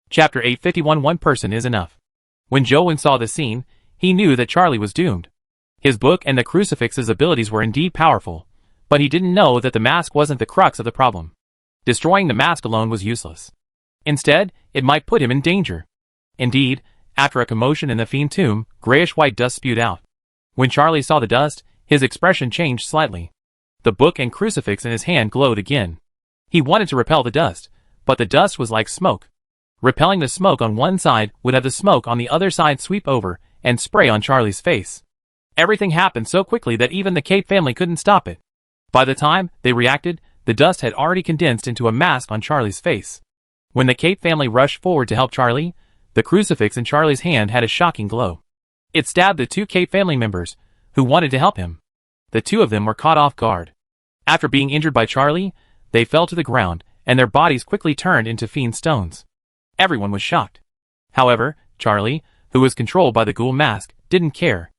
Chapter 851 One person is enough. When Zhou saw the scene, he knew that Charlie was doomed. His book and the crucifix's abilities were indeed powerful, but he didn't know that the mask wasn't the crux of the problem. Destroying the mask alone was useless. Instead, it might put him in danger. Indeed, after a commotion in the fiend tomb, grayish-white dust spewed out. When Charlie saw the dust, his expression changed slightly. The book and crucifix in his hand glowed again. He wanted to repel the dust, but the dust was like smoke. Repelling the smoke on one side would have the smoke on the other side sweep over and spray on Charlie's face. Everything happened so quickly that even the Cape family couldn't stop it. By the time they reacted, the dust had already condensed into a mask on Charlie's face. When the Cape family rushed forward to help Charlie, the crucifix in Charlie's hand had a shocking glow. It stabbed the two Cape family members, who wanted to help him. The two of them were caught off guard. After being injured by Charlie, they fell to the ground, and their bodies quickly turned into fiend stones. Everyone was shocked. However, Charlie, who was controlled by the ghoul mask, didn't care.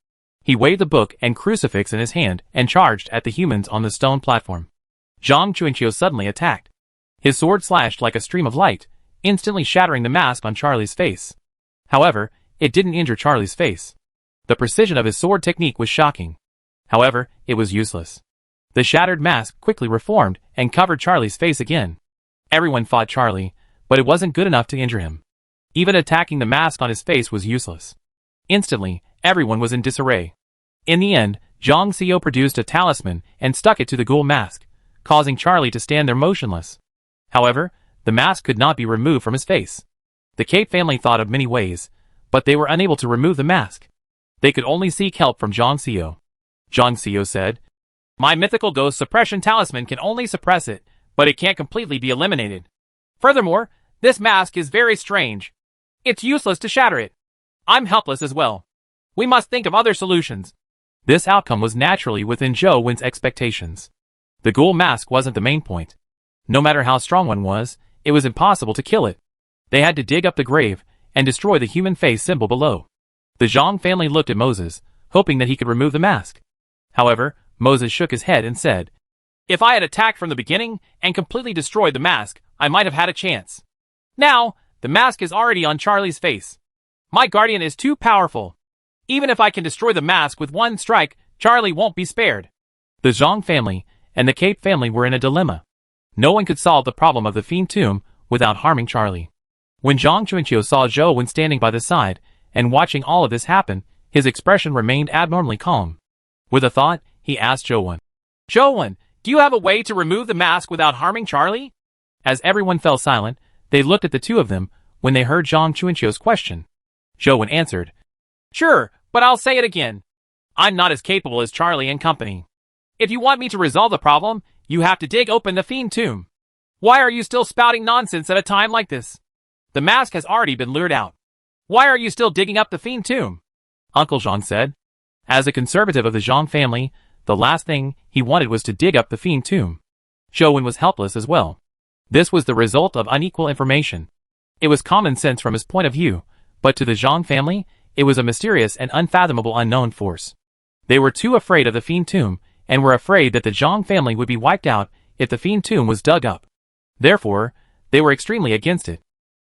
He waved the book and crucifix in his hand and charged at the humans on the stone platform. Zhang Chuanqiu suddenly attacked. His sword slashed like a stream of light, instantly shattering the mask on Charlie's face. However, it didn't injure Charlie's face. The precision of his sword technique was shocking. However, it was useless. The shattered mask quickly reformed and covered Charlie's face again. Everyone fought Charlie, but it wasn't good enough to injure him. Even attacking the mask on his face was useless. Instantly, everyone was in disarray. In the end, Zhang Xiao produced a talisman and stuck it to the ghoul mask, causing Charlie to stand there motionless. However, the mask could not be removed from his face. The Cape family thought of many ways, but they were unable to remove the mask. They could only seek help from Zhang Xiao. Zhang Xiao said, "My mythical ghost suppression talisman can only suppress it, but it can't completely be eliminated. Furthermore, this mask is very strange. It's useless to shatter it. I'm helpless as well. We must think of other solutions." This outcome was naturally within Zhou Wen's expectations. The ghoul mask wasn't the main point. No matter how strong one was, it was impossible to kill it. They had to dig up the grave and destroy the human face symbol below. The Zhang family looked at Moses, hoping that he could remove the mask. However, Moses shook his head and said, "If I had attacked from the beginning and completely destroyed the mask, I might have had a chance. Now, the mask is already on Charlie's face. My guardian is too powerful. Even if I can destroy the mask with one strike, Charlie won't be spared." The Zhang family and the Cape family were in a dilemma. No one could solve the problem of the fiend tomb without harming Charlie. When Zhang Chuanqiu saw Zhou Wen standing by the side and watching all of this happen, his expression remained abnormally calm. With a thought, he asked Zhou Wen, "Zhou Wen, do you have a way to remove the mask without harming Charlie?" As everyone fell silent, they looked at the two of them when they heard Zhang Chuanqiu's question. Zhou Wen answered, "Sure, but I'll say it again. I'm not as capable as Charlie and company. If you want me to resolve the problem, you have to dig open the fiend tomb. Why are you still spouting nonsense at a time like this? The mask has already been lured out. Why are you still digging up the fiend tomb?" Uncle Zhang said. As a conservative of the Zhang family, the last thing he wanted was to dig up the fiend tomb. Zhou Wen was helpless as well. This was the result of unequal information. It was common sense from his point of view, but to the Zhang family, it was a mysterious and unfathomable unknown force. They were too afraid of the fiend tomb, and were afraid that the Zhang family would be wiped out if the fiend tomb was dug up. Therefore, they were extremely against it.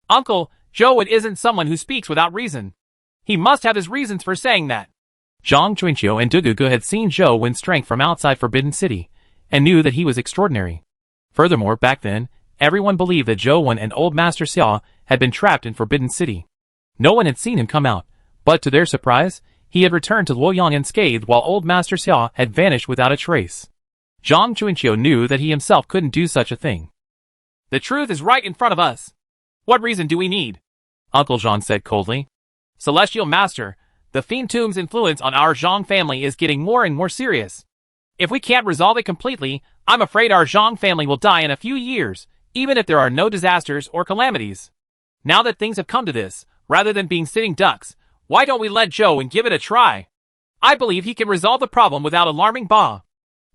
"Uncle, Zhou Wen isn't someone who speaks without reason. He must have his reasons for saying that." Zhang Chuanqiu and Dugugu had seen Zhou Wen's strength from outside Forbidden City, and knew that he was extraordinary. Furthermore, back then, everyone believed that Zhou Wen and Old Master Xia had been trapped in Forbidden City. No one had seen him come out, but to their surprise, he had returned to Luoyang unscathed while Old Master Xia had vanished without a trace. Zhang Chuanqiu knew that he himself couldn't do such a thing. "The truth is right in front of us. What reason do we need?" Uncle Zhang said coldly. "Celestial Master, the fiend tomb's influence on our Zhang family is getting more and more serious. If we can't resolve it completely, I'm afraid our Zhang family will die in a few years, even if there are no disasters or calamities. Now that things have come to this, rather than being sitting ducks, why don't we let Zhou and give it a try? I believe he can resolve the problem without alarming Ba.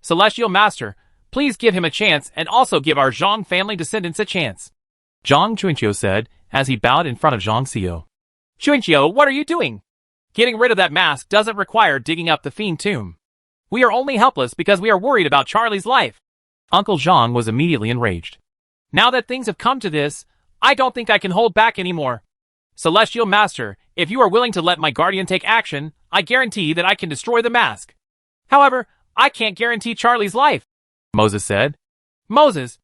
Celestial Master, please give him a chance and also give our Zhang family descendants a chance." Zhang Chuanqiu said as he bowed in front of Zhang Xiao. "Chuanqiu, what are you doing? Getting rid of that mask doesn't require digging up the fiend tomb. We are only helpless because we are worried about Charlie's life." Uncle Zhang was immediately enraged. "Now that things have come to this, I don't think I can hold back anymore. Celestial Master, if you are willing to let my guardian take action, I guarantee that I can destroy the mask. However, I can't guarantee Charlie's life, Moses said. Moses,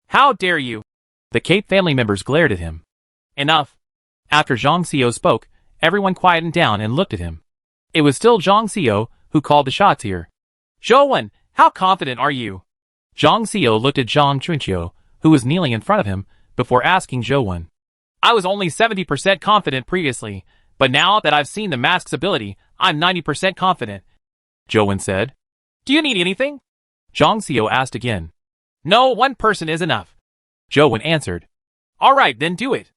how dare you? The Cape family members glared at him. Enough. After Zhang Xiao spoke, everyone quietened down and looked at him. It was still Zhang Xiao who called the shots here. Zhou Wen, how confident are you? Zhang Xiao looked at Zhang Chunqiu, who was kneeling in front of him, before asking Zhou Wen. I was only 70% confident previously, but now that I've seen the mask's ability, I'm 90% confident, Zhou Wen said. Do you need anything? Zhang Xiao asked again. No, one person is enough, Zhou Wen answered. Alright, then do it.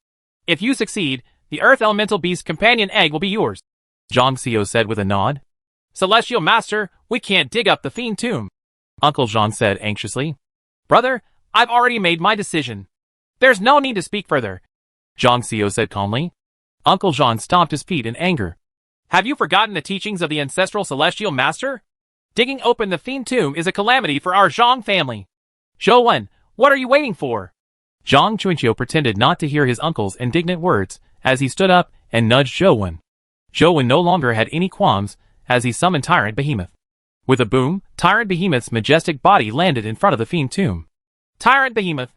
If you succeed, the Earth Elemental Beast's companion egg will be yours, Zhang Xiao said with a nod. Celestial Master, we can't dig up the fiend tomb, Uncle Zhang said anxiously. Brother, I've already made my decision. There's no need to speak further, Zhang Xiao said calmly. Uncle Zhang stomped his feet in anger. Have you forgotten the teachings of the ancestral Celestial Master? Digging open the fiend tomb is a calamity for our Zhang family. Zhou Wen, what are you waiting for? Zhang Chunqiu pretended not to hear his uncle's indignant words as he stood up and nudged Zhou Wen. Zhou Wen no longer had any qualms as he summoned Tyrant Behemoth. With a boom, Tyrant Behemoth's majestic body landed in front of the fiend tomb. Tyrant Behemoth.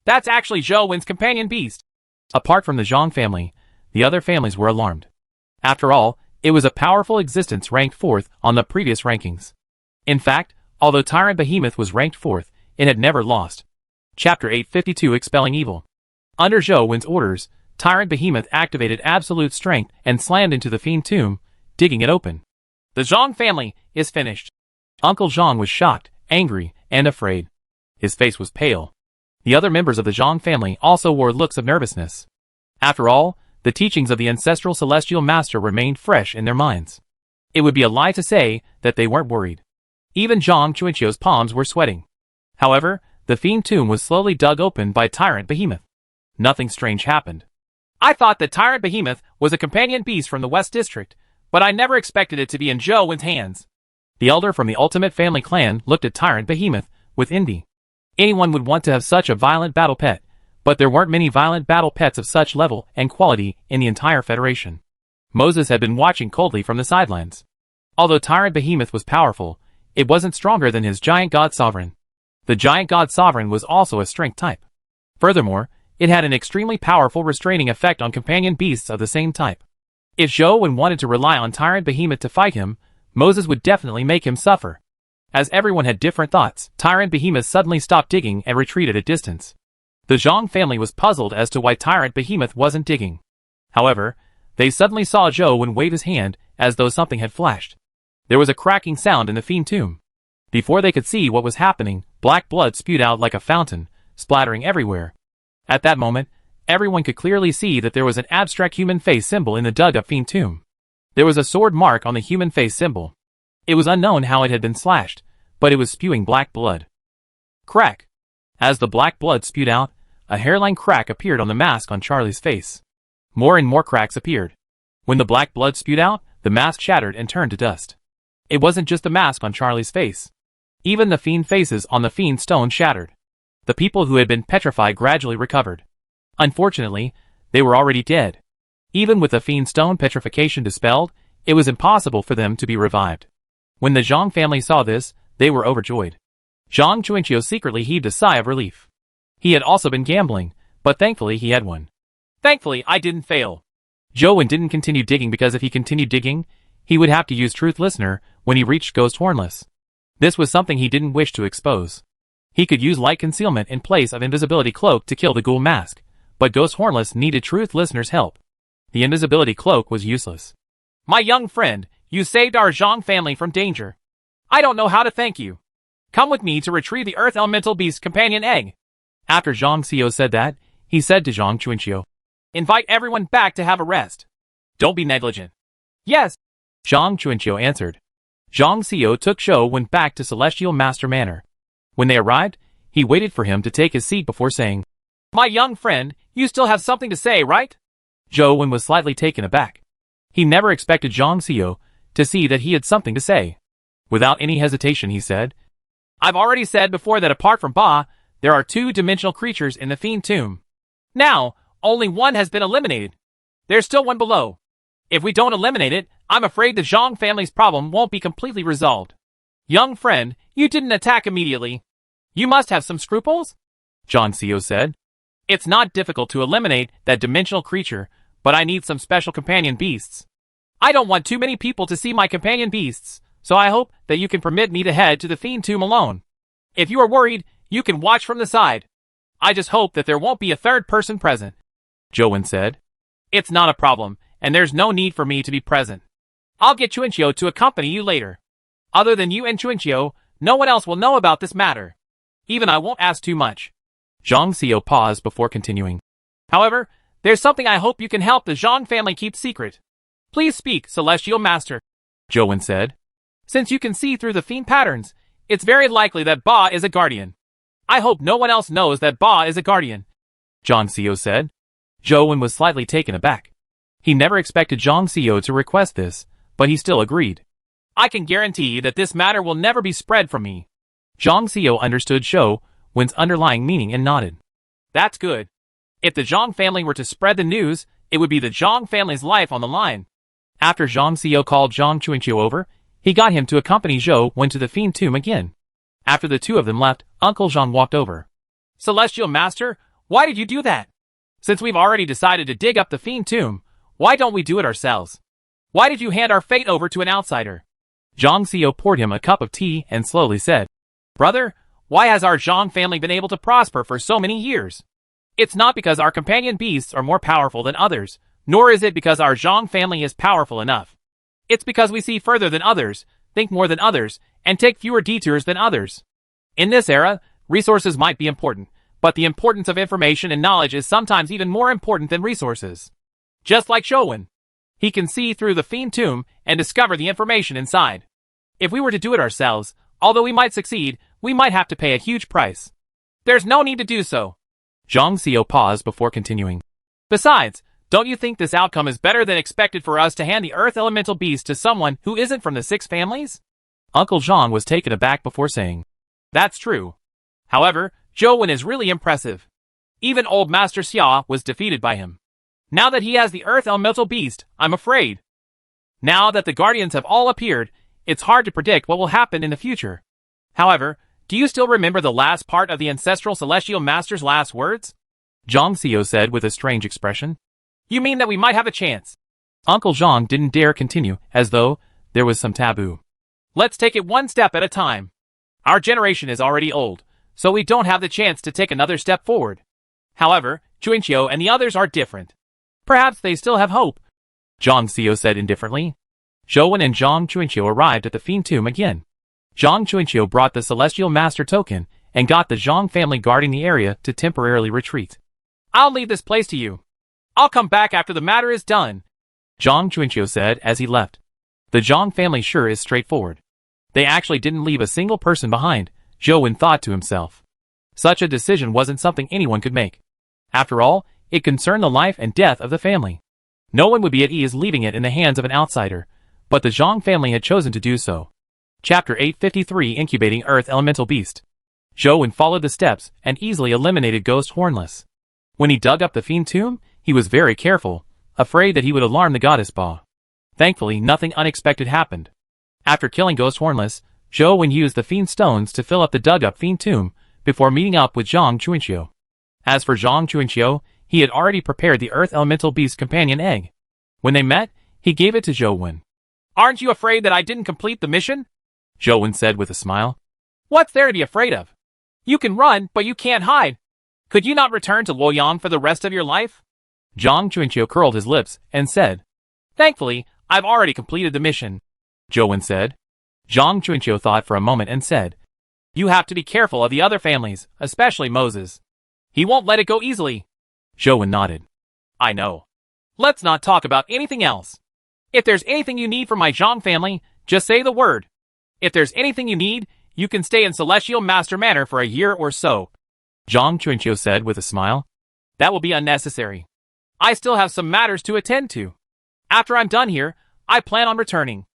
That's actually Zhou Wen's companion beast. Apart from the Zhang family, the other families were alarmed. After all, it was a powerful existence ranked 4th on the previous rankings. In fact, although Tyrant Behemoth was ranked 4th, it had never lost. Chapter 852 Expelling Evil. Under Zhou Wen's orders, Tyrant Behemoth activated absolute strength and slammed into the fiend tomb, digging it open. The Zhang family is finished. Uncle Zhang was shocked, angry, and afraid. His face was pale. The other members of the Zhang family also wore looks of nervousness. After all, the teachings of the ancestral Celestial Master remained fresh in their minds. It would be a lie to say that they weren't worried. Even Zhang Chunqiu's palms were sweating. However, the fiend tomb was slowly dug open by Tyrant Behemoth. Nothing strange happened. I thought that Tyrant Behemoth was a companion beast from the West District, but I never expected it to be in Zhou Wen's hands. The elder from the Ultimate Family clan looked at Tyrant Behemoth with envy. Anyone would want to have such a violent battle pet, but there weren't many violent battle pets of such level and quality in the entire Federation. Moses had been watching coldly from the sidelines. Although Tyrant Behemoth was powerful, it wasn't stronger than his Giant God Sovereign. The Giant God Sovereign was also a strength type. Furthermore, it had an extremely powerful restraining effect on companion beasts of the same type. If Zhou Wen wanted to rely on Tyrant Behemoth to fight him, Moses would definitely make him suffer. As everyone had different thoughts, Tyrant Behemoth suddenly stopped digging and retreated a distance. The Zhang family was puzzled as to why Tyrant Behemoth wasn't digging. However, they suddenly saw Zhou Wen wave his hand as though something had flashed. There was a cracking sound in the fiend tomb. Before they could see what was happening, black blood spewed out like a fountain, splattering everywhere. At that moment, everyone could clearly see that there was an abstract human face symbol in the dug-up fiend tomb. There was a sword mark on the human face symbol. It was unknown how it had been slashed, but it was spewing black blood. Crack! As the black blood spewed out, a hairline crack appeared on the mask on Charlie's face. More and more cracks appeared. When the black blood spewed out, the mask shattered and turned to dust. It wasn't just the mask on Charlie's face. Even the fiend faces on the fiend stone shattered. The people who had been petrified gradually recovered. Unfortunately, they were already dead. Even with the fiend stone petrification dispelled, it was impossible for them to be revived. When the Zhang family saw this, they were overjoyed. Zhang Chunqiu secretly heaved a sigh of relief. He had also been gambling, but thankfully he had won. Thankfully I didn't fail. Zhou Wen didn't continue digging because if he continued digging, he would have to use Truth Listener when he reached Ghost Hornless. This was something he didn't wish to expose. He could use light concealment in place of invisibility cloak to kill the ghoul mask, but Ghost Hornless needed Truth Listener's help. The invisibility cloak was useless. My young friend, you saved our Zhang family from danger. I don't know how to thank you. Come with me to retrieve the Earth Elemental Beast's companion egg. After Zhang Xiao said that, he said to Zhang Chunqiu, invite everyone back to have a rest. Don't be negligent. Yes, Zhang Chunqiu answered. Zhang Xiao took Zhou Wen back to Celestial Master Manor. When they arrived, he waited for him to take his seat before saying, my young friend, you still have something to say, right? Zhou Wen was slightly taken aback. He never expected Zhang Xiao to see that he had something to say. Without any hesitation he said, I've already said before that apart from Ba, there are two-dimensional creatures in the fiend tomb. Now, only one has been eliminated. There's still one below. If we don't eliminate it, I'm afraid the Zhang family's problem won't be completely resolved. Young friend, you didn't attack immediately. You must have some scruples? Zhang Xiao said. It's not difficult to eliminate that dimensional creature, but I need some special companion beasts. I don't want too many people to see my companion beasts, so I hope that you can permit me to head to the Fiend Tomb alone. If you are worried, you can watch from the side. I just hope that there won't be a third person present, Zhou Wen said. It's not a problem, and there's no need for me to be present. I'll get Chuanqiu to accompany you later. Other than you and Chuanqiu, no one else will know about this matter. Even I won't ask too much. Zhang Xiao paused before continuing. However, there's something I hope you can help the Zhang family keep secret. Please speak, Celestial Master, Zhou Wen said. Since you can see through the fiend patterns, it's very likely that Ba is a guardian. I hope no one else knows that Ba is a guardian, Zhang Xiao said. Zhou Wen was slightly taken aback. He never expected Zhang Xiao to request this, but he still agreed. I can guarantee that this matter will never be spread from me. Zhang Xiao understood Zhou Wen's underlying meaning and nodded. That's good. If the Zhang family were to spread the news, it would be the Zhang family's life on the line. After Zhang Xiao called Zhang Chuanqiu over, he got him to accompany Zhou Wen to the Fiend Tomb again. After the two of them left, Uncle Zhang walked over. Celestial Master, why did you do that? Since we've already decided to dig up the Fiend Tomb, why don't we do it ourselves? Why did you hand our fate over to an outsider? Zhang Xiao poured him a cup of tea and slowly said, Brother, why has our Zhang family been able to prosper for so many years? It's not because our companion beasts are more powerful than others, nor is it because our Zhang family is powerful enough. It's because we see further than others, think more than others, and take fewer detours than others. In this era, resources might be important, but the importance of information and knowledge is sometimes even more important than resources. Just like Zhou Wen. He can see through the Fiend Tomb and discover the information inside. If we were to do it ourselves, although we might succeed, we might have to pay a huge price. There's no need to do so. Zhang Xiao paused before continuing. Besides, don't you think this outcome is better than expected for us to hand the Earth Elemental Beast to someone who isn't from the six families? Uncle Zhang was taken aback before saying. That's true. However, Zhou Wen is really impressive. Even old Master Xia was defeated by him. Now that he has the Earth Elemental Beast, I'm afraid. Now that the Guardians have all appeared, it's hard to predict what will happen in the future. However, do you still remember the last part of the Ancestral Celestial Master's last words? Zhang Xiao said with a strange expression. You mean that we might have a chance? Uncle Zhang didn't dare continue, as though there was some taboo. Let's take it one step at a time. Our generation is already old, so we don't have the chance to take another step forward. However, Chuanqiu and the others are different. Perhaps they still have hope, Zhang Xiao said indifferently. Zhou Wen and Zhang Chuanqiu arrived at the Fiend Tomb again. Zhang Chuanqiu brought the Celestial Master token and got the Zhang family guarding the area to temporarily retreat. I'll leave this place to you. I'll come back after the matter is done, Zhang Chuanqiu said as he left. The Zhang family sure is straightforward. They actually didn't leave a single person behind, Zhou Wen thought to himself. Such a decision wasn't something anyone could make. After all, it concerned the life and death of the family. No one would be at ease leaving it in the hands of an outsider, but the Zhang family had chosen to do so. Chapter 853 Incubating Earth Elemental Beast. Zhou Wen followed the steps and easily eliminated Ghost Hornless. When he dug up the Fiend Tomb, he was very careful, afraid that he would alarm the Goddess Ba. Thankfully, nothing unexpected happened. After killing Ghost Hornless, Zhou Wen used the Fiend Stones to fill up the dug-up Fiend Tomb before meeting up with Zhang Chuanqiu. As for Zhang Chuanqiu, he had already prepared the Earth Elemental Beast companion egg. When they met, he gave it to Zhou Wen. Aren't you afraid that I didn't complete the mission? Zhou Wen said with a smile. What's there to be afraid of? You can run, but you can't hide. Could you not return to Luoyang for the rest of your life? Zhang Chuanqiu curled his lips and said. Thankfully, I've already completed the mission, Zhou Wen said. Zhang Chuanqiu thought for a moment and said. You have to be careful of the other families, especially Moses. He won't let it go easily. Zhou Wen nodded. I know. Let's not talk about anything else. If there's anything you need from my Zhang family, just say the word. If there's anything you need, you can stay in Celestial Master Manor for a year or so, Zhang Chuanqiu said with a smile. That will be unnecessary. I still have some matters to attend to. After I'm done here, I plan on returning.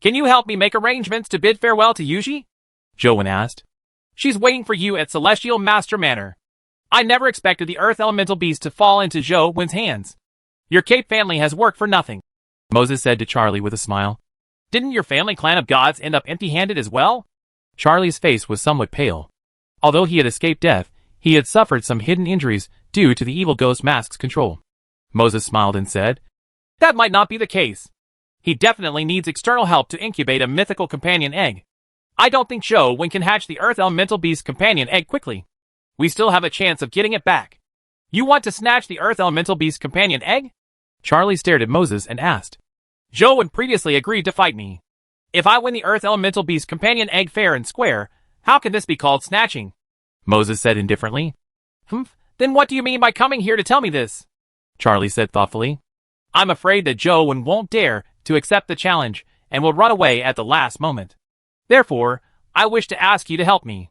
Can you help me make arrangements to bid farewell to Yuji? Zhou Wen asked. She's waiting for you at Celestial Master Manor. I never expected the Earth Elemental Beast to fall into Zhou Wen's hands. Your Cape family has worked for nothing, Moses said to Charlie with a smile. Didn't your family clan of gods end up empty-handed as well? Charlie's face was somewhat pale. Although he had escaped death, he had suffered some hidden injuries due to the evil ghost mask's control. Moses smiled and said, That might not be the case. He definitely needs external help to incubate a mythical companion egg. I don't think Zhou Wen can hatch the Earth Elemental Beast companion egg quickly. We still have a chance of getting it back. You want to snatch the Earth Elemental Beast companion egg? Charlie stared at Moses and asked. Zhou Wen previously agreed to fight me. If I win the Earth Elemental Beast companion egg fair and square, how can this be called snatching? Moses said indifferently. Then what do you mean by coming here to tell me this? Charlie said thoughtfully. I'm afraid that Zhou Wen won't dare to accept the challenge and will run away at the last moment. Therefore, I wish to ask you to help me.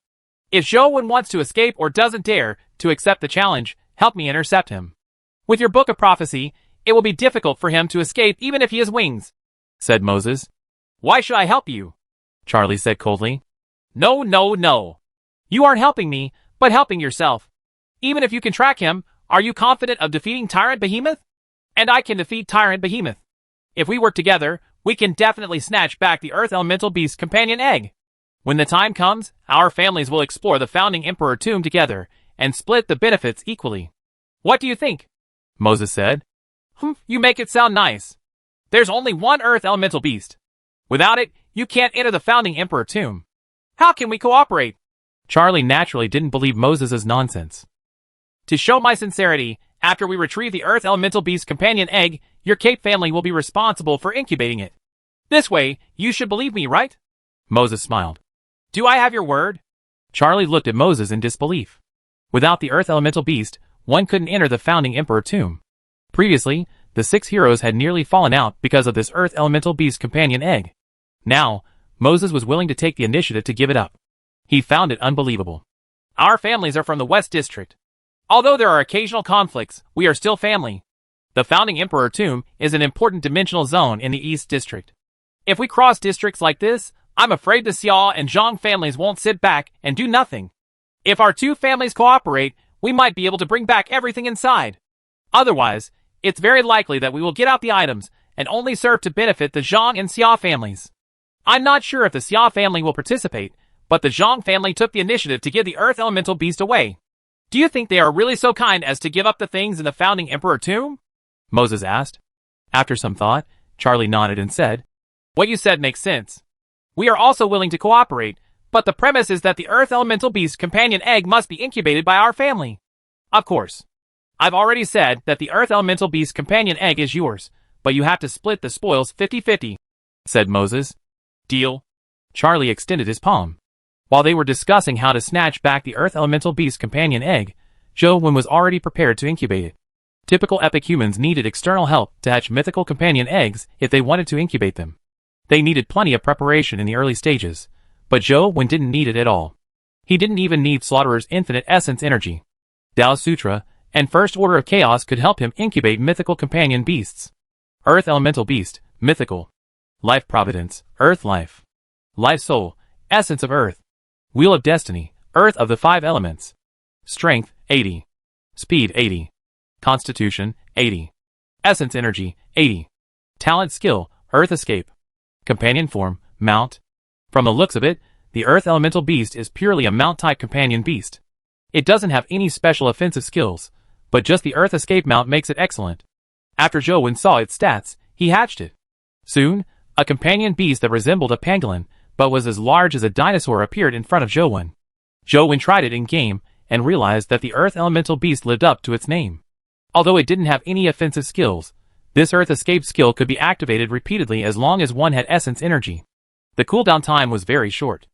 If Zhou Wen wants to escape or doesn't dare to accept the challenge, help me intercept him. With your Book of Prophecy, it will be difficult for him to escape even if he has wings, said Moses. Why should I help you? Charlie said coldly. No. You aren't helping me, but helping yourself. Even if you can track him, are you confident of defeating Tyrant Behemoth? And I can defeat Tyrant Behemoth. If we work together, we can definitely snatch back the Earth Elemental Beast companion egg. When the time comes, our families will explore the Founding Emperor tomb together and split the benefits equally. What do you think? Moses said. You make it sound nice. There's only one Earth Elemental Beast. Without it, you can't enter the Founding Emperor tomb. How can we cooperate? Charlie naturally didn't believe Moses' nonsense. To show my sincerity, after we retrieve the Earth Elemental Beast companion egg, your Cape family will be responsible for incubating it. This way, you should believe me, right? Moses smiled. Do I have your word? Charlie looked at Moses in disbelief. Without the Earth Elemental Beast, one couldn't enter the Founding Emperor tomb. Previously, the 6 heroes had nearly fallen out because of this Earth Elemental Beast companion egg. Now, Moses was willing to take the initiative to give it up. He found it unbelievable. Our families are from the West District. Although there are occasional conflicts, we are still family. The Founding Emperor tomb is an important dimensional zone in the East District. If we cross districts like this, I'm afraid the Xiao and Zhang families won't sit back and do nothing. If our two families cooperate, we might be able to bring back everything inside. Otherwise, it's very likely that we will get out the items and only serve to benefit the Zhang and Xia families. I'm not sure if the Xia family will participate, but the Zhang family took the initiative to give the Earth Elemental Beast away. Do you think they are really so kind as to give up the things in the Founding Emperor tomb? Moses asked. After some thought, Charlie nodded and said, What you said makes sense. We are also willing to cooperate, but the premise is that the Earth Elemental Beast companion egg must be incubated by our family. Of course. I've already said that the Earth Elemental Beast companion egg is yours, but you have to split the spoils 50-50, said Moses. Deal. Charlie extended his palm. While they were discussing how to snatch back the Earth Elemental Beast companion egg, Zhou Wen was already prepared to incubate it. Typical epic humans needed external help to hatch mythical companion eggs if they wanted to incubate them. They needed plenty of preparation in the early stages, but Zhou Wen didn't need it at all. He didn't even need Slaughterer infinite essence energy. Dao Sutra and First Order of Chaos could help him incubate mythical companion beasts. Earth Elemental Beast, mythical. Life Providence, Earth Life. Life Soul, Essence of Earth. Wheel of Destiny, Earth of the 5 Elements. Strength, 80. Speed, 80. Constitution, 80. Essence Energy, 80. Talent Skill, Earth Escape. Companion Form, Mount. From the looks of it, the Earth Elemental Beast is purely a Mount-type companion beast. It doesn't have any special offensive skills, but just the Earth Escape mount makes it excellent. After Zhou Wen saw its stats, he hatched it. Soon, a companion beast that resembled a pangolin, but was as large as a dinosaur appeared in front of Zhou Wen. Zhou Wen tried it in-game, and realized that the Earth Elemental Beast lived up to its name. Although it didn't have any offensive skills, this Earth Escape skill could be activated repeatedly as long as one had Essence Energy. The cooldown time was very short.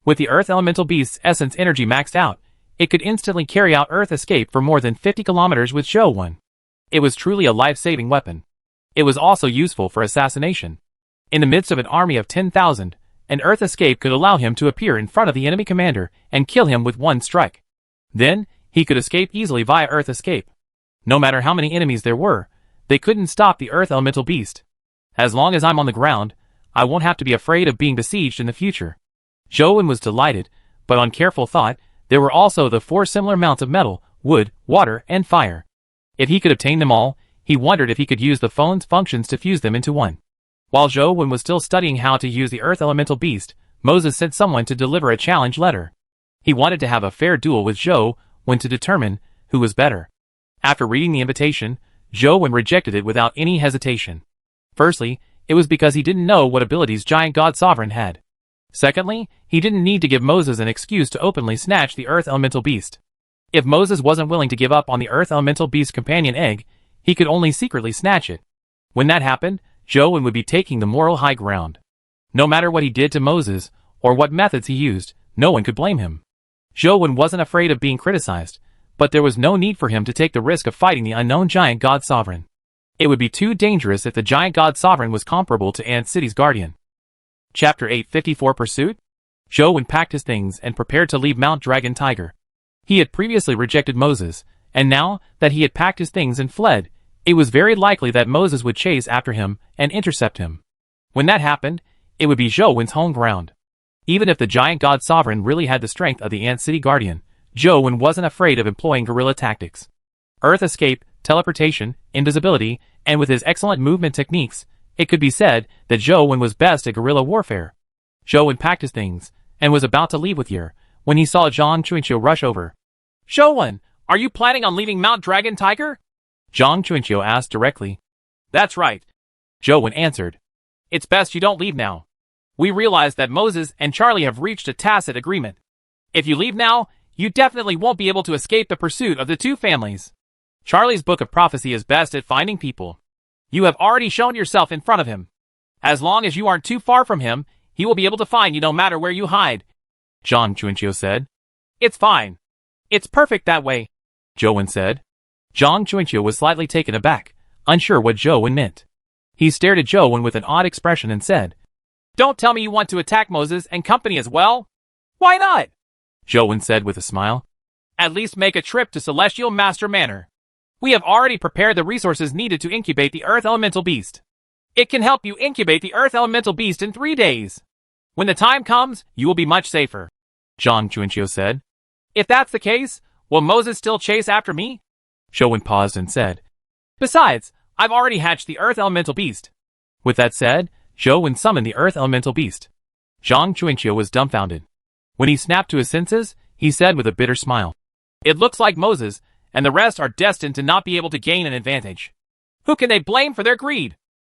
With the Earth Elemental Beast's Essence Energy maxed out, it could instantly carry out Earth Escape for more than 50 kilometers with Zhou Wen. It was truly a life-saving weapon. It was also useful for assassination. In the midst of an army of 10,000, an Earth Escape could allow him to appear in front of the enemy commander and kill him with one strike. Then, he could escape easily via Earth Escape. No matter how many enemies there were, they couldn't stop the Earth Elemental Beast. As long as I'm on the ground, I won't have to be afraid of being besieged in the future. Zhou Wen was delighted, but on careful thought, there were also the 4 similar mounts of metal wood, water, and fire. If he could obtain them all, he wondered if he could use the phone's functions to fuse them into one. While Zhou Wen was still studying how to use the Earth Elemental Beast, Moses sent someone to deliver a challenge letter. He wanted to have a fair duel with Zhou Wen to determine who was better. After reading the invitation, Zhou Wen rejected it without any hesitation. Firstly, it was because he didn't know what abilities Giant God Sovereign had. Secondly, he didn't need to give Moses an excuse to openly snatch the Earth Elemental Beast. If Moses wasn't willing to give up on the Earth Elemental Beast companion egg, he could only secretly snatch it. When that happened, Zhou Wen would be taking the moral high ground. No matter what he did to Moses, or what methods he used, no one could blame him. Zhou Wen wasn't afraid of being criticized, but there was no need for him to take the risk of fighting the unknown Giant God Sovereign. It would be too dangerous if the Giant God Sovereign was comparable to Ant City's guardian. Chapter 854 Pursuit? Zhou Wen packed his things and prepared to leave Mount Dragon Tiger. He had previously rejected Moses, and now that he had packed his things and fled, it was very likely that Moses would chase after him and intercept him. When that happened, it would be Zhou Wen's home ground. Even if the Giant God Sovereign really had the strength of the Ant City Guardian, Zhou Wen wasn't afraid of employing guerrilla tactics. Earth escape, teleportation, invisibility, and with his excellent movement techniques, it could be said that Zhou Wen was best at guerrilla warfare. Zhou Wen packed his things, and was about to leave with Ye, when he saw Zhang Chunqiu rush over. "Zhou Wen, are you planning on leaving Mount Dragon Tiger?" Zhang Chunqiu asked directly. "That's right," Zhou Wen answered. "It's best you don't leave now. We realize that Moses and Charlie have reached a tacit agreement. If you leave now, you definitely won't be able to escape the pursuit of the two families. Charlie's Book of Prophecy is best at finding people. You have already shown yourself in front of him. As long as you aren't too far from him, he will be able to find you no matter where you hide," Zhang Chunqiu said. "It's fine. It's perfect that way," Zhou Wen said. Zhang Chunqiu was slightly taken aback, unsure what Zhou Wen meant. He stared at Zhou Wen with an odd expression and said, "Don't tell me you want to attack Moses and company as well." "Why not?" Zhou Wen said with a smile. "At least make a trip to Celestial Master Manor. We have already prepared the resources needed to incubate the Earth Elemental Beast. It can help you incubate the Earth Elemental Beast in 3 days. When the time comes, you will be much safer," Zhang Chunqiu said. "If that's the case, will Moses still chase after me?" Zhou Wen paused and said, "Besides, I've already hatched the Earth Elemental Beast." With that said, Zhou Wen summoned the Earth Elemental Beast. Zhang Chunqiu was dumbfounded. When he snapped to his senses, he said with a bitter smile, "It looks like Moses and the rest are destined to not be able to gain an advantage. Who can they blame for their greed?"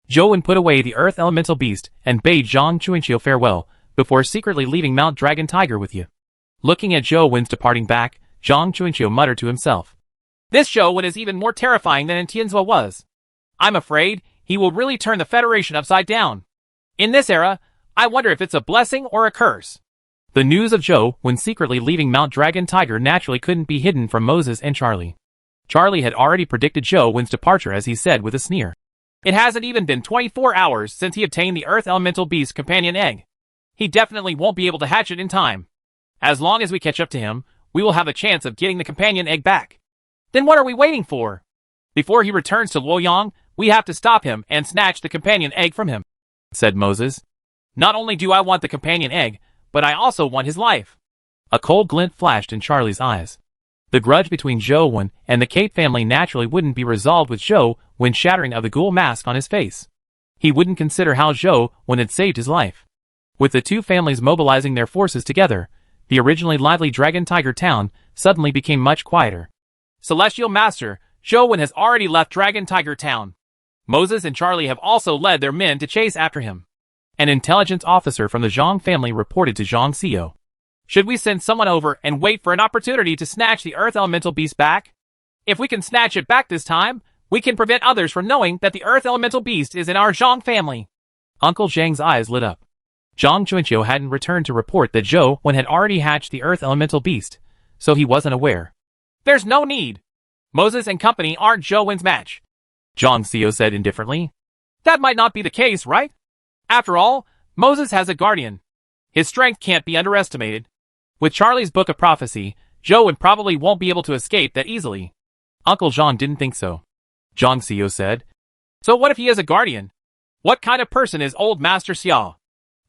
Zhou Wen put away the Earth Elemental Beast and bade Zhang Chunqiu farewell before secretly leaving Mount Dragon Tiger with Ye. Looking at Zhou Wen's departing back, Zhang Chunqiu muttered to himself, "This Zhou Wen is even more terrifying than Tianzhua was. I'm afraid he will really turn the Federation upside down. In this era, I wonder if it's a blessing or a curse." The news of Zhou Wen secretly leaving Mount Dragon Tiger naturally couldn't be hidden from Moses and Charlie. Charlie had already predicted Zhou Wen's departure, as he said with a sneer. "It hasn't even been 24 hours since he obtained the Earth Elemental Beast companion egg. He definitely won't be able to hatch it in time. As long as we catch up to him, we will have a chance of getting the companion egg back. Then what are we waiting for? Before he returns to Luoyang, we have to stop him and snatch the companion egg from him," said Moses. "Not only do I want the companion egg, but I also want his life." A cold glint flashed in Charlie's eyes. The grudge between Zhou Wen and the Kate family naturally wouldn't be resolved with Zhou Wen's shattering of the ghoul mask on his face. He wouldn't consider how Zhou Wen had saved his life. With the two families mobilizing their forces together, the originally lively Dragon Tiger town suddenly became much quieter. "Celestial Master, Zhou Wen has already left Dragon Tiger town. Moses and Charlie have also led their men to chase after him." An intelligence officer from the Zhang family reported to Zhang Xiu. "Should we send someone over and wait for an opportunity to snatch the Earth Elemental Beast back? If we can snatch it back this time, we can prevent others from knowing that the Earth Elemental Beast is in our Zhang family." Uncle Zhang's eyes lit up. Zhang Chunqiu hadn't returned to report that Zhou Wen had already hatched the Earth Elemental Beast, so he wasn't aware. "There's no need. Moses and company aren't Zhou Wen's match," Zhang Xiu said indifferently. "That might not be the case, right? After all, Moses has a guardian. His strength can't be underestimated. With Charlie's Book of Prophecy, Zhou Wen probably won't be able to escape that easily." Uncle Zhang didn't think so. Zhang Xiu said, "So what if he is a guardian? What kind of person is old Master Xiao?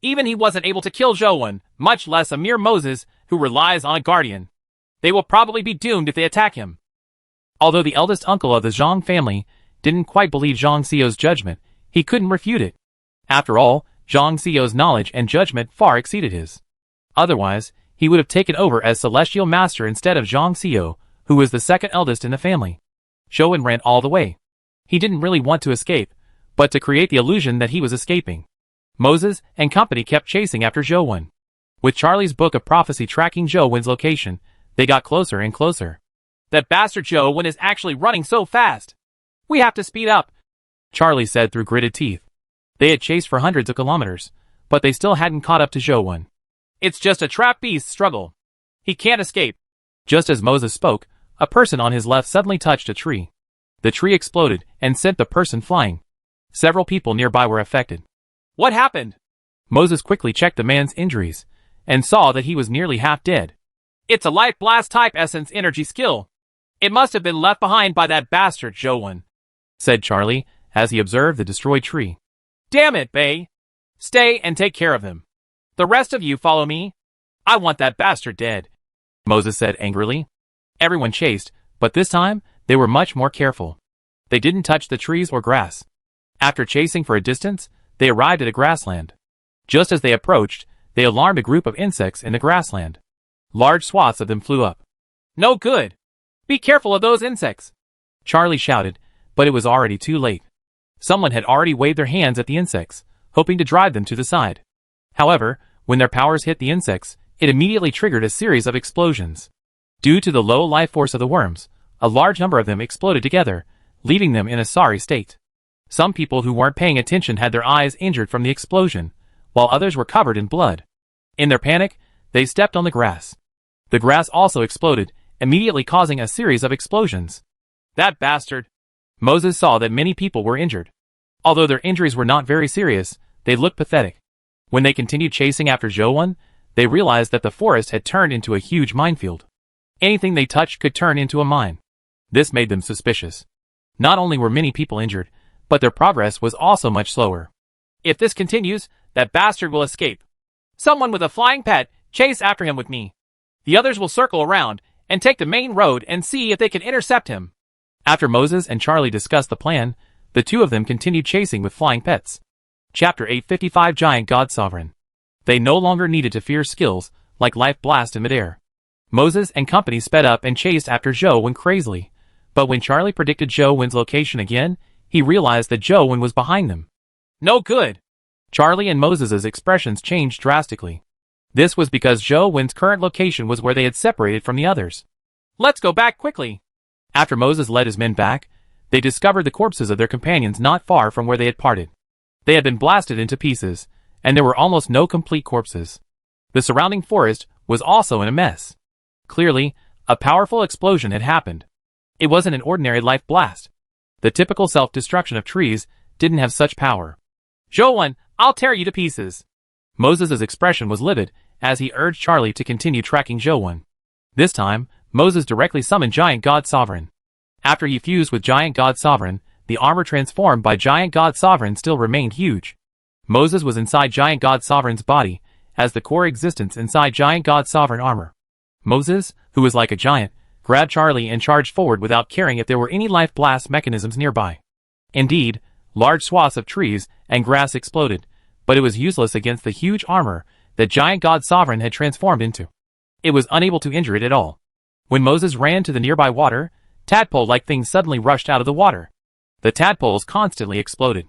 Even he wasn't able to kill Zhou Wen, much less a mere Moses who relies on a guardian. They will probably be doomed if they attack him. Although the eldest uncle of the Zhang family didn't quite believe Zhang Xiao's judgment, he couldn't refute it. After all, Zhang Xiao's knowledge and judgment far exceeded his. Otherwise, he would have taken over as Celestial Master instead of Zhang Xiao, who was the second eldest in the family. Zhou Wen ran all the way. He didn't really want to escape, but to create the illusion that he was escaping. Moses and company kept chasing after Zhou Wen. With Charlie's book of prophecy tracking Zhou Wen's location, they got closer and closer. That bastard Zhou Wen is actually running so fast. We have to speed up, Charlie said through gritted teeth. They had chased for hundreds of kilometers, but they still hadn't caught up to Zhou Wen. It's just a trap beast struggle. He can't escape. Just as Moses spoke, a person on his left suddenly touched a tree. The tree exploded and sent the person flying. Several people nearby were affected. What happened? Moses quickly checked the man's injuries and saw that he was nearly half dead. It's a light blast type essence energy skill. It must have been left behind by that bastard Zhou Wen, said Charlie as he observed the destroyed tree. Damn it, Bei. Stay and take care of him. The rest of you follow me. I want that bastard dead, Moses said angrily. Everyone chased, but this time, they were much more careful. They didn't touch the trees or grass. After chasing for a distance, they arrived at a grassland. Just as they approached, they alarmed a group of insects in the grassland. Large swaths of them flew up. No good! Be careful of those insects! Charlie shouted, but it was already too late. Someone had already waved their hands at the insects, hoping to drive them to the side. However, when their powers hit the insects, it immediately triggered a series of explosions. Due to the low life force of the worms, a large number of them exploded together, leaving them in a sorry state. Some people who weren't paying attention had their eyes injured from the explosion, while others were covered in blood. In their panic, they stepped on the grass. The grass also exploded, immediately causing a series of explosions. That bastard! Moses saw that many people were injured. Although their injuries were not very serious, they looked pathetic. When they continued chasing after Zhou Wen, they realized that the forest had turned into a huge minefield. Anything they touched could turn into a mine. This made them suspicious. Not only were many people injured, but their progress was also much slower. If this continues, that bastard will escape. Someone with a flying pet, chase after him with me. The others will circle around and take the main road and see if they can intercept him. After Moses and Charlie discussed the plan, the two of them continued chasing with flying pets. Chapter 855 Giant God Sovereign. They no longer needed to fear skills like Life Blast in midair. Moses and company sped up and chased after Zhou Wen crazily, but when Charlie predicted Zhou Wen's location again, he realized that Zhou Wen was behind them. No good! Charlie and Moses' expressions changed drastically. This was because Zhou Wen's current location was where they had separated from the others. Let's go back quickly! After Moses led his men back, they discovered the corpses of their companions not far from where they had parted. They had been blasted into pieces, and there were almost no complete corpses. The surrounding forest was also in a mess. Clearly, a powerful explosion had happened. It wasn't an ordinary life blast. The typical self-destruction of trees didn't have such power. Zhou Wen, I'll tear you to pieces. Moses' expression was livid as he urged Charlie to continue tracking Zhou Wen. This time, Moses directly summoned Giant God Sovereign. After he fused with Giant God Sovereign, the armor transformed by Giant God Sovereign still remained huge. Moses was inside Giant God Sovereign's body, as the core existence inside Giant God Sovereign armor. Moses, who was like a giant, grabbed Charlie and charged forward without caring if there were any life blast mechanisms nearby. Indeed, large swaths of trees and grass exploded, but it was useless against the huge armor that Giant God Sovereign had transformed into. It was unable to injure it at all. When Moses ran to the nearby water, tadpole-like things suddenly rushed out of the water. The tadpoles constantly exploded.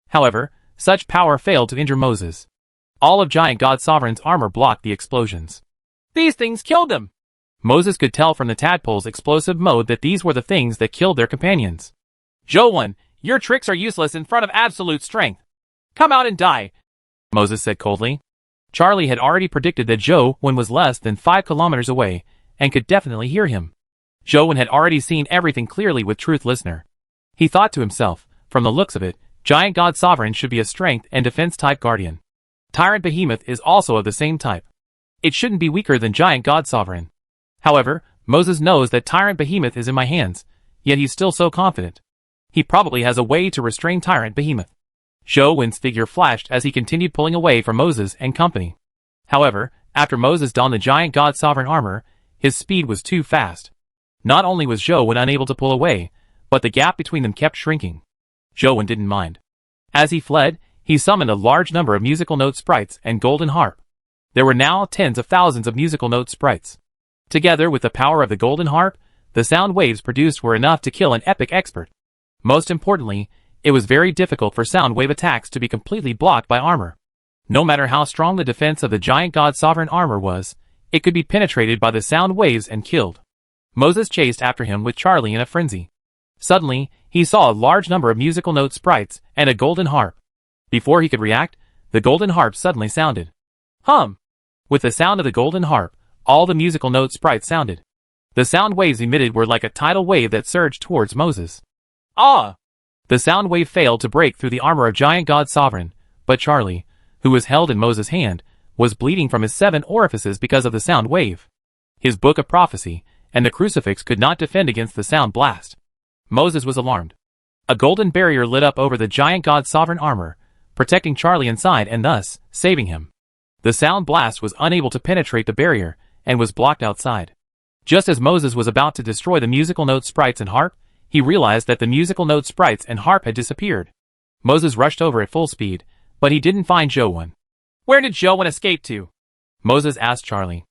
However, such power failed to injure Moses. All of Giant God Sovereign's armor blocked the explosions. These things killed him! Moses could tell from the tadpoles' explosive mode that these were the things that killed their companions. Zhou Wen, your tricks are useless in front of absolute strength. Come out and die, Moses said coldly. Charlie had already predicted that Zhou Wen was less than 5 kilometers away and could definitely hear him. Zhou Wen had already seen everything clearly with Truth Listener. He thought to himself, from the looks of it, Giant God Sovereign should be a strength and defense type guardian. Tyrant Behemoth is also of the same type. It shouldn't be weaker than Giant God Sovereign. However, Moses knows that Tyrant Behemoth is in my hands, yet he's still so confident. He probably has a way to restrain Tyrant Behemoth. Zhou Wen's figure flashed as he continued pulling away from Moses and company. However, after Moses donned the Giant God Sovereign armor, his speed was too fast. Not only was Zhou unable to pull away, but the gap between them kept shrinking. Zhou didn't mind. As he fled, he summoned a large number of musical note sprites and golden harp. There were now tens of thousands of musical note sprites. Together with the power of the golden harp, the sound waves produced were enough to kill an epic expert. Most importantly, it was very difficult for sound wave attacks to be completely blocked by armor. No matter how strong the defense of the giant god sovereign armor was, it could be penetrated by the sound waves and killed. Moses chased after him with Charlie in a frenzy. Suddenly, he saw a large number of musical note sprites and a golden harp. Before he could react, the golden harp suddenly sounded. Hum! With the sound of the golden harp, all the musical note sprites sounded. The sound waves emitted were like a tidal wave that surged towards Moses. Ah! The sound wave failed to break through the armor of giant god sovereign, but Charlie, who was held in Moses' hand, was bleeding from his 7 orifices because of the sound wave. His book of prophecy and the crucifix could not defend against the sound blast. Moses was alarmed. A golden barrier lit up over the giant god's sovereign armor, protecting Charlie inside and thus saving him. The sound blast was unable to penetrate the barrier and was blocked outside. Just as Moses was about to destroy the musical note sprites and harp, he realized that the musical note sprites and harp had disappeared. Moses rushed over at full speed, but he didn't find Zhou. Where did Zhou escape to? Moses asked Charlie.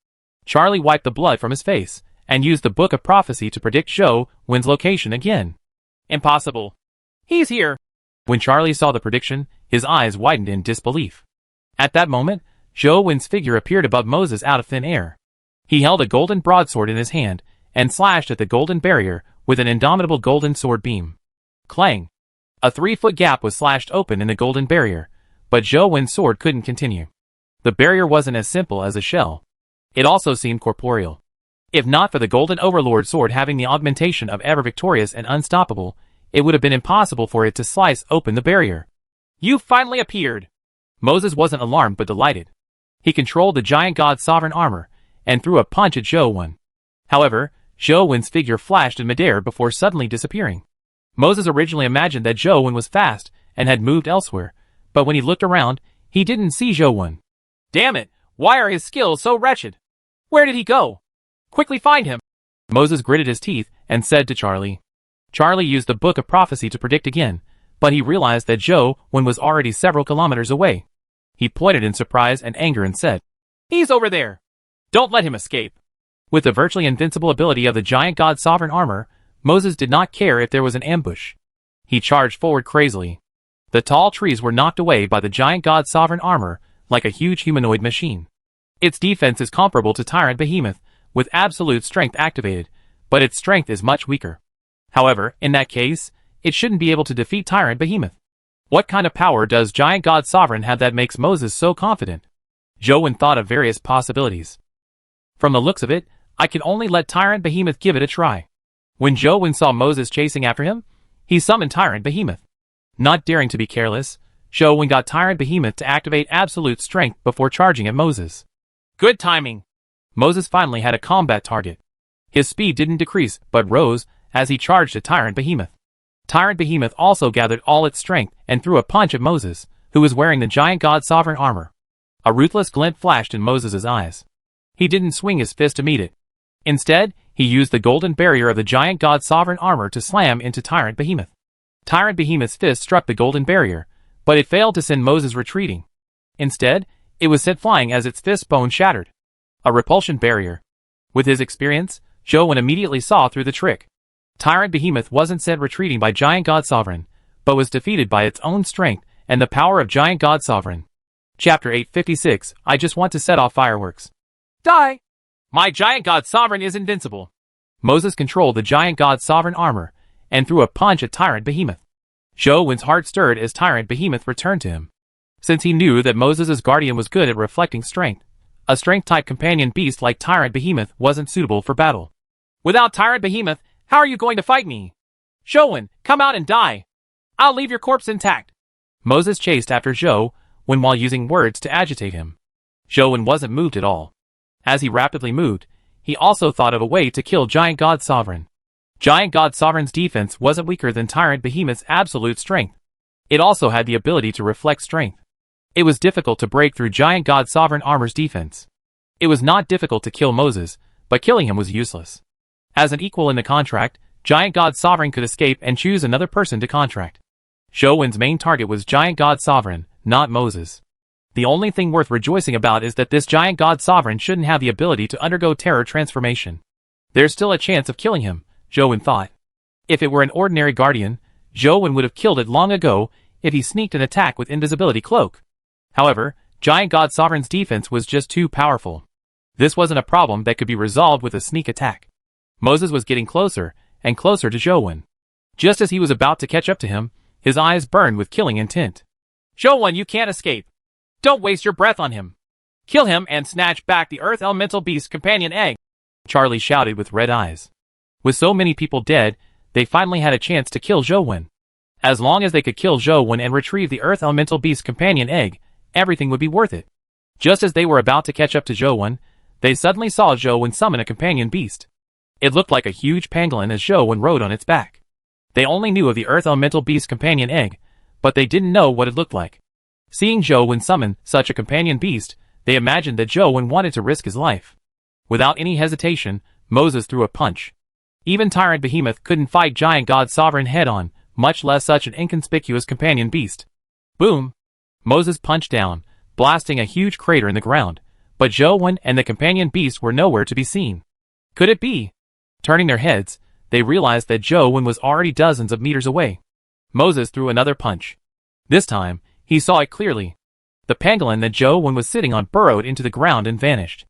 Charlie wiped the blood from his face and used the book of prophecy to predict Zhou's location again. Impossible. He's here. When Charlie saw the prediction, his eyes widened in disbelief. At that moment, Zhou's figure appeared above Moses out of thin air. He held a golden broadsword in his hand and slashed at the golden barrier with an indomitable golden sword beam. Clang! A 3-foot gap was slashed open in the golden barrier, but Zhou's sword couldn't continue. The barrier wasn't as simple as a shell. It also seemed corporeal. If not for the golden overlord sword having the augmentation of ever victorious and unstoppable, it would have been impossible for it to slice open the barrier. You finally appeared! Moses wasn't alarmed but delighted. He controlled the giant god's sovereign armor and threw a punch at Zhou. However, Zhou's figure flashed in midair before suddenly disappearing. Moses originally imagined that Zhou was fast and had moved elsewhere, but when he looked around, he didn't see Zhou. Damn it! Why are his skills so wretched? Where did he go? Quickly find him! Moses gritted his teeth and said to Charlie. Charlie used the book of prophecy to predict again, but he realized that Zhou was already several kilometers away. He pointed in surprise and anger and said, He's over there! Don't let him escape! With the virtually invincible ability of the giant god's sovereign armor, Moses did not care if there was an ambush. He charged forward crazily. The tall trees were knocked away by the giant god's sovereign armor like a huge humanoid machine. Its defense is comparable to Tyrant Behemoth, with absolute strength activated, but its strength is much weaker. However, in that case, it shouldn't be able to defeat Tyrant Behemoth. What kind of power does giant god sovereign have that makes Moses so confident? Zhou thought of various possibilities. From the looks of it, I can only let Tyrant Behemoth give it a try. When Zhou saw Moses chasing after him, he summoned Tyrant Behemoth. Not daring to be careless, Zhou got Tyrant Behemoth to activate absolute strength before charging at Moses. Good timing! Moses finally had a combat target. His speed didn't decrease, but rose, as he charged at Tyrant Behemoth. Tyrant Behemoth also gathered all its strength and threw a punch at Moses, who was wearing the giant god's sovereign armor. A ruthless glint flashed in Moses' eyes. He didn't swing his fist to meet it. Instead, he used the golden barrier of the giant god's sovereign armor to slam into Tyrant Behemoth. Tyrant Behemoth's fist struck the golden barrier, but it failed to send Moses retreating. Instead, it was sent flying as its fist bone shattered. A repulsion barrier. With his experience, Zhou immediately saw through the trick. Tyrant Behemoth wasn't sent retreating by giant god sovereign, but was defeated by its own strength and the power of giant god sovereign. Chapter 856. I just want to set off fireworks. Die! My giant god sovereign is invincible. Moses controlled the giant god's sovereign armor and threw a punch at Tyrant Behemoth. Zhou's heart stirred as Tyrant Behemoth returned to him. Since he knew that Moses' guardian was good at reflecting strength, a strength-type companion beast like Tyrant Behemoth wasn't suitable for battle. Without Tyrant Behemoth, how are you going to fight me? Zhou, come out and die! I'll leave your corpse intact! Moses chased after Zhou while using words to agitate him. Zhou wasn't moved at all. As he rapidly moved, he also thought of a way to kill Giant God Sovereign. Giant God Sovereign's defense wasn't weaker than Tyrant Behemoth's absolute strength. It also had the ability to reflect strength. It was difficult to break through Giant God Sovereign armor's defense. It was not difficult to kill Moses, but killing him was useless. As an equal in the contract, Giant God Sovereign could escape and choose another person to contract. Zhou Wen's main target was Giant God Sovereign, not Moses. The only thing worth rejoicing about is that this Giant God Sovereign shouldn't have the ability to undergo terror transformation. There's still a chance of killing him, Zhou Wen thought. If it were an ordinary guardian, Zhou Wen would have killed it long ago if he sneaked an attack with invisibility cloak. However, Giant God Sovereign's defense was just too powerful. This wasn't a problem that could be resolved with a sneak attack. Moses was getting closer and closer to Zhou Wen. Just as he was about to catch up to him, his eyes burned with killing intent. Zhou Wen, you can't escape. Don't waste your breath on him. Kill him and snatch back the Earth Elemental Beast companion egg, Charlie shouted with red eyes. With so many people dead, they finally had a chance to kill Zhou Wen. As long as they could kill Zhou Wen and retrieve the Earth Elemental Beast companion egg, everything would be worth it. Just as they were about to catch up to Zhou Wen, they suddenly saw Zhou Wen summon a companion beast. It looked like a huge pangolin as Zhou Wen rode on its back. They only knew of the Earth Elemental Beast companion egg, but they didn't know what it looked like. Seeing Zhou Wen summon such a companion beast, they imagined that Zhou Wen wanted to risk his life. Without any hesitation, Moses threw a punch. Even Tyrant Behemoth couldn't fight Giant God Sovereign head-on, much less such an inconspicuous companion beast. Boom! Moses punched down, blasting a huge crater in the ground, but Zhou Wen and the companion beast were nowhere to be seen. Could it be? Turning their heads, they realized that Zhou Wen was already dozens of meters away. Moses threw another punch. This time, he saw it clearly. The pangolin that Zhou Wen was sitting on burrowed into the ground and vanished.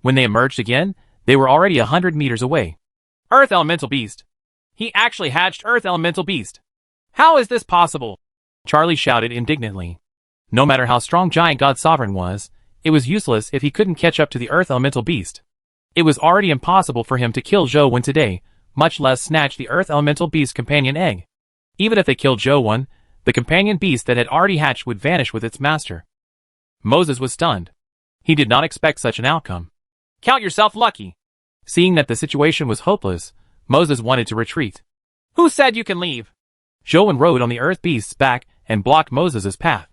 When they emerged again, they were already 100 meters away. Earth Elemental Beast! He actually hatched Earth Elemental Beast! How is this possible? Charlie shouted indignantly. No matter how strong Giant God Sovereign was, it was useless if he couldn't catch up to the Earth Elemental Beast. It was already impossible for him to kill Zhou Wen today, much less snatch the Earth Elemental Beast companion egg. Even if they killed Zhou Wen, the companion beast that had already hatched would vanish with its master. Moses was stunned. He did not expect such an outcome. Count yourself lucky. Seeing that the situation was hopeless, Moses wanted to retreat. Who said you can leave? Zhou Wen rode on the Earth Beast's back and blocked Moses' path.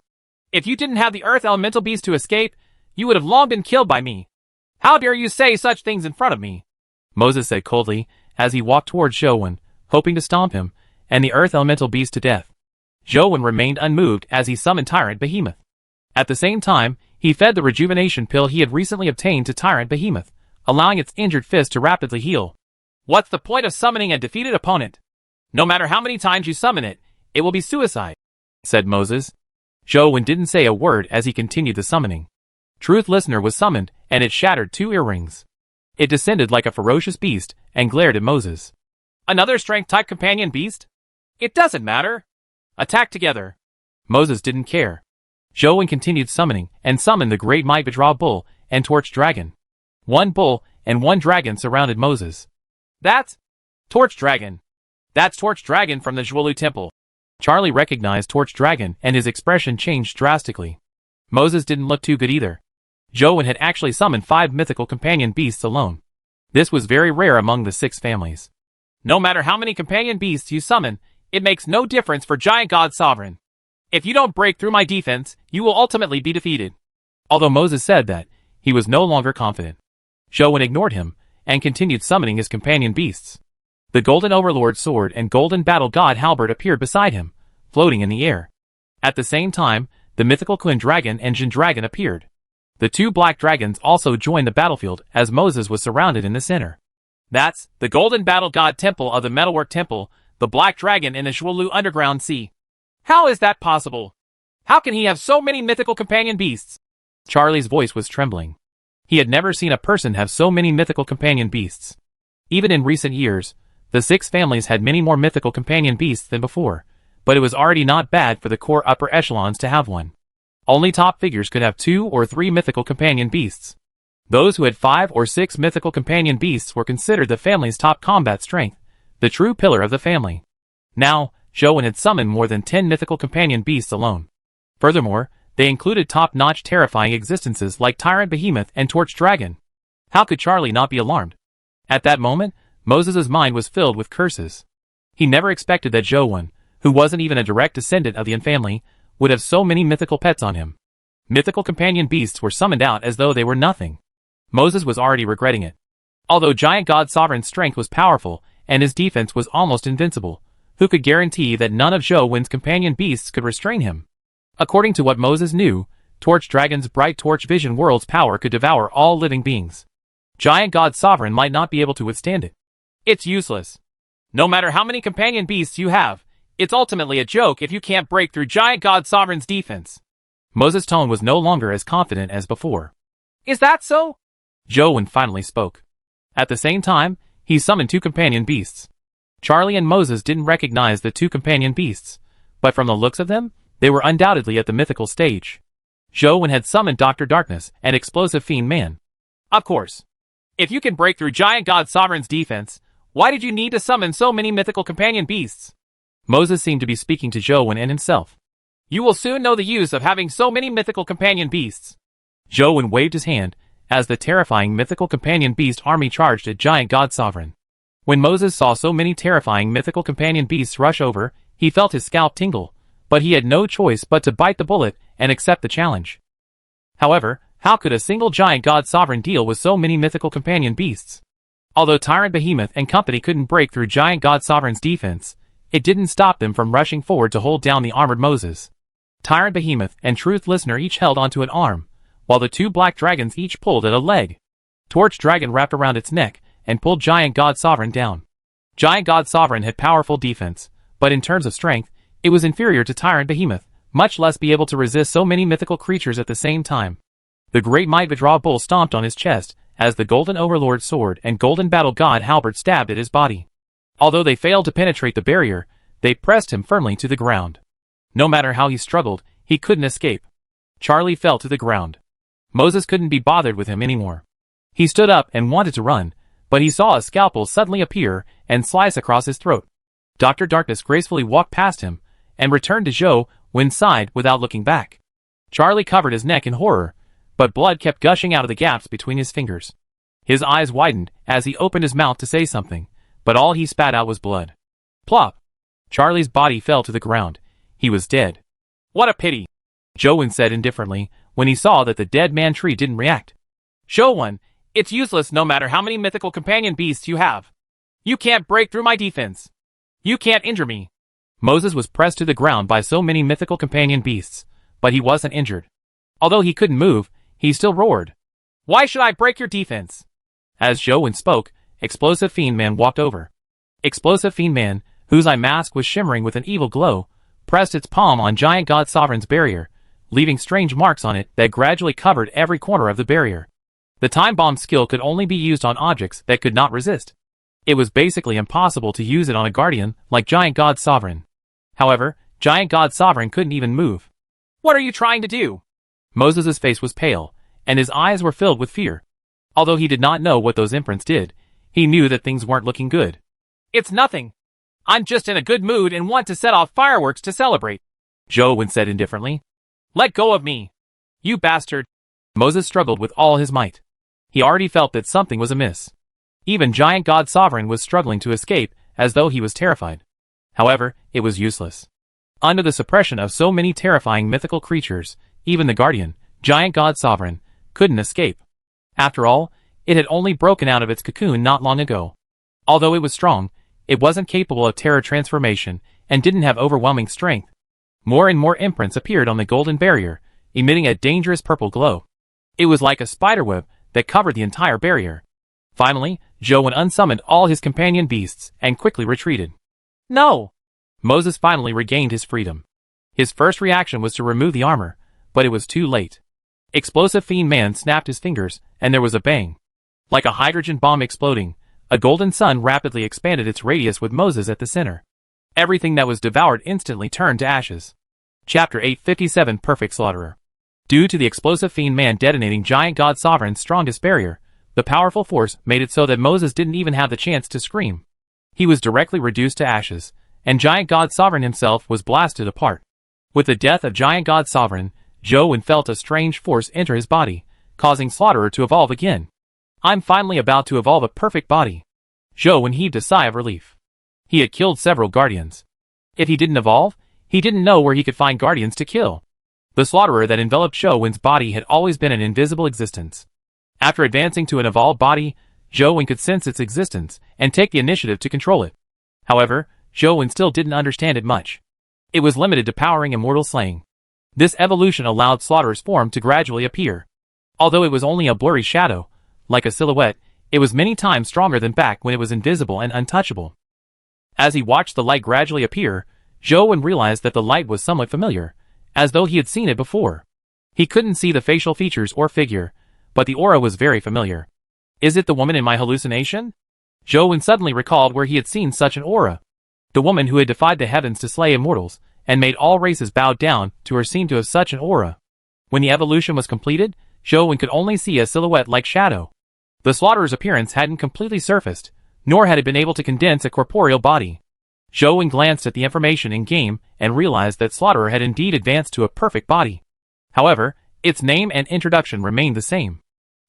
If you didn't have the Earth Elemental Beast to escape, you would have long been killed by me. How dare you say such things in front of me? Moses said coldly as he walked towards Zhou Wen, hoping to stomp him and the Earth Elemental Beast to death. Zhou Wen remained unmoved as he summoned Tyrant Behemoth. At the same time, he fed the rejuvenation pill he had recently obtained to Tyrant Behemoth, allowing its injured fist to rapidly heal. What's the point of summoning a defeated opponent? No matter how many times you summon it, it will be suicide, said Moses. Zhou Wen didn't say a word as he continued the summoning. Truth Listener was summoned, and it shattered 2 earrings. It descended like a ferocious beast and glared at Moses. Another strength-type companion beast? It doesn't matter. Attack together. Moses didn't care. Zhou Wen continued summoning and summoned the Great Might Vajra Bull and Torch Dragon. 1 bull and 1 dragon surrounded Moses. That's Torch Dragon. That's Torch Dragon from the Zhuolu Temple. Charlie recognized Torch Dragon and his expression changed drastically. Moses didn't look too good either. Zhou Wen had actually summoned 5 mythical companion beasts alone. This was very rare among the 6 families. No matter how many companion beasts you summon, it makes no difference for Giant God Sovereign. If you don't break through my defense, you will ultimately be defeated. Although Moses said that, he was no longer confident. Zhou Wen ignored him and continued summoning his companion beasts. The Golden Overlord Sword and Golden Battle God Halberd appeared beside him, floating in the air. At the same time, the mythical Kun Dragon and Jin Dragon appeared. The 2 black dragons also joined the battlefield as Moses was surrounded in the center. That's the Golden Battle God Temple of the Metalwork Temple, the Black Dragon in the Zhuolu Underground Sea. How is that possible? How can he have so many mythical companion beasts? Charlie's voice was trembling. He had never seen a person have so many mythical companion beasts. Even in recent years, the 6 families had many more mythical companion beasts than before, but it was already not bad for the core upper echelons to have one. Only top figures could have 2 or 3 mythical companion beasts. Those who had 5 or 6 mythical companion beasts were considered the family's top combat strength, the true pillar of the family. Now, Zhou Wen had summoned more than 10 mythical companion beasts alone. Furthermore, they included top-notch terrifying existences like Tyrant Behemoth and Torch Dragon. How could Charlie not be alarmed? At that moment, Moses' mind was filled with curses. He never expected that Zhou Wen, who wasn't even a direct descendant of the Yin family, would have so many mythical pets on him. Mythical companion beasts were summoned out as though they were nothing. Moses was already regretting it. Although Giant God Sovereign's strength was powerful, and his defense was almost invincible, who could guarantee that none of Zhou Wen's companion beasts could restrain him? According to what Moses knew, Torch Dragon's bright torch vision world's power could devour all living beings. Giant God Sovereign might not be able to withstand it. It's useless. No matter how many companion beasts you have, it's ultimately a joke if you can't break through Giant God Sovereign's defense. Moses' tone was no longer as confident as before. Is that so? Zhou Wen finally spoke. At the same time, he summoned two companion beasts. Charlie and Moses didn't recognize the two companion beasts, but from the looks of them, they were undoubtedly at the mythical stage. Zhou Wen had summoned Dr. Darkness and Explosive Fiend Man. Of course. If you can break through Giant God Sovereign's defense, why did you need to summon so many mythical companion beasts? Moses seemed to be speaking to Zhou Wen and himself. You will soon know the use of having so many mythical companion beasts. Zhou Wen waved his hand, as the terrifying mythical companion beast army charged at Giant God Sovereign. When Moses saw so many terrifying mythical companion beasts rush over, he felt his scalp tingle, but he had no choice but to bite the bullet and accept the challenge. However, how could a single Giant God Sovereign deal with so many mythical companion beasts? Although Tyrant Behemoth and company couldn't break through Giant God Sovereign's defense, it didn't stop them from rushing forward to hold down the armored Moses. Tyrant Behemoth and Truth Listener each held onto an arm, while the two black dragons each pulled at a leg. Torch Dragon wrapped around its neck and pulled Giant God Sovereign down. Giant God Sovereign had powerful defense, but in terms of strength, it was inferior to Tyrant Behemoth, much less be able to resist so many mythical creatures at the same time. The great Might Vidra Bull stomped on his chest, as the Golden Overlord sword and Golden Battle God halberd stabbed at his body. Although they failed to penetrate the barrier, they pressed him firmly to the ground. No matter how he struggled, he couldn't escape. Charlie fell to the ground. Moses couldn't be bothered with him anymore. He stood up and wanted to run, but he saw a scalpel suddenly appear and slice across his throat. Dr. Darkness gracefully walked past him and returned to Zhou Wen's side without looking back. Charlie covered his neck in horror, but blood kept gushing out of the gaps between his fingers. His eyes widened as he opened his mouth to say something, but all he spat out was blood. Plop! Charlie's body fell to the ground. He was dead. What a pity, Zhou Wen said indifferently when he saw that the dead man tree didn't react. Zhou Wen, it's useless no matter how many mythical companion beasts you have. You can't break through my defense. You can't injure me. Moses was pressed to the ground by so many mythical companion beasts, but he wasn't injured. Although he couldn't move, he still roared. Why should I break your defense? As Zhou Wen spoke, Explosive Fiend Man walked over. Explosive Fiend Man, whose eye mask was shimmering with an evil glow, pressed its palm on Giant God Sovereign's barrier, leaving strange marks on it that gradually covered every corner of the barrier. The Time Bomb skill could only be used on objects that could not resist. It was basically impossible to use it on a guardian like Giant God Sovereign. However, Giant God Sovereign couldn't even move. What are you trying to do? Moses' face was pale, and his eyes were filled with fear. Although he did not know what those imprints did, he knew that things weren't looking good. It's nothing. I'm just in a good mood and want to set off fireworks to celebrate, Zhou Wen said indifferently. Let go of me. You bastard. Moses struggled with all his might. He already felt that something was amiss. Even Giant God Sovereign was struggling to escape, as though he was terrified. However, it was useless. Under the suppression of so many terrifying mythical creatures, even the Guardian, Giant God Sovereign, couldn't escape. After all, it had only broken out of its cocoon not long ago. Although it was strong, it wasn't capable of terror transformation and didn't have overwhelming strength. More and more imprints appeared on the golden barrier, emitting a dangerous purple glow. It was like a spiderweb that covered the entire barrier. Finally, Zhou Wen unsummoned all his companion beasts and quickly retreated. No! Moses finally regained his freedom. His first reaction was to remove the armor, but it was too late. Explosive Fiend Man snapped his fingers, and there was a bang. Like a hydrogen bomb exploding, a golden sun rapidly expanded its radius with Moses at the center. Everything that was devoured instantly turned to ashes. Chapter 857 Perfect Slaughterer. Due to the Explosive Fiend Man detonating Giant God Sovereign's strongest barrier, the powerful force made it so that Moses didn't even have the chance to scream. He was directly reduced to ashes, and Giant God Sovereign himself was blasted apart. With the death of Giant God Sovereign, Zhou Wen felt a strange force enter his body, causing Slaughterer to evolve again. I'm finally about to evolve a perfect body. Zhou Wen heaved a sigh of relief. He had killed several guardians. If he didn't evolve, he didn't know where he could find guardians to kill. The Slaughterer that enveloped Zhou Wen's body had always been an invisible existence. After advancing to an evolved body, Zhou could sense its existence and take the initiative to control it. However, Zhou still didn't understand it much. It was limited to powering immortal slaying. This evolution allowed Slaughter's form to gradually appear. Although it was only a blurry shadow, like a silhouette, it was many times stronger than back when it was invisible and untouchable. As he watched the light gradually appear, Zhou realized that the light was somewhat familiar, as though he had seen it before. He couldn't see the facial features or figure, but the aura was very familiar. Is it the woman in my hallucination? Zhou suddenly recalled where he had seen such an aura. The woman who had defied the heavens to slay immortals, and made all races bow down to her seemed to have such an aura. When the evolution was completed, Zhou could only see a silhouette-like shadow. The Slaughterer's appearance hadn't completely surfaced, nor had it been able to condense a corporeal body. Zhou glanced at the information in-game and realized that Slaughterer had indeed advanced to a perfect body. However, its name and introduction remained the same.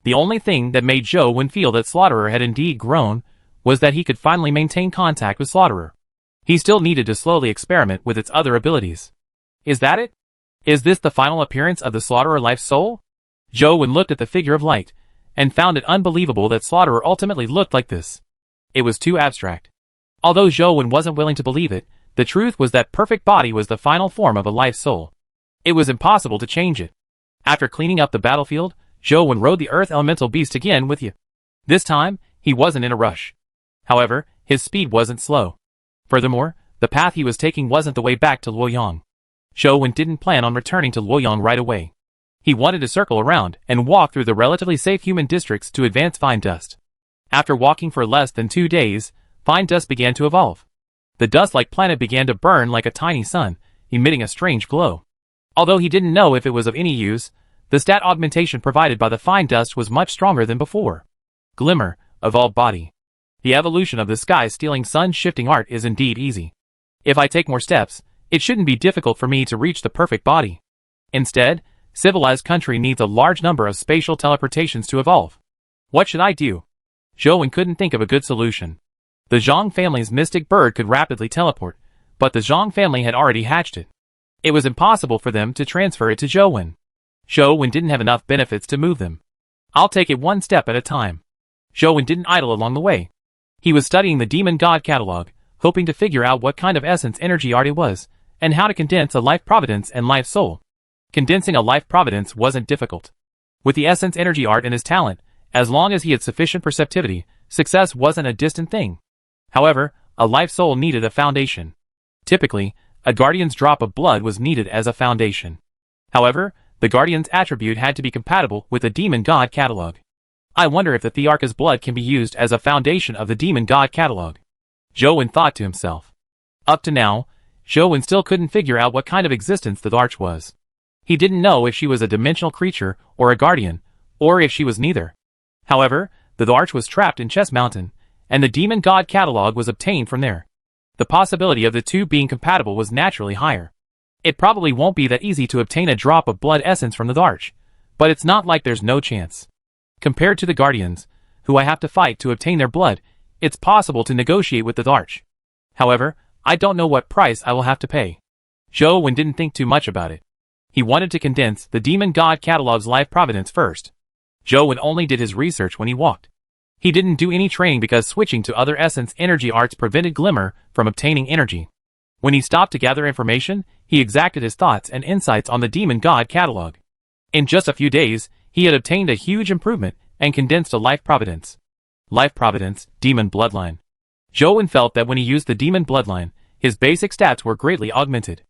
The only thing that made Zhou feel that Slaughterer had indeed grown was that he could finally maintain contact with Slaughterer. He still needed to slowly experiment with its other abilities. Is that it? Is this the final appearance of the Slaughterer Life Soul? Zhou looked at the figure of light, and found it unbelievable that Slaughterer ultimately looked like this. It was too abstract. Although Zhou wasn't willing to believe it, the truth was that perfect body was the final form of a life soul. It was impossible to change it. After cleaning up the battlefield, Zhou rode the earth elemental beast again with you. This time, he wasn't in a rush. However, his speed wasn't slow. Furthermore, the path he was taking wasn't the way back to Luoyang. Zhou didn't plan on returning to Luoyang right away. He wanted to circle around and walk through the relatively safe human districts to advance Fine Dust. After walking for less than 2 days, Fine Dust began to evolve. The dust-like planet began to burn like a tiny sun, emitting a strange glow. Although he didn't know if it was of any use, the stat augmentation provided by the Fine Dust was much stronger than before. Glimmer, evolved body. The evolution of the sky-stealing sun-shifting art is indeed easy. If I take more steps, it shouldn't be difficult for me to reach the perfect body. Instead, civilized country needs a large number of spatial teleportations to evolve. What should I do? Zhou couldn't think of a good solution. The Zhang family's mystic bird could rapidly teleport, but the Zhang family had already hatched it. It was impossible for them to transfer it to Zhou. Zhou didn't have enough benefits to move them. I'll take it one step at a time. Zhou didn't idle along the way. He was studying the Demon God catalog, hoping to figure out what kind of essence energy art it was, and how to condense a life providence and life soul. Condensing a life providence wasn't difficult. With the essence energy art and his talent, as long as he had sufficient perceptivity, success wasn't a distant thing. However, a life soul needed a foundation. Typically, a guardian's drop of blood was needed as a foundation. However, the guardian's attribute had to be compatible with the Demon God catalog. I wonder if the Thearch's blood can be used as a foundation of the Demon God catalog. Zhou thought to himself. Up to now, Zhou still couldn't figure out what kind of existence the Tharch was. He didn't know if she was a dimensional creature or a guardian, or if she was neither. However, the Tharch was trapped in Chess Mountain, and the Demon God catalog was obtained from there. The possibility of the two being compatible was naturally higher. It probably won't be that easy to obtain a drop of blood essence from the Tharch, but it's not like there's no chance. Compared to the Guardians, who I have to fight to obtain their blood, it's possible to negotiate with the Tharch. However, I don't know what price I will have to pay. Zhou didn't think too much about it. He wanted to condense the Demon God catalog's life providence first. Zhou only did his research when he walked. He didn't do any training because switching to other essence energy arts prevented Glimmer from obtaining energy. When he stopped to gather information, he exacted his thoughts and insights on the Demon God catalog. In just a few days, he had obtained a huge improvement and condensed a life providence. Life providence, Demon Bloodline. Zhou felt that when he used the Demon Bloodline, his basic stats were greatly augmented.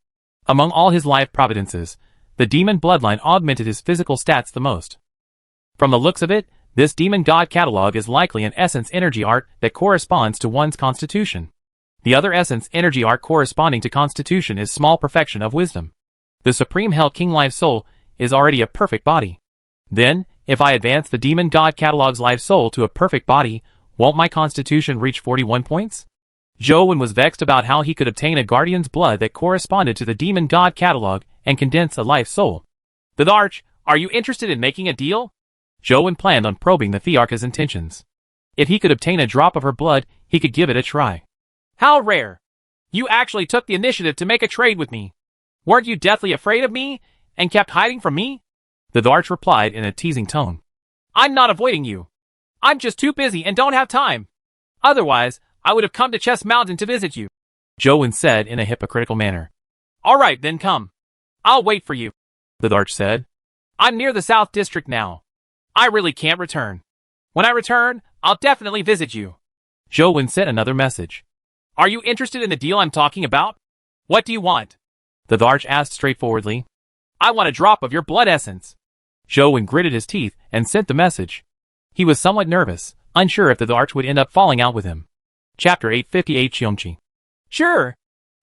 Among all his life providences, the Demon Bloodline augmented his physical stats the most. From the looks of it, this Demon God catalog is likely an essence energy art that corresponds to one's constitution. The other essence energy art corresponding to constitution is small perfection of wisdom. The Supreme Hell King Life Soul is already a perfect body. Then, if I advance the Demon God catalog's life soul to a perfect body, won't my constitution reach 41 points? Zhou was vexed about how he could obtain a guardian's blood that corresponded to the Demon God catalog and condense a life soul. The Tharch, are you interested in making a deal? Zhou planned on probing the Thearch's intentions. If he could obtain a drop of her blood, he could give it a try. How rare! You actually took the initiative to make a trade with me. Weren't you deathly afraid of me, and kept hiding from me? The Tharch replied in a teasing tone. I'm not avoiding you. I'm just too busy and don't have time. Otherwise, I would have come to Chess Mountain to visit you, Jowen said in a hypocritical manner. Alright then come. I'll wait for you, the Darch said. I'm near the South District now. I really can't return. When I return, I'll definitely visit you. Jowen sent another message. Are you interested in the deal I'm talking about? What do you want? The Darch asked straightforwardly. I want a drop of your blood essence. Jowen gritted his teeth and sent the message. He was somewhat nervous, unsure if the Darch would end up falling out with him. Chapter 858 Xiongqi. Sure.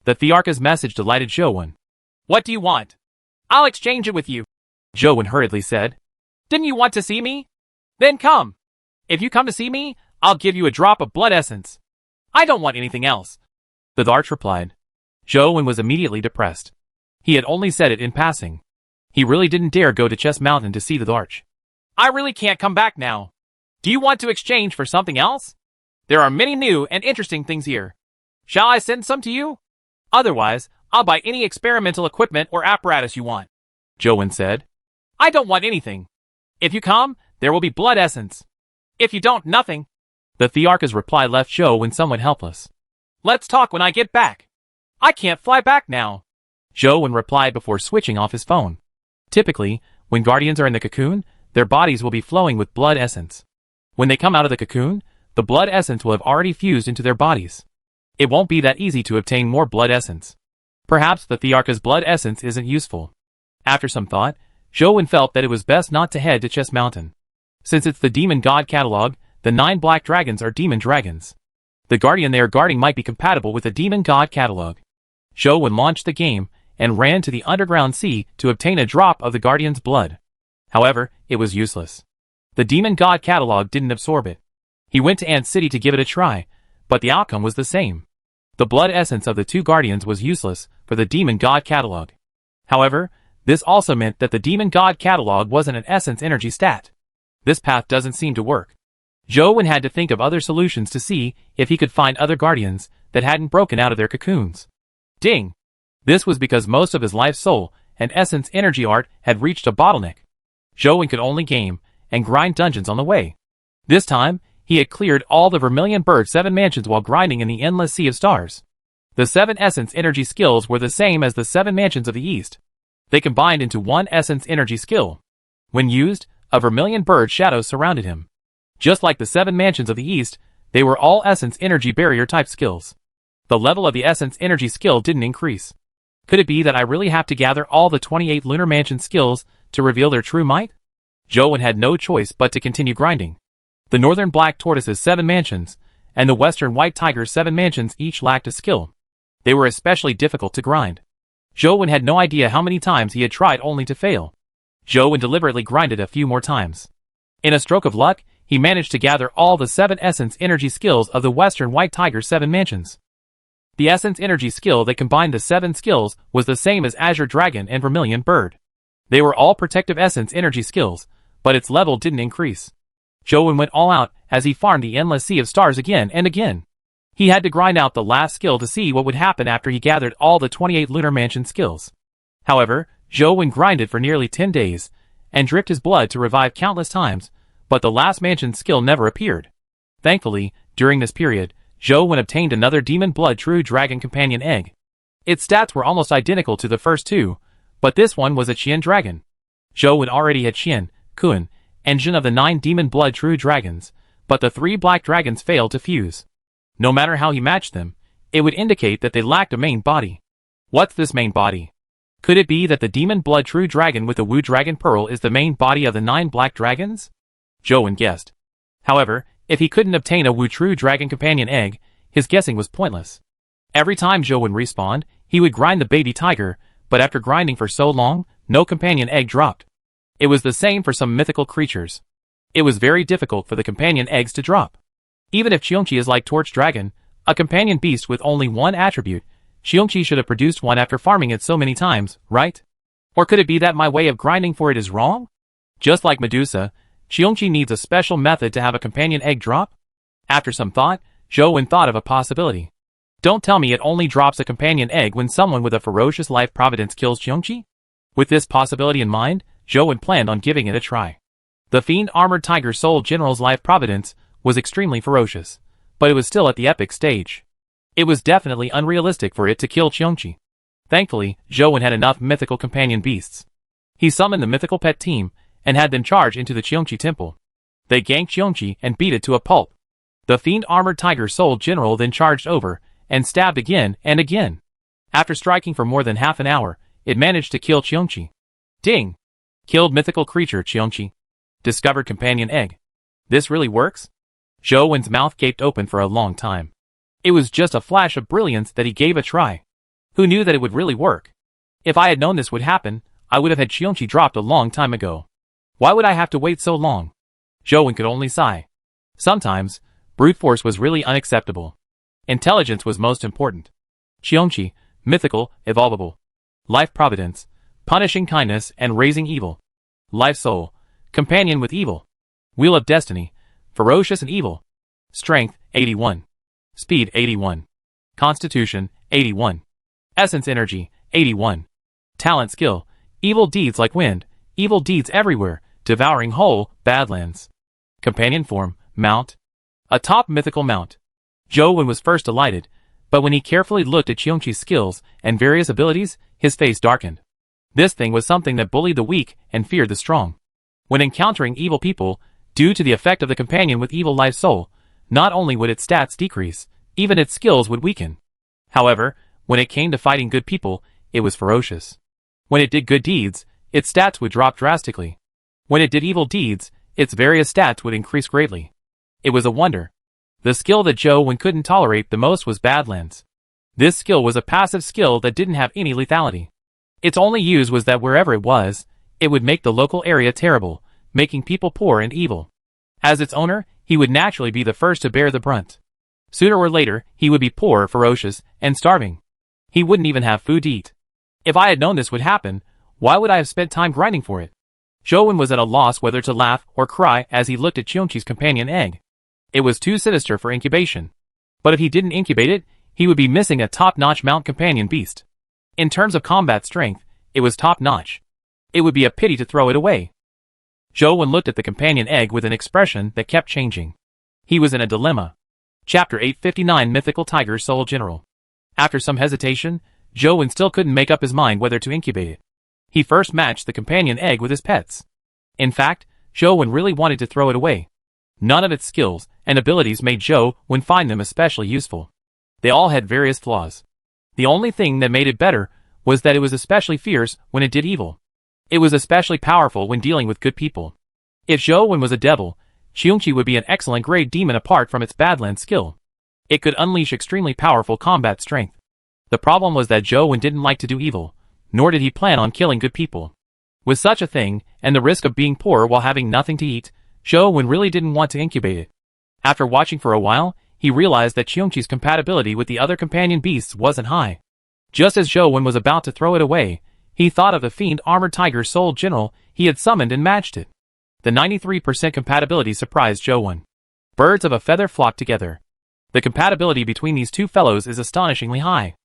The Thearka's message delighted Jowen. What do you want? I'll exchange it with you, Jowen hurriedly said. Didn't you want to see me? Then come. If you come to see me, I'll give you a drop of blood essence. I don't want anything else, the Darch replied. Jowen was immediately depressed. He had only said it in passing. He really didn't dare go to Chess Mountain to see the Darch. I really can't come back now. Do you want to exchange for something else? There are many new and interesting things here. Shall I send some to you? Otherwise, I'll buy any experimental equipment or apparatus you want, Jowen said. I don't want anything. If you come, there will be blood essence. If you don't, nothing. The Thearka's reply left Jowen somewhat helpless. Let's talk when I get back. I can't fly back now, Jowen replied before switching off his phone. Typically, when Guardians are in the cocoon, their bodies will be flowing with blood essence. When they come out of the cocoon, the blood essence will have already fused into their bodies. It won't be that easy to obtain more blood essence. Perhaps the Thearka's blood essence isn't useful. After some thought, Jowen felt that it was best not to head to Chess Mountain. Since it's the Demon God catalog, the 9 black dragons are demon dragons. The Guardian they are guarding might be compatible with the Demon God catalog. Jowen launched the game and ran to the underground sea to obtain a drop of the Guardian's blood. However, it was useless. The Demon God catalog didn't absorb it. He went to Ant City to give it a try, but the outcome was the same. The blood essence of the 2 Guardians was useless for the Demon God catalog. However, this also meant that the Demon God catalog wasn't an essence energy stat. This path doesn't seem to work. Jowen had to think of other solutions to see if he could find other Guardians that hadn't broken out of their cocoons. Ding! This was because most of his life soul and essence energy art had reached a bottleneck. Jowen could only game and grind dungeons on the way. This time, he had cleared all the Vermilion Bird 7 mansions while grinding in the endless sea of stars. The 7 essence energy skills were the same as the 7 mansions of the East. They combined into one essence energy skill. When used, a Vermilion Bird shadow surrounded him. Just like the 7 mansions of the East, they were all essence energy barrier type skills. The level of the essence energy skill didn't increase. Could it be that I really have to gather all the 28 lunar mansion skills to reveal their true might? Jowen had no choice but to continue grinding. The Northern Black Tortoise's 7 mansions, and the Western White Tiger's 7 mansions each lacked a skill. They were especially difficult to grind. Jowen had no idea how many times he had tried only to fail. Jowen deliberately grinded a few more times. In a stroke of luck, he managed to gather all the 7 essence energy skills of the Western White Tiger's 7 mansions. The essence energy skill that combined the 7 skills was the same as Azure Dragon and Vermilion Bird. They were all protective essence energy skills, but its level didn't increase. Jowen went all out as he farmed the endless sea of stars again and again. He had to grind out the last skill to see what would happen after he gathered all the 28 lunar mansion skills. However, Jowen grinded for nearly 10 days, and dripped his blood to revive countless times, but the last mansion skill never appeared. Thankfully, during this period, Jowen obtained another Demon Blood True Dragon Companion Egg. Its stats were almost identical to the first 2, but this one was a Qian dragon. Jowen already had Qian, Kun, and Jin of the 9 Demon Blood True Dragons, but the 3 black dragons failed to fuse. No matter how he matched them, it would indicate that they lacked a main body. What's this main body? Could it be that the Demon Blood True Dragon with the Wu Dragon Pearl is the main body of the 9 black dragons? Jowen guessed. However, if he couldn't obtain a Wu True Dragon Companion Egg, his guessing was pointless. Every time Jowen respawned, he would grind the baby tiger, but after grinding for so long, no companion egg dropped. It was the same for some mythical creatures. It was very difficult for the companion eggs to drop. Even if Xiongqi is like Torch Dragon, a companion beast with only one attribute, Xiongqi should have produced one after farming it so many times, right? Or could it be that my way of grinding for it is wrong? Just like Medusa, Xiongqi needs a special method to have a companion egg drop? After some thought, Jowen thought of a possibility. Don't tell me it only drops a companion egg when someone with a ferocious life providence kills Xiongqi? With this possibility in mind, Jowen planned on giving it a try. The Fiend Armored Tiger Soul General's life providence was extremely ferocious, but it was still at the epic stage. It was definitely unrealistic for it to kill Qiongqi. Thankfully, Zhou Wen had enough mythical companion beasts. He summoned the mythical pet team and had them charge into the Qiongqi temple. They ganked Qiongqi and beat it to a pulp. The Fiend Armored Tiger Soul General then charged over and stabbed again and again. After striking for more than half an hour, it managed to kill Qiongqi. Ding! Killed mythical creature Qiongqi. Discovered companion egg. This really works? Zhou Wen's mouth gaped open for a long time. It was just a flash of brilliance that he gave a try. Who knew that it would really work? If I had known this would happen, I would have had Qiongqi dropped a long time ago. Why would I have to wait so long? Zhou Wen could only sigh. Sometimes, brute force was really unacceptable. Intelligence was most important. Qiongqi, mythical, evolvable. Life providence, punishing kindness and raising evil. Life soul, companion with evil. Wheel of destiny, ferocious and evil. Strength, 81. Speed, 81. Constitution, 81. Essence energy, 81. Talent skill, evil deeds like wind, evil deeds everywhere, devouring whole, badlands. Companion form, mount. A top mythical mount. Zhou Wen was first delighted, but when he carefully looked at Qiongqi's skills and various abilities, his face darkened. This thing was something that bullied the weak and feared the strong. When encountering evil people, due to the effect of the companion with evil life soul, not only would its stats decrease, even its skills would weaken. However, when it came to fighting good people, it was ferocious. When it did good deeds, its stats would drop drastically. When it did evil deeds, its various stats would increase greatly. It was a wonder. The skill that Zhou Wen couldn't tolerate the most was Badlands. This skill was a passive skill that didn't have any lethality. Its only use was that wherever it was, it would make the local area terrible, making people poor and evil. As its owner, he would naturally be the first to bear the brunt. Sooner or later, he would be poor, ferocious, and starving. He wouldn't even have food to eat. If I had known this would happen, why would I have spent time grinding for it? Zhou Wen was at a loss whether to laugh or cry as he looked at Qiongqi's companion egg. It was too sinister for incubation. But if he didn't incubate it, he would be missing a top-notch mount companion beast. In terms of combat strength, it was top-notch. It would be a pity to throw it away. Zhou Wen looked at the companion egg with an expression that kept changing. He was in a dilemma. Chapter 859 Mythical Tiger Soul General. After some hesitation, Zhou Wen still couldn't make up his mind whether to incubate it. He first matched the companion egg with his pets. In fact, Zhou Wen really wanted to throw it away. None of its skills and abilities made Zhou Wen find them especially useful. They all had various flaws. The only thing that made it better was that it was especially fierce when it did evil. It was especially powerful when dealing with good people. If Zhou Wen was a devil, Qiongqi would be an excellent grade demon apart from its Badlands skill. It could unleash extremely powerful combat strength. The problem was that Zhou Wen didn't like to do evil, nor did he plan on killing good people. With such a thing, and the risk of being poor while having nothing to eat, Zhou Wen really didn't want to incubate it. After watching for a while, he realized that Qiongqi's compatibility with the other companion beasts wasn't high. Just as Zhou Wen was about to throw it away, he thought of the Fiend Armored Tiger Soul General he had summoned and matched it. The 93% compatibility surprised Zhou Wen. Birds of a feather flock together. The compatibility between these two fellows is astonishingly high.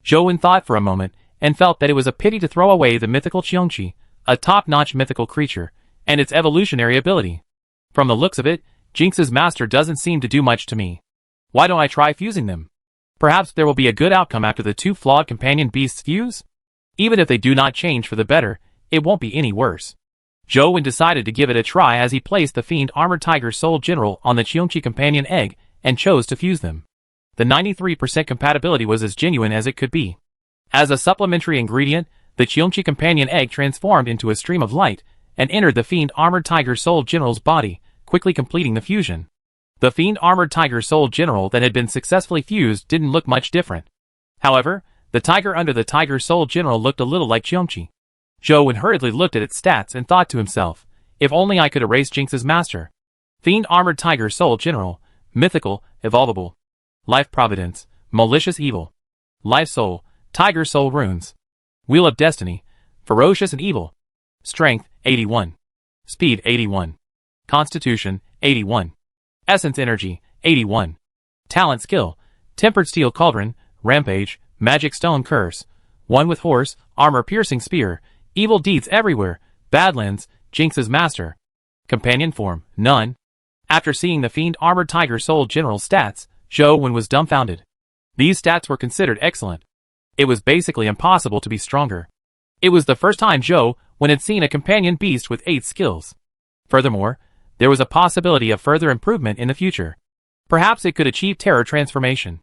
Zhou Wen thought for a moment, and felt that it was a pity to throw away the mythical Qiongqi, a top-notch mythical creature, and its evolutionary ability. From the looks of it, Jinx's master doesn't seem to do much to me. Why don't I try fusing them? Perhaps there will be a good outcome after the two flawed companion beasts fuse? Even if they do not change for the better, it won't be any worse. Zhou Wen decided to give it a try as he placed the Fiend Armored Tiger Soul General on the Qiongqi companion egg and chose to fuse them. The 93% compatibility was as genuine as it could be. As a supplementary ingredient, the Qiongqi companion egg transformed into a stream of light and entered the Fiend Armored Tiger Soul General's body, quickly completing the fusion. The Fiend Armored Tiger Soul General that had been successfully fused didn't look much different. However, the tiger under the Tiger Soul General looked a little like Qiongqi. Zhou Wen hurriedly looked at its stats and thought to himself, if only I could erase Jinx's master. Fiend Armored Tiger Soul General, mythical, evolvable. Life providence, malicious evil. Life soul, tiger soul runes. Wheel of destiny, ferocious and evil. Strength, 81. Speed, 81. Constitution, 81. Essence energy, 81. Talent skill, tempered steel cauldron, rampage, magic stone curse. One with horse, armor piercing spear, evil deeds everywhere, badlands, Jinx's master. Companion form, none. After seeing the Fiend Armored Tiger Soul General's stats, Zhou Wen was dumbfounded. These stats were considered excellent. It was basically impossible to be stronger. It was the first time Zhou Wen had seen a companion beast with 8 skills. Furthermore, there was a possibility of further improvement in the future. Perhaps it could achieve terror transformation.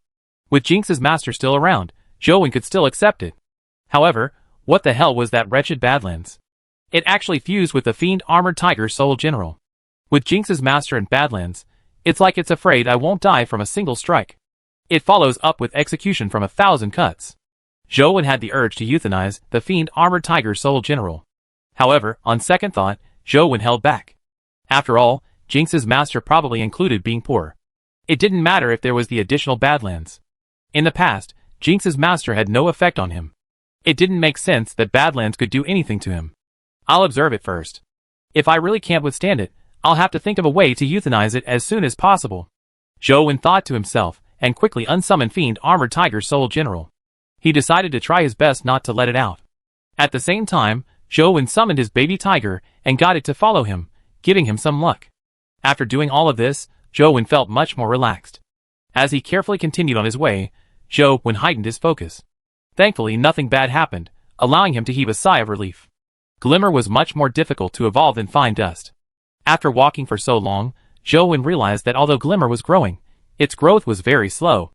With Jinx's master still around, Zhou Wen could still accept it. However, what the hell was that wretched Badlands? It actually fused with the Fiend Armored Tiger Soul General. With Jinx's master and Badlands, it's like it's afraid I won't die from a single strike. It follows up with execution from 1,000 cuts. Zhou Wen had the urge to euthanize the Fiend Armored Tiger Soul General. However, on second thought, Zhou Wen held back. After all, Jinx's master probably included being poor. It didn't matter if there was the additional Badlands. In the past, Jinx's master had no effect on him. It didn't make sense that Badlands could do anything to him. I'll observe it first. If I really can't withstand it, I'll have to think of a way to euthanize it as soon as possible. Zhou Wen thought to himself, and quickly unsummoned Fiend Armored Tiger Soul General. He decided to try his best not to let it out. At the same time, Zhou Wen summoned his baby tiger and got it to follow him, giving him some luck. After doing all of this, Zhou Wen felt much more relaxed. As he carefully continued on his way, Zhou Wen heightened his focus. Thankfully, nothing bad happened, allowing him to heave a sigh of relief. Glimmer was much more difficult to evolve than Fine Dust. After walking for so long, Zhou Wen realized that although Glimmer was growing, its growth was very slow.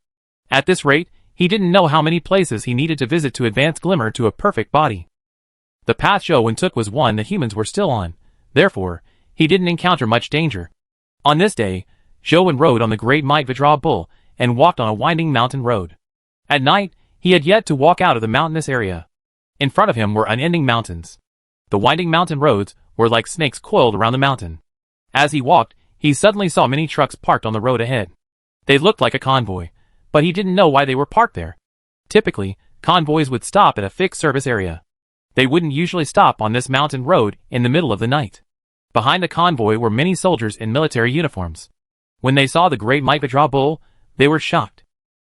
At this rate, he didn't know how many places he needed to visit to advance Glimmer to a perfect body. The path Zhou Wen took was one that humans were still on, therefore, he didn't encounter much danger. On this day, Zhou Wen rode on the Great Might Vajra Bull and walked on a winding mountain road. At night, he had yet to walk out of the mountainous area. In front of him were unending mountains. The winding mountain roads were like snakes coiled around the mountain. As he walked, he suddenly saw many trucks parked on the road ahead. They looked like a convoy, but he didn't know why they were parked there. Typically, convoys would stop at a fixed service area. They wouldn't usually stop on this mountain road in the middle of the night. Behind the convoy were many soldiers in military uniforms. When they saw the Great Might Vajra Bull, they were shocked.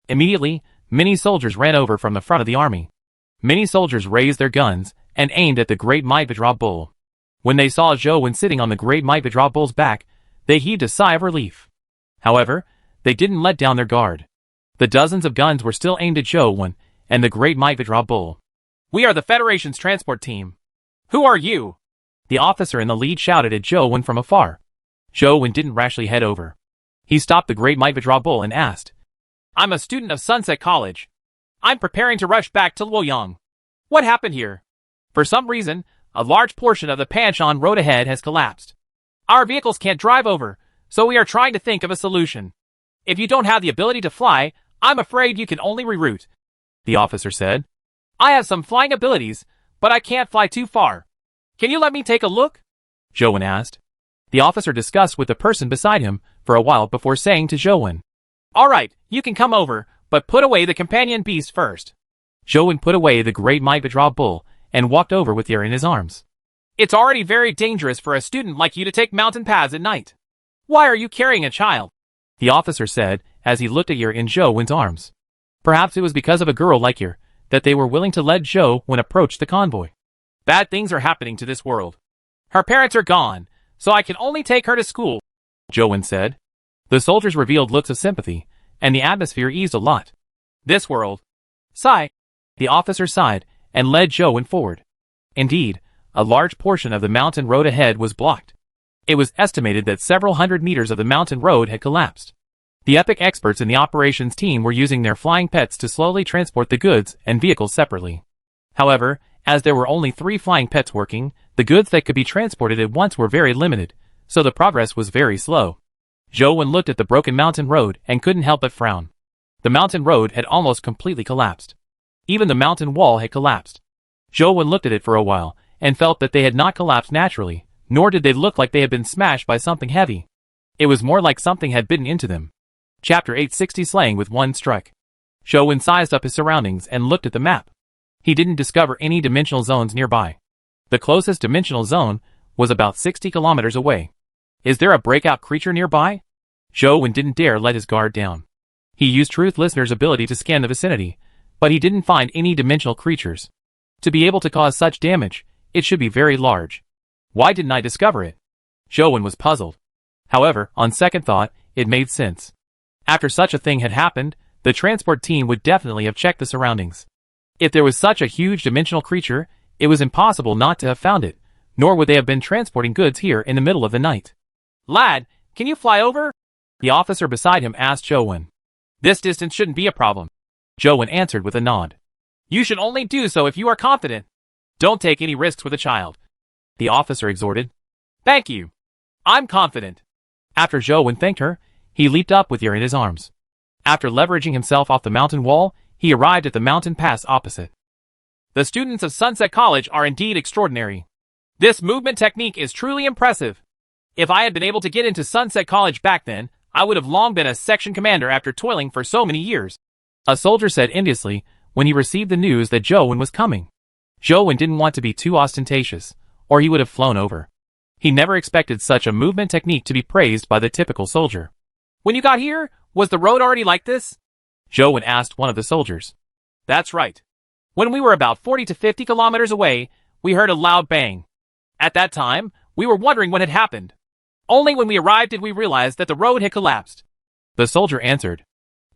Immediately, many soldiers ran over from the front of the army. Many soldiers raised their guns and aimed at the Great Might Vajra Bull. When they saw Zhou Wen sitting on the Great Might Vajra Bull's back, they heaved a sigh of relief. However, they didn't let down their guard. The dozens of guns were still aimed at Zhou Wen and the Great Might Vajra Bull. "We are the Federation's transport team. Who are you?" The officer in the lead shouted at Zhou Wen from afar. Zhou Wen didn't rashly head over. He stopped the Great Might Vajra Bull and asked, "I'm a student of Sunset College. I'm preparing to rush back to Luoyang. What happened here?" "For some reason, a large portion of the Panshan road ahead has collapsed. Our vehicles can't drive over, so we are trying to think of a solution. If you don't have the ability to fly, I'm afraid you can only reroute," the officer said. "I have some flying abilities, but I can't fly too far. Can you let me take a look?" Zhou Wen asked. The officer discussed with the person beside him for a while before saying to Zhou Wen, "All right, you can come over, but put away the companion beast first." Zhou Wen put away the Great Might Vajra Bull and walked over with Yer in his arms. "It's already very dangerous for a student like you to take mountain paths at night. Why are you carrying a child?" the officer said as he looked at Yer in Zhou Wen's arms. Perhaps it was because of a girl like Yer that they were willing to let Zhou Wen approach the convoy. "Bad things are happening to this world. Her parents are gone, so I can only take her to school," Zhou Wen said. The soldiers revealed looks of sympathy, and the atmosphere eased a lot. "This world." Sigh. The officer sighed and led Zhou Wen forward. Indeed, a large portion of the mountain road ahead was blocked. It was estimated that several hundred meters of the mountain road had collapsed. The epic experts in the operations team were using their flying pets to slowly transport the goods and vehicles separately. However, as there were only 3 flying pets working, the goods that could be transported at once were very limited, so the progress was very slow. Zhou Wen looked at the broken mountain road and couldn't help but frown. The mountain road had almost completely collapsed. Even the mountain wall had collapsed. Zhou Wen looked at it for a while and felt that they had not collapsed naturally, nor did they look like they had been smashed by something heavy. It was more like something had bitten into them. Chapter 860 Slaying with One Strike. Zhou Wen sized up his surroundings and looked at the map. He didn't discover any dimensional zones nearby. The closest dimensional zone was about 60 kilometers away. Is there a breakout creature nearby? Zhou Wen didn't dare let his guard down. He used Truth Listener's ability to scan the vicinity, but he didn't find any dimensional creatures. To be able to cause such damage, it should be very large. Why didn't I discover it? Zhou was puzzled. However, on second thought, it made sense. After such a thing had happened, the transport team would definitely have checked the surroundings. If there was such a huge dimensional creature, it was impossible not to have found it, nor would they have been transporting goods here in the middle of the night. Lad, can you fly over? The officer beside him asked Zhou. This distance shouldn't be a problem. Zhou answered with a nod. You should only do so if you are confident. Don't take any risks with a child. The officer exhorted. Thank you. I'm confident. After Zhou thanked her, he leaped up with her in his arms. After leveraging himself off the mountain wall, he arrived at the mountain pass opposite. The students of Sunset College are indeed extraordinary. This movement technique is truly impressive. If I had been able to get into Sunset College back then, I would have long been a section commander after toiling for so many years. A soldier said enviously when he received the news that Zhou was coming. Zhou didn't want to be too ostentatious, or he would have flown over. He never expected such a movement technique to be praised by the typical soldier. When you got here, was the road already like this? Zhou asked one of the soldiers. That's right. When we were about 40 to 50 kilometers away, we heard a loud bang. At that time, we were wondering what had happened. Only when we arrived did we realize that the road had collapsed. The soldier answered.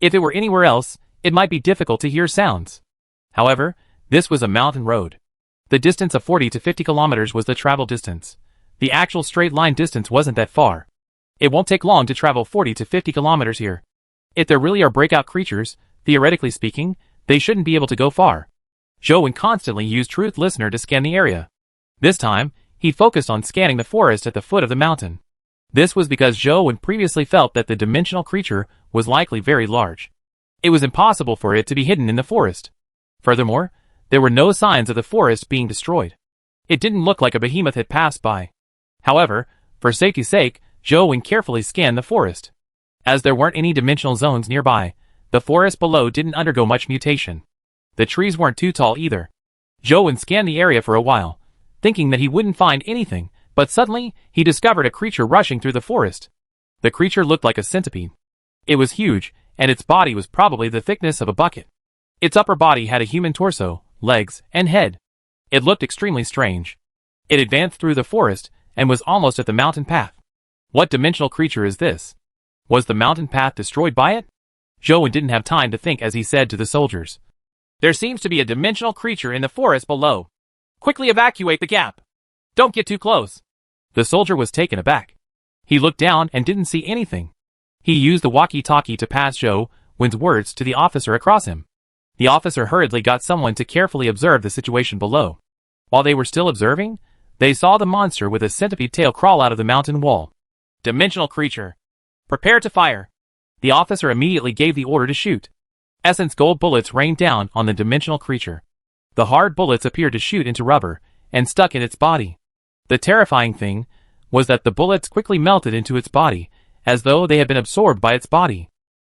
If it were anywhere else, it might be difficult to hear sounds. However, this was a mountain road. The distance of 40 to 50 kilometers was the travel distance. The actual straight line distance wasn't that far. It won't take long to travel 40 to 50 kilometers here. If there really are breakout creatures, theoretically speaking, they shouldn't be able to go far. Zhou constantly used Truth Listener to scan the area. This time, he focused on scanning the forest at the foot of the mountain. This was because Zhou previously felt that the dimensional creature was likely very large. It was impossible for it to be hidden in the forest. Furthermore, there were no signs of the forest being destroyed. It didn't look like a behemoth had passed by. However, for safety's sake, Zhou carefully scanned the forest. As there weren't any dimensional zones nearby, the forest below didn't undergo much mutation. The trees weren't too tall either. Zhou scanned the area for a while, thinking that he wouldn't find anything, but suddenly, he discovered a creature rushing through the forest. The creature looked like a centipede. It was huge, and its body was probably the thickness of a bucket. Its upper body had a human torso, legs, and head. It looked extremely strange. It advanced through the forest, and was almost at the mountain path. What dimensional creature is this? Was the mountain path destroyed by it? Zhou didn't have time to think as he said to the soldiers. There seems to be a dimensional creature in the forest below. Quickly evacuate the gap. Don't get too close. The soldier was taken aback. He looked down and didn't see anything. He used the walkie-talkie to pass Zhou's words to the officer across him. The officer hurriedly got someone to carefully observe the situation below. While they were still observing, they saw the monster with a centipede tail crawl out of the mountain wall. Dimensional creature. Prepare to fire. The officer immediately gave the order to shoot. Essence gold bullets rained down on the dimensional creature. The hard bullets appeared to shoot into rubber and stuck in its body. The terrifying thing was that the bullets quickly melted into its body, as though they had been absorbed by its body.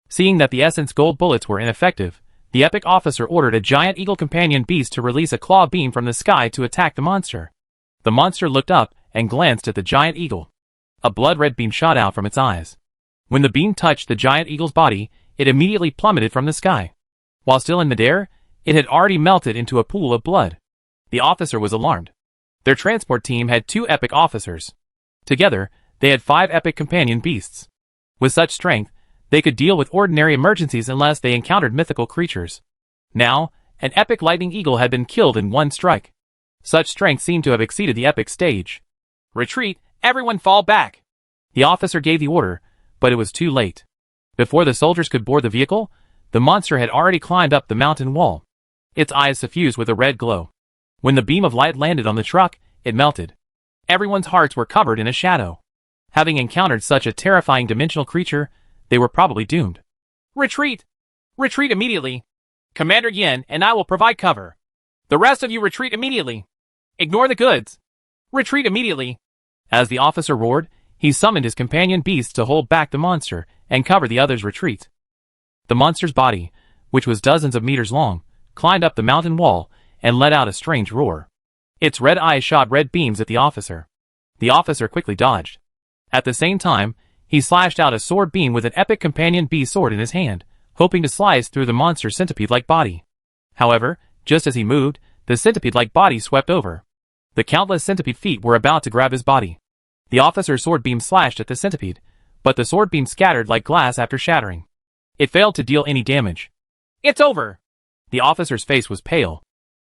Seeing that the essence gold bullets were ineffective, the epic officer ordered a giant eagle companion beast to release a claw beam from the sky to attack the monster. The monster looked up and glanced at the giant eagle. A blood-red beam shot out from its eyes. When the beam touched the giant eagle's body, it immediately plummeted from the sky. While still in midair, it had already melted into a pool of blood. The officer was alarmed. Their transport team had 2 epic officers. Together, they had 5 epic companion beasts. With such strength, they could deal with ordinary emergencies unless they encountered mythical creatures. Now, an epic lightning eagle had been killed in one strike. Such strength seemed to have exceeded the epic stage. Retreat, everyone fall back. The officer gave the order, but it was too late. Before the soldiers could board the vehicle, the monster had already climbed up the mountain wall. Its eyes suffused with a red glow. When the beam of light landed on the truck, it melted. Everyone's hearts were covered in a shadow. Having encountered such a terrifying dimensional creature, they were probably doomed. Retreat! Retreat immediately! Commander Yin and I will provide cover. The rest of you retreat immediately. Ignore the goods. Retreat immediately. As the officer roared, he summoned his companion beasts to hold back the monster and cover the others' retreat. The monster's body, which was dozens of meters long, climbed up the mountain wall and let out a strange roar. Its red eyes shot red beams at the officer. The officer quickly dodged. At the same time, he slashed out a sword beam with an epic companion beast sword in his hand, hoping to slice through the monster's centipede-like body. However, just as he moved, the centipede-like body swept over. The countless centipede feet were about to grab his body. The officer's sword beam slashed at the centipede, but the sword beam scattered like glass after shattering. It failed to deal any damage. It's over! The officer's face was pale.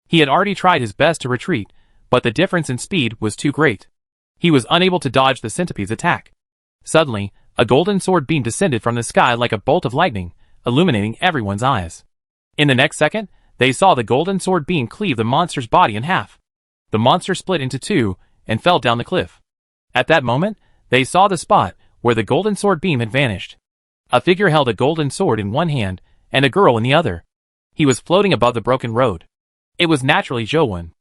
He had already tried his best to retreat, but the difference in speed was too great. He was unable to dodge the centipede's attack. Suddenly, a golden sword beam descended from the sky like a bolt of lightning, illuminating everyone's eyes. In the next second, they saw the golden sword beam cleave the monster's body in half. The monster split into two and fell down the cliff. At that moment, they saw the spot where the golden sword beam had vanished. A figure held a golden sword in one hand and a girl in the other. He was floating above the broken road. It was naturally Zhou Wen.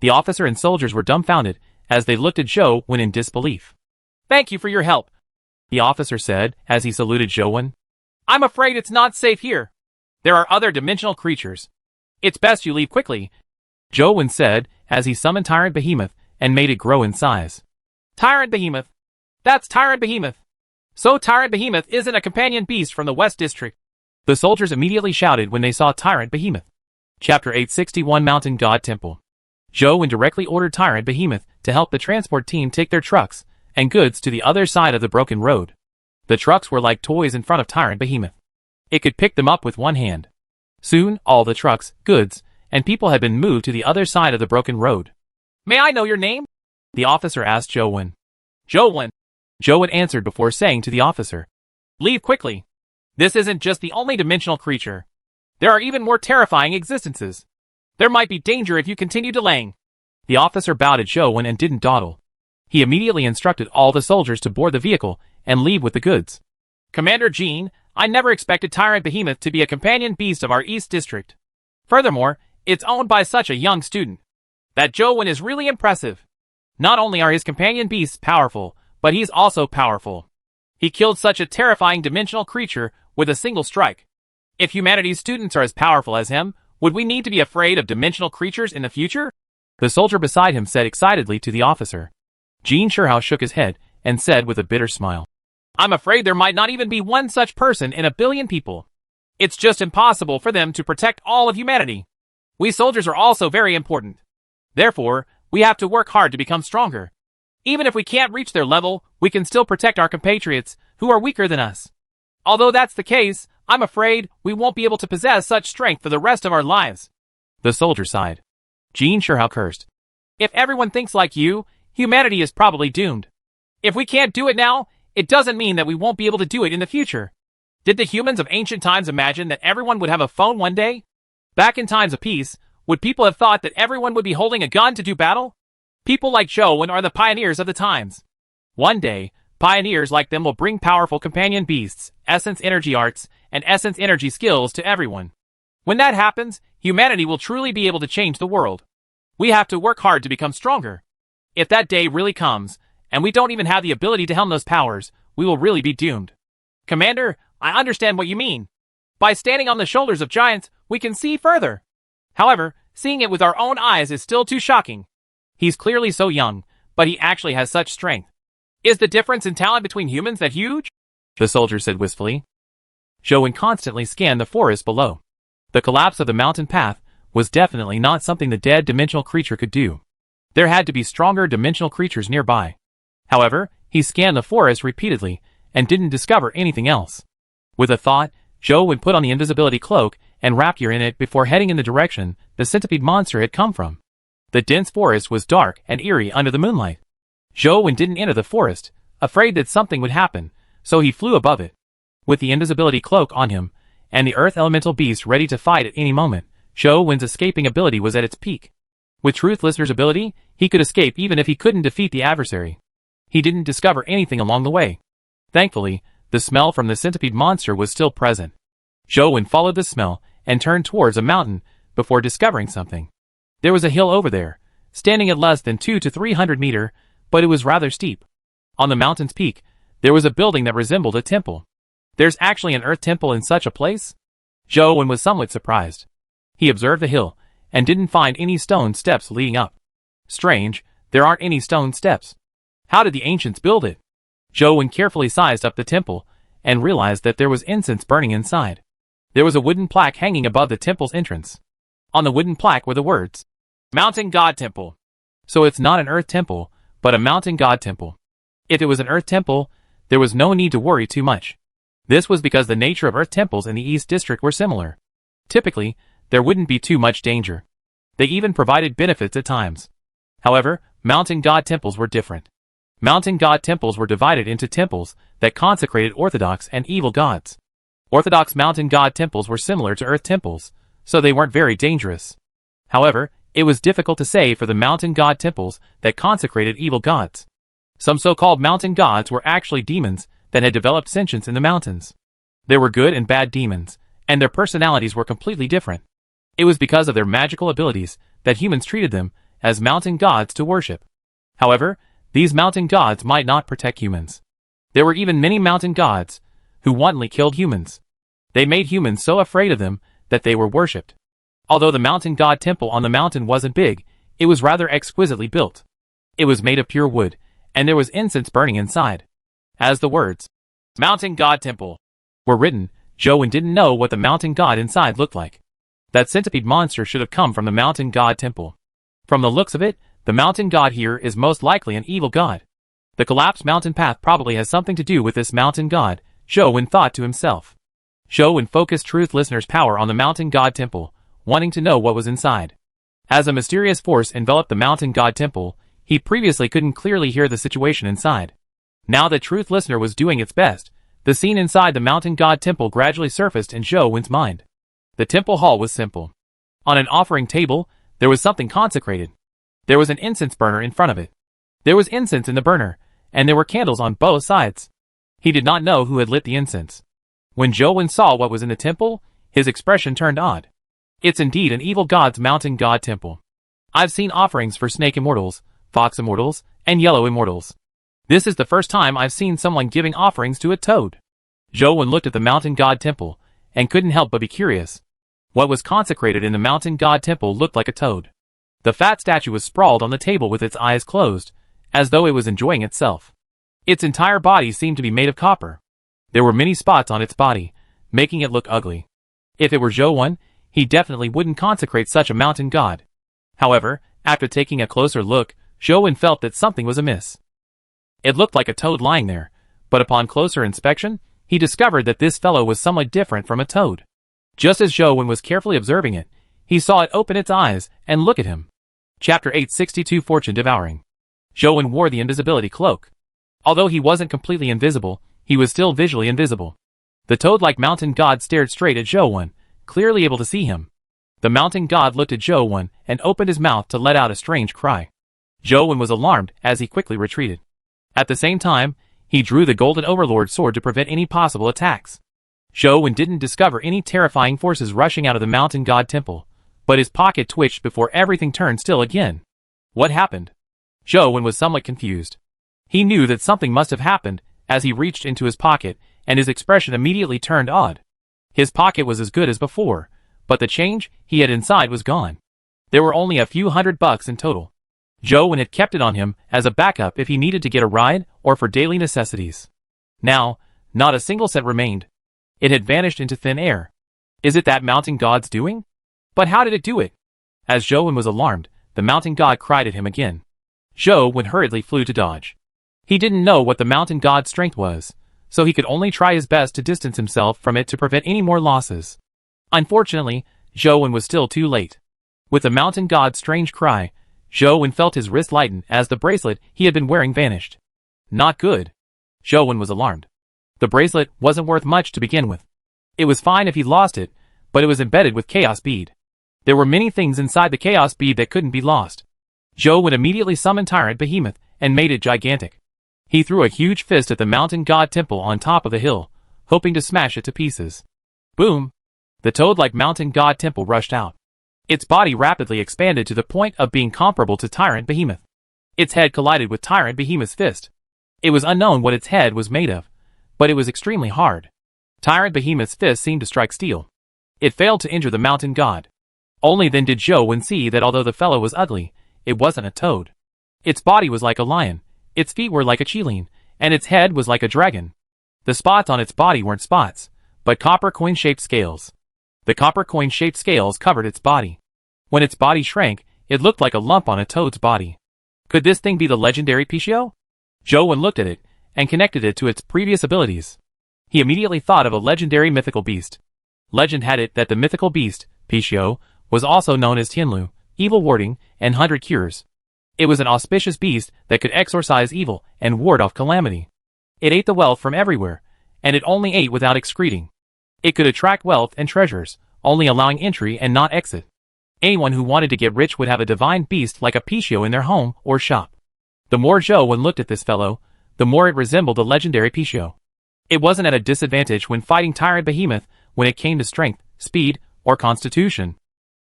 The officer and soldiers were dumbfounded as they looked at Zhou Wen in disbelief. Thank you for your help, the officer said as he saluted Zhou Wen. I'm afraid it's not safe here. There are other dimensional creatures. It's best you leave quickly, Zhou Wen said as he summoned Tyrant Behemoth and made it grow in size. Tyrant Behemoth. That's Tyrant Behemoth. So Tyrant Behemoth isn't a companion beast from the West District. The soldiers immediately shouted when they saw Tyrant Behemoth. Chapter 861 Mountain God Temple. Zhou Wen directly ordered Tyrant Behemoth to help the transport team take their trucks and goods to the other side of the broken road. The trucks were like toys in front of Tyrant Behemoth. It could pick them up with one hand. Soon, all the trucks, goods, and people had been moved to the other side of the broken road. May I know your name? The officer asked Zhou Wen. Zhou Wen. Zhou Wen answered before saying to the officer, Leave quickly. This isn't just the only dimensional creature. There are even more terrifying existences. There might be danger if you continue delaying. The officer bowed at Zhou Wen and didn't dawdle. He immediately instructed all the soldiers to board the vehicle and leave with the goods. Commander Jean, I never expected Tyrant Behemoth to be a companion beast of our East District. Furthermore, it's owned by such a young student. That Zhou Wen is really impressive. Not only are his companion beasts powerful, but he's also powerful. He killed such a terrifying dimensional creature with a single strike. If humanity's students are as powerful as him, would we need to be afraid of dimensional creatures in the future? The soldier beside him said excitedly to the officer. Jean Shihao shook his head and said with a bitter smile, I'm afraid there might not even be one such person in a billion people. It's just impossible for them to protect all of humanity. We soldiers are also very important. Therefore, we have to work hard to become stronger. Even if we can't reach their level, we can still protect our compatriots who are weaker than us. Although that's the case, I'm afraid we won't be able to possess such strength for the rest of our lives. The soldier sighed. Jean Shihao cursed. If everyone thinks like you, humanity is probably doomed. If we can't do it now, it doesn't mean that we won't be able to do it in the future. Did the humans of ancient times imagine that everyone would have a phone one day? Back in times of peace, would people have thought that everyone would be holding a gun to do battle? People like Zhou Wen are the pioneers of the times. One day, pioneers like them will bring powerful companion beasts, essence energy arts, and essence energy skills to everyone. When that happens, humanity will truly be able to change the world. We have to work hard to become stronger. If that day really comes, and we don't even have the ability to helm those powers, we will really be doomed. Commander, I understand what you mean. By standing on the shoulders of giants, we can see further. However, seeing it with our own eyes is still too shocking. He's clearly so young, but he actually has such strength. Is the difference in talent between humans that huge? The soldier said wistfully. Zhou Wen constantly scanned the forest below. The collapse of the mountain path was definitely not something the dead dimensional creature could do. There had to be stronger dimensional creatures nearby. However, he scanned the forest repeatedly and didn't discover anything else. With a thought, Zhou Wen put on the invisibility cloak and wrapped her in it before heading in the direction the centipede monster had come from. The dense forest was dark and eerie under the moonlight. Zhou Wen didn't enter the forest, afraid that something would happen, so he flew above it. With the invisibility cloak on him, and the earth elemental beast ready to fight at any moment, Zhou Wen's escaping ability was at its peak. With Truth Listener's ability, he could escape even if he couldn't defeat the adversary. He didn't discover anything along the way. Thankfully, the smell from the centipede monster was still present. Zhou Wen followed the smell and turned towards a mountain before discovering something. There was a hill over there, standing at less than 200 to 300 meters, but it was rather steep. On the mountain's peak, there was a building that resembled a temple. There's actually an earth temple in such a place? Zhou Wen was somewhat surprised. He observed the hill and didn't find any stone steps leading up. Strange, there aren't any stone steps. How did the ancients build it? Zhou Wen carefully sized up the temple and realized that there was incense burning inside. There was a wooden plaque hanging above the temple's entrance. On the wooden plaque were the words, Mountain God Temple. So it's not an earth temple, but a mountain god temple. If it was an earth temple, there was no need to worry too much. This was because the nature of earth temples in the East District were similar. Typically, there wouldn't be too much danger. They even provided benefits at times. However, mountain god temples were different. Mountain god temples were divided into temples that consecrated orthodox and evil gods. Orthodox mountain god temples were similar to earth temples, so they weren't very dangerous. However, it was difficult to say for the mountain god temples that consecrated evil gods. Some so-called mountain gods were actually demons that had developed sentience in the mountains. There were good and bad demons, and their personalities were completely different. It was because of their magical abilities that humans treated them as mountain gods to worship. However, these mountain gods might not protect humans. There were even many mountain gods who wantonly killed humans. They made humans so afraid of them that they were worshipped. Although the mountain god temple on the mountain wasn't big, it was rather exquisitely built. It was made of pure wood, and there was incense burning inside. As the words, "Mountain God Temple," were written, Joan didn't know what the mountain god inside looked like. That centipede monster should have come from the mountain god temple. From the looks of it, the mountain god here is most likely an evil god. The collapsed mountain path probably has something to do with this mountain god, Joan thought to himself. Joan focused Truth Listener's power on the mountain god temple, wanting to know what was inside. As a mysterious force enveloped the mountain god temple, he previously couldn't clearly hear the situation inside. Now that Truth Listener was doing its best, the scene inside the mountain god temple gradually surfaced in Joan's mind. The temple hall was simple. On an offering table, there was something consecrated. There was an incense burner in front of it. There was incense in the burner, and there were candles on both sides. He did not know who had lit the incense. When Joan saw what was in the temple, his expression turned odd. It's indeed an evil god's mountain god temple. I've seen offerings for snake immortals, fox immortals, and yellow immortals. This is the first time I've seen someone giving offerings to a toad. Joan looked at the mountain god temple, and couldn't help but be curious. What was consecrated in the mountain god temple looked like a toad. The fat statue was sprawled on the table with its eyes closed, as though it was enjoying itself. Its entire body seemed to be made of copper. There were many spots on its body, making it look ugly. If it were Joan, he definitely wouldn't consecrate such a mountain god. However, after taking a closer look, Joan felt that something was amiss. It looked like a toad lying there, but upon closer inspection, he discovered that this fellow was somewhat different from a toad. Just as Joan was carefully observing it, he saw it open its eyes and look at him. Chapter 862 Fortune Devouring. Joan wore the invisibility cloak. Although he wasn't completely invisible, he was still visually invisible. The toad-like mountain god stared straight at Joan, clearly able to see him. The mountain god looked at Joan and opened his mouth to let out a strange cry. Joan was alarmed as he quickly retreated. At the same time, he drew the Golden Overlord sword to prevent any possible attacks. Joan didn't discover any terrifying forces rushing out of the mountain god temple, but his pocket twitched before everything turned still again. What happened? Joan was somewhat confused. He knew that something must have happened as he reached into his pocket, and his expression immediately turned odd. His pocket was as good as before, but the change he had inside was gone. There were only a few $100 in total. Joan had kept it on him as a backup if he needed to get a ride or for daily necessities. Now, not a single cent remained. It had vanished into thin air. Is it that mountain god's doing? But how did it do it? As Joan was alarmed, the mountain god cried at him again. Joan hurriedly flew to dodge. He didn't know what the mountain god's strength was, so he could only try his best to distance himself from it to prevent any more losses. Unfortunately, Joan was still too late. With the mountain god's strange cry, Joan felt his wrist lighten as the bracelet he had been wearing vanished. Not good. Joan was alarmed. The bracelet wasn't worth much to begin with. It was fine if he lost it, but it was embedded with Chaos Bead. There were many things inside the Chaos Bead that couldn't be lost. Joan immediately summoned Tyrant Behemoth and made it gigantic. He threw a huge fist at the mountain god temple on top of the hill, hoping to smash it to pieces. Boom! The toad-like mountain god temple rushed out. Its body rapidly expanded to the point of being comparable to Tyrant Behemoth. Its head collided with Tyrant Behemoth's fist. It was unknown what its head was made of, but it was extremely hard. Tyrant Behemoth's fist seemed to strike steel. It failed to injure the mountain god. Only then did Joan see that although the fellow was ugly, it wasn't a toad. Its body was like a lion, its feet were like a chileen, and its head was like a dragon. The spots on its body weren't spots, but copper coin-shaped scales. The copper coin-shaped scales covered its body. When its body shrank, it looked like a lump on a toad's body. Could this thing be the legendary Pichio? Zhou looked at it, and connected it to its previous abilities. He immediately thought of a legendary mythical beast. Legend had it that the mythical beast, Pixiu, was also known as Tianlu, evil warding, and 100 cures. It was an auspicious beast that could exorcise evil and ward off calamity. It ate the wealth from everywhere, and it only ate without excreting. It could attract wealth and treasures, only allowing entry and not exit. Anyone who wanted to get rich would have a divine beast like a Pixiu in their home or shop. The more Zhou looked at this fellow, the more it resembled the legendary Pixiu. It wasn't at a disadvantage when fighting Tyrant Behemoth when it came to strength, speed, or constitution.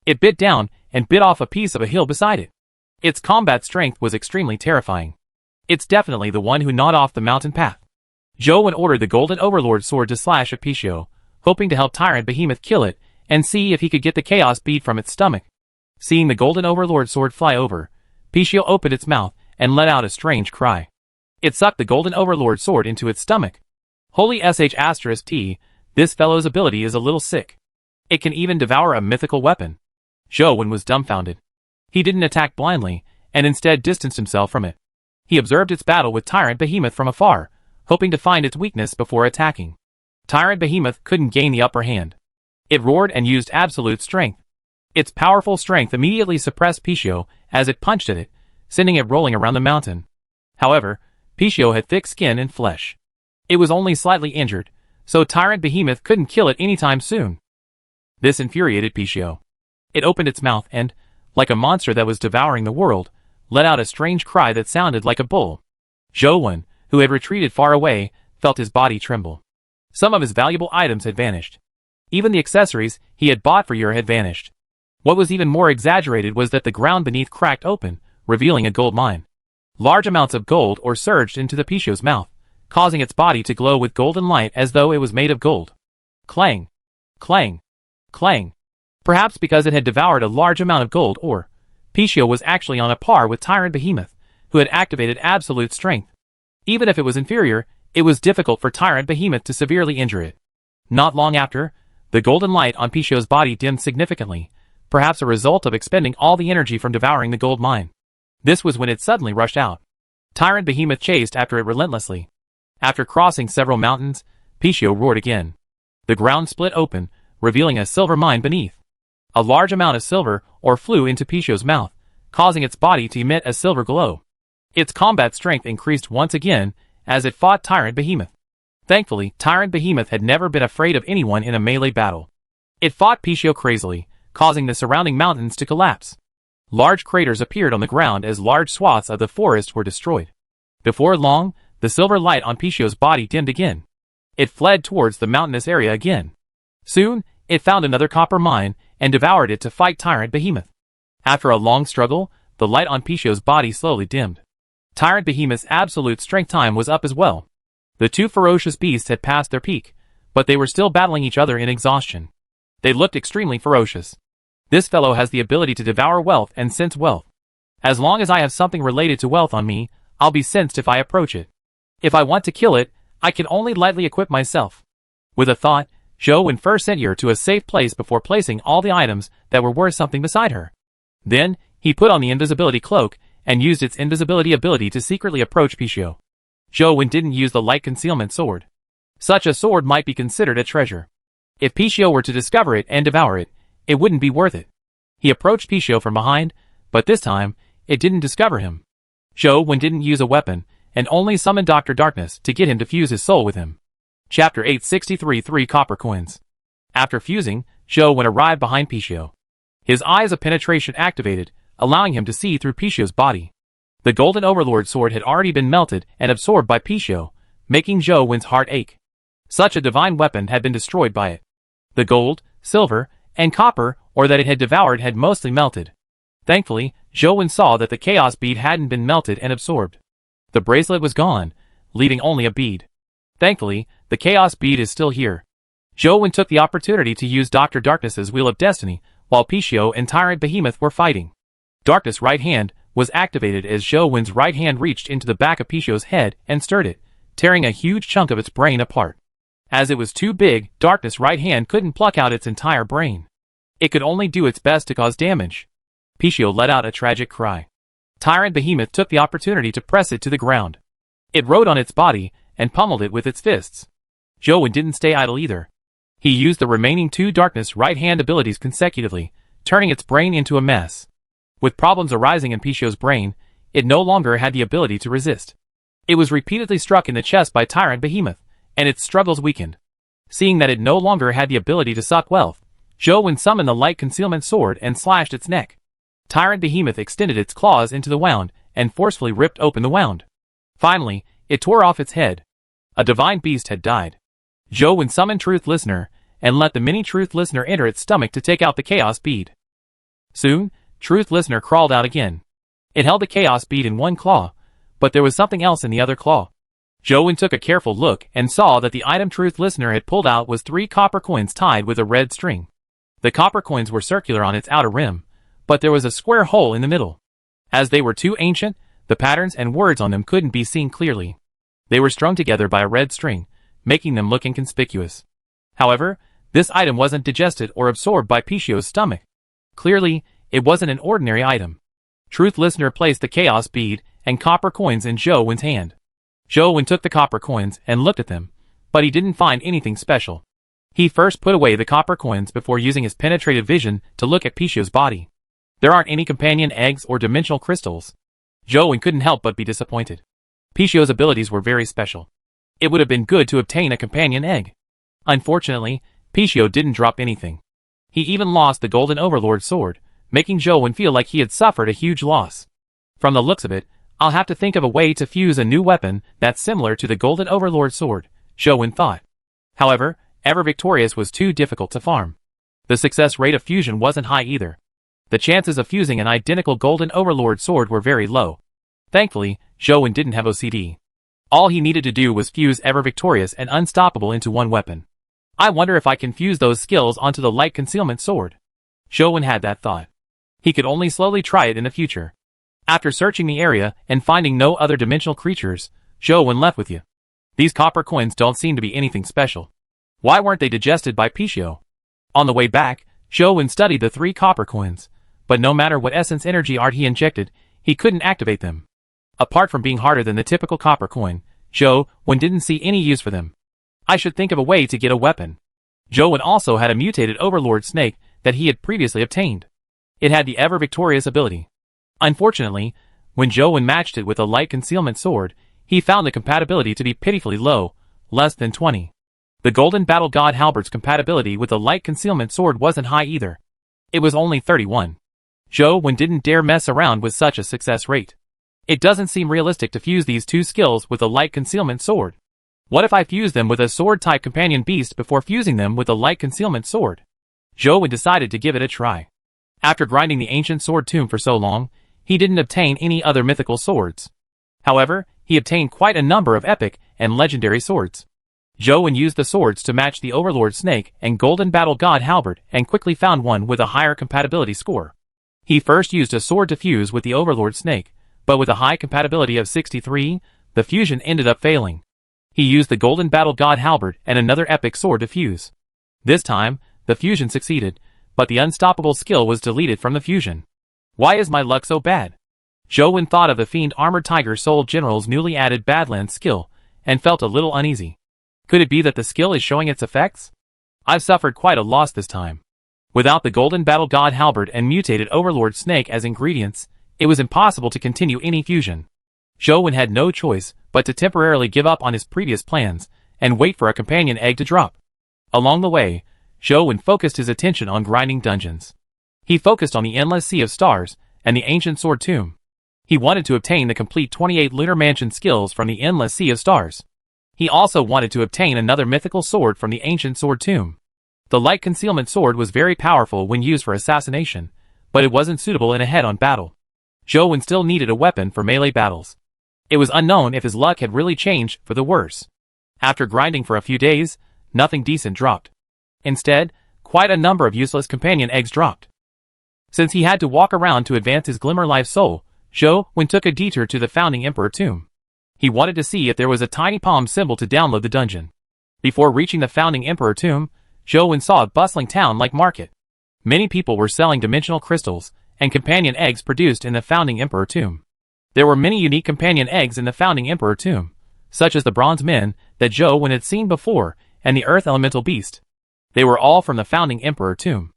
It bit down and bit off a piece of a hill beside it. Its combat strength was extremely terrifying. It's definitely the one who gnawed off the mountain path. Zhou ordered the Golden Overlord sword to slash at Pixiu, hoping to help Tyrant Behemoth kill it and see if he could get the chaos bead from its stomach. Seeing the Golden Overlord sword fly over, Pixiu opened its mouth and let out a strange cry. It sucked the Golden Overlord sword into its stomach. Holy **T, this fellow's ability is a little sick. It can even devour a mythical weapon. Zhou was dumbfounded. He didn't attack blindly, and instead distanced himself from it. He observed its battle with Tyrant Behemoth from afar, hoping to find its weakness before attacking. Tyrant Behemoth couldn't gain the upper hand. It roared and used absolute strength. Its powerful strength immediately suppressed Pixiu as it punched at it, sending it rolling around the mountain. However, Pixiu had thick skin and flesh. It was only slightly injured, so Tyrant Behemoth couldn't kill it anytime soon. This infuriated Pixiu. It opened its mouth and, like a monster that was devouring the world, let out a strange cry that sounded like a bull. Zhou, who had retreated far away, felt his body tremble. Some of his valuable items had vanished. Even the accessories he had bought for years had vanished. What was even more exaggerated was that the ground beneath cracked open, revealing a gold mine. Large amounts of gold ore surged into the Pixiu's mouth, causing its body to glow with golden light as though it was made of gold. Clang! Clang! Clang! Perhaps because it had devoured a large amount of gold ore, Pixiu was actually on a par with Tyrant Behemoth, who had activated absolute strength. Even if it was inferior, it was difficult for Tyrant Behemoth to severely injure it. Not long after, the golden light on Pixiu's body dimmed significantly, perhaps a result of expending all the energy from devouring the gold mine. This was when it suddenly rushed out. Tyrant Behemoth chased after it relentlessly. After crossing several mountains, Pixiu roared again. The ground split open, revealing a silver mine beneath. A large amount of silver ore flew into Pixiu's mouth, causing its body to emit a silver glow. Its combat strength increased once again as it fought Tyrant Behemoth. Thankfully, Tyrant Behemoth had never been afraid of anyone in a melee battle. It fought Pixiu crazily, causing the surrounding mountains to collapse. Large craters appeared on the ground as large swaths of the forest were destroyed. Before long, the silver light on Pixiu's body dimmed again. It fled towards the mountainous area again. Soon, it found another copper mine and devoured it to fight Tyrant Behemoth. After a long struggle, the light on Pixiu's body slowly dimmed. Tyrant Behemoth's absolute strength time was up as well. The two ferocious beasts had passed their peak, but they were still battling each other in exhaustion. They looked extremely ferocious. This fellow has the ability to devour wealth and sense wealth. As long as I have something related to wealth on me, I'll be sensed if I approach it. If I want to kill it, I can only lightly equip myself. With a thought, Zhou first sent her to a safe place before placing all the items that were worth something beside her. Then, he put on the invisibility cloak and used its invisibility ability to secretly approach Pixiu. Zhou didn't use the light concealment sword. Such a sword might be considered a treasure. If Pixiu were to discover it and devour it, it wouldn't be worth it. He approached Pixiu from behind, but this time, it didn't discover him. Zhou didn't use a weapon, and only summoned Dr. Darkness to get him to fuse his soul with him. Chapter 863 3 Copper Coins. After fusing, Zhou arrived behind Pixiu. His eyes of penetration activated, allowing him to see through Pixiu's body. The Golden Overlord sword had already been melted and absorbed by Pixiu, making Zhou's heart ache. Such a divine weapon had been destroyed by it. The gold, silver, and copper ore that it had devoured had mostly melted. Thankfully, Zhou saw that the chaos bead hadn't been melted and absorbed. The bracelet was gone, leaving only a bead. Thankfully, the chaos bead is still here. Zhou took the opportunity to use Dr. Darkness's Wheel of Destiny, while Pixiu and Tyrant Behemoth were fighting. Darkness' right hand was activated as Zhou's right hand reached into the back of Pixiu's head and stirred it, tearing a huge chunk of its brain apart. As it was too big, Darkness' right hand couldn't pluck out its entire brain. It could only do its best to cause damage. Pixiu let out a tragic cry. Tyrant Behemoth took the opportunity to press it to the ground. It rode on its body and pummeled it with its fists. Zhou didn't stay idle either. He used the remaining 2 darkness right-hand abilities consecutively, turning its brain into a mess. With problems arising in Pixiu's brain, it no longer had the ability to resist. It was repeatedly struck in the chest by Tyrant Behemoth, and its struggles weakened. Seeing that it no longer had the ability to suck wealth, Zhou summoned the light concealment sword and slashed its neck. Tyrant Behemoth extended its claws into the wound and forcefully ripped open the wound. Finally, it tore off its head. A divine beast had died. Zhou summoned Truth Listener and let the mini Truth Listener enter its stomach to take out the Chaos Bead. Soon, Truth Listener crawled out again. It held the Chaos Bead in one claw, but there was something else in the other claw. Zhou took a careful look and saw that the item Truth Listener had pulled out was 3 copper coins tied with a red string. The copper coins were circular on its outer rim, but there was a square hole in the middle. As they were too ancient, the patterns and words on them couldn't be seen clearly. They were strung together by a red string, making them look inconspicuous. However, this item wasn't digested or absorbed by Pixiu's stomach. Clearly, it wasn't an ordinary item. Truth Listener placed the Chaos Bead and copper coins in Zhou hand. Zhou took the copper coins and looked at them, but he didn't find anything special. He first put away the copper coins before using his penetrative vision to look at Pixiu's body. There aren't any companion eggs or dimensional crystals. Zhou couldn't help but be disappointed. Pixiu's abilities were very special. It would have been good to obtain a companion egg. Unfortunately, Pixiu didn't drop anything. He even lost the Golden Overlord sword, making Zhou feel like he had suffered a huge loss. From the looks of it, I'll have to think of a way to fuse a new weapon that's similar to the Golden Overlord sword, Zhou thought. However, Ever Victorious was too difficult to farm. The success rate of fusion wasn't high either. The chances of fusing an identical Golden Overlord sword were very low. Thankfully, Zhou didn't have OCD. All he needed to do was fuse Ever Victorious and Unstoppable into one weapon. I wonder if I can fuse those skills onto the light concealment sword. Zhou had that thought. He could only slowly try it in the future. After searching the area and finding no other dimensional creatures, Zhou left with you. These copper coins don't seem to be anything special. Why weren't they digested by Pixiu? On the way back, Zhou studied the 3 copper coins, but no matter what essence energy art he injected, he couldn't activate them. Apart from being harder than the typical copper coin, Zhou didn't see any use for them. I should think of a way to get a weapon. Zhou also had a mutated Overlord snake that he had previously obtained. It had the Ever Victorious ability. Unfortunately, when Zhou matched it with a light concealment sword, he found the compatibility to be pitifully low, less than 20. The Golden Battle God Halberd's compatibility with the light concealment sword wasn't high either. It was only 31. Zhou didn't dare mess around with such a success rate. It doesn't seem realistic to fuse these 2 skills with a light concealment sword. What if I fuse them with a sword-type companion beast before fusing them with a light concealment sword? Zhou decided to give it a try. After grinding the ancient sword tomb for so long, he didn't obtain any other mythical swords. However, he obtained quite a number of epic and legendary swords. Zhou used the swords to match the Overlord Snake and Golden Battle God Halberd and quickly found one with a higher compatibility score. He first used a sword to fuse with the Overlord Snake, but with a high compatibility of 63, the fusion ended up failing. He used the Golden Battle God Halberd and another epic sword to fuse. This time, the fusion succeeded, but the Unstoppable skill was deleted from the fusion. Why is my luck so bad? Zhou thought of the Fiend Armored Tiger Soul General's newly added Badlands skill, and felt a little uneasy. Could it be that the skill is showing its effects? I've suffered quite a loss this time. Without the Golden Battle God Halberd and mutated Overlord Snake as ingredients, it was impossible to continue any fusion. Zhou had no choice but to temporarily give up on his previous plans and wait for a companion egg to drop. Along the way, Zhou focused his attention on grinding dungeons. He focused on the Endless Sea of Stars and the Ancient Sword Tomb. He wanted to obtain the complete 28 Lunar Mansion skills from the Endless Sea of Stars. He also wanted to obtain another mythical sword from the Ancient Sword Tomb. The Light Concealment Sword was very powerful when used for assassination, but it wasn't suitable in a head-on battle. Zhou still needed a weapon for melee battles. It was unknown if his luck had really changed for the worse. After grinding for a few days, nothing decent dropped. Instead, quite a number of useless companion eggs dropped. Since he had to walk around to advance his Glimmer Life Soul, Zhou took a detour to the Founding Emperor Tomb. He wanted to see if there was a tiny palm symbol to download the dungeon. Before reaching the Founding Emperor Tomb, Zhou saw a bustling town-like market. Many people were selling dimensional crystals and companion eggs produced in the Founding Emperor Tomb. There were many unique companion eggs in the Founding Emperor Tomb, such as the bronze men that Zhou Wen had seen before and the earth elemental beast. They were all from the founding emperor tomb.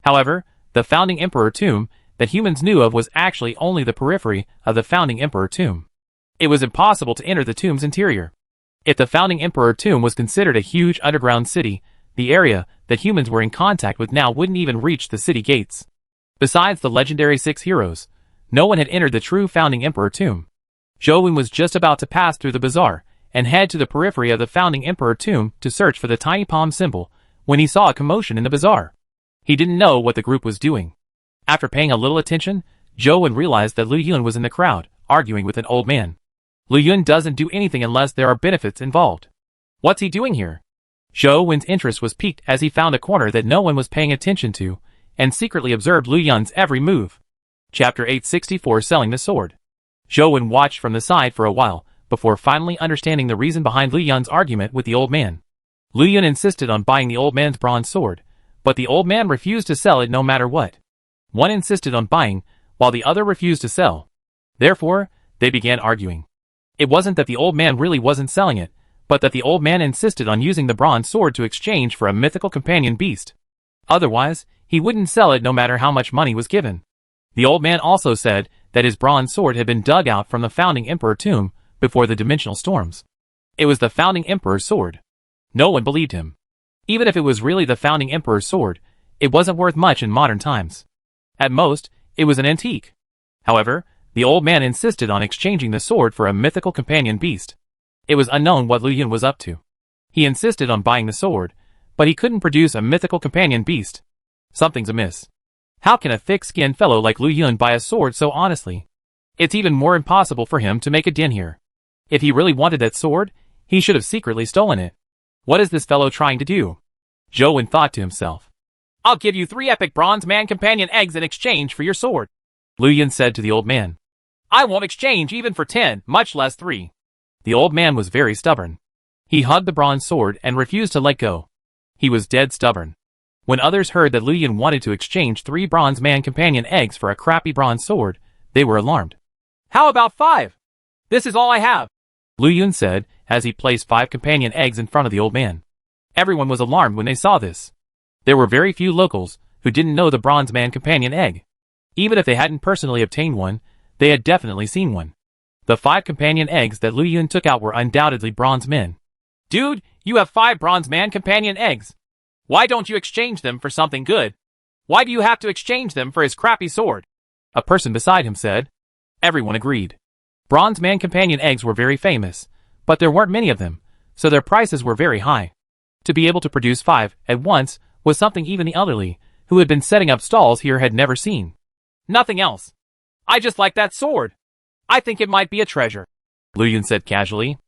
However, the founding emperor tomb that humans knew of was actually only the periphery of the founding emperor tomb. It was impossible to enter the tomb's interior. If the founding emperor tomb was considered a huge underground city, the area that humans were in contact with now wouldn't even reach the city gates. Besides the legendary 6 heroes, no one had entered the true founding emperor tomb. Zhou Wen was just about to pass through the bazaar and head to the periphery of the founding emperor tomb to search for the tiny palm symbol when he saw a commotion in the bazaar. He didn't know what the group was doing. After paying a little attention, Zhou Wen realized that Lu Yun was in the crowd, arguing with an old man. Lu Yun doesn't do anything unless there are benefits involved. What's he doing here? Zhou Wen's interest was piqued as he found a corner that no one was paying attention to, and secretly observed Lu Yun's every move. Chapter 864 Selling the Sword. Zhou Wen watched from the side for a while, before finally understanding the reason behind Lu Yun's argument with the old man. Lu Yun insisted on buying the old man's bronze sword, but the old man refused to sell it no matter what. One insisted on buying, while the other refused to sell. Therefore, they began arguing. It wasn't that the old man really wasn't selling it, but that the old man insisted on using the bronze sword to exchange for a mythical companion beast. Otherwise, he wouldn't sell it no matter how much money was given. The old man also said that his bronze sword had been dug out from the founding emperor tomb before the dimensional storms. It was the founding emperor's sword. No one believed him. Even if it was really the founding emperor's sword, it wasn't worth much in modern times. At most, it was an antique. However, the old man insisted on exchanging the sword for a mythical companion beast. It was unknown what Lu Yun was up to. He insisted on buying the sword, but he couldn't produce a mythical companion beast. Something's amiss. How can a thick-skinned fellow like Lu Yun buy a sword so honestly? It's even more impossible for him to make a den here. If he really wanted that sword, he should have secretly stolen it. What is this fellow trying to do? Zhou Wen thought to himself. I'll give you 3 epic bronze man companion eggs in exchange for your sword, Lu Yun said to the old man. I won't exchange even for 10, much less 3. The old man was very stubborn. He hugged the bronze sword and refused to let go. He was dead stubborn. When others heard that Lu Yun wanted to exchange 3 bronze man companion eggs for a crappy bronze sword, they were alarmed. How about 5? This is all I have, Lu Yun said as he placed 5 companion eggs in front of the old man. Everyone was alarmed when they saw this. There were very few locals who didn't know the bronze man companion egg. Even if they hadn't personally obtained one, they had definitely seen one. The 5 companion eggs that Lu Yun took out were undoubtedly bronze men. Dude, you have 5 bronze man companion eggs. Why don't you exchange them for something good? Why do you have to exchange them for his crappy sword? A person beside him said. Everyone agreed. Bronze man companion eggs were very famous, but there weren't many of them, so their prices were very high. To be able to produce 5 at once was something even the elderly, who had been setting up stalls here, had never seen. Nothing else. I just like that sword. I think it might be a treasure, Lu Yun said casually.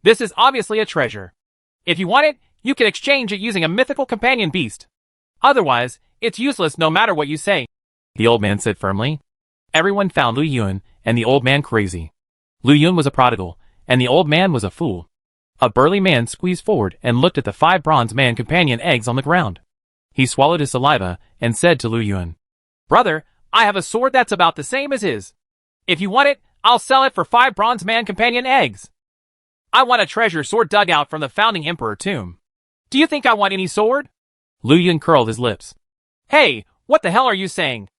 This is obviously a treasure. If you want it, you can exchange it using a mythical companion beast. Otherwise, it's useless no matter what you say, the old man said firmly. Everyone found Lu Yun and the old man crazy. Lu Yun was a prodigal, and the old man was a fool. A burly man squeezed forward and looked at the 5 bronze man companion eggs on the ground. He swallowed his saliva and said to Lu Yun, Brother, I have a sword that's about the same as his. If you want it, I'll sell it for 5 bronze man companion eggs. I want a treasure sword dug out from the founding emperor tomb. Do you think I want any sword? Lu Yun curled his lips. Hey, what the hell are you saying?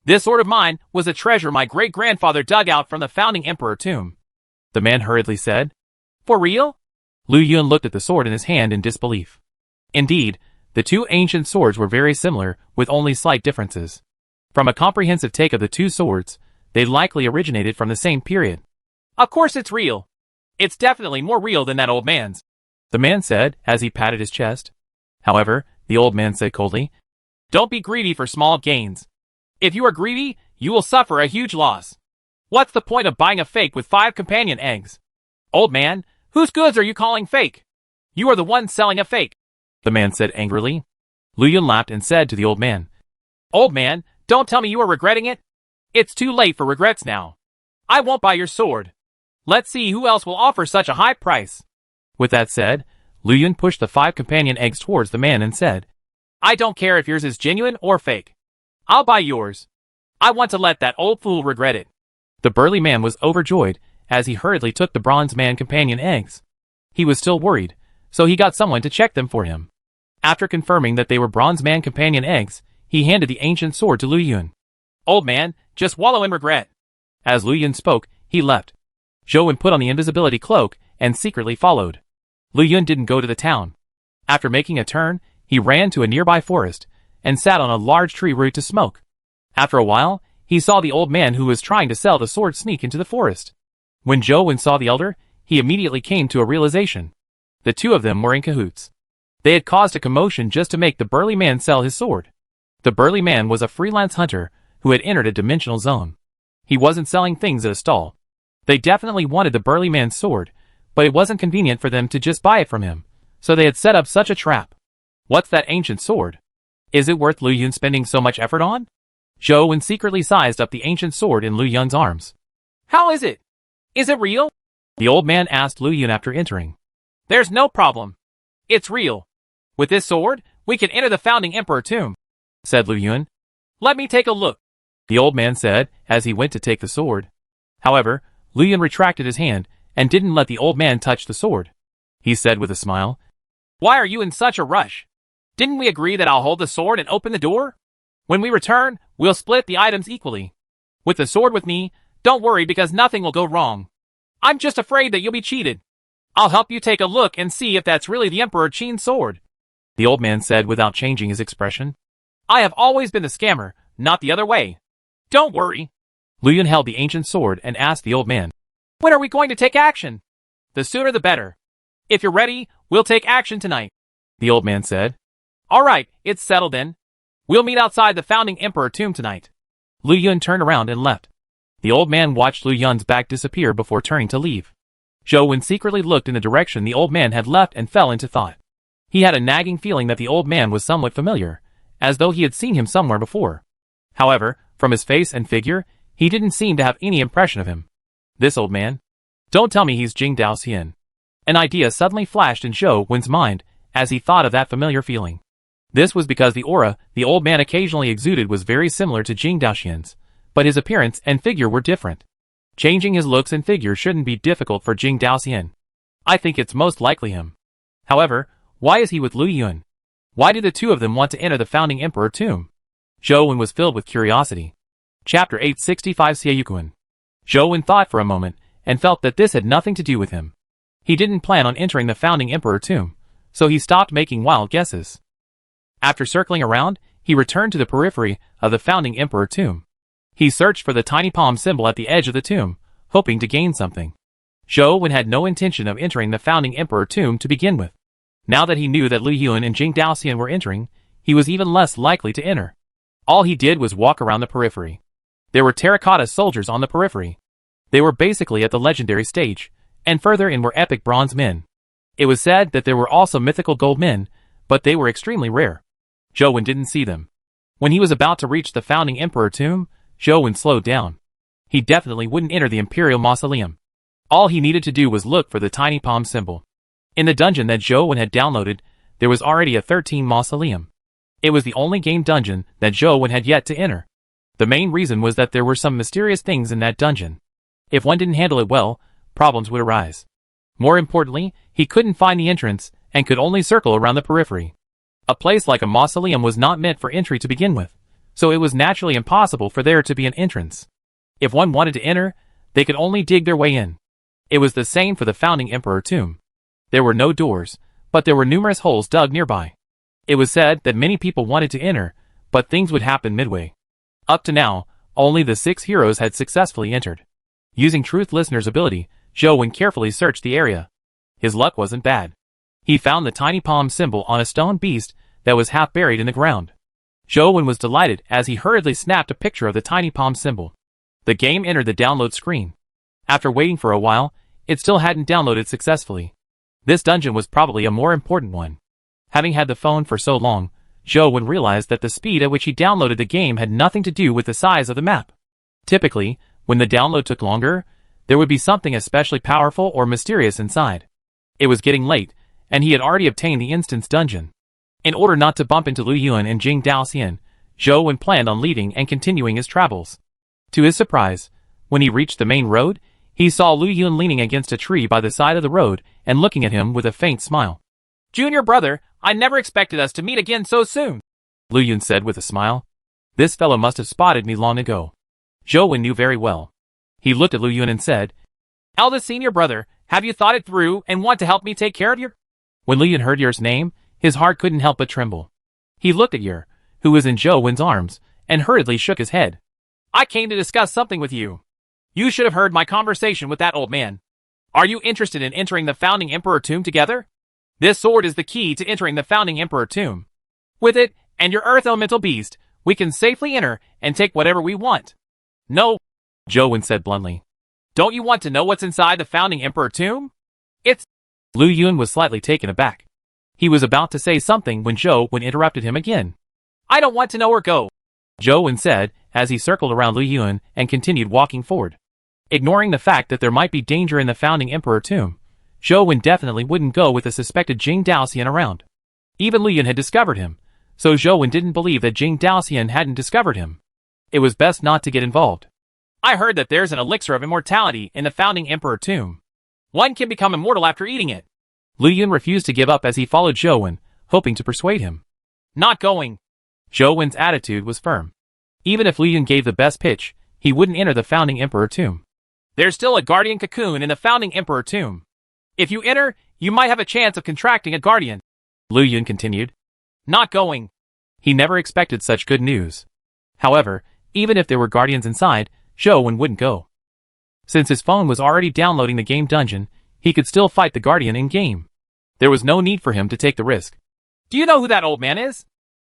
This sword of mine was a treasure my great-grandfather dug out from the founding emperor tomb, the man hurriedly said. For real? Lu Yun looked at the sword in his hand in disbelief. Indeed, the 2 ancient swords were very similar, with only slight differences. From a comprehensive take of the 2 swords, they likely originated from the same period. Of course it's real. It's definitely more real than that old man's, the man said as he patted his chest. However, the old man said coldly, Don't be greedy for small gains. If you are greedy, you will suffer a huge loss. What's the point of buying a fake with 5 companion eggs? Old man, whose goods are you calling fake? You are the one selling a fake, the man said angrily. Lu Yun laughed and said to the old man, Old man, don't tell me you are regretting it. It's too late for regrets now. I won't buy your sword. Let's see who else will offer such a high price. With that said, Lu Yun pushed the 5 companion eggs towards the man and said, I don't care if yours is genuine or fake. I'll buy yours. I want to let that old fool regret it. The burly man was overjoyed as he hurriedly took the bronze man companion eggs. He was still worried, so he got someone to check them for him. After confirming that they were Bronze Man companion eggs, he handed the ancient sword to Lu Yun. "Old man, just wallow in regret." As Lu Yun spoke, he left. Zhou Wen put on the invisibility cloak and secretly followed. Lu Yun didn't go to the town. After making a turn, he ran to a nearby forest and sat on a large tree root to smoke. After a while, he saw the old man who was trying to sell the sword sneak into the forest. When Zhou Wen saw the elder, he immediately came to a realization. The two of them were in cahoots. They had caused a commotion just to make the burly man sell his sword. The burly man was a freelance hunter who had entered a dimensional zone. He wasn't selling things at a stall. They definitely wanted the burly man's sword, but it wasn't convenient for them to just buy it from him, so they had set up such a trap. What's that ancient sword? Is it worth Lu Yun spending so much effort on? Zhou Wen secretly sized up the ancient sword in Lu Yun's arms. "How is it? Is it real?" the old man asked Lu Yun after entering. "There's no problem. It's real. With this sword, we can enter the founding emperor tomb," said Lu Yun. "Let me take a look," the old man said as he went to take the sword. However, Lu Yun retracted his hand and didn't let the old man touch the sword. He said with a smile, "Why are you in such a rush? Didn't we agree that I'll hold the sword and open the door? When we return, we'll split the items equally. With the sword with me, don't worry because nothing will go wrong. I'm just afraid that you'll be cheated. I'll help you take a look and see if that's really the Emperor Qin's sword," the old man said without changing his expression. "I have always been the scammer, not the other way. Don't worry." Lu Yun held the ancient sword and asked the old man, "When are we going to take action?" "The sooner the better. If you're ready, we'll take action tonight," the old man said. "All right, it's settled then. We'll meet outside the founding emperor tomb tonight." Lu Yun turned around and left. The old man watched Lu Yun's back disappear before turning to leave. Zhou Wen secretly looked in the direction the old man had left and fell into thought. He had a nagging feeling that the old man was somewhat familiar, as though he had seen him somewhere before. However, from his face and figure, he didn't seem to have any impression of him. This old man? Don't tell me he's Jing Daoxian. An idea suddenly flashed in Zhou Wen's mind as he thought of that familiar feeling. This was because the aura the old man occasionally exuded was very similar to Jing Daoxian's, but his appearance and figure were different. Changing his looks and figure shouldn't be difficult for Jing Daoxian. I think it's most likely him. However, why is he with Lu Yun? Why did the two of them want to enter the founding emperor tomb? Zhou Wen was filled with curiosity. Chapter 865 Xieyuquan. Zhou Wen thought for a moment and felt that this had nothing to do with him. He didn't plan on entering the founding emperor tomb, so he stopped making wild guesses. After circling around, he returned to the periphery of the founding emperor tomb. He searched for the tiny palm symbol at the edge of the tomb, hoping to gain something. Zhou Wen had no intention of entering the founding emperor tomb to begin with. Now that he knew that Lu Yun and Jing Daoxian were entering, he was even less likely to enter. All he did was walk around the periphery. There were terracotta soldiers on the periphery. They were basically at the legendary stage, and further in were epic bronze men. It was said that there were also mythical gold men, but they were extremely rare. Zhou Wen didn't see them. When he was about to reach the founding emperor tomb, Zhou Wen slowed down. He definitely wouldn't enter the Imperial Mausoleum. All he needed to do was look for the tiny palm symbol. In the dungeon that Zhou Wen had downloaded, there was already a 13 mausoleum. It was the only game dungeon that Zhou Wen had yet to enter. The main reason was that there were some mysterious things in that dungeon. If one didn't handle it well, problems would arise. More importantly, he couldn't find the entrance and could only circle around the periphery. A place like a mausoleum was not meant for entry to begin with, so it was naturally impossible for there to be an entrance. If one wanted to enter, they could only dig their way in. It was the same for the founding emperor tomb. There were no doors, but there were numerous holes dug nearby. It was said that many people wanted to enter, but things would happen midway. Up to now, only the 6 heroes had successfully entered. Using Truth Listener's ability, Zhou Wen carefully searched the area. His luck wasn't bad. He found the tiny palm symbol on a stone beast that was half buried in the ground. Zhou Wen was delighted as he hurriedly snapped a picture of the tiny palm symbol. The game entered the download screen. After waiting for a while, it still hadn't downloaded successfully. This dungeon was probably a more important one. Having had the phone for so long, Zhou Wen realized that the speed at which he downloaded the game had nothing to do with the size of the map. Typically, when the download took longer, there would be something especially powerful or mysterious inside. It was getting late, and he had already obtained the instance dungeon. In order not to bump into Lu Yun and Jing Daoxian, Zhou Wen planned on leaving and continuing his travels. To his surprise, when he reached the main road, He saw Lu Yun leaning against a tree by the side of the road and looking at him with a faint smile. Junior brother, I never expected us to meet again so soon, Lu Yun said with a smile. This fellow must have spotted me long ago. Zhou Wen knew very well. He looked at Lu Yun and said, Eldest senior brother, have you thought it through and want to help me take care of you? When Lu Yun heard Yer's name, his heart couldn't help but tremble. He looked at Yer, who was in Zhou Wen's arms, and hurriedly shook his head. I came to discuss something with you. You should have heard my conversation with that old man. Are you interested in entering the Founding Emperor tomb together? This sword is the key to entering the Founding Emperor tomb. With it, and your Earth Elemental Beast, we can safely enter and take whatever we want. No, Zhou Wen said bluntly. Don't you want to know what's inside the Founding Emperor tomb? It's... Lu Yun was slightly taken aback. He was about to say something when Zhou Wen interrupted him again. I don't want to know or go, Zhou Wen said, as he circled around Lu Yun and continued walking forward. Ignoring the fact that there might be danger in the Founding Emperor tomb, Zhou Wen definitely wouldn't go with the suspected Jing Daoxian around. Even Lu Yun had discovered him, so Zhou Wen didn't believe that Jing Daoxian hadn't discovered him. It was best not to get involved. I heard that there's an elixir of immortality in the Founding Emperor tomb. One can become immortal after eating it. Lu Yun refused to give up as he followed Zhou Wen, hoping to persuade him. Not going. Zhou Wen's attitude was firm. Even if Lu Yun gave the best pitch, he wouldn't enter the Founding Emperor tomb. There's still a guardian cocoon in the Founding Emperor tomb. If you enter, you might have a chance of contracting a guardian, Lu Yun continued. Not going. He never expected such good news. However, even if there were guardians inside, Zhou Wen wouldn't go. Since his phone was already downloading the game dungeon, he could still fight the guardian in-game. There was no need for him to take the risk. Do you know who that old man is?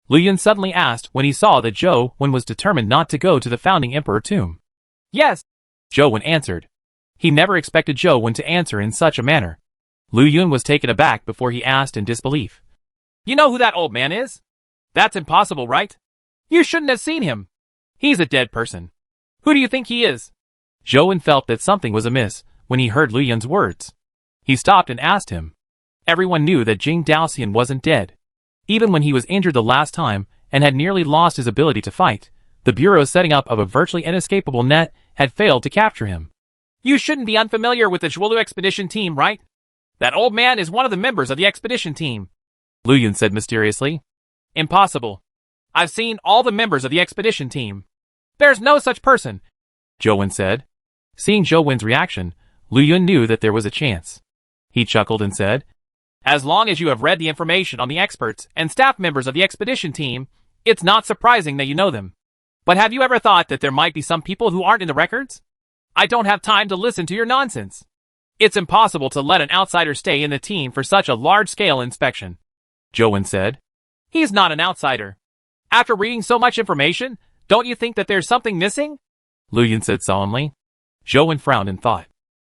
Lu Yun suddenly asked when he saw that Zhou Wen was determined not to go to the Founding Emperor tomb. Yes, Zhou Wen answered. He never expected Zhou Wen to answer in such a manner. Lu Yun was taken aback before he asked in disbelief. You know who that old man is? That's impossible, right? You shouldn't have seen him. He's a dead person. Who do you think he is? Zhou Wen felt that something was amiss when he heard Lu Yun's words. He stopped and asked him. Everyone knew that Jing Daoxian wasn't dead. Even when he was injured the last time and had nearly lost his ability to fight, the Bureau's setting up of a virtually inescapable net had failed to capture him. You shouldn't be unfamiliar with the Zhuolu expedition team, right? That old man is one of the members of the expedition team, Lu Yun said mysteriously. Impossible. I've seen all the members of the expedition team. There's no such person, Zhou Wen said. Seeing Zhou Wen's reaction, Lu Yun knew that there was a chance. He chuckled and said, As long as you have read the information on the experts and staff members of the expedition team, it's not surprising that you know them. But have you ever thought that there might be some people who aren't in the records? I don't have time to listen to your nonsense. It's impossible to let an outsider stay in the team for such a large-scale inspection, Zhou Wen said. He's not an outsider. After reading so much information, don't you think that there's something missing? Lu Yun said solemnly. Zhou Wen frowned and thought.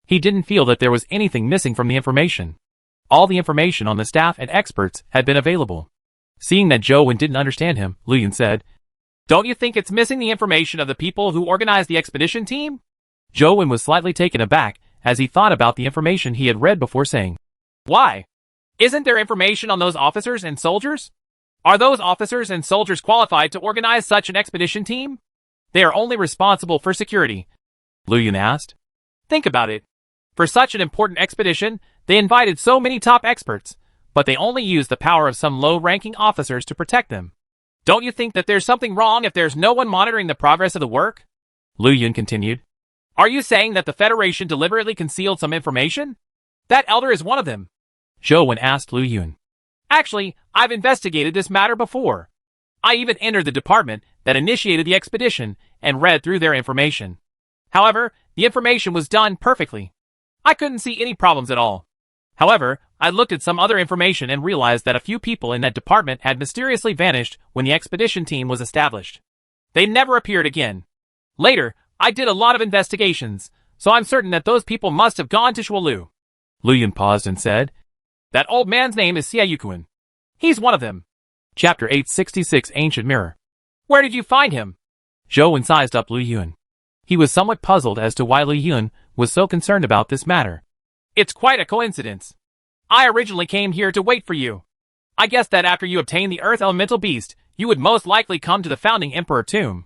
He didn't feel that there was anything missing from the information. All the information on the staff and experts had been available. Seeing that Zhou Wen didn't understand him, Lu Yun said, Don't you think it's missing the information of the people who organized the expedition team? Zhou Wen was slightly taken aback as he thought about the information he had read before saying, Why? Isn't there information on those officers and soldiers? Are those officers and soldiers qualified to organize such an expedition team? They are only responsible for security, Lu Yun asked. Think about it. For such an important expedition, they invited so many top experts, but they only used the power of some low-ranking officers to protect them. Don't you think that there's something wrong if there's no one monitoring the progress of the work? Lu Yun continued. Are you saying that the Federation deliberately concealed some information? That elder is one of them, Zhou Wen asked Lu Yun. Actually, I've investigated this matter before. I even entered the department that initiated the expedition and read through their information. However, the information was done perfectly. I couldn't see any problems at all. However, I looked at some other information and realized that a few people in that department had mysteriously vanished when the expedition team was established. They never appeared again. Later, I did a lot of investigations, so I'm certain that those people must have gone to Zhuolu. Lu Yun paused and said, That old man's name is Xie Yukuan. He's one of them. Chapter 866 Ancient Mirror. Where did you find him? Zhou Wen sized up Lu Yun. He was somewhat puzzled as to why Lu Yun was so concerned about this matter. It's quite a coincidence. I originally came here to wait for you. I guessed that after you obtained the Earth Elemental Beast, you would most likely come to the Founding Emperor tomb.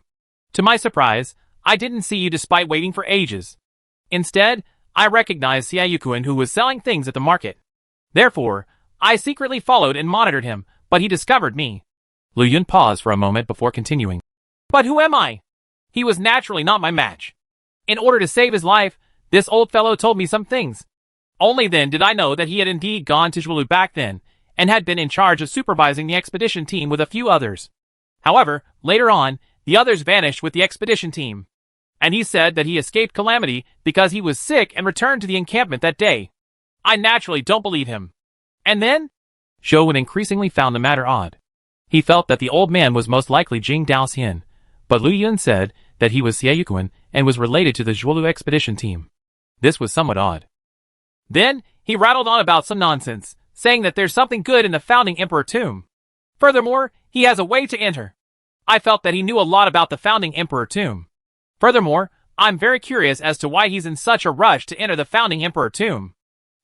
To my surprise, I didn't see you despite waiting for ages. Instead, I recognized Xie Yuquan, who was selling things at the market. Therefore, I secretly followed and monitored him, but he discovered me. Lu Yun paused for a moment before continuing. But who am I? He was naturally not my match. In order to save his life, this old fellow told me some things. Only then did I know that he had indeed gone to Zhuolu back then, and had been in charge of supervising the expedition team with a few others. However, later on, the others vanished with the expedition team. And he said that he escaped calamity because he was sick and returned to the encampment that day. I naturally don't believe him. And then? Zhou Wen increasingly found the matter odd. He felt that the old man was most likely Jing Daoxian, but Lu Yun said that he was Xie Yuquan and was related to the Zhuolu expedition team. This was somewhat odd. Then, he rattled on about some nonsense, saying that there's something good in the founding emperor tomb. Furthermore, he has a way to enter. I felt that he knew a lot about the founding emperor tomb. Furthermore, I'm very curious as to why he's in such a rush to enter the founding emperor tomb.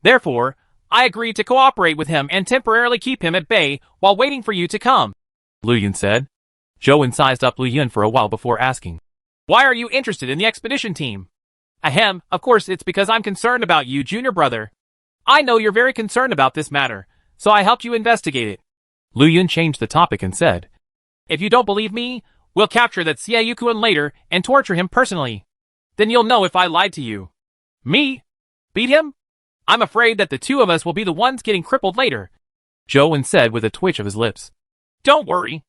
Therefore, I agreed to cooperate with him and temporarily keep him at bay while waiting for you to come, Lu Yun said. Zhou Wen sized up Lu Yun for a while before asking, why are you interested in the expedition team? Ahem, of course it's because I'm concerned about you, junior brother. I know you're very concerned about this matter, so I helped you investigate it. Lu Yun changed the topic and said, if you don't believe me, we'll capture that Xie Yuquan later and torture him personally. Then you'll know if I lied to you. Me? Beat him? I'm afraid that the two of us will be the ones getting crippled later, Zhou Wen said with a twitch of his lips. Don't worry.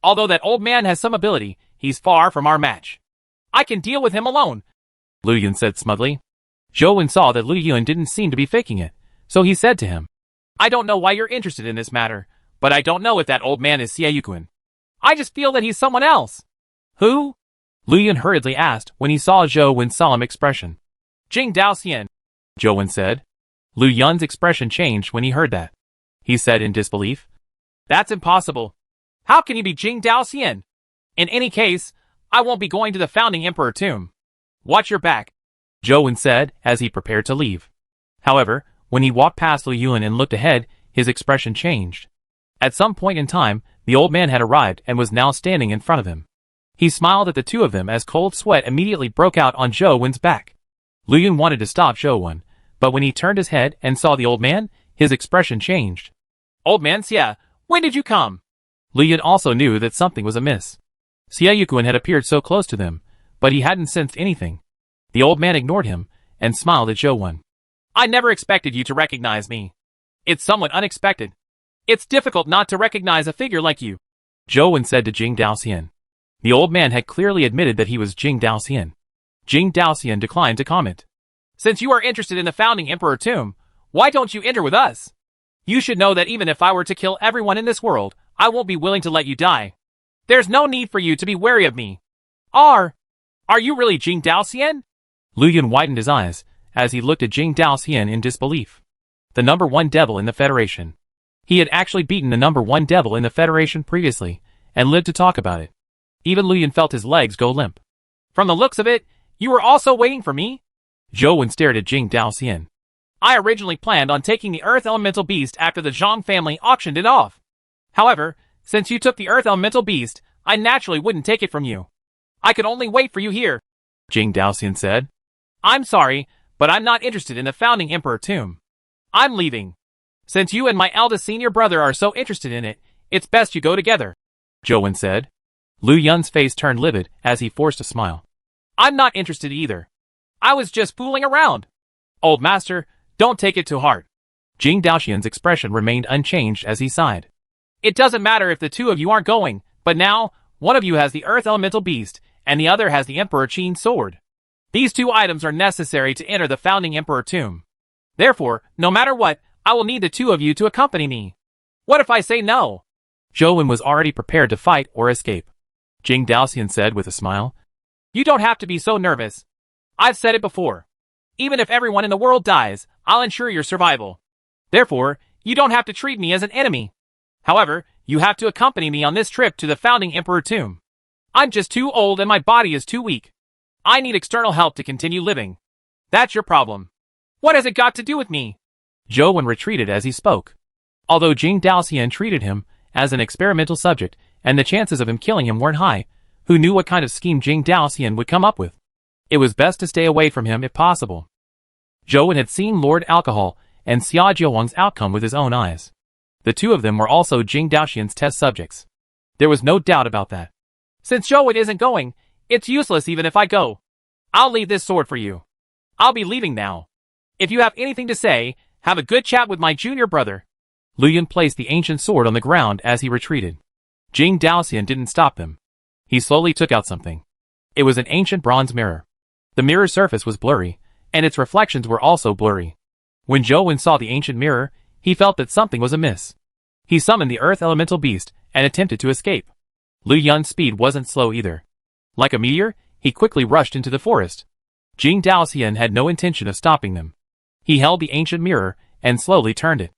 Although that old man has some ability, he's far from our match. I can deal with him alone, Lu Yun said smugly. Zhou Wen saw that Lu Yun didn't seem to be faking it, so he said to him, I don't know why you're interested in this matter, but I don't know if that old man is Xie Yuquan. I just feel that he's someone else. Who? Lu Yun hurriedly asked when he saw Zhou Wen's solemn expression. Jing Daoxian, Zhou Wen said. Lu Yun's expression changed when he heard that. He said in disbelief, that's impossible. How can he be Jing Daoxian? In any case, I won't be going to the founding emperor tomb. Watch your back, Zhou Wen said as he prepared to leave. However, when he walked past Lu Yun and looked ahead, his expression changed. At some point in time, the old man had arrived and was now standing in front of him. He smiled at the two of them as cold sweat immediately broke out on Zhou Wen's back. Lu Yun wanted to stop Zhou Wen, but when he turned his head and saw the old man, his expression changed. Old man Xie, when did you come? Lu Yun also knew that something was amiss. Xie Yuquan had appeared so close to them, but he hadn't sensed anything. The old man ignored him and smiled at Zhou Wen. I never expected you to recognize me. It's somewhat unexpected. It's difficult not to recognize a figure like you, Zhou Wen said to Jing Daoxian. The old man had clearly admitted that he was Jing Daoxian. Jing Daoxian declined to comment. Since you are interested in the founding emperor tomb, why don't you enter with us? You should know that even if I were to kill everyone in this world, I won't be willing to let you die. There's no need for you to be wary of me. Are you really Jing Daoxian? Lu Yun widened his eyes as he looked at Jing Daoxian in disbelief. The number one devil in the Federation. He had actually beaten the number one devil in the Federation previously, and lived to talk about it. Even Lu Yun felt his legs go limp. From the looks of it, you were also waiting for me? Zhou Wen stared at Jing Daoxian. I originally planned on taking the Earth Elemental Beast after the Zhang family auctioned it off. However, since you took the Earth Elemental Beast, I naturally wouldn't take it from you. I could only wait for you here, Jing Daoxian said. I'm sorry, but I'm not interested in the founding emperor tomb. I'm leaving. Since you and my eldest senior brother are so interested in it, it's best you go together, Zhou Wen said. Lu Yun's face turned livid as he forced a smile. I'm not interested either. I was just fooling around. Old master, don't take it to heart. Jing Daoxian's expression remained unchanged as he sighed. It doesn't matter if the two of you aren't going, but now, one of you has the Earth Elemental Beast, and the other has the Emperor Qin's sword. These two items are necessary to enter the founding emperor tomb. Therefore, no matter what, I will need the two of you to accompany me. What if I say no? Zhou Wen was already prepared to fight or escape. Jing Daoxian said with a smile. You don't have to be so nervous. I've said it before. Even if everyone in the world dies, I'll ensure your survival. Therefore, you don't have to treat me as an enemy. However, you have to accompany me on this trip to the founding emperor tomb. I'm just too old and my body is too weak. I need external help to continue living. That's your problem. What has it got to do with me? Zhou Wen retreated as he spoke. Although Jing Daoxian treated him as an experimental subject, and the chances of him killing him weren't high, who knew what kind of scheme Jing Daoxian would come up with? It was best to stay away from him if possible. Zhou had seen Lord Alcohol and Xia Jiawang's outcome with his own eyes. The two of them were also Jing Daoxian's test subjects. There was no doubt about that. Since Zhou isn't going, it's useless even if I go. I'll leave this sword for you. I'll be leaving now. If you have anything to say, have a good chat with my junior brother. Lu Yun placed the ancient sword on the ground as he retreated. Jing Daoxian didn't stop them. He slowly took out something. It was an ancient bronze mirror. The mirror's surface was blurry, and its reflections were also blurry. When Zhou saw the ancient mirror, he felt that something was amiss. He summoned the earth elemental beast and attempted to escape. Lu Yun's speed wasn't slow either. Like a meteor, he quickly rushed into the forest. Jing Daoxian had no intention of stopping them. He held the ancient mirror and slowly turned it.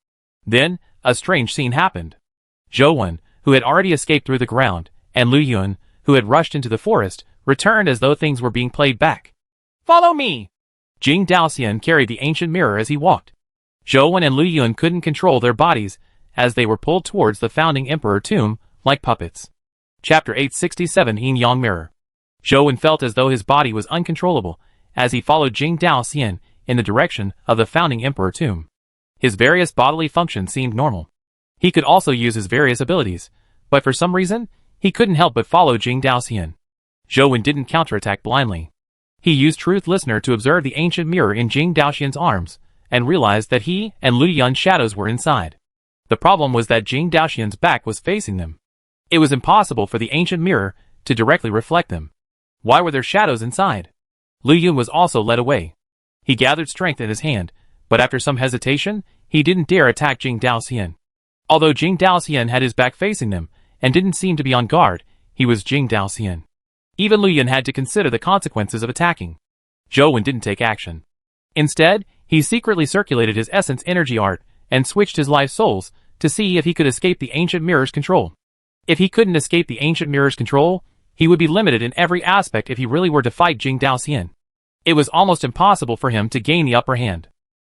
Then, a strange scene happened. Zhou, who had already escaped through the ground, and Lu Yun, who had rushed into the forest, returned as though things were being played back. Follow me! Jing Daoxian carried the ancient mirror as he walked. Zhou and Lu Yun couldn't control their bodies as they were pulled towards the founding emperor tomb like puppets. Chapter 867 Yin Yang Mirror. Zhou felt as though his body was uncontrollable as he followed Jing Daoxian in the direction of the founding emperor tomb. His various bodily functions seemed normal. He could also use his various abilities, but for some reason, he couldn't help but follow Jing Daoxian. Zhou didn't counterattack blindly. He used Truth Listener to observe the ancient mirror in Jing Daoxian's arms, and realized that he and Lu Yun's shadows were inside. The problem was that Jing Daoxian's back was facing them. It was impossible for the ancient mirror to directly reflect them. Why were there shadows inside? Lu Yun was also led away. He gathered strength in his hand, but after some hesitation, he didn't dare attack Jing Daoxian. Although Jing Daoxian had his back facing them, and didn't seem to be on guard, he was Jing Daoxian. Even Lu Yun had to consider the consequences of attacking. Zhou didn't take action. Instead, he secretly circulated his essence energy art, and switched his life souls, to see if he could escape the ancient mirror's control. If he couldn't escape the ancient mirror's control, he would be limited in every aspect if he really were to fight Jing Daoxian. It was almost impossible for him to gain the upper hand.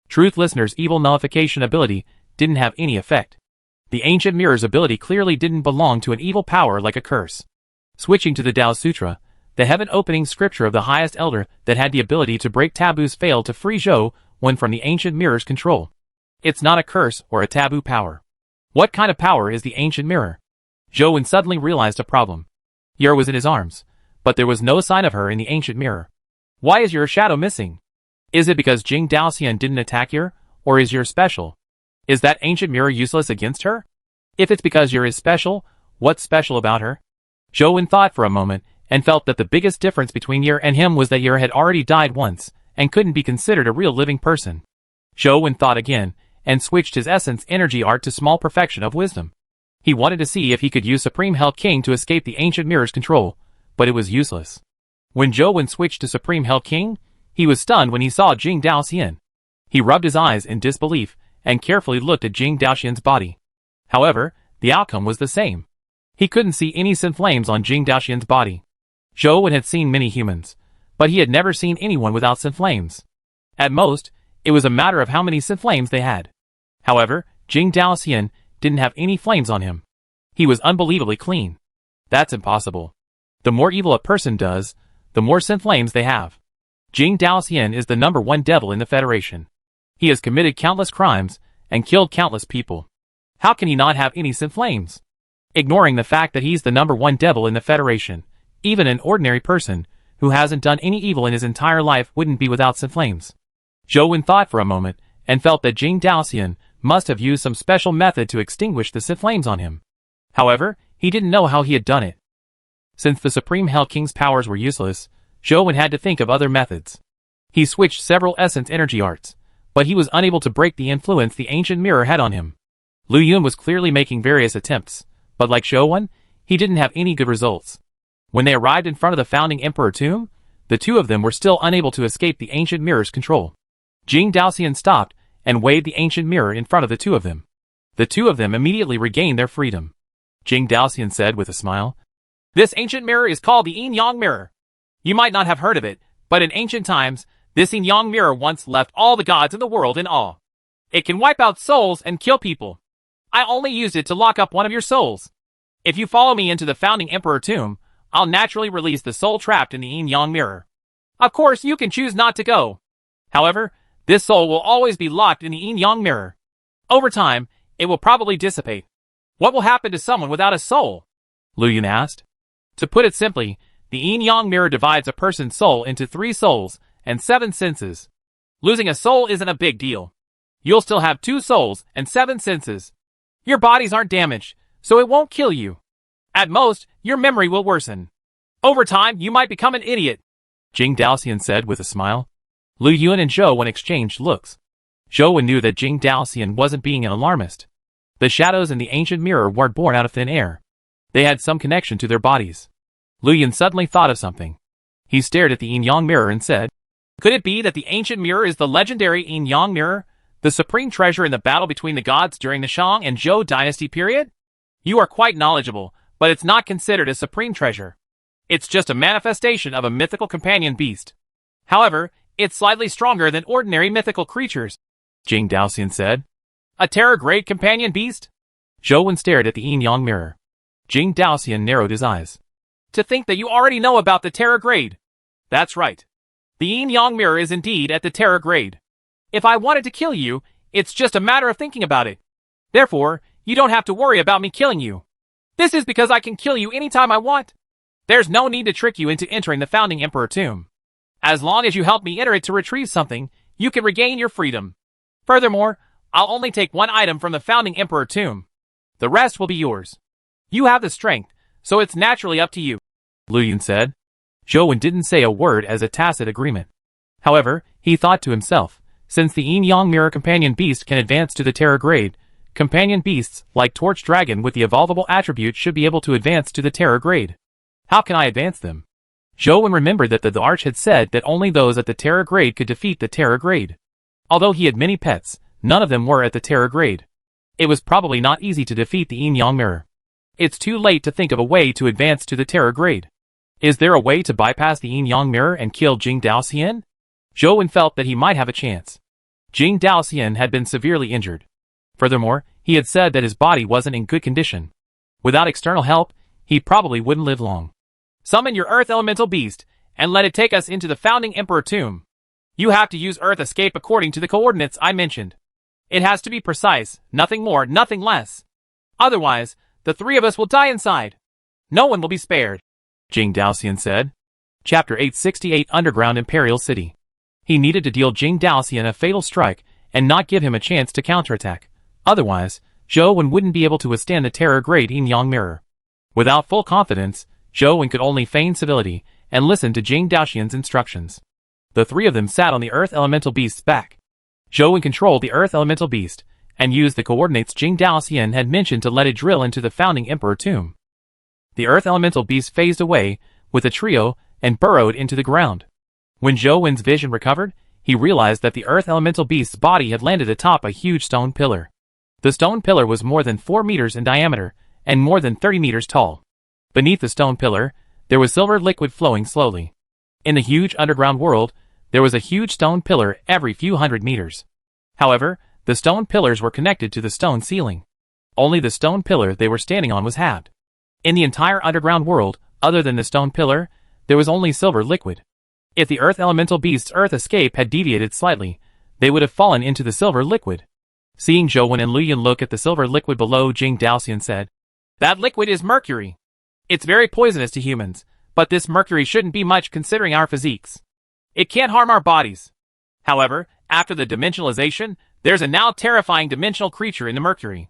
Truth Listener's evil nullification ability didn't have any effect. The ancient mirror's ability clearly didn't belong to an evil power like a curse. Switching to the Tao Sutra, the heaven-opening scripture of the highest elder that had the ability to break taboos failed to free Zhou from the ancient mirror's control. It's not a curse or a taboo power. What kind of power is the ancient mirror? Zhou suddenly realized a problem. Yer was in his arms, but there was no sign of her in the ancient mirror. Why is your shadow missing? Is it because Jing Daoxian didn't attack Yer, or is Yer special? Is that ancient mirror useless against her? If it's because Yer is special, what's special about her? Zhou thought for a moment, and felt that the biggest difference between Yer and him was that Yer had already died once, and couldn't be considered a real living person. Zhou thought again, and switched his essence energy art to small perfection of wisdom. He wanted to see if he could use Supreme Hell King to escape the ancient mirror's control, but it was useless. When Zhou switched to Supreme Hell King, he was stunned when he saw Jing Daoxian. He rubbed his eyes in disbelief, and carefully looked at Jing Daoxian's body. However, the outcome was the same. He couldn't see any Sin Flames on Jing Daoxian's body. Zhou had seen many humans, but he had never seen anyone without Sin Flames. At most, it was a matter of how many Sin Flames they had. However, Jing Daoxian didn't have any flames on him. He was unbelievably clean. That's impossible. The more evil a person does, the more Sin Flames they have. Jing Daoxian is the #1 devil in the Federation. He has committed countless crimes and killed countless people. How can he not have any Sin Flames? Ignoring the fact that he's the #1 devil in the Federation, even an ordinary person who hasn't done any evil in his entire life wouldn't be without Sin Flames. Zhou thought for a moment, and felt that Jing Daoxian must have used some special method to extinguish the Sin Flames on him. However, he didn't know how he had done it. Since the Supreme Hell King's powers were useless, Zhou had to think of other methods. He switched several essence energy arts, but he was unable to break the influence the ancient mirror had on him. Lu Yun was clearly making various attempts, but like Zhou, he didn't have any good results. When they arrived in front of the founding emperor tomb, the two of them were still unable to escape the ancient mirror's control. Jing Daoxian stopped and waved the ancient mirror in front of the two of them. The two of them immediately regained their freedom. Jing Daoxian said with a smile, "This ancient mirror is called the Yin Yang Mirror. You might not have heard of it, but in ancient times, this Yin Yang Mirror once left all the gods in the world in awe. It can wipe out souls and kill people. I only used it to lock up one of your souls. If you follow me into the founding emperor tomb, I'll naturally release the soul trapped in the Yin Yang Mirror. Of course, you can choose not to go. However, This soul will always be locked in the yin-yang mirror. Over time, it will probably dissipate. What will happen to someone without a soul? Lu Yun asked. To put it simply, the yin-yang mirror divides a person's soul into 3 souls and 7 senses. Losing a soul isn't a big deal. You'll still have 2 souls and 7 senses. Your bodies aren't damaged, so it won't kill you. At most, your memory will worsen. Over time, you might become an idiot, Jing Daoxian said with a smile. Lu Yun and Zhou Wen exchanged looks. Zhou Wen knew that Jing Daoxian wasn't being an alarmist. The shadows in the ancient mirror weren't born out of thin air. They had some connection to their bodies. Lu Yun suddenly thought of something. He stared at the yin-yang mirror and said, "Could it be that the ancient mirror is the legendary yin-yang mirror, the supreme treasure in the battle between the gods during the Shang and Zhou dynasty period? You are quite knowledgeable, but it's not considered a supreme treasure. It's just a manifestation of a mythical companion beast. However, it's slightly stronger than ordinary mythical creatures," Jing Daoxian said. "A Terra-grade companion beast?" Zhou Wen stared at the yin-yang mirror. Jing Daoxian narrowed his eyes. "To think that you already know about the Terra-grade. That's right. The yin-yang mirror is indeed at the Terra-grade. If I wanted to kill you, it's just a matter of thinking about it. Therefore, you don't have to worry about me killing you. This is because I can kill you anytime I want. There's no need to trick you into entering the Founding Emperor tomb. As long as you help me enter it to retrieve something, you can regain your freedom. Furthermore, I'll only take 1 item from the Founding Emperor tomb. The rest will be yours. You have the strength, so it's naturally up to you," Lu Yun said. Zhou Wen didn't say a word as a tacit agreement. However, he thought to himself, since the yin-yang mirror companion beast can advance to the Terra grade, companion beasts like Torch Dragon with the evolvable attribute should be able to advance to the Terra grade. How can I advance them? Zhou Wen remembered that the Arch had said that only those at the Terra grade could defeat the Terra grade. Although he had many pets, none of them were at the Terra grade. It was probably not easy to defeat the yin-yang mirror. It's too late to think of a way to advance to the Terra grade. Is there a way to bypass the yin-yang mirror and kill Jing Daoxian? Zhou Wen felt that he might have a chance. Jing Daoxian had been severely injured. Furthermore, he had said that his body wasn't in good condition. Without external help, he probably wouldn't live long. Summon your Earth Elemental Beast, and let it take us into the Founding Emperor tomb. You have to use Earth Escape according to the coordinates I mentioned. It has to be precise, nothing more, nothing less. Otherwise, the 3 of us will die inside. No one will be spared," Jing Daoxian said. Chapter 868 Underground Imperial City. He needed to deal Jing Daoxian a fatal strike and not give him a chance to counterattack. Otherwise, Zhou Wen wouldn't be able to withstand the Terra-grade yin-yang mirror. Without full confidence, Zhou Wen could only feign civility and listen to Jing Daoxian's instructions. The 3 of them sat on the Earth Elemental Beast's back. Zhou Wen controlled the Earth Elemental Beast and used the coordinates Jing Daoxian had mentioned to let it drill into the Founding Emperor tomb. The Earth Elemental Beast phased away with the trio and burrowed into the ground. When Zhou Wen's vision recovered, he realized that the Earth Elemental Beast's body had landed atop a huge stone pillar. The stone pillar was more than 4 meters in diameter and more than 30 meters tall. Beneath the stone pillar, there was silver liquid flowing slowly. In the huge underground world, there was a huge stone pillar every few hundred meters. However, the stone pillars were connected to the stone ceiling. Only the stone pillar they were standing on was halved. In the entire underground world, other than the stone pillar, there was only silver liquid. If the Earth Elemental Beast's Earth Escape had deviated slightly, they would have fallen into the silver liquid. Seeing Zhou Wen and Lu Yun look at the silver liquid below, Jing Daoxian said, "That liquid is mercury. It's very poisonous to humans, but this mercury shouldn't be much considering our physiques. It can't harm our bodies. However, after the dimensionalization, there's a now terrifying dimensional creature in the mercury.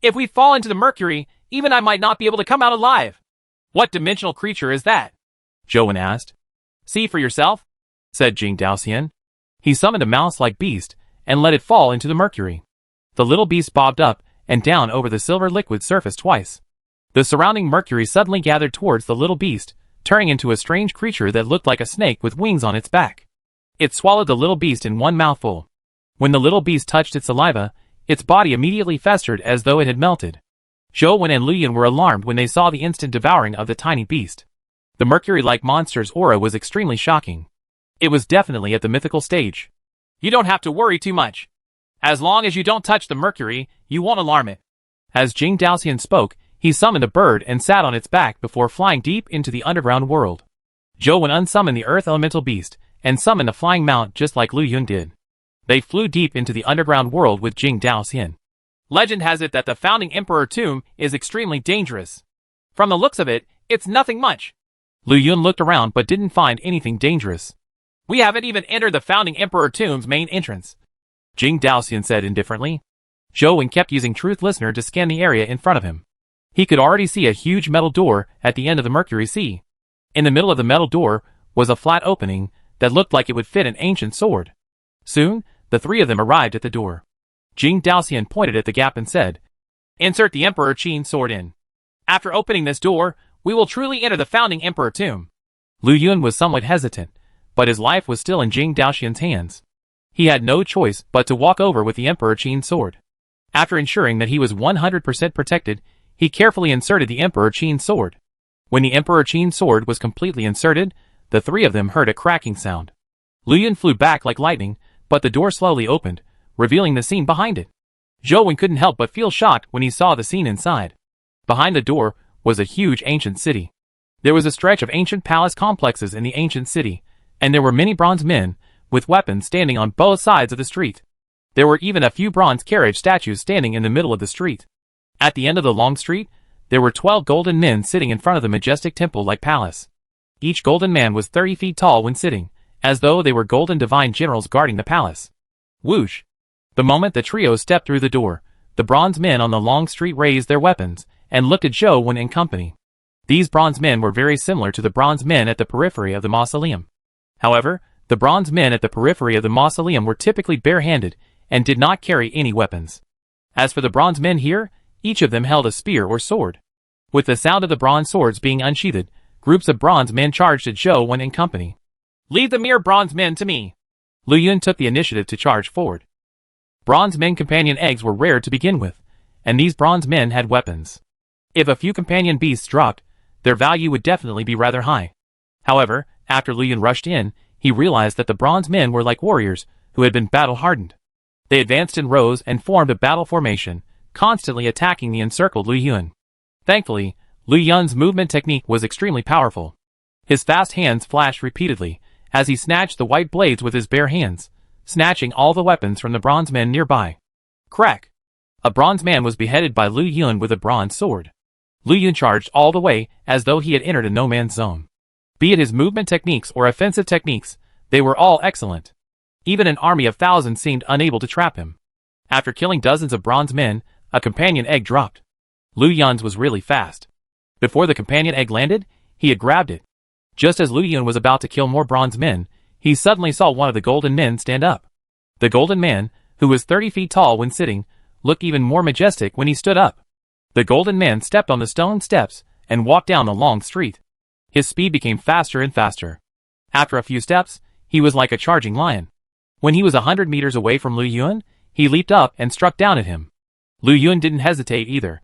If we fall into the mercury, even I might not be able to come out alive." "What dimensional creature is that?" Zhou Wen asked. "See for yourself," said Jing Daoxian. He summoned a mouse-like beast and let it fall into the mercury. The little beast bobbed up and down over the silver liquid surface twice. The surrounding mercury suddenly gathered towards the little beast, turning into a strange creature that looked like a snake with wings on its back. It swallowed the little beast in one mouthful. When the little beast touched its saliva, its body immediately festered as though it had melted. Zhou Wen and Lu Yun were alarmed when they saw the instant devouring of the tiny beast. The mercury-like monster's aura was extremely shocking. It was definitely at the mythical stage. "You don't have to worry too much. As long as you don't touch the mercury, you won't alarm it." As Jing Daoxian spoke, he summoned a bird and sat on its back before flying deep into the underground world. Zhou Wen unsummoned the Earth Elemental Beast and summoned a flying mount just like Lu Yun did. They flew deep into the underground world with Jing Daoxian. Legend has it that the founding emperor tomb is extremely dangerous. From the looks of it, it's nothing much. Lu Yun looked around but didn't find anything dangerous. We haven't even entered the founding emperor tomb's main entrance, Jing Daoxian said indifferently. Zhou Wen kept using Truth Listener to scan the area in front of him. He could already see a huge metal door at the end of the Mercury Sea. In the middle of the metal door was a flat opening that looked like it would fit an ancient sword. Soon, the three of them arrived at the door. Jing Daoxian pointed at the gap and said, "Insert the Emperor Qin sword in. After opening this door, we will truly enter the founding emperor tomb." Lu Yun was somewhat hesitant, but his life was still in Jing Daoxian's hands. He had no choice but to walk over with the Emperor Qin sword. After ensuring that he was 100% protected, he carefully inserted the Emperor Qin sword. When the Emperor Qin sword was completely inserted, the three of them heard a cracking sound. Lu Yun flew back like lightning, but the door slowly opened, revealing the scene behind it. Zhou Wen couldn't help but feel shocked when he saw the scene inside. Behind the door was a huge ancient city. There was a stretch of ancient palace complexes in the ancient city, and there were many bronze men with weapons standing on both sides of the street. There were even a few bronze carriage statues standing in the middle of the street. At the end of the long street, there were 12 golden men sitting in front of the majestic temple-like palace. Each golden man was 30 feet tall when sitting, as though they were golden divine generals guarding the palace. Whoosh! The moment the trio stepped through the door, the bronze men on the long street raised their weapons and looked at Zhou Wen and company. These bronze men were very similar to the bronze men at the periphery of the mausoleum. However, the bronze men at the periphery of the mausoleum were typically bare-handed and did not carry any weapons. As for the bronze men here, each of them held a spear or sword. With the sound of the bronze swords being unsheathed, groups of bronze men charged at Zhou Wen and company. "Leave the mere bronze men to me." Lu Yun took the initiative to charge forward. Bronze men companion eggs were rare to begin with, and these bronze men had weapons. If a few companion beasts dropped, their value would definitely be rather high. However, after Lu Yun rushed in, he realized that the bronze men were like warriors who had been battle-hardened. They advanced in rows and formed a battle formation, constantly attacking the encircled Lu Yun. Thankfully, Lu Yun's movement technique was extremely powerful. His fast hands flashed repeatedly as he snatched the white blades with his bare hands, snatching all the weapons from the bronze men nearby. Crack! A bronze man was beheaded by Lu Yun with a bronze sword. Lu Yun charged all the way as though he had entered a no-man's zone. Be it his movement techniques or offensive techniques, they were all excellent. Even an army of thousands seemed unable to trap him. After killing dozens of bronze men, a companion egg dropped. Lu Yun's was really fast. Before the companion egg landed, he had grabbed it. Just as Lu Yun was about to kill more bronze men, he suddenly saw one of the golden men stand up. The golden man, who was 30 feet tall when sitting, looked even more majestic when he stood up. The golden man stepped on the stone steps and walked down the long street. His speed became faster and faster. After a few steps, he was like a charging lion. When he was 100 meters away from Lu Yun, he leaped up and struck down at him. Lu Yun didn't hesitate either.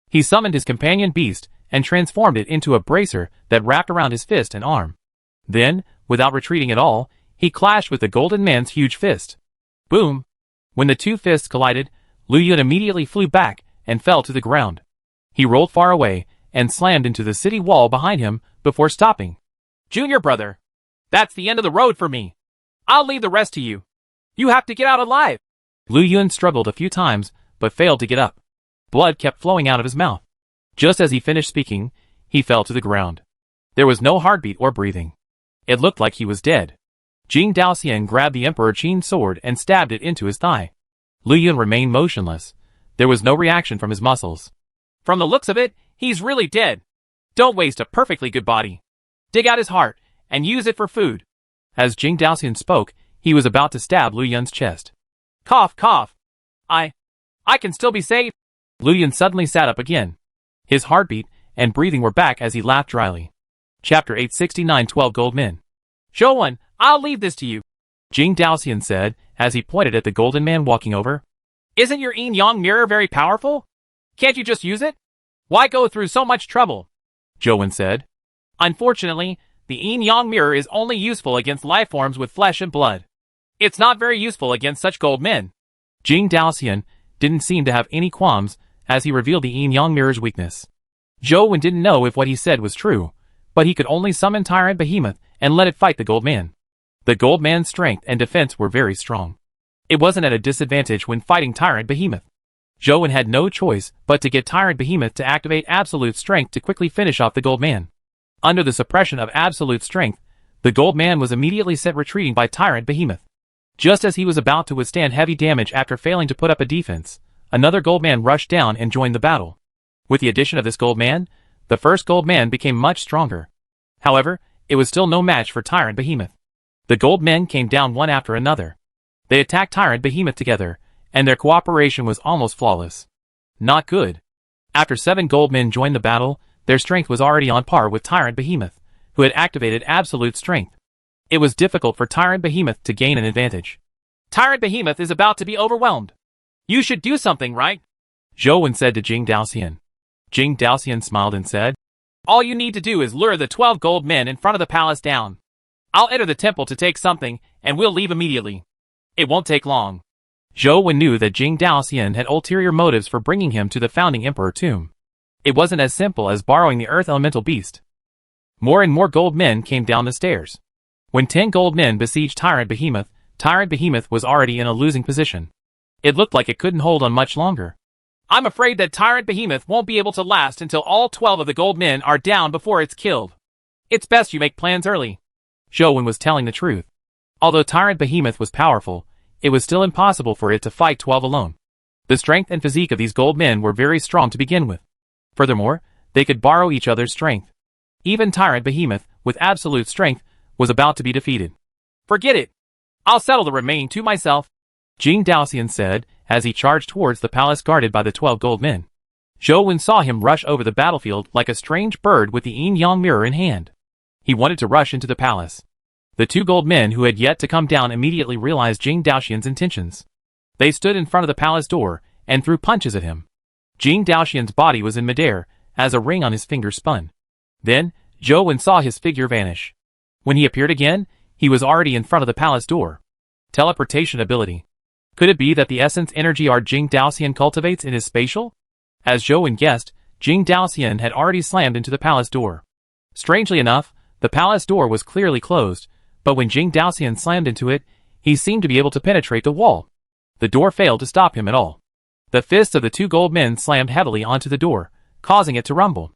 He summoned his companion beast and transformed it into a bracer that wrapped around his fist and arm. Then, without retreating at all, he clashed with the golden man's huge fist. Boom! When the two fists collided, Lu Yun immediately flew back and fell to the ground. He rolled far away and slammed into the city wall behind him before stopping. "Junior brother, that's the end of the road for me. I'll leave the rest to you. You have to get out alive." Lu Yun struggled a few times, but failed to get up. Blood kept flowing out of his mouth. Just as he finished speaking, he fell to the ground. There was no heartbeat or breathing. It looked like he was dead. Jing Daoxian grabbed the Emperor Qin's sword and stabbed it into his thigh. Lu Yun remained motionless. There was no reaction from his muscles. "From the looks of it, he's really dead. Don't waste a perfectly good body. Dig out his heart and use it for food." As Jing Daoxian spoke, he was about to stab Lu Yun's chest. Cough, cough. I can still be saved. Lu Yun suddenly sat up again. His heartbeat and breathing were back as he laughed dryly. Chapter 869 12 Gold Men. "Zhou Wen, I'll leave this to you," Jing Daoxian said as he pointed at the golden man walking over. "Isn't your Yin Yang mirror very powerful? Can't you just use it? Why go through so much trouble?" Zhou Wen said. "Unfortunately, the Yin Yang mirror is only useful against life forms with flesh and blood. It's not very useful against such gold men." Jing Daoxian didn't seem to have any qualms as he revealed the Yin Yang mirror's weakness. Zhou Wen didn't know if what he said was true, but he could only summon Tyrant Behemoth and let it fight the gold man. The gold man's strength and defense were very strong. It wasn't at a disadvantage when fighting Tyrant Behemoth. Zhou had no choice but to get Tyrant Behemoth to activate Absolute Strength to quickly finish off the Gold Man. Under the suppression of Absolute Strength, the Gold Man was immediately sent retreating by Tyrant Behemoth. Just as he was about to withstand heavy damage after failing to put up a defense, another Gold Man rushed down and joined the battle. With the addition of this Gold Man, the first Gold Man became much stronger. However, it was still no match for Tyrant Behemoth. The Gold Men came down one after another. They attacked Tyrant Behemoth together, and their cooperation was almost flawless. Not good. After 7 Gold Men joined the battle, their strength was already on par with Tyrant Behemoth, who had activated Absolute Strength. It was difficult for Tyrant Behemoth to gain an advantage. Tyrant Behemoth is about to be overwhelmed. You should do something, right? Zhou said to Jing Daoxian. Jing Daoxian smiled and said, All you need to do is lure the 12 gold men in front of the palace down. I'll enter the temple to take something, and we'll leave immediately. It won't take long. Zhou knew that Jing Daoxian had ulterior motives for bringing him to the founding emperor tomb. It wasn't as simple as borrowing the earth elemental beast. More and more gold men came down the stairs. When 10 gold men besieged Tyrant Behemoth was already in a losing position. It looked like it couldn't hold on much longer. I'm afraid that Tyrant Behemoth won't be able to last until all 12 of the gold men are down before it's killed. It's best you make plans early. Zhou was telling the truth. Although Tyrant Behemoth was powerful, it was still impossible for it to fight 12 alone. The strength and physique of these gold men were very strong to begin with. Furthermore, they could borrow each other's strength. Even Tyrant Behemoth, with absolute strength, was about to be defeated. Forget it. I'll settle the remaining 2 myself, Jing Daoxian said, as he charged towards the palace guarded by the 12 gold men. Zhou saw him rush over the battlefield like a strange bird with the yin-yang mirror in hand. He wanted to rush into the palace. The 2 gold men who had yet to come down immediately realized Jing Daoxian's intentions. They stood in front of the palace door and threw punches at him. Jing Daoxian's body was in midair as a ring on his finger spun. Then, Zhou saw his figure vanish. When he appeared again, he was already in front of the palace door. Teleportation ability. Could it be that the essence energy art Jing Daoxian cultivates in his spatial? As Zhou guessed, Jing Daoxian had already slammed into the palace door. Strangely enough, the palace door was clearly closed, but when Jing Daoxian slammed into it, he seemed to be able to penetrate the wall. The door failed to stop him at all. The fists of the 2 gold men slammed heavily onto the door, causing it to rumble.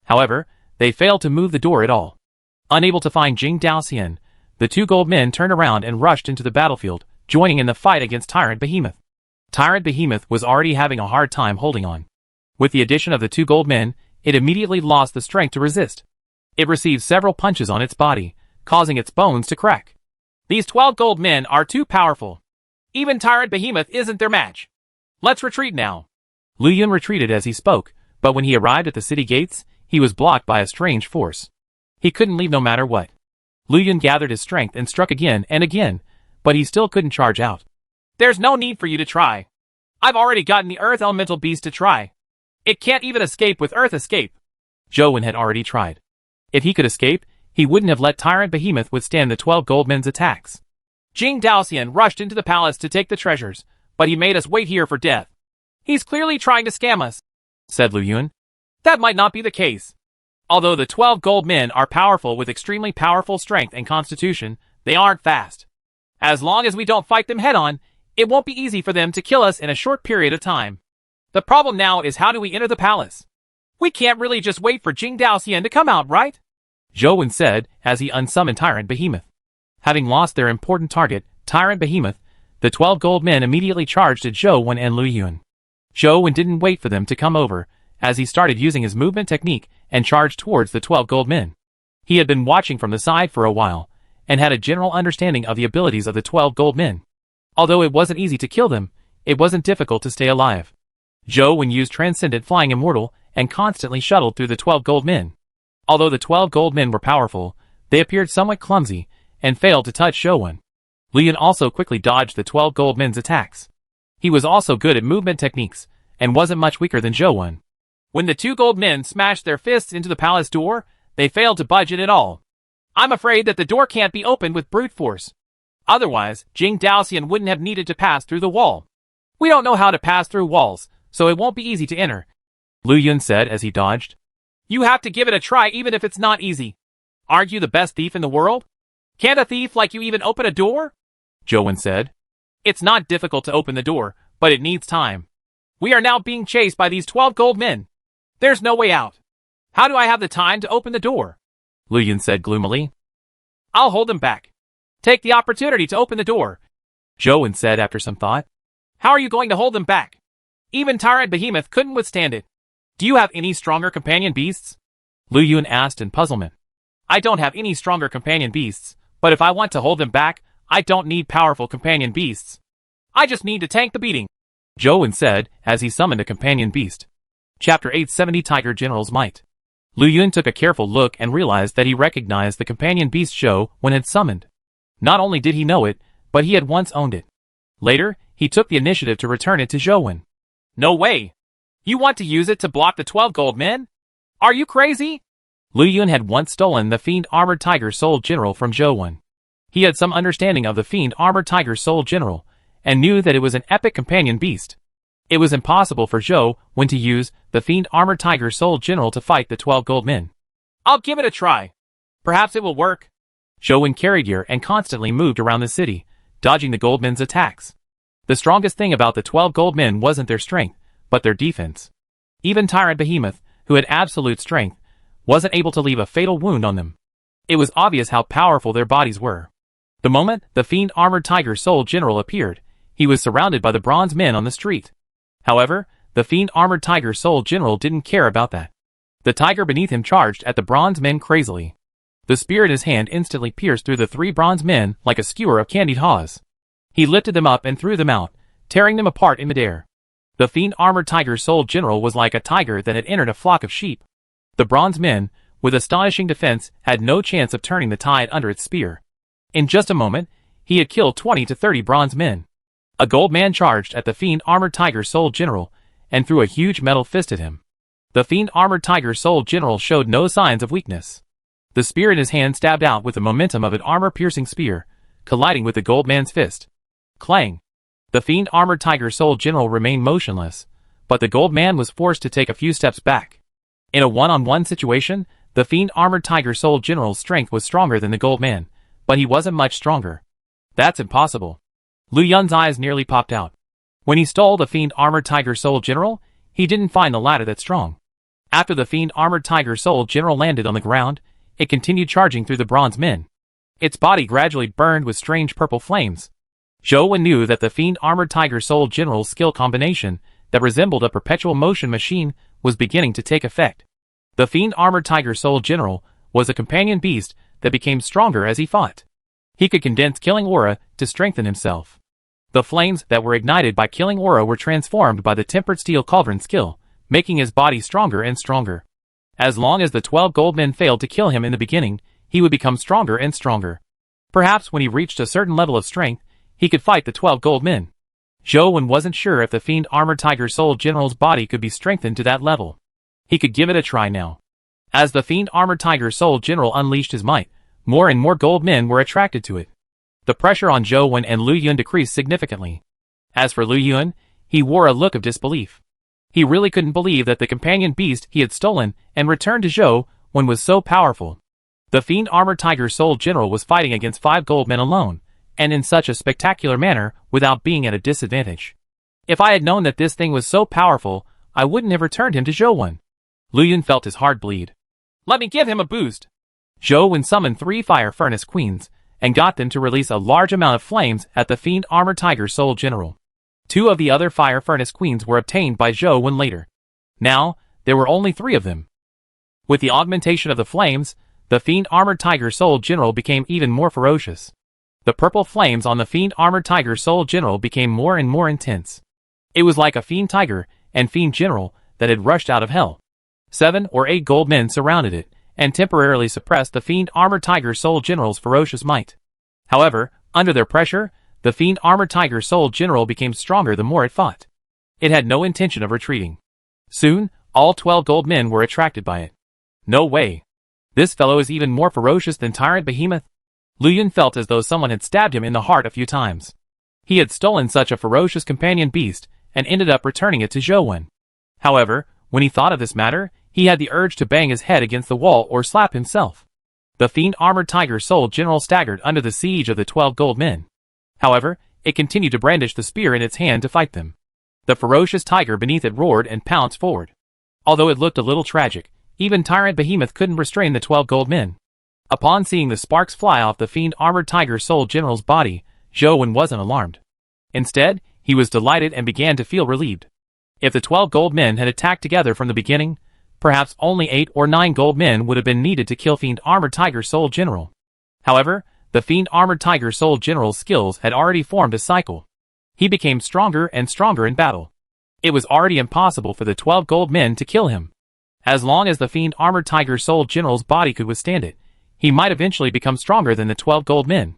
However, they failed to move the door at all. Unable to find Jing Daoxian, the 2 gold men turned around and rushed into the battlefield, joining in the fight against Tyrant Behemoth. Tyrant Behemoth was already having a hard time holding on. With the addition of the 2 gold men, it immediately lost the strength to resist. It received several punches on its body, causing its bones to crack. These 12 gold men are too powerful. Even Tyrant Behemoth isn't their match. Let's retreat now. Lu Yun retreated as he spoke, but when he arrived at the city gates, he was blocked by a strange force. He couldn't leave no matter what. Lu Yun gathered his strength and struck again and again, but he still couldn't charge out. There's no need for you to try. I've already gotten the earth elemental beast to try. It can't even escape with earth escape. Zhou had already tried. If he could escape, he wouldn't have let Tyrant Behemoth withstand the 12 gold men's attacks. Jing Daoxian rushed into the palace to take the treasures, but he made us wait here for death. He's clearly trying to scam us, said Lu Yun. That might not be the case. Although the 12 gold men are powerful with extremely powerful strength and constitution, they aren't fast. As long as we don't fight them head-on, it won't be easy for them to kill us in a short period of time. The problem now is how do we enter the palace? We can't really just wait for Jing Daoxian to come out, right? Zhou said as he unsummoned Tyrant Behemoth. Having lost their important target, Tyrant Behemoth, the 12 gold men immediately charged at Zhou and Lu Yun. Zhou didn't wait for them to come over, as he started using his movement technique and charged towards the 12 gold men. He had been watching from the side for a while, and had a general understanding of the abilities of the 12 gold men. Although it wasn't easy to kill them, it wasn't difficult to stay alive. Zhou used Transcendent Flying Immortal and constantly shuttled through the 12 gold men. Although the 12 gold men were powerful, they appeared somewhat clumsy and failed to touch Zhou. Lu Yun also quickly dodged the 12 gold men's attacks. He was also good at movement techniques and wasn't much weaker than Zhou. When the 2 gold men smashed their fists into the palace door, they failed to budge it at all. I'm afraid that the door can't be opened with brute force. Otherwise, Jing Daoxian wouldn't have needed to pass through the wall. We don't know how to pass through walls, so it won't be easy to enter, Lu Yun said as he dodged. You have to give it a try even if it's not easy. Aren't you the best thief in the world? Can't a thief like you even open a door? Zhou said. It's not difficult to open the door, but it needs time. We are now being chased by these 12 gold men. There's no way out. How do I have the time to open the door? Lu Yun said gloomily. I'll hold them back. Take the opportunity to open the door, Zhou Wen said after some thought. How are you going to hold them back? Even Tyrant Behemoth couldn't withstand it. Do you have any stronger companion beasts? Lu Yun asked in puzzlement. I don't have any stronger companion beasts, but if I want to hold them back, I don't need powerful companion beasts. I just need to tank the beating, Zhou Wen said as he summoned a companion beast. Chapter 870 Tiger General's Might. Lu Yun took a careful look and realized that he recognized the companion beast Zhou Wen had summoned. Not only did he know it, but he had once owned it. Later, he took the initiative to return it to Zhou Wen. No way! You want to use it to block the 12 gold men? Are you crazy? Lu Yun had once stolen the Fiend Armored Tiger Soul General from Zhou Wen. He had some understanding of the Fiend Armored Tiger Soul General, and knew that it was an epic companion beast. It was impossible for Zhou Wen to use the Fiend Armored Tiger Soul General to fight the 12 gold men. I'll give it a try. Perhaps it will work. Zhou Wen carried gear and constantly moved around the city, dodging the gold men's attacks. The strongest thing about the 12 gold men wasn't their strength, but their defense. Even Tyrant Behemoth, who had absolute strength, wasn't able to leave a fatal wound on them. It was obvious how powerful their bodies were. The moment the Fiend Armored Tiger Soul General appeared, he was surrounded by the bronze men on the street. However, the Fiend Armored Tiger Soul General didn't care about that. The tiger beneath him charged at the bronze men crazily. The spear in his hand instantly pierced through the 3 bronze men like a skewer of candied haws. He lifted them up and threw them out, tearing them apart in midair. The Fiend Armored Tiger Soul General was like a tiger that had entered a flock of sheep. The bronze men, with astonishing defense, had no chance of turning the tide under its spear. In just a moment, he had killed 20 to 30 bronze men. A gold man charged at the Fiend Armored Tiger Soul General and threw a huge metal fist at him. The Fiend Armored Tiger Soul General showed no signs of weakness. The spear in his hand stabbed out with the momentum of an armor-piercing spear, colliding with the gold man's fist. Clang! The Fiend Armored Tiger Soul General remained motionless, but the gold man was forced to take a few steps back. In a one-on-one situation, the Fiend Armored Tiger Soul General's strength was stronger than the gold man, but he wasn't much stronger. That's impossible. Lu Yun's eyes nearly popped out. When he stole the Fiend Armored Tiger Soul General, he didn't find the latter that strong. After the Fiend Armored Tiger Soul General landed on the ground, it continued charging through the bronze men. Its body gradually burned with strange purple flames. Zhou Wen knew that the Fiend Armored Tiger Soul General's skill combination, that resembled a perpetual motion machine, was beginning to take effect. The Fiend Armored Tiger Soul General was a companion beast that became stronger as he fought. He could condense killing aura to strengthen himself. The flames that were ignited by killing aura were transformed by the Tempered Steel Cauldron skill, making his body stronger and stronger. As long as the 12 gold men failed to kill him in the beginning, he would become stronger and stronger. Perhaps when he reached a certain level of strength, he could fight the 12 gold men. Zhou Wen wasn't sure if the Fiend Armored Tiger Soul General's body could be strengthened to that level. He could give it a try now. As the Fiend Armored Tiger Soul General unleashed his might, more and more gold men were attracted to it. The pressure on Zhou Wen and Lu Yun decreased significantly. As for Lu Yun, he wore a look of disbelief. He really couldn't believe that the companion beast he had stolen and returned to Zhou Wen was so powerful. The Fiend Armored Tiger Soul General was fighting against 5 gold men alone, and in such a spectacular manner without being at a disadvantage. If I had known that this thing was so powerful, I wouldn't have returned him to Zhou Wen. Lu Yun felt his heart bleed. Let me give him a boost. Zhou Wen summoned 3 Fire Furnace Queens, and got them to release a large amount of flames at the Fiend Armored Tiger Soul General. 2 of the other Fire Furnace Queens were obtained by Zhou Wen later. Now, there were only 3 of them. With the augmentation of the flames, the Fiend Armored Tiger Soul General became even more ferocious. The purple flames on the Fiend Armored Tiger Soul General became more and more intense. It was like a Fiend Tiger and Fiend General that had rushed out of hell. 7 or 8 gold men surrounded it, and temporarily suppressed the Fiend Armored Tiger Soul General's ferocious might. However, under their pressure, the Fiend Armored Tiger Soul General became stronger the more it fought. It had no intention of retreating. Soon, all 12 gold men were attracted by it. No way. This fellow is even more ferocious than Tyrant Behemoth. Lu Yun felt as though someone had stabbed him in the heart a few times. He had stolen such a ferocious companion beast, and ended up returning it to Zhou Wen. However, when he thought of this matter, he had the urge to bang his head against the wall or slap himself. The Fiend Armored Tiger Soul General staggered under the siege of the 12 gold men. However, it continued to brandish the spear in its hand to fight them. The ferocious tiger beneath it roared and pounced forward. Although it looked a little tragic, even Tyrant Behemoth couldn't restrain the 12 gold men. Upon seeing the sparks fly off the fiend-armored Tiger Soul General's body, Zhou Wen wasn't alarmed. Instead, he was delighted and began to feel relieved. If the 12 gold men had attacked together from the beginning, perhaps only 8 or 9 gold men would have been needed to kill Fiend-Armored Tiger Soul General. However, the Fiend-Armored Tiger Soul General's skills had already formed a cycle. He became stronger and stronger in battle. It was already impossible for the 12 gold men to kill him. As long as the Fiend-Armored Tiger Soul General's body could withstand it, he might eventually become stronger than the 12 gold men.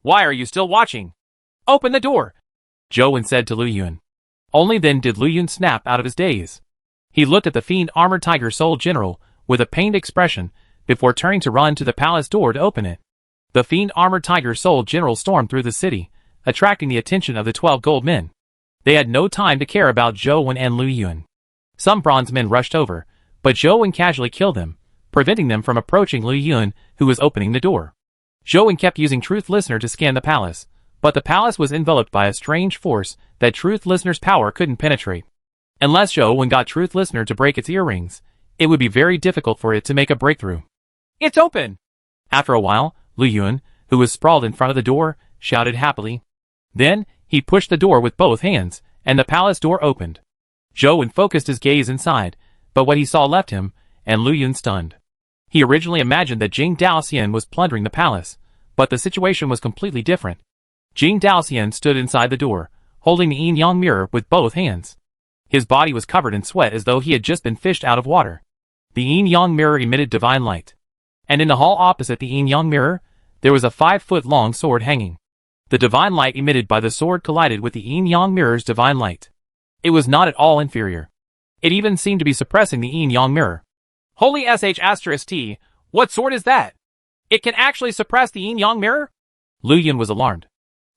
"Why are you still watching? Open the door," Zhou Wen said to Lu Yun. Only then did Lu Yun snap out of his daze. He looked at the Fiend-Armored Tiger Soul General with a pained expression before turning to run to the palace door to open it. The Fiend-Armored Tiger Soul General stormed through the city, attracting the attention of the 12 gold men. They had no time to care about Zhou Wen and Lu Yun. Some bronze men rushed over, but Zhou Wen casually killed them, preventing them from approaching Lu Yun, who was opening the door. Zhou Wen kept using Truth Listener to scan the palace, but the palace was enveloped by a strange force that Truth Listener's power couldn't penetrate. Unless Zhou Wen got Truth Listener to break its earrings, it would be very difficult for it to make a breakthrough. "It's open!" After a while, Lu Yun, who was sprawled in front of the door, shouted happily. Then, he pushed the door with both hands, and the palace door opened. Zhou Wen focused his gaze inside, but what he saw left him, and Lu Yun stunned. He originally imagined that Jing Daoxian was plundering the palace, but the situation was completely different. Jing Daoxian stood inside the door, holding the Yin Yang mirror with both hands. His body was covered in sweat as though he had just been fished out of water. The Yin Yang mirror emitted divine light. And in the hall opposite the Yin Yang mirror, there was a 5-foot-long sword hanging. The divine light emitted by the sword collided with the Yin Yang mirror's divine light. It was not at all inferior. It even seemed to be suppressing the Yin Yang mirror. "Holy sh*T, what sword is that? It can actually suppress the Yin Yang mirror?" Lu Yun was alarmed.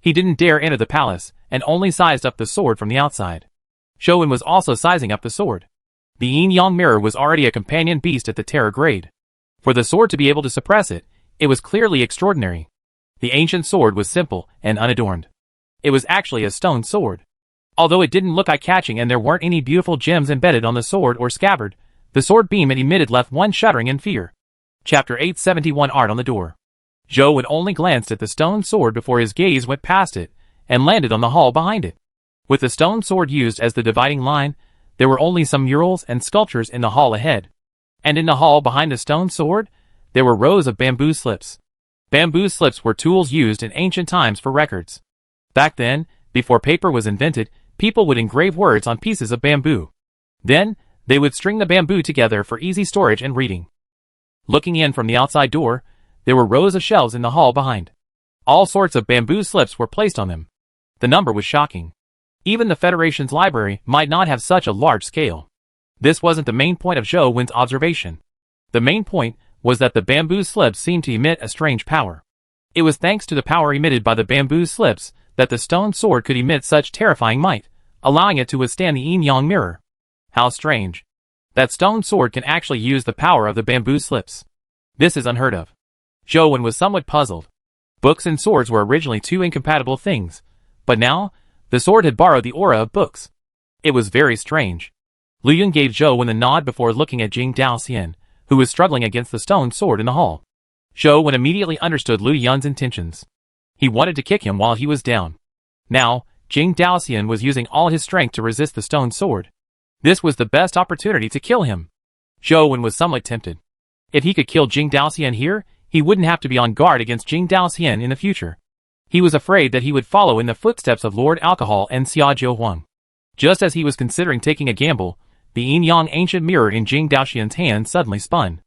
He didn't dare enter the palace, and only sized up the sword from the outside. Zhou Wen was also sizing up the sword. The Yin Yang mirror was already a companion beast at the terror grade. For the sword to be able to suppress it, it was clearly extraordinary. The ancient sword was simple and unadorned. It was actually a stone sword. Although it didn't look eye-catching and there weren't any beautiful gems embedded on the sword or scabbard, the sword beam it emitted left one shuddering in fear. Chapter 871 Art on the Door. Zhou Wen only glanced at the stone sword before his gaze went past it, and landed on the hall behind it. With the stone sword used as the dividing line, there were only some murals and sculptures in the hall ahead. And in the hall behind the stone sword, there were rows of bamboo slips. Bamboo slips were tools used in ancient times for records. Back then, before paper was invented, people would engrave words on pieces of bamboo. Then, they would string the bamboo together for easy storage and reading. Looking in from the outside door, there were rows of shelves in the hall behind. All sorts of bamboo slips were placed on them. The number was shocking. Even the Federation's library might not have such a large scale. This wasn't the main point of Zhou Wen's observation. The main point was that the bamboo slips seemed to emit a strange power. It was thanks to the power emitted by the bamboo slips that the stone sword could emit such terrifying might, allowing it to withstand the Yin Yang mirror. How strange. That stone sword can actually use the power of the bamboo slips. This is unheard of. Zhou Wen was somewhat puzzled. Books and swords were originally two incompatible things, but now, the sword had borrowed the aura of books. It was very strange. Lu Yun gave Zhou Wen a nod before looking at Jing Daoxian, who was struggling against the stone sword in the hall. Zhou Wen immediately understood Lu Yun's intentions. He wanted to kick him while he was down. Now, Jing Daoxian was using all his strength to resist the stone sword. This was the best opportunity to kill him. Zhou Wen was somewhat tempted. If he could kill Jing Daoxian here, he wouldn't have to be on guard against Jing Daoxian in the future. He was afraid that he would follow in the footsteps of Lord Alcohol and Xia Jiuhuang. Just as he was considering taking a gamble, the Yin Yang ancient mirror in Jing Daoxian's hand suddenly spun.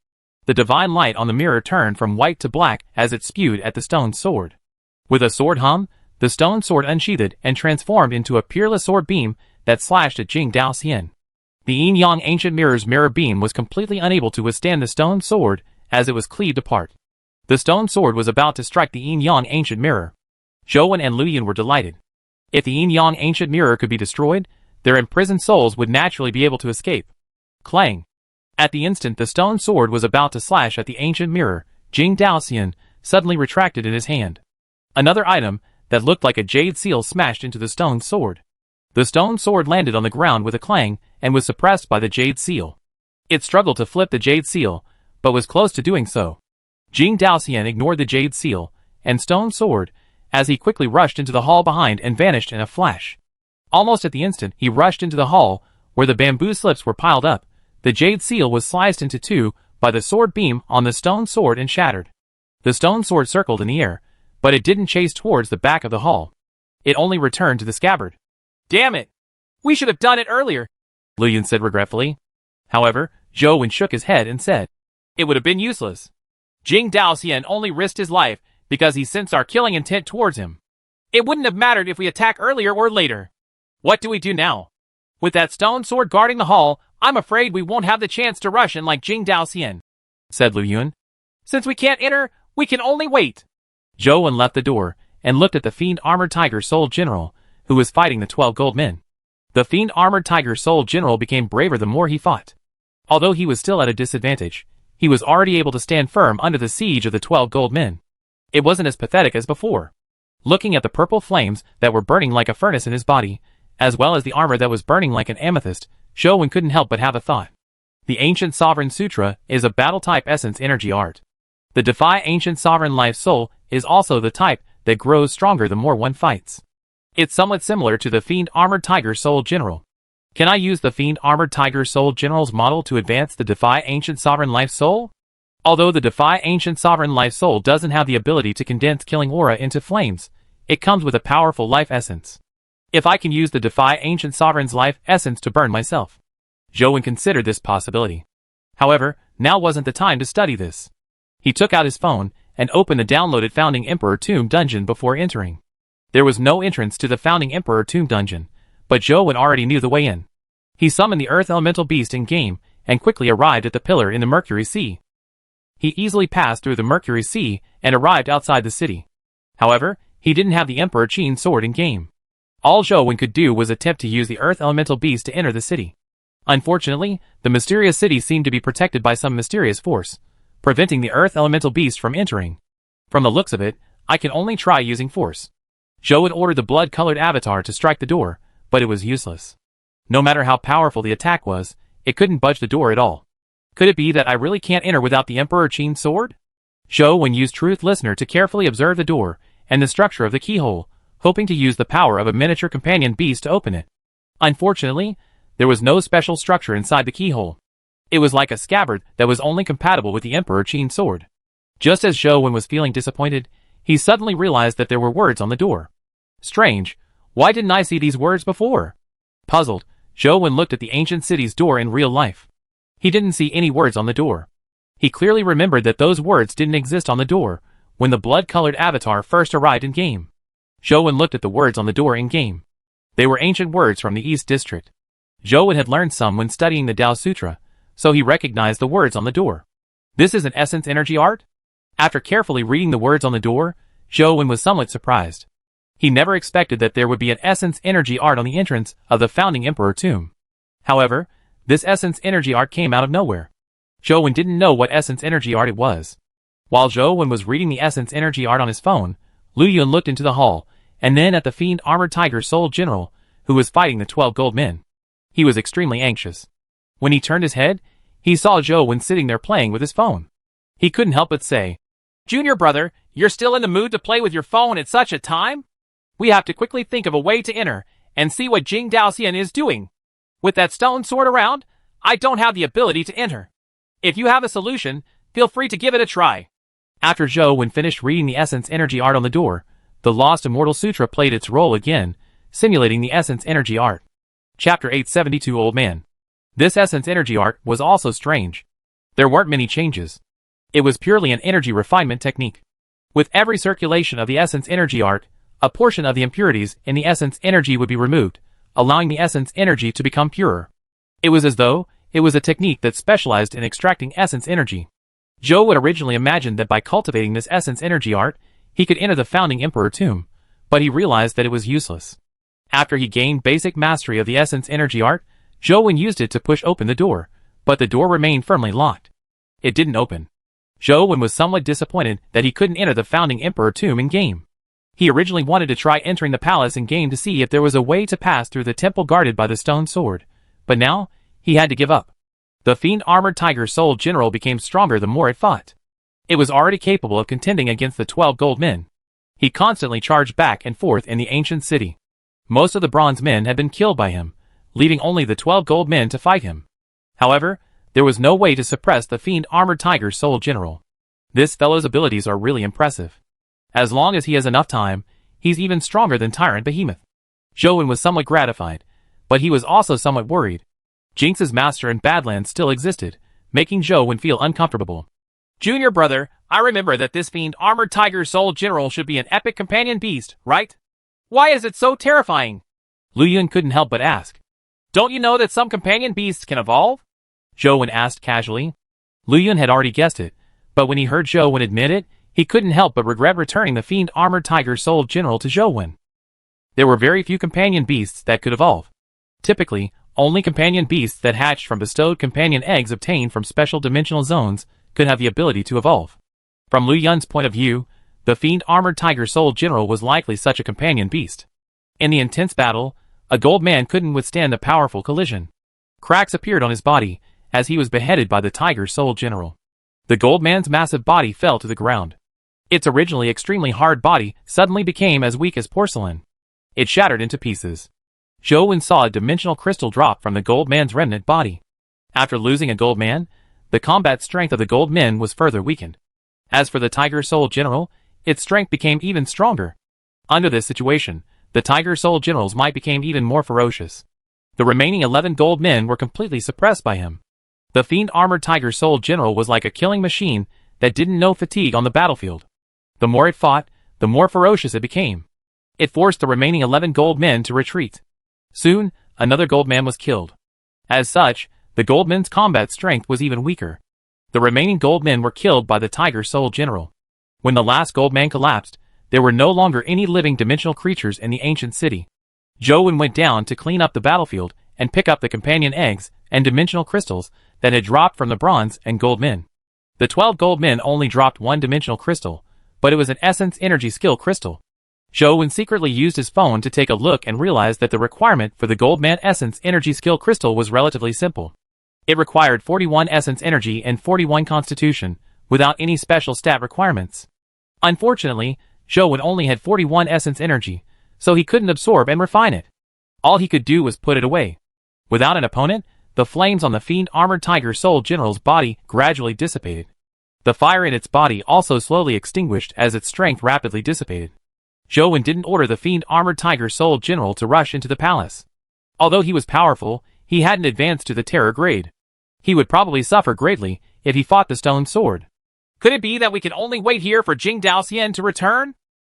The divine light on the mirror turned from white to black as it spewed at the stone sword. With a sword hum, the stone sword unsheathed and transformed into a peerless sword beam that slashed at Jing Daoxian. The Yin Yang ancient mirror's mirror beam was completely unable to withstand the stone sword as it was cleaved apart. The stone sword was about to strike the Yin Yang ancient mirror. Zhou Wen and Lu Yun were delighted. If the Yin Yang ancient mirror could be destroyed, their imprisoned souls would naturally be able to escape. Clang! At the instant the stone sword was about to slash at the ancient mirror, Jing Daoxian suddenly retracted in his hand. Another item that looked like a jade seal smashed into the stone sword. The stone sword landed on the ground with a clang and was suppressed by the jade seal. It struggled to flip the jade seal, but was close to doing so. Jing Daoxian ignored the jade seal and stone sword as he quickly rushed into the hall behind and vanished in a flash. Almost at the instant he rushed into the hall where the bamboo slips were piled up, the jade seal was sliced into two by the sword beam on the stone sword and shattered. The stone sword circled in the air, but it didn't chase towards the back of the hall. It only returned to the scabbard. Damn it! We should have done it earlier, Lu Yun said regretfully. However, Zhou Wen shook his head and said, it would have been useless. Jing Daoxian only risked his life because he sensed our killing intent towards him. It wouldn't have mattered if we attack earlier or later. What do we do now? With that stone sword guarding the hall, I'm afraid we won't have the chance to rush in like Jing Daoxian, said Lu Yun. Since we can't enter, we can only wait. Zhou Wen left the door and looked at the Fiend Armored Tiger Soul General, who was fighting the 12 gold men. The Fiend Armored Tiger Soul General became braver the more he fought. Although he was still at a disadvantage, he was already able to stand firm under the siege of the 12 gold men. It wasn't as pathetic as before. Looking at the purple flames that were burning like a furnace in his body, as well as the armor that was burning like an amethyst, Zhou Wen couldn't help but have a thought. The Ancient Sovereign Sutra is a battle-type essence energy art. The Defy Ancient Sovereign Life Soul is also the type that grows stronger the more one fights. It's somewhat similar to the Fiend Armored Tiger Soul General. Can I use the Fiend Armored Tiger Soul General's model to advance the Defy Ancient Sovereign Life Soul? Although the Defy Ancient Sovereign Life Soul doesn't have the ability to condense killing aura into flames, it comes with a powerful life essence. If I can use the Defy Ancient Sovereign's life essence to burn myself. Zhou Wen considered this possibility. However, now wasn't the time to study this. He took out his phone and opened the downloaded Founding Emperor Tomb dungeon before entering. There was no entrance to the Founding Emperor Tomb dungeon, but Zhou Wen already knew the way in. He summoned the Earth Elemental Beast in-game and quickly arrived at the pillar in the Mercury Sea. He easily passed through the Mercury Sea and arrived outside the city. However, he didn't have the Emperor Qin sword in-game. All Zhou Wen could do was attempt to use the Earth Elemental Beast to enter the city. Unfortunately, the mysterious city seemed to be protected by some mysterious force, preventing the Earth Elemental Beast from entering. From the looks of it, I can only try using force. Zhou Wen ordered the blood-colored avatar to strike the door, but it was useless. No matter how powerful the attack was, it couldn't budge the door at all. Could it be that I really can't enter without the Emperor Qin sword? Zhou Wen used Truth Listener to carefully observe the door and the structure of the keyhole, hoping to use the power of a miniature companion beast to open it. Unfortunately, there was no special structure inside the keyhole. It was like a scabbard that was only compatible with the Emperor Qin sword. Just as Zhou Wen was feeling disappointed, he suddenly realized that there were words on the door. Strange, why didn't I see these words before? Puzzled, Zhou Wen looked at the ancient city's door in real life. He didn't see any words on the door. He clearly remembered that those words didn't exist on the door when the blood-colored avatar first arrived in-game. Zhou Wen looked at the words on the door in-game. They were ancient words from the East District. Zhou Wen had learned some when studying the Tao Sutra, so he recognized the words on the door. This is an essence energy art? After carefully reading the words on the door, Zhou Wen was somewhat surprised. He never expected that there would be an essence energy art on the entrance of the Founding Emperor tomb. However, this essence energy art came out of nowhere. Zhou Wen didn't know what essence energy art it was. While Zhou Wen was reading the essence energy art on his phone, Lu Yun looked into the hall, and then at the Fiend Armored Tiger Soul General, who was fighting the 12 gold men. He was extremely anxious. When he turned his head, he saw Zhou Wen sitting there playing with his phone. He couldn't help but say, "Junior brother, you're still in the mood to play with your phone at such a time? We have to quickly think of a way to enter and see what Jing Daoxian is doing. With that stone sword around, I don't have the ability to enter. If you have a solution, feel free to give it a try." After Zhou Wen finished reading the essence energy art on the door, the Lost Immortal Sutra played its role again, simulating the essence energy art. Chapter 872 Old Man. This essence energy art was also strange. There weren't many changes. It was purely an energy refinement technique. With every circulation of the essence energy art, a portion of the impurities in the essence energy would be removed, allowing the essence energy to become purer. It was as though it was a technique that specialized in extracting essence energy. Zhou Wen originally imagined that by cultivating this essence energy art, he could enter the Founding Emperor tomb, but he realized that it was useless. After he gained basic mastery of the essence energy art, Zhou Wen used it to push open the door, but the door remained firmly locked. It didn't open. Zhou Wen was somewhat disappointed that he couldn't enter the Founding Emperor tomb in-game. He originally wanted to try entering the palace in-game to see if there was a way to pass through the temple guarded by the stone sword, but now, he had to give up. The fiend armored tiger soul general became stronger the more it fought. It was already capable of contending against the 12 gold men. He constantly charged back and forth in the ancient city. Most of the bronze men had been killed by him, leaving only the 12 gold men to fight him. However, there was no way to suppress the fiend armored tiger soul general. This fellow's abilities are really impressive. As long as he has enough time, he's even stronger than Tyrant Behemoth. Zhou Wen was somewhat gratified, but he was also somewhat worried. Jinx's master in Badlands still existed, making Zhou Wen feel uncomfortable. Junior brother, I remember that this fiend armored tiger soul general should be an epic companion beast, right? Why is it so terrifying? Lu Yun couldn't help but ask. Don't you know that some companion beasts can evolve? Zhou Wen asked casually. Lu Yun had already guessed it, but when he heard Zhou Wen admit it, he couldn't help but regret returning the fiend armored tiger soul general to Zhou Wen. There were very few companion beasts that could evolve. Typically, only companion beasts that hatched from bestowed companion eggs obtained from special dimensional zones could have the ability to evolve. From Lu Yun's point of view, the fiend armored tiger soul general was likely such a companion beast. In the intense battle, a gold man couldn't withstand the powerful collision. Cracks appeared on his body as he was beheaded by the tiger soul general. The gold man's massive body fell to the ground. Its originally extremely hard body suddenly became as weak as porcelain. It shattered into pieces. Zhou Wen saw a dimensional crystal drop from the gold man's remnant body. After losing a gold man, the combat strength of the gold men was further weakened. As for the tiger soul general, its strength became even stronger. Under this situation, the tiger soul general's might became even more ferocious. The remaining 11 gold men were completely suppressed by him. The fiend armored tiger soul general was like a killing machine that didn't know fatigue on the battlefield. The more it fought, the more ferocious it became. It forced the remaining 11 gold men to retreat. Soon, another gold man was killed. As such, the gold men's combat strength was even weaker. The remaining gold men were killed by the tiger soul general. When the last gold man collapsed, there were no longer any living dimensional creatures in the ancient city. Zhou Wen went down to clean up the battlefield and pick up the companion eggs and dimensional crystals that had dropped from the bronze and gold men. The 12 gold men only dropped one dimensional crystal, but it was an essence energy skill crystal. Zhou Wen secretly used his phone to take a look and realized that the requirement for the gold man essence energy skill crystal was relatively simple. It required 41 essence energy and 41 constitution, without any special stat requirements. Unfortunately, Zhou Wen only had 41 essence energy, so he couldn't absorb and refine it. All he could do was put it away. Without an opponent, the flames on the fiend armored tiger soul general's body gradually dissipated. The fire in its body also slowly extinguished as its strength rapidly dissipated. Zhou Wen didn't order the fiend armored tiger soul general to rush into the palace. Although he was powerful, he hadn't advanced to the terror grade. He would probably suffer greatly if he fought the stone sword. Could it be that we can only wait here for Jing Daoxian to return?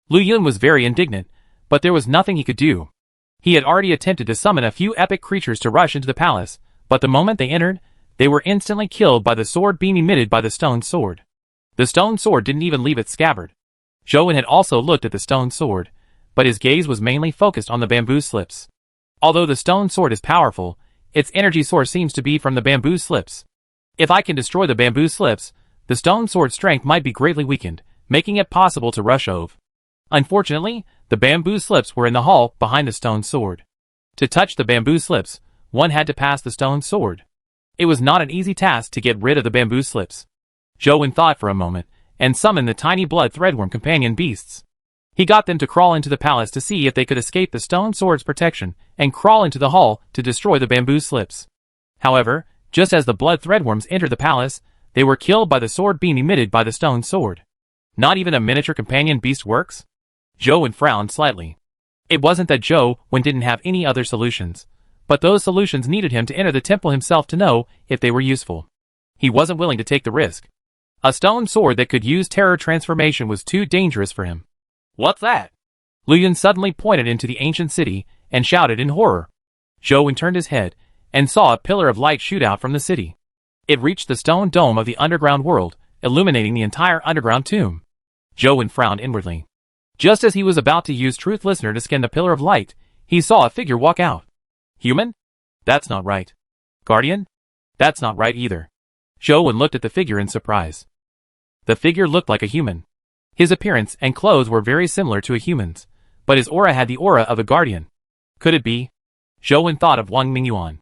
Lu Yun was very indignant, but there was nothing he could do. He had already attempted to summon a few epic creatures to rush into the palace, but the moment they entered, they were instantly killed by the sword beam emitted by the stone sword. The stone sword didn't even leave its scabbard. Zhou Wen had also looked at the stone sword, but his gaze was mainly focused on the bamboo slips. Although the stone sword is powerful, its energy source seems to be from the bamboo slips. If I can destroy the bamboo slips, the stone sword's strength might be greatly weakened, making it possible to rush over. Unfortunately, the bamboo slips were in the hall behind the stone sword. To touch the bamboo slips, one had to pass the stone sword. It was not an easy task to get rid of the bamboo slips. Zhou Wen thought for a moment, and summoned the tiny blood threadworm companion beasts. He got them to crawl into the palace to see if they could escape the stone sword's protection and crawl into the hall to destroy the bamboo slips. However, just as the blood threadworms entered the palace, they were killed by the sword beam emitted by the stone sword. Not even a miniature companion beast works? Zhou Wen frowned slightly. It wasn't that Zhou Wen didn't have any other solutions, but those solutions needed him to enter the temple himself to know if they were useful. He wasn't willing to take the risk. A stone sword that could use terror transformation was too dangerous for him. What's that? Lu Yun suddenly pointed into the ancient city and shouted in horror. Zhou Wen turned his head and saw a pillar of light shoot out from the city. It reached the stone dome of the underground world, illuminating the entire underground tomb. Zhou Wen frowned inwardly. Just as he was about to use Truth Listener to scan the pillar of light, he saw a figure walk out. Human? That's not right. Guardian? That's not right either. Zhou Wen looked at the figure in surprise. The figure looked like a human. His appearance and clothes were very similar to a human's, but his aura had the aura of a guardian. Could it be? Zhou Wen thought of Wang Mingyuan.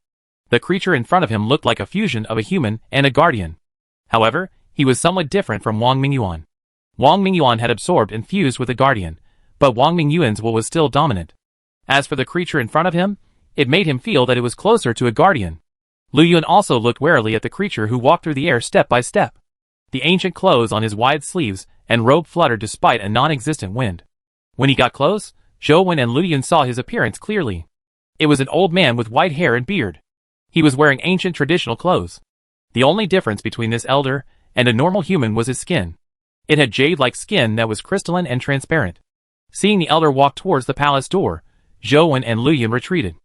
The creature in front of him looked like a fusion of a human and a guardian. However, he was somewhat different from Wang Mingyuan. Wang Mingyuan had absorbed and fused with a guardian, but Wang Mingyuan's will was still dominant. As for the creature in front of him, it made him feel that it was closer to a guardian. Lu Yun also looked warily at the creature who walked through the air step by step. The ancient clothes on his wide sleeves and robe fluttered despite a non-existent wind. When he got close, Zhou Wen and Lu Yun saw his appearance clearly. It was an old man with white hair and beard. He was wearing ancient traditional clothes. The only difference between this elder and a normal human was his skin. It had jade-like skin that was crystalline and transparent. Seeing the elder walk towards the palace door, Zhou Wen and Lu Yun retreated.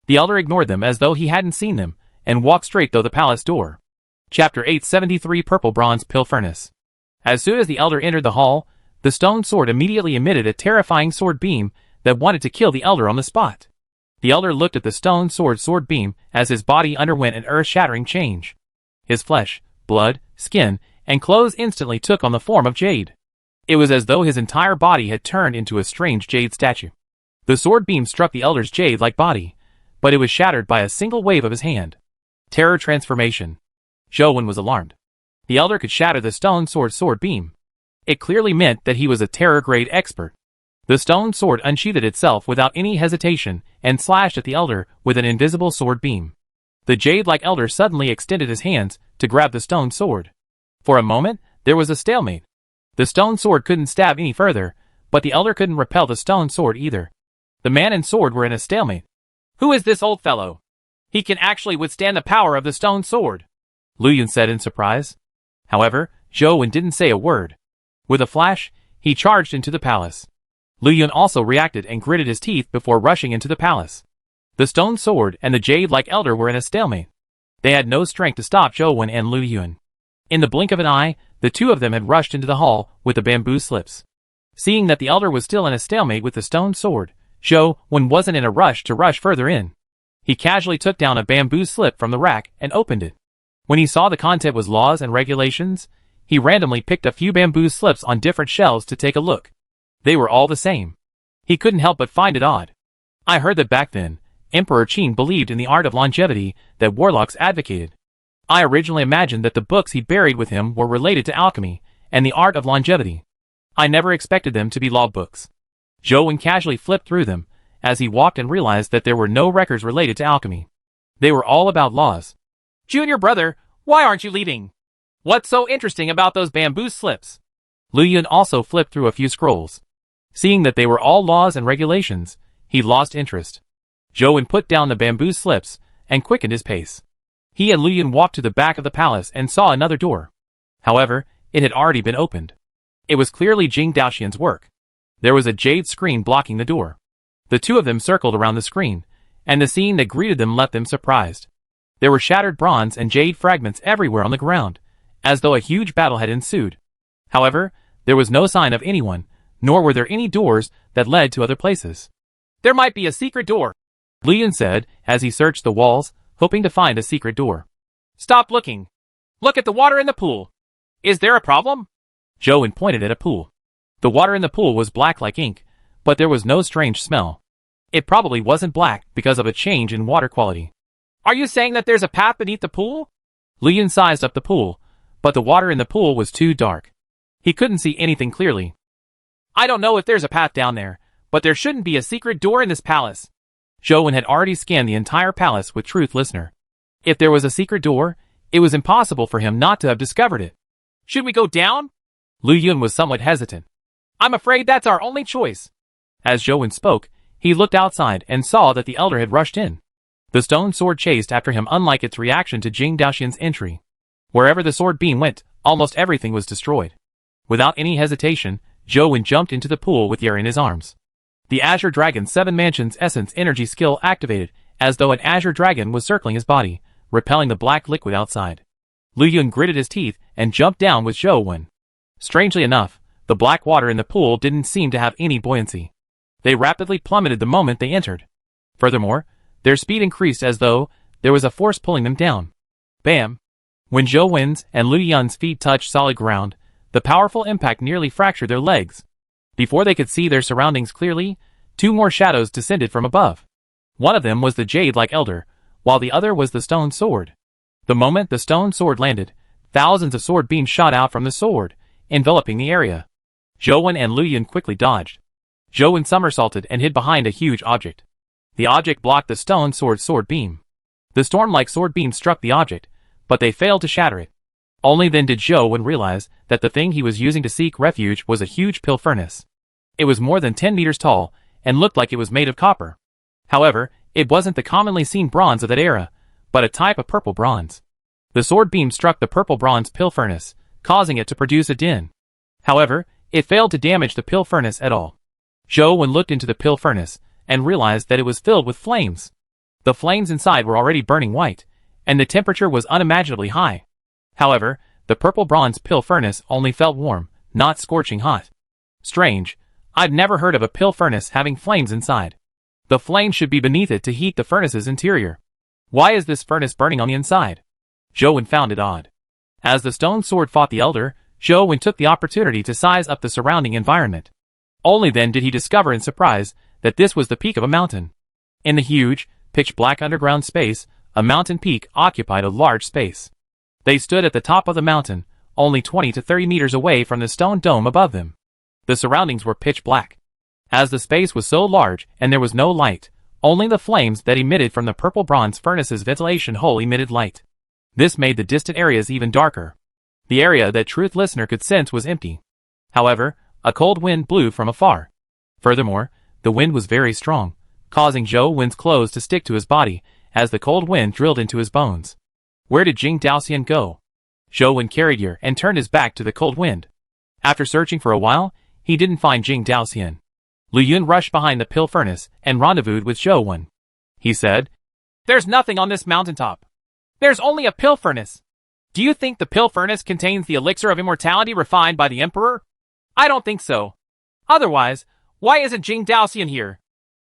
The elder ignored them as though he hadn't seen them, and walked straight through the palace door. Chapter 873 Purple Bronze Pill Furnace. As soon as the elder entered the hall, the stone sword immediately emitted a terrifying sword beam that wanted to kill the elder on the spot. The elder looked at the stone sword beam as his body underwent an earth-shattering change. His flesh, blood, skin, and clothes instantly took on the form of jade. It was as though his entire body had turned into a strange jade statue. The sword beam struck the elder's jade-like body, but it was shattered by a single wave of his hand. Terror transformation. Zhou Wen was alarmed. The elder could shatter the stone sword beam. It clearly meant that he was a terror-grade expert. The stone sword unsheathed itself without any hesitation and slashed at the elder with an invisible sword beam. The jade-like elder suddenly extended his hands to grab the stone sword. For a moment, there was a stalemate. The stone sword couldn't stab any further, but the elder couldn't repel the stone sword either. The man and sword were in a stalemate. Who is this old fellow? He can actually withstand the power of the stone sword, Lu Yun said in surprise. However, Zhou Wen didn't say a word. With a flash, he charged into the palace. Lu Yun also reacted and gritted his teeth before rushing into the palace. The stone sword and the jade-like elder were in a stalemate. They had no strength to stop Zhou Wen and Lu Yun. In the blink of an eye, the two of them had rushed into the hall with the bamboo slips. Seeing that the elder was still in a stalemate with the stone sword, Zhou Wen wasn't in a rush to rush further in. He casually took down a bamboo slip from the rack and opened it. When he saw the content was laws and regulations, he randomly picked a few bamboo slips on different shelves to take a look. They were all the same. He couldn't help but find it odd. I heard that back then, Emperor Qin believed in the art of longevity that warlocks advocated. I originally imagined that the books he buried with him were related to alchemy and the art of longevity. I never expected them to be law books. Zhou Wen casually flipped through them as he walked and realized that there were no records related to alchemy. They were all about laws. Junior brother, why aren't you leaving? What's so interesting about those bamboo slips? Lu Yun also flipped through a few scrolls. Seeing that they were all laws and regulations, he lost interest. Zhou Wen put down the bamboo slips and quickened his pace. He and Lu Yun walked to the back of the palace and saw another door. However, it had already been opened. It was clearly Jing Daoxian's work. There was a jade screen blocking the door. The two of them circled around the screen, and the scene that greeted them left them surprised. There were shattered bronze and jade fragments everywhere on the ground, as though a huge battle had ensued. However, there was no sign of anyone, nor were there any doors that led to other places. There might be a secret door, Lu Yun said as he searched the walls, hoping to find a secret door. Stop looking. Look at the water in the pool. Is there a problem? Zhou Wen pointed at a pool. The water in the pool was black like ink, but there was no strange smell. It probably wasn't black because of a change in water quality. Are you saying that there's a path beneath the pool? Lu Yun sized up the pool, but the water in the pool was too dark. He couldn't see anything clearly. I don't know if there's a path down there, but there shouldn't be a secret door in this palace. Zhou Wen had already scanned the entire palace with Truth Listener. If there was a secret door, it was impossible for him not to have discovered it. Should we go down? Lu Yun was somewhat hesitant. I'm afraid that's our only choice. As Zhou Wen spoke, he looked outside and saw that the elder had rushed in. The stone sword chased after him unlike its reaction to Jing Daoxian's entry. Wherever the sword beam went, almost everything was destroyed. Without any hesitation, Zhou Wen jumped into the pool with Yer in his arms. The Azure Dragon's 7 Mansions Essence energy skill activated, as though an Azure Dragon was circling his body, repelling the black liquid outside. Lu Yun gritted his teeth and jumped down with Zhou Wen. Strangely enough, the black water in the pool didn't seem to have any buoyancy. They rapidly plummeted the moment they entered. Furthermore, their speed increased as though there was a force pulling them down. Bam! When Zhou Wen's and Lu Yun's feet touched solid ground, The powerful impact nearly fractured their legs. Before they could see their surroundings clearly, two more shadows descended from above. One of them was the jade-like elder, while the other was the stone sword. The moment the stone sword landed, thousands of sword beams shot out from the sword, enveloping the area. Zhou and Lu Yun quickly dodged. Zhou somersaulted and hid behind a huge object. The object blocked the stone sword's sword beam. The storm-like sword beam struck the object, but they failed to shatter it. Only then did Zhou realize that the thing he was using to seek refuge was a huge pill furnace. It was more than 10 meters tall, and looked like it was made of copper. However, it wasn't the commonly seen bronze of that era, but a type of purple bronze. The sword beam struck the purple bronze pill furnace, causing it to produce a din. However, it failed to damage the pill furnace at all. Zhou looked into the pill furnace, and realized that it was filled with flames. The flames inside were already burning white, and the temperature was unimaginably high. However, the purple bronze pill furnace only felt warm, not scorching hot. Strange, I'd never heard of a pill furnace having flames inside. The flames should be beneath it to heat the furnace's interior. Why is this furnace burning on the inside? Zhou found it odd. As the stone sword fought the elder, Zhou took the opportunity to size up the surrounding environment. Only then did he discover in surprise that this was the peak of a mountain. In the huge, pitch-black underground space, a mountain peak occupied a large space. They stood at the top of the mountain, only 20 to 30 meters away from the stone dome above them. The surroundings were pitch black. As the space was so large and there was no light, only the flames that emitted from the purple bronze furnace's ventilation hole emitted light. This made the distant areas even darker. The area that Truth Listener could sense was empty. However, a cold wind blew from afar. Furthermore, the wind was very strong, causing Zhou's clothes to stick to his body as the cold wind drilled into his bones. Where did Jing Daoxian go? Zhou carried here and turned his back to the cold wind. After searching for a while, he didn't find Jing Daoxian. Lu Yun rushed behind the pill furnace and rendezvoused with Zhou. He said, "There's nothing on this mountaintop. There's only a pill furnace. Do you think the pill furnace contains the elixir of immortality refined by the Emperor? I don't think so. Otherwise, why isn't Jing Daoxian here?"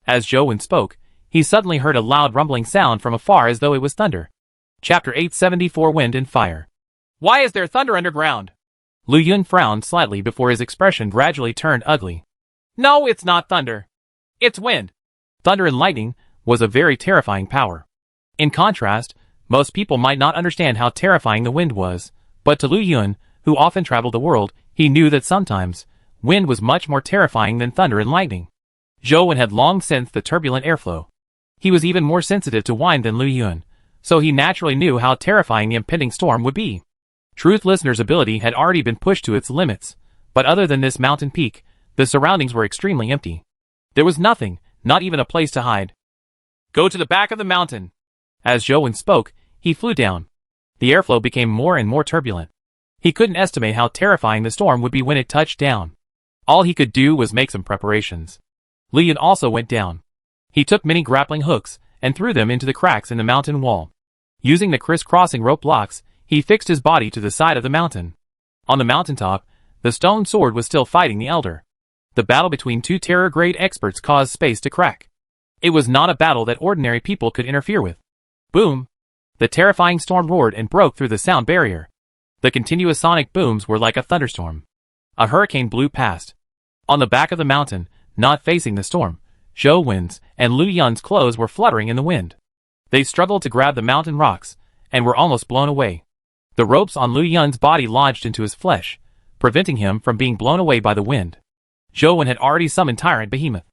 As Zhou spoke, he suddenly heard a loud rumbling sound from afar as though it was thunder. Chapter 874 Wind and Fire. Why is there thunder underground? Lu Yun frowned slightly before his expression gradually turned ugly. No, it's not thunder. It's wind. Thunder and lightning was a very terrifying power. In contrast, most people might not understand how terrifying the wind was, but to Lu Yun, who often traveled the world, he knew that sometimes, wind was much more terrifying than thunder and lightning. Zhou had long sensed the turbulent airflow. He was even more sensitive to wind than Lu Yun, so he naturally knew how terrifying the impending storm would be. Truth Listener's ability had already been pushed to its limits, but other than this mountain peak, the surroundings were extremely empty. There was nothing, not even a place to hide. Go to the back of the mountain. As Zhou spoke, he flew down. The airflow became more and more turbulent. He couldn't estimate how terrifying the storm would be when it touched down. All he could do was make some preparations. Lu Yun also went down. He took many grappling hooks and threw them into the cracks in the mountain wall. Using the criss-crossing rope blocks, he fixed his body to the side of the mountain. On the mountaintop, the stone sword was still fighting the elder. The battle between two terror-grade experts caused space to crack. It was not a battle that ordinary people could interfere with. Boom! The terrifying storm roared and broke through the sound barrier. The continuous sonic booms were like a thunderstorm. A hurricane blew past. On the back of the mountain, not facing the storm, Zhou and Lu Yun's clothes were fluttering in the wind. They struggled to grab the mountain rocks, and were almost blown away. The ropes on Lu Yun's body lodged into his flesh, preventing him from being blown away by the wind. Zhou had already summoned Tyrant Behemoth.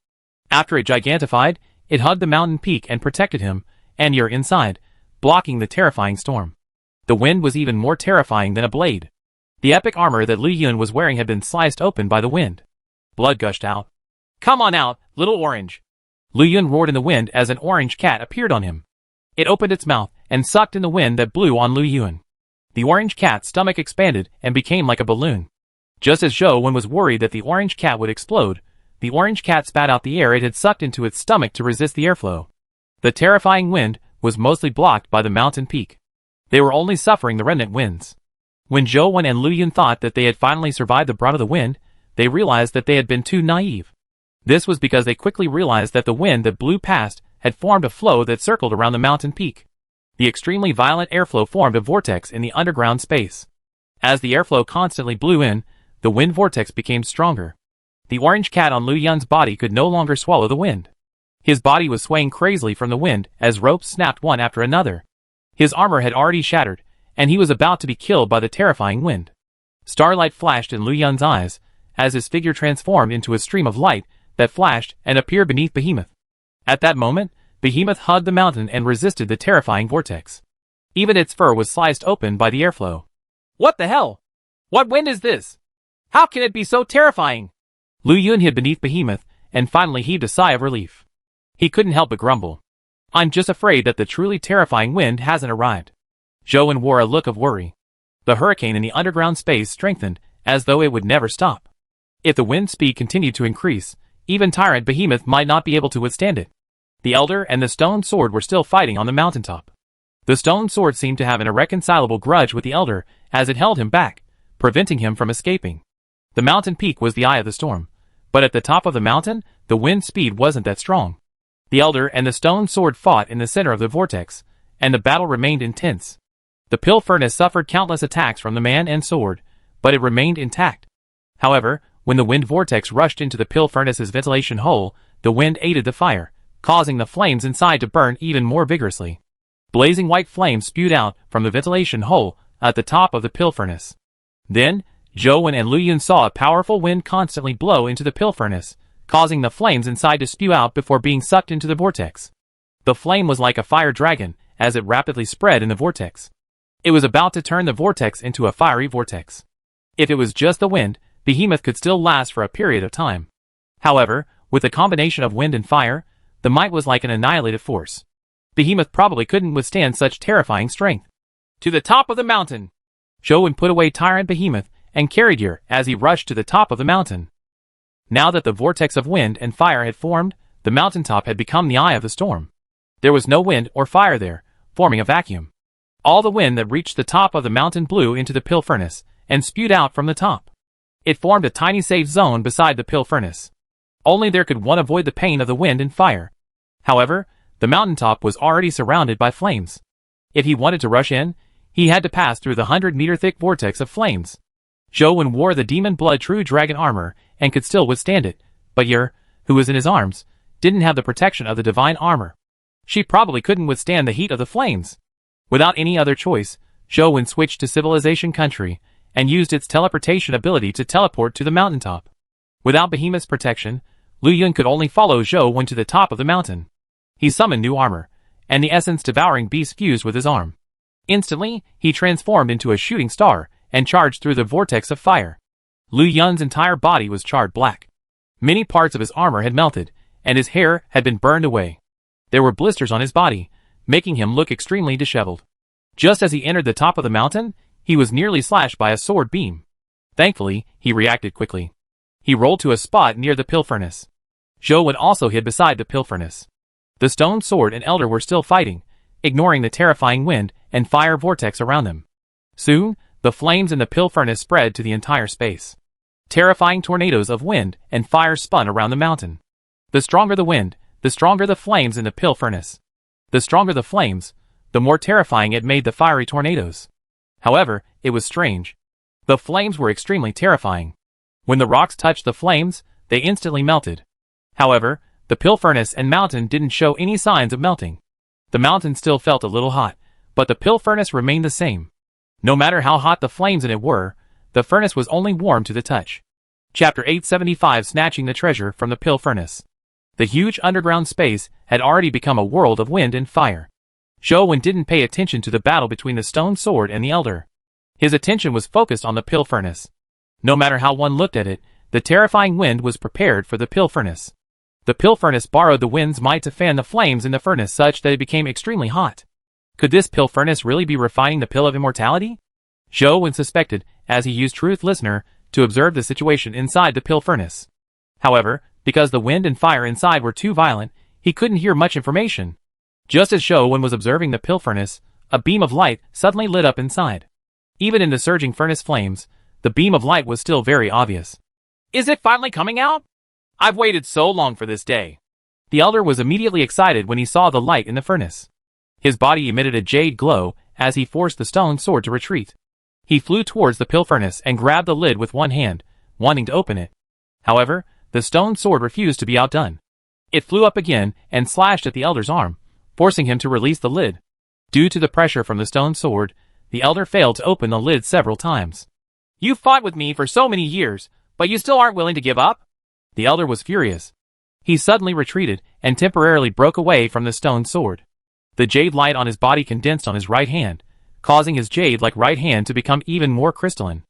After it gigantified, it hugged the mountain peak and protected him, and Yer inside, blocking the terrifying storm. The wind was even more terrifying than a blade. The epic armor that Lu Yun was wearing had been sliced open by the wind. Blood gushed out. Come on out, little orange. Lu Yun roared in the wind as an orange cat appeared on him. It opened its mouth and sucked in the wind that blew on Lu Yun. The orange cat's stomach expanded and became like a balloon. Just as Zhou was worried that the orange cat would explode, the orange cat spat out the air it had sucked into its stomach to resist the airflow. The terrifying wind was mostly blocked by the mountain peak. They were only suffering the remnant winds. When Zhou and Lu Yun thought that they had finally survived the brunt of the wind, they realized that they had been too naive. This was because they quickly realized that the wind that blew past had formed a flow that circled around the mountain peak. The extremely violent airflow formed a vortex in the underground space. As the airflow constantly blew in, the wind vortex became stronger. The orange cat on Lu Yun's body could no longer swallow the wind. His body was swaying crazily from the wind as ropes snapped one after another. His armor had already shattered, and he was about to be killed by the terrifying wind. Starlight flashed in Lu Yun's eyes, as his figure transformed into a stream of light that flashed and appeared beneath Behemoth. At that moment, Behemoth hugged the mountain and resisted the terrifying vortex. Even its fur was sliced open by the airflow. What the hell? What wind is this? How can it be so terrifying? Lu Yun hid beneath Behemoth and finally heaved a sigh of relief. He couldn't help but grumble. I'm just afraid that the truly terrifying wind hasn't arrived. Zhou wore a look of worry. The hurricane in the underground space strengthened, as though it would never stop. If the wind speed continued to increase, even Tyrant Behemoth might not be able to withstand it. The Elder and the Stone Sword were still fighting on the mountaintop. The Stone Sword seemed to have an irreconcilable grudge with the Elder, as it held him back, preventing him from escaping. The mountain peak was the eye of the storm, but at the top of the mountain, the wind speed wasn't that strong. The Elder and the Stone Sword fought in the center of the vortex, and the battle remained intense. The Pill Furnace suffered countless attacks from the man and sword, but it remained intact. However, when the wind vortex rushed into the Pill Furnace's ventilation hole, the wind aided the fire, causing the flames inside to burn even more vigorously. Blazing white flames spewed out from the ventilation hole at the top of the Pill Furnace. Then, Zhou and Lu Yun saw a powerful wind constantly blow into the Pill Furnace, causing the flames inside to spew out before being sucked into the vortex. The flame was like a fire dragon, as it rapidly spread in the vortex. It was about to turn the vortex into a fiery vortex. If it was just the wind, Behemoth could still last for a period of time. However, with the combination of wind and fire, the might was like an annihilative force. Behemoth probably couldn't withstand such terrifying strength. To the top of the mountain! Zhou put away Tyrant Behemoth and carried her as he rushed to the top of the mountain. Now that the vortex of wind and fire had formed, the mountaintop had become the eye of the storm. There was no wind or fire there, forming a vacuum. All the wind that reached the top of the mountain blew into the Pill Furnace and spewed out from the top. It formed a tiny safe zone beside the Pill Furnace. Only there could one avoid the pain of the wind and fire. However, the mountaintop was already surrounded by flames. If he wanted to rush in, he had to pass through the 100-meter-thick vortex of flames. Zhou wore the Demon Blood True Dragon armor and could still withstand it, but Yer, who was in his arms, didn't have the protection of the divine armor. She probably couldn't withstand the heat of the flames. Without any other choice, Zhou switched to Civilization Country and used its teleportation ability to teleport to the mountaintop. Without Behemoth's protection, Lu Yun could only follow Zhou to the top of the mountain. He summoned new armor, and the essence devouring beast fused with his arm. Instantly, he transformed into a shooting star and charged through the vortex of fire. Lu Yun's entire body was charred black. Many parts of his armor had melted, and his hair had been burned away. There were blisters on his body, making him look extremely disheveled. Just as he entered the top of the mountain, he was nearly slashed by a sword beam. Thankfully, he reacted quickly. He rolled to a spot near the Pill Furnace. Zhou also hid beside the Pill Furnace. The Stone Sword and Elder were still fighting, ignoring the terrifying wind and fire vortex around them. Soon, the flames in the Pill Furnace spread to the entire space. Terrifying tornadoes of wind and fire spun around the mountain. The stronger the wind, the stronger the flames in the Pill Furnace. The stronger the flames, the more terrifying it made the fiery tornadoes. However, it was strange. The flames were extremely terrifying. When the rocks touched the flames, they instantly melted. However, the Pill Furnace and mountain didn't show any signs of melting. The mountain still felt a little hot, but the Pill Furnace remained the same. No matter how hot the flames in it were, the furnace was only warm to the touch. Chapter 875 Snatching the Treasure from the Pill Furnace. The huge underground space had already become a world of wind and fire. Zhou didn't pay attention to the battle between the Stone Sword and the Elder. His attention was focused on the Pill Furnace. No matter how one looked at it, the terrifying wind was prepared for the Pill Furnace. The Pill Furnace borrowed the wind's might to fan the flames in the furnace such that it became extremely hot. Could this Pill Furnace really be refining the Pill of Immortality? Zhou suspected, as he used Truth Listener to observe the situation inside the Pill Furnace. However, because the wind and fire inside were too violent, he couldn't hear much information. Just as Zhou was observing the Pill Furnace, a beam of light suddenly lit up inside. Even in the surging furnace flames, the beam of light was still very obvious. Is it finally coming out? I've waited so long for this day. The Elder was immediately excited when he saw the light in the furnace. His body emitted a jade glow as he forced the Stone Sword to retreat. He flew towards the Pill Furnace and grabbed the lid with one hand, wanting to open it. However, the stone sword refused to be outdone. It flew up again and slashed at the elder's arm, forcing him to release the lid. Due to the pressure from the stone sword, the elder failed to open the lid several times. You fought with me for so many years, but you still aren't willing to give up? The elder was furious. He suddenly retreated and temporarily broke away from the stone sword. The jade light on his body condensed on his right hand, causing his jade-like right hand to become even more crystalline.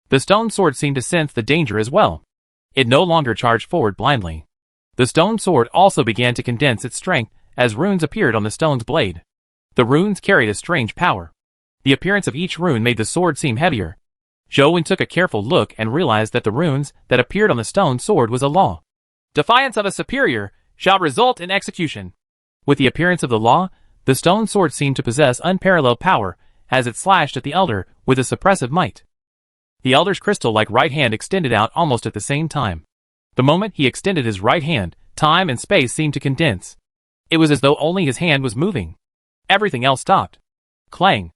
The stone sword seemed to sense the danger as well. It no longer charged forward blindly. The stone sword also began to condense its strength as runes appeared on the stone's blade. The runes carried a strange power. The appearance of each rune made the sword seem heavier. Zhou Wen took a careful look and realized that the runes that appeared on the stone sword was a law. Defiance of a superior shall result in execution. With the appearance of the law, the stone sword seemed to possess unparalleled power as it slashed at the elder with a suppressive might. The elder's crystal-like right hand extended out almost at the same time. The moment he extended his right hand, time and space seemed to condense. It was as though only his hand was moving. Everything else stopped. Clang!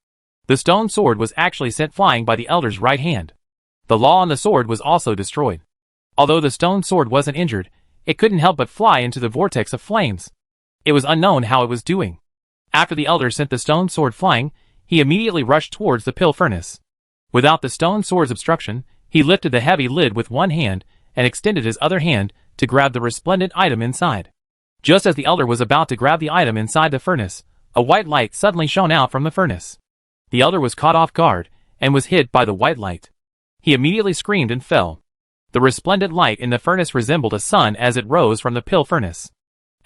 The stone sword was actually sent flying by the elder's right hand. The law on the sword was also destroyed. Although the stone sword wasn't injured, it couldn't help but fly into the vortex of flames. It was unknown how it was doing. After the elder sent the stone sword flying, he immediately rushed towards the pill furnace. Without the stone sword's obstruction, he lifted the heavy lid with one hand and extended his other hand to grab the resplendent item inside. Just as the elder was about to grab the item inside the furnace, a white light suddenly shone out from the furnace. The elder was caught off guard and was hit by the white light. He immediately screamed and fell. The resplendent light in the furnace resembled a sun as it rose from the pill furnace.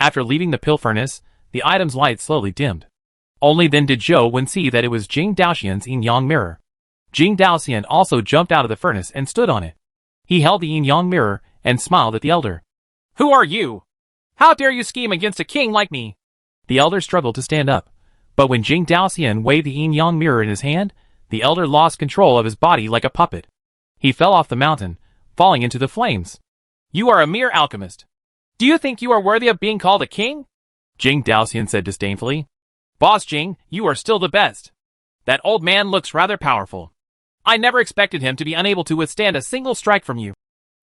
After leaving the pill furnace, the item's light slowly dimmed. Only then did Zhou Wen see that it was Jing Daoxian's yin-yang mirror. Jing Daoxian also jumped out of the furnace and stood on it. He held the yin-yang mirror and smiled at the elder. Who are you? How dare you scheme against a king like me? The elder struggled to stand up, but when Jing Daoxian waved the yin-yang mirror in his hand, the elder lost control of his body like a puppet. He fell off the mountain, falling into the flames. You are a mere alchemist. Do you think you are worthy of being called a king? Jing Daoxian said disdainfully. Boss Jing, you are still the best. That old man looks rather powerful. I never expected him to be unable to withstand a single strike from you.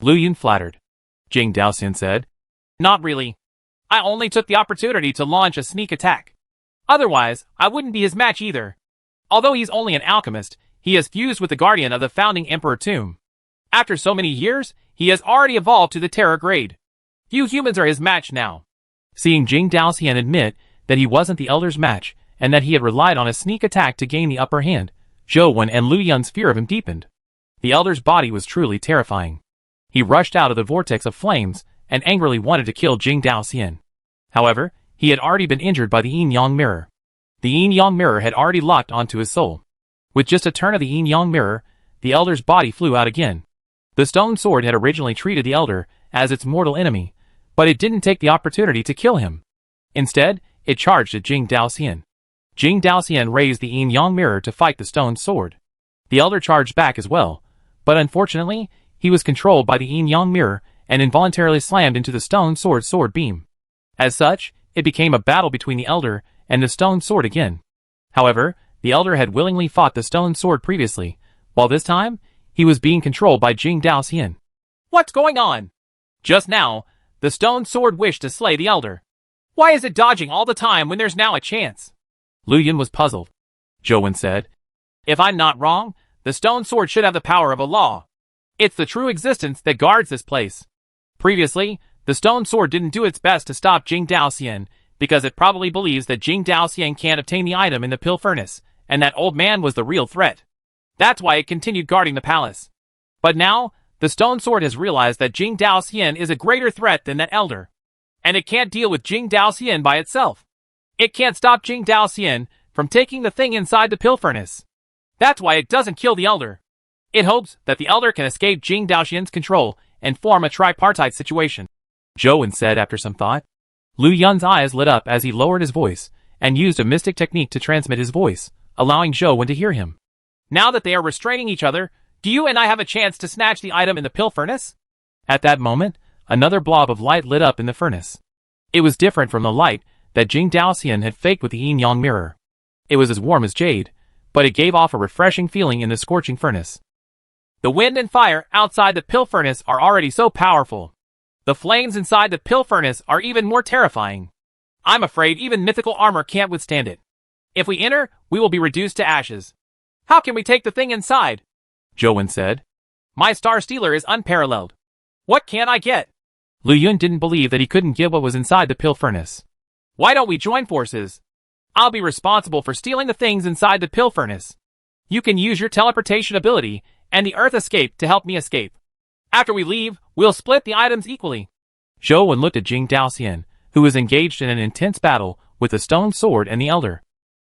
Lu Yun flattered. Jing Daoxian said. Not really. I only took the opportunity to launch a sneak attack. Otherwise, I wouldn't be his match either. Although he's only an alchemist, he has fused with the guardian of the founding Emperor Tomb. After so many years, he has already evolved to the Terror grade. Few humans are his match now. Seeing Jing Daoxian admit that he wasn't the elder's match, and that he had relied on a sneak attack to gain the upper hand, Zhou Wen and Lu Yun's fear of him deepened. The elder's body was truly terrifying. He rushed out of the vortex of flames and angrily wanted to kill Jing Daoxian. However, he had already been injured by the yin-yang mirror. The yin-yang mirror had already locked onto his soul. With just a turn of the yin-yang mirror, the elder's body flew out again. The stone sword had originally treated the elder as its mortal enemy, but it didn't take the opportunity to kill him. Instead, it charged at Jing Daoxian. Jing Daoxian raised the yin-yang mirror to fight the stone sword. The elder charged back as well, but unfortunately, he was controlled by the yin-yang mirror and involuntarily slammed into the stone sword's sword beam. As such, it became a battle between the elder and the stone sword again. However, the elder had willingly fought the stone sword previously, while this time, he was being controlled by Jing Daoxian. What's going on? Just now, the stone sword wished to slay the elder. Why is it dodging all the time when there's now a chance? Lu Yun was puzzled. Zhou Wen said, If I'm not wrong, the stone sword should have the power of a law. It's the true existence that guards this place. Previously, the stone sword didn't do its best to stop Jing Daoxian, because it probably believes that Jing Daoxian can't obtain the item in the pill furnace, and that old man was the real threat. That's why it continued guarding the palace. But now, the stone sword has realized that Jing Daoxian is a greater threat than that elder. And it can't deal with Jing Daoxian by itself. It can't stop Jing Daoxian from taking the thing inside the pill furnace. That's why it doesn't kill the elder. It hopes that the elder can escape Jing Daoxian's control and form a tripartite situation. Zhou Wen said after some thought. Lu Yun's eyes lit up as he lowered his voice and used a mystic technique to transmit his voice, allowing Zhou Wen to hear him. Now that they are restraining each other, do you and I have a chance to snatch the item in the pill furnace? At that moment, another blob of light lit up in the furnace. It was different from the light that Jing Daoxian had faked with the yin-yang mirror. It was as warm as jade, but it gave off a refreshing feeling in the scorching furnace. The wind and fire outside the pill furnace are already so powerful. The flames inside the pill furnace are even more terrifying. I'm afraid even mythical armor can't withstand it. If we enter, we will be reduced to ashes. How can we take the thing inside? Zhou said. My Star Stealer is unparalleled. What can I get? Lu Yun didn't believe that he couldn't get what was inside the pill furnace. Why don't we join forces? I'll be responsible for stealing the things inside the pill furnace. You can use your teleportation ability and the Earth Escape to help me escape. After we leave, we'll split the items equally. Zhou looked at Jing Daoxian, who was engaged in an intense battle with the stone sword and the elder.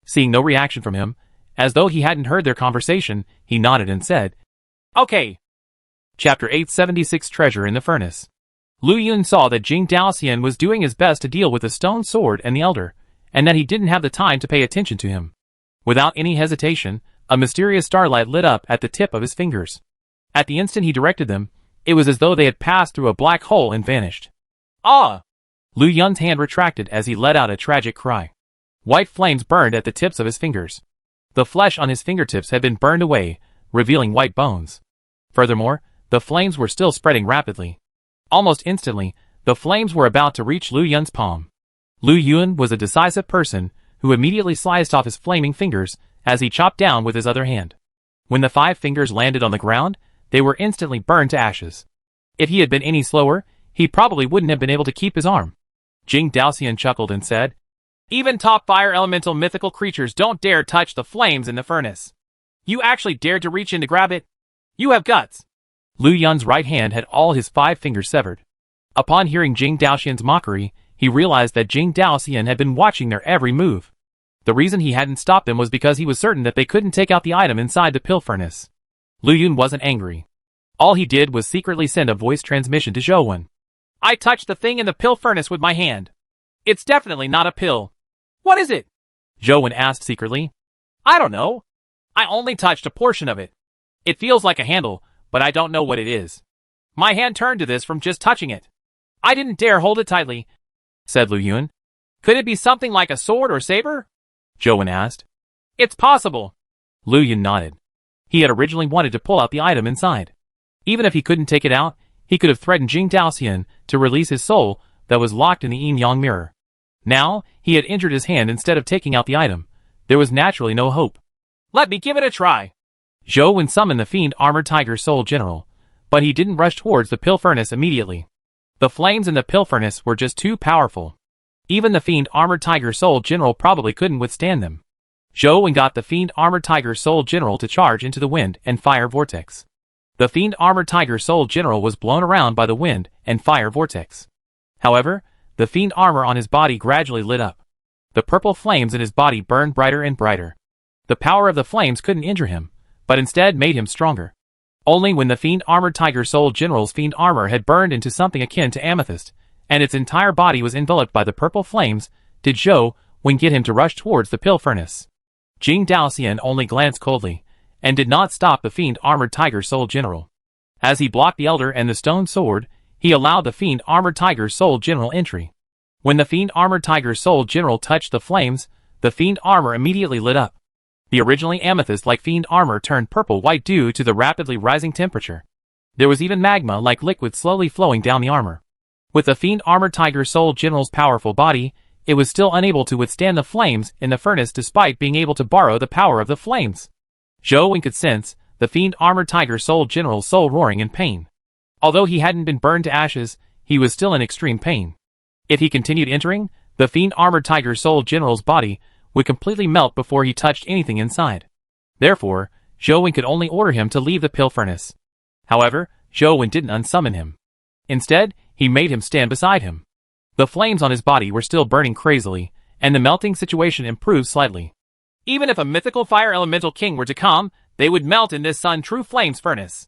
Seeing no reaction from him, as though he hadn't heard their conversation, he nodded and said, Okay. Chapter 876 Treasure in the Furnace. Lu Yun saw that Jing Daoxian was doing his best to deal with the stone sword and the elder, and that he didn't have the time to pay attention to him. Without any hesitation, a mysterious starlight lit up at the tip of his fingers. At the instant he directed them, it was as though they had passed through a black hole and vanished. Ah! Lu Yun's hand retracted as he let out a tragic cry. White flames burned at the tips of his fingers. The flesh on his fingertips had been burned away, revealing white bones. Furthermore, the flames were still spreading rapidly. Almost instantly, the flames were about to reach Lu Yun's palm. Lu Yun was a decisive person who immediately sliced off his flaming fingers as he chopped down with his other hand. When the 5 fingers landed on the ground, they were instantly burned to ashes. If he had been any slower, he probably wouldn't have been able to keep his arm. Jing Daoxian chuckled and said, Even top fire elemental mythical creatures don't dare touch the flames in the furnace. You actually dared to reach in to grab it? You have guts. Lu Yun's right hand had all his 5 fingers severed. Upon hearing Jing Daoxian's mockery, he realized that Jing Daoxian had been watching their every move. The reason he hadn't stopped them was because he was certain that they couldn't take out the item inside the pill furnace. Lu Yun wasn't angry. All he did was secretly send a voice transmission to Zhou. I touched the thing in the pill furnace with my hand. It's definitely not a pill. What is it? Zhou asked secretly. I don't know. I only touched a portion of it. It feels like a handle, but I don't know what it is. My hand turned to this from just touching it. I didn't dare hold it tightly, said Lu Yun. Could it be something like a sword or saber? Zhou asked. It's possible. Lu Yun nodded. He had originally wanted to pull out the item inside. Even if he couldn't take it out, he could have threatened Jing Daoxian to release his soul that was locked in the Yin Yang mirror. Now, he had injured his hand instead of taking out the item. There was naturally no hope. Let me give it a try. Zhou summoned the Fiend Armored Tiger Soul General, but he didn't rush towards the pill furnace immediately. The flames in the pill furnace were just too powerful. Even the Fiend Armored Tiger Soul General probably couldn't withstand them. Zhou got the Fiend Armored Tiger Soul General to charge into the wind and fire vortex. The Fiend Armored Tiger Soul General was blown around by the wind and fire vortex. However, the Fiend armor on his body gradually lit up. The purple flames in his body burned brighter and brighter. The power of the flames couldn't injure him, but instead made him stronger. Only when the Fiend Armored Tiger Soul General's Fiend armor had burned into something akin to amethyst, and its entire body was enveloped by the purple flames, did Zhou get him to rush towards the pill furnace. Jing Daoxian only glanced coldly, and did not stop the Fiend Armored Tiger Soul General. As he blocked the Elder and the Stone Sword, he allowed the Fiend Armored Tiger Soul General entry. When the Fiend Armored Tiger Soul General touched the flames, the Fiend armor immediately lit up. The originally amethyst-like Fiend armor turned purple-white due to the rapidly rising temperature. There was even magma-like liquid slowly flowing down the armor. With the Fiend Armored Tiger Soul General's powerful body, it was still unable to withstand the flames in the furnace despite being able to borrow the power of the flames. Zhou could sense the Fiend Armored Tiger Soul General's soul roaring in pain. Although he hadn't been burned to ashes, he was still in extreme pain. If he continued entering, the Fiend Armored Tiger Soul General's body would completely melt before he touched anything inside. Therefore, Zhou could only order him to leave the pill furnace. However, Zhou didn't unsummon him. Instead, he made him stand beside him. The flames on his body were still burning crazily, and the melting situation improved slightly. Even if a mythical fire elemental king were to come, they would melt in this sun true flames furnace.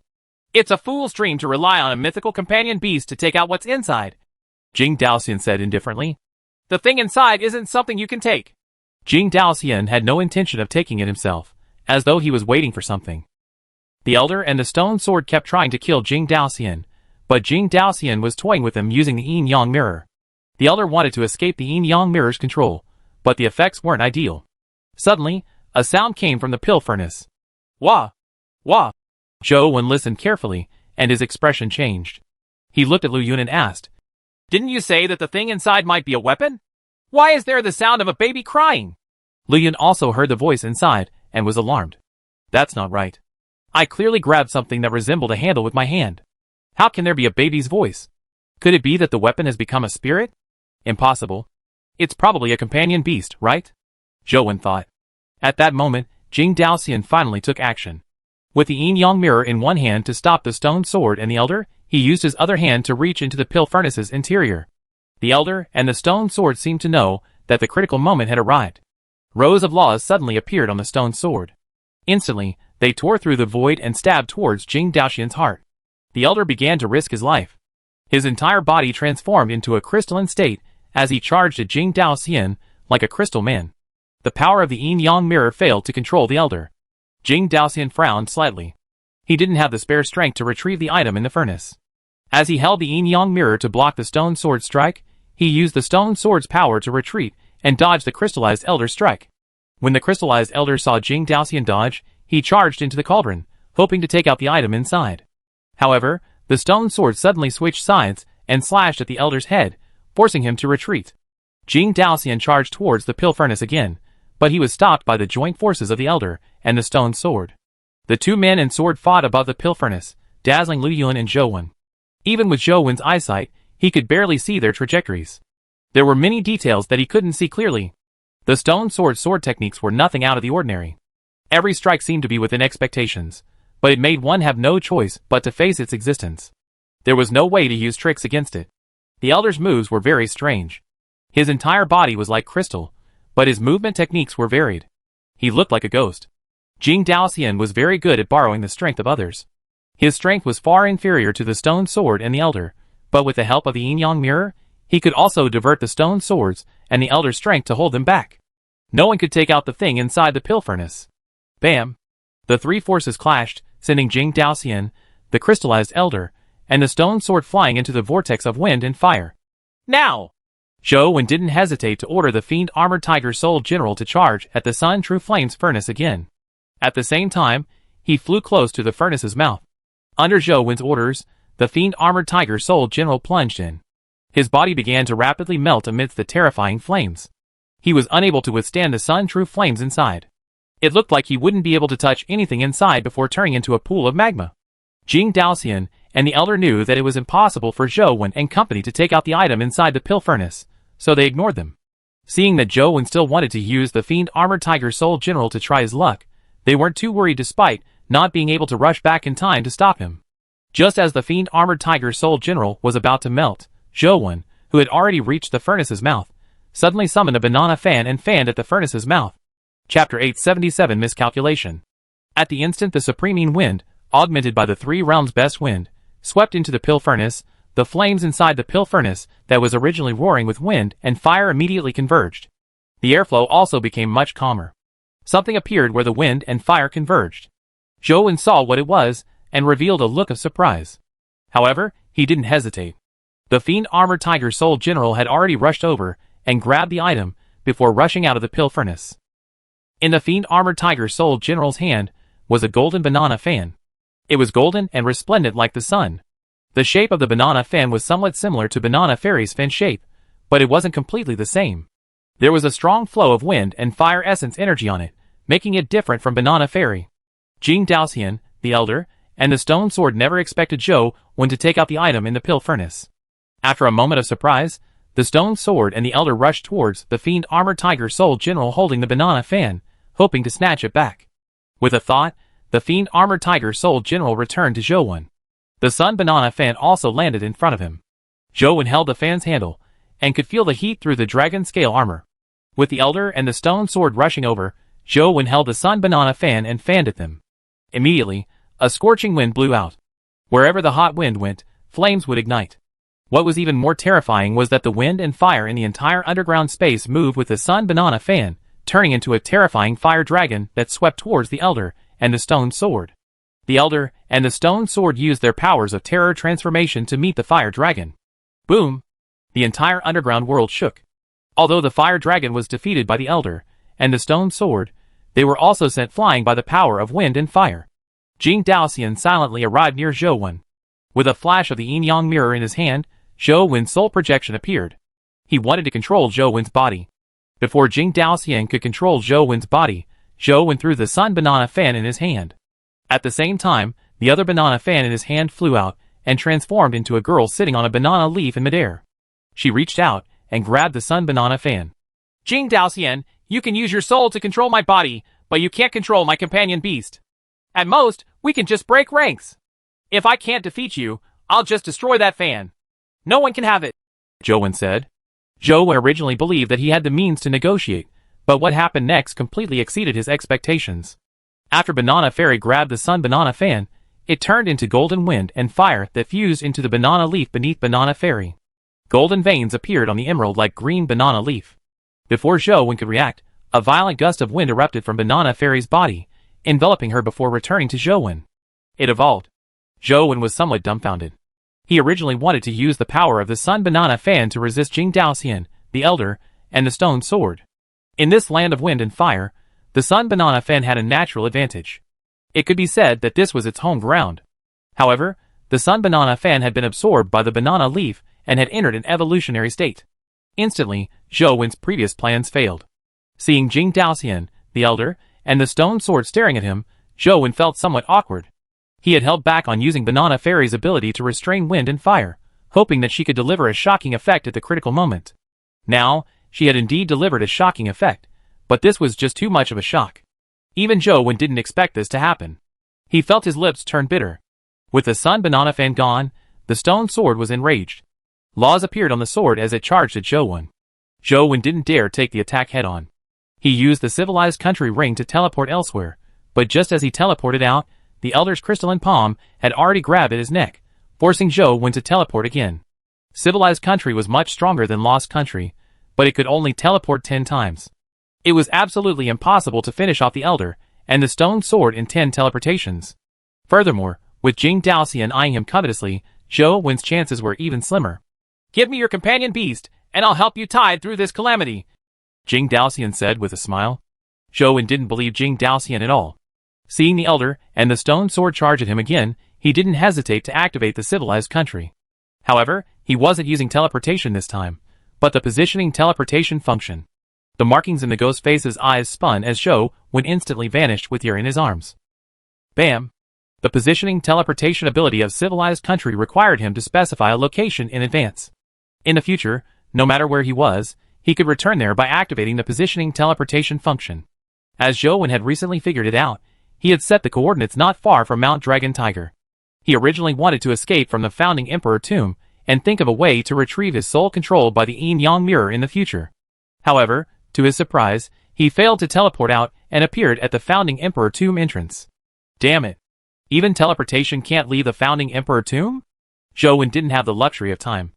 It's a fool's dream to rely on a mythical companion beast to take out what's inside, Jing Daoxian said indifferently. The thing inside isn't something you can take. Jing Daoxian had no intention of taking it himself, as though he was waiting for something. The Elder and the Stone Sword kept trying to kill Jing Daoxian, but Jing Daoxian was toying with them using the Yin Yang mirror. The Elder wanted to escape the Yin Yang mirror's control, but the effects weren't ideal. Suddenly, a sound came from the pill furnace. Wah! Wah! Zhou Wen listened carefully, and his expression changed. He looked at Lu Yun and asked, "Didn't you say that the thing inside might be a weapon? Why is there the sound of a baby crying?" Lu Yun also heard the voice inside, and was alarmed. "That's not right. I clearly grabbed something that resembled a handle with my hand. How can there be a baby's voice? Could it be that the weapon has become a spirit? Impossible. It's probably a companion beast, right?" Zhou Wen thought. At that moment, Jing Daoxian finally took action. With the yin-yang mirror in one hand to stop the stone sword and the elder, he used his other hand to reach into the pill furnace's interior. The elder and the stone sword seemed to know that the critical moment had arrived. Rows of laws suddenly appeared on the stone sword. Instantly, they tore through the void and stabbed towards Jing Daoxian's heart. The elder began to risk his life. His entire body transformed into a crystalline state as he charged at Jing Daoxian like a crystal man. The power of the yin-yang mirror failed to control the elder. Jing Daoxian frowned slightly. He didn't have the spare strength to retrieve the item in the furnace. As he held the yin-yang mirror to block the stone sword strike, he used the stone sword's power to retreat and dodge the crystallized elder's strike. When the crystallized elder saw Jing Daoxian dodge, he charged into the cauldron, hoping to take out the item inside. However, the stone sword suddenly switched sides and slashed at the elder's head, forcing him to retreat. Jing Daoxian charged towards the pill furnace again, but he was stopped by the joint forces of the elder and the stone sword. The two men and sword fought above the pill furnace, dazzling Lu Yun and Zhou Wen. Even with Zhou Wen's eyesight, he could barely see their trajectories. There were many details that he couldn't see clearly. The stone sword techniques were nothing out of the ordinary. Every strike seemed to be within expectations, but it made one have no choice but to face its existence. There was no way to use tricks against it. The elder's moves were very strange. His entire body was like crystal, but his movement techniques were varied. He looked like a ghost. Jing Daoxian was very good at borrowing the strength of others. His strength was far inferior to the stone sword and the elder, but with the help of the yin-yang mirror, he could also divert the stone swords and the elder's strength to hold them back. No one could take out the thing inside the pill furnace. Bam! The three forces clashed, sending Jing Daoxian, the crystallized elder, and the stone sword flying into the vortex of wind and fire. Now! Zhou Wen didn't hesitate to order the Fiend Armored Tiger Soul General to charge at the Sun True Flames furnace again. At the same time, he flew close to the furnace's mouth. Under Zhou Wen's orders, the Fiend Armored Tiger Soul General plunged in. His body began to rapidly melt amidst the terrifying flames. He was unable to withstand the Sun True Flames inside. It looked like he wouldn't be able to touch anything inside before turning into a pool of magma. Jing Daoxian and the elder knew that it was impossible for Zhou Wen and company to take out the item inside the pill furnace, so they ignored them. Seeing that Zhou Wen still wanted to use the Fiend Armored Tiger Soul General to try his luck, they weren't too worried despite not being able to rush back in time to stop him. Just as the Fiend Armored Tiger Soul General was about to melt, Zhou Wen, who had already reached the furnace's mouth, suddenly summoned a banana fan and fanned at the furnace's mouth. Chapter 877 Miscalculation. At the instant the Supreme Wind, augmented by the three realms' best wind, swept into the pill furnace, the flames inside the pill furnace that was originally roaring with wind and fire immediately converged. The airflow also became much calmer. Something appeared where the wind and fire converged. Zhou Wen saw what it was and revealed a look of surprise. However, he didn't hesitate. The Fiend Armored Tiger Soul General had already rushed over and grabbed the item before rushing out of the pill furnace. In the Fiend Armored Tiger Soul General's hand was a golden banana fan. It was golden and resplendent like the sun. The shape of the banana fan was somewhat similar to Banana Fairy's fan shape, but it wasn't completely the same. There was a strong flow of wind and fire essence energy on it, making it different from Banana Fairy. Jing Daoxian, the elder, and the stone sword never expected Zhou Wen to take out the item in the pill furnace. After a moment of surprise, the stone sword and the elder rushed towards the Fiend Armored Tiger Soul General holding the banana fan, hoping to snatch it back. With a thought, the Fiend Armored Tiger Soul General returned to Zhou Wen. The sun banana fan also landed in front of him. Zhou Wen held the fan's handle, and could feel the heat through the dragon scale armor. With the elder and the stone sword rushing over, Zhou Wen held the sun banana fan and fanned at them. Immediately, a scorching wind blew out. Wherever the hot wind went, flames would ignite. What was even more terrifying was that the wind and fire in the entire underground space moved with the sun banana fan, turning into a terrifying fire dragon that swept towards the elder and the stone sword. The elder and the stone sword used their powers of terror transformation to meet the fire dragon. Boom! The entire underground world shook. Although the fire dragon was defeated by the elder and the stone sword, they were also sent flying by the power of wind and fire. Jing Daoxian silently arrived near Zhou Wen. With a flash of the yin yang mirror in his hand, Zhou Wen's soul projection appeared. He wanted to control Zhou Wen's body. Before Jing Daoxian could control Zhou Wen's body, Zhou Wen threw the sun banana fan in his hand. At the same time, the other banana fan in his hand flew out and transformed into a girl sitting on a banana leaf in midair. She reached out and grabbed the sun banana fan. Jing Daoxian, you can use your soul to control my body, but you can't control my companion beast. At most, we can just break ranks. If I can't defeat you, I'll just destroy that fan. No one can have it, Zhou Wen said. Zhou Wen originally believed that he had the means to negotiate, but what happened next completely exceeded his expectations. After Banana Fairy grabbed the sun banana fan, it turned into golden wind and fire that fused into the banana leaf beneath Banana Fairy. Golden veins appeared on the emerald like green banana leaf. Before Zhou Wen could react, a violent gust of wind erupted from Banana Fairy's body, enveloping her before returning to Zhou Wen. It evolved. Zhou Wen was somewhat dumbfounded. He originally wanted to use the power of the sun banana fan to resist Jing Daoxian, the Elder, and the stone sword. In this land of wind and fire, the sun banana fan had a natural advantage. It could be said that this was its home ground. However, the sun banana fan had been absorbed by the banana leaf and had entered an evolutionary state. Instantly, Zhou Wen's previous plans failed. Seeing Jing Daoxian, the Elder, and the stone sword staring at him, Zhou Wen felt somewhat awkward. He had held back on using Banana Fairy's ability to restrain wind and fire, hoping that she could deliver a shocking effect at the critical moment. Now, she had indeed delivered a shocking effect, but this was just too much of a shock. Even Zhou Wen didn't expect this to happen. He felt his lips turn bitter. With the sun banana fan gone, the stone sword was enraged. Laws appeared on the sword as it charged at Zhou Wen. Zhou Wen didn't dare take the attack head-on. He used the civilized country ring to teleport elsewhere, but just as he teleported out, the Elder's crystalline palm had already grabbed at his neck, forcing Zhou Wen to teleport again. Civilized country was much stronger than Lost Country, but it could only teleport 10 times. It was absolutely impossible to finish off the Elder and the stone sword in 10 teleportations. Furthermore, with Jing Daoxian eyeing him covetously, Zhou Wen's chances were even slimmer. Give me your companion beast, and I'll help you tide through this calamity, Jing Daoxian said with a smile. Zhou Wen didn't believe Jing Daoxian at all. Seeing the Elder and the stone sword charge at him again, he didn't hesitate to activate the civilized country. However, he wasn't using teleportation this time, but the positioning teleportation function. The markings in the ghost face's eyes spun as Zhou Wen instantly vanished with Yer in his arms. Bam! The positioning teleportation ability of civilized country required him to specify a location in advance. In the future, no matter where he was, he could return there by activating the positioning teleportation function. As Zhou Wen had recently figured it out, he had set the coordinates not far from Mount Dragon Tiger. He originally wanted to escape from the founding Emperor tomb and think of a way to retrieve his soul controlled by the yin-yang mirror in the future. However, to his surprise, he failed to teleport out and appeared at the founding Emperor tomb entrance. Damn it! Even teleportation can't leave the founding Emperor tomb? Zhou Wen didn't have the luxury of time.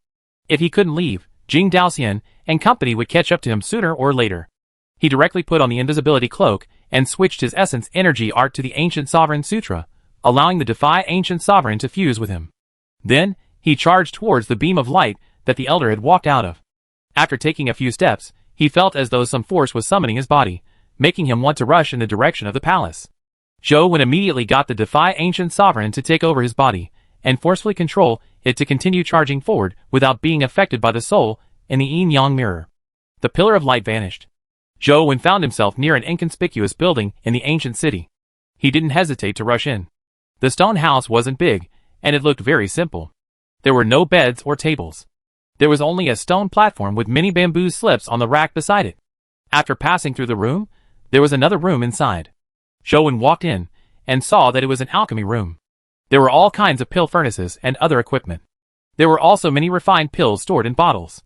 If he couldn't leave, Jing Daoxian and company would catch up to him sooner or later. He directly put on the invisibility cloak and switched his essence energy art to the Ancient Sovereign Sutra, allowing the Defy Ancient Sovereign to fuse with him. Then, he charged towards the beam of light that the Elder had walked out of. After taking a few steps, he felt as though some force was summoning his body, making him want to rush in the direction of the palace. Zhou Wen immediately got the Defy Ancient Sovereign to take over his body, and forcefully control it to continue charging forward without being affected by the soul in the yin-yang mirror. The pillar of light vanished. Zhou Wen found himself near an inconspicuous building in the ancient city. He didn't hesitate to rush in. The stone house wasn't big, and it looked very simple. There were no beds or tables. There was only a stone platform with many bamboo slips on the rack beside it. After passing through the room, there was another room inside. Zhou Wen walked in, and saw that it was an alchemy room. There were all kinds of pill furnaces and other equipment. There were also many refined pills stored in bottles.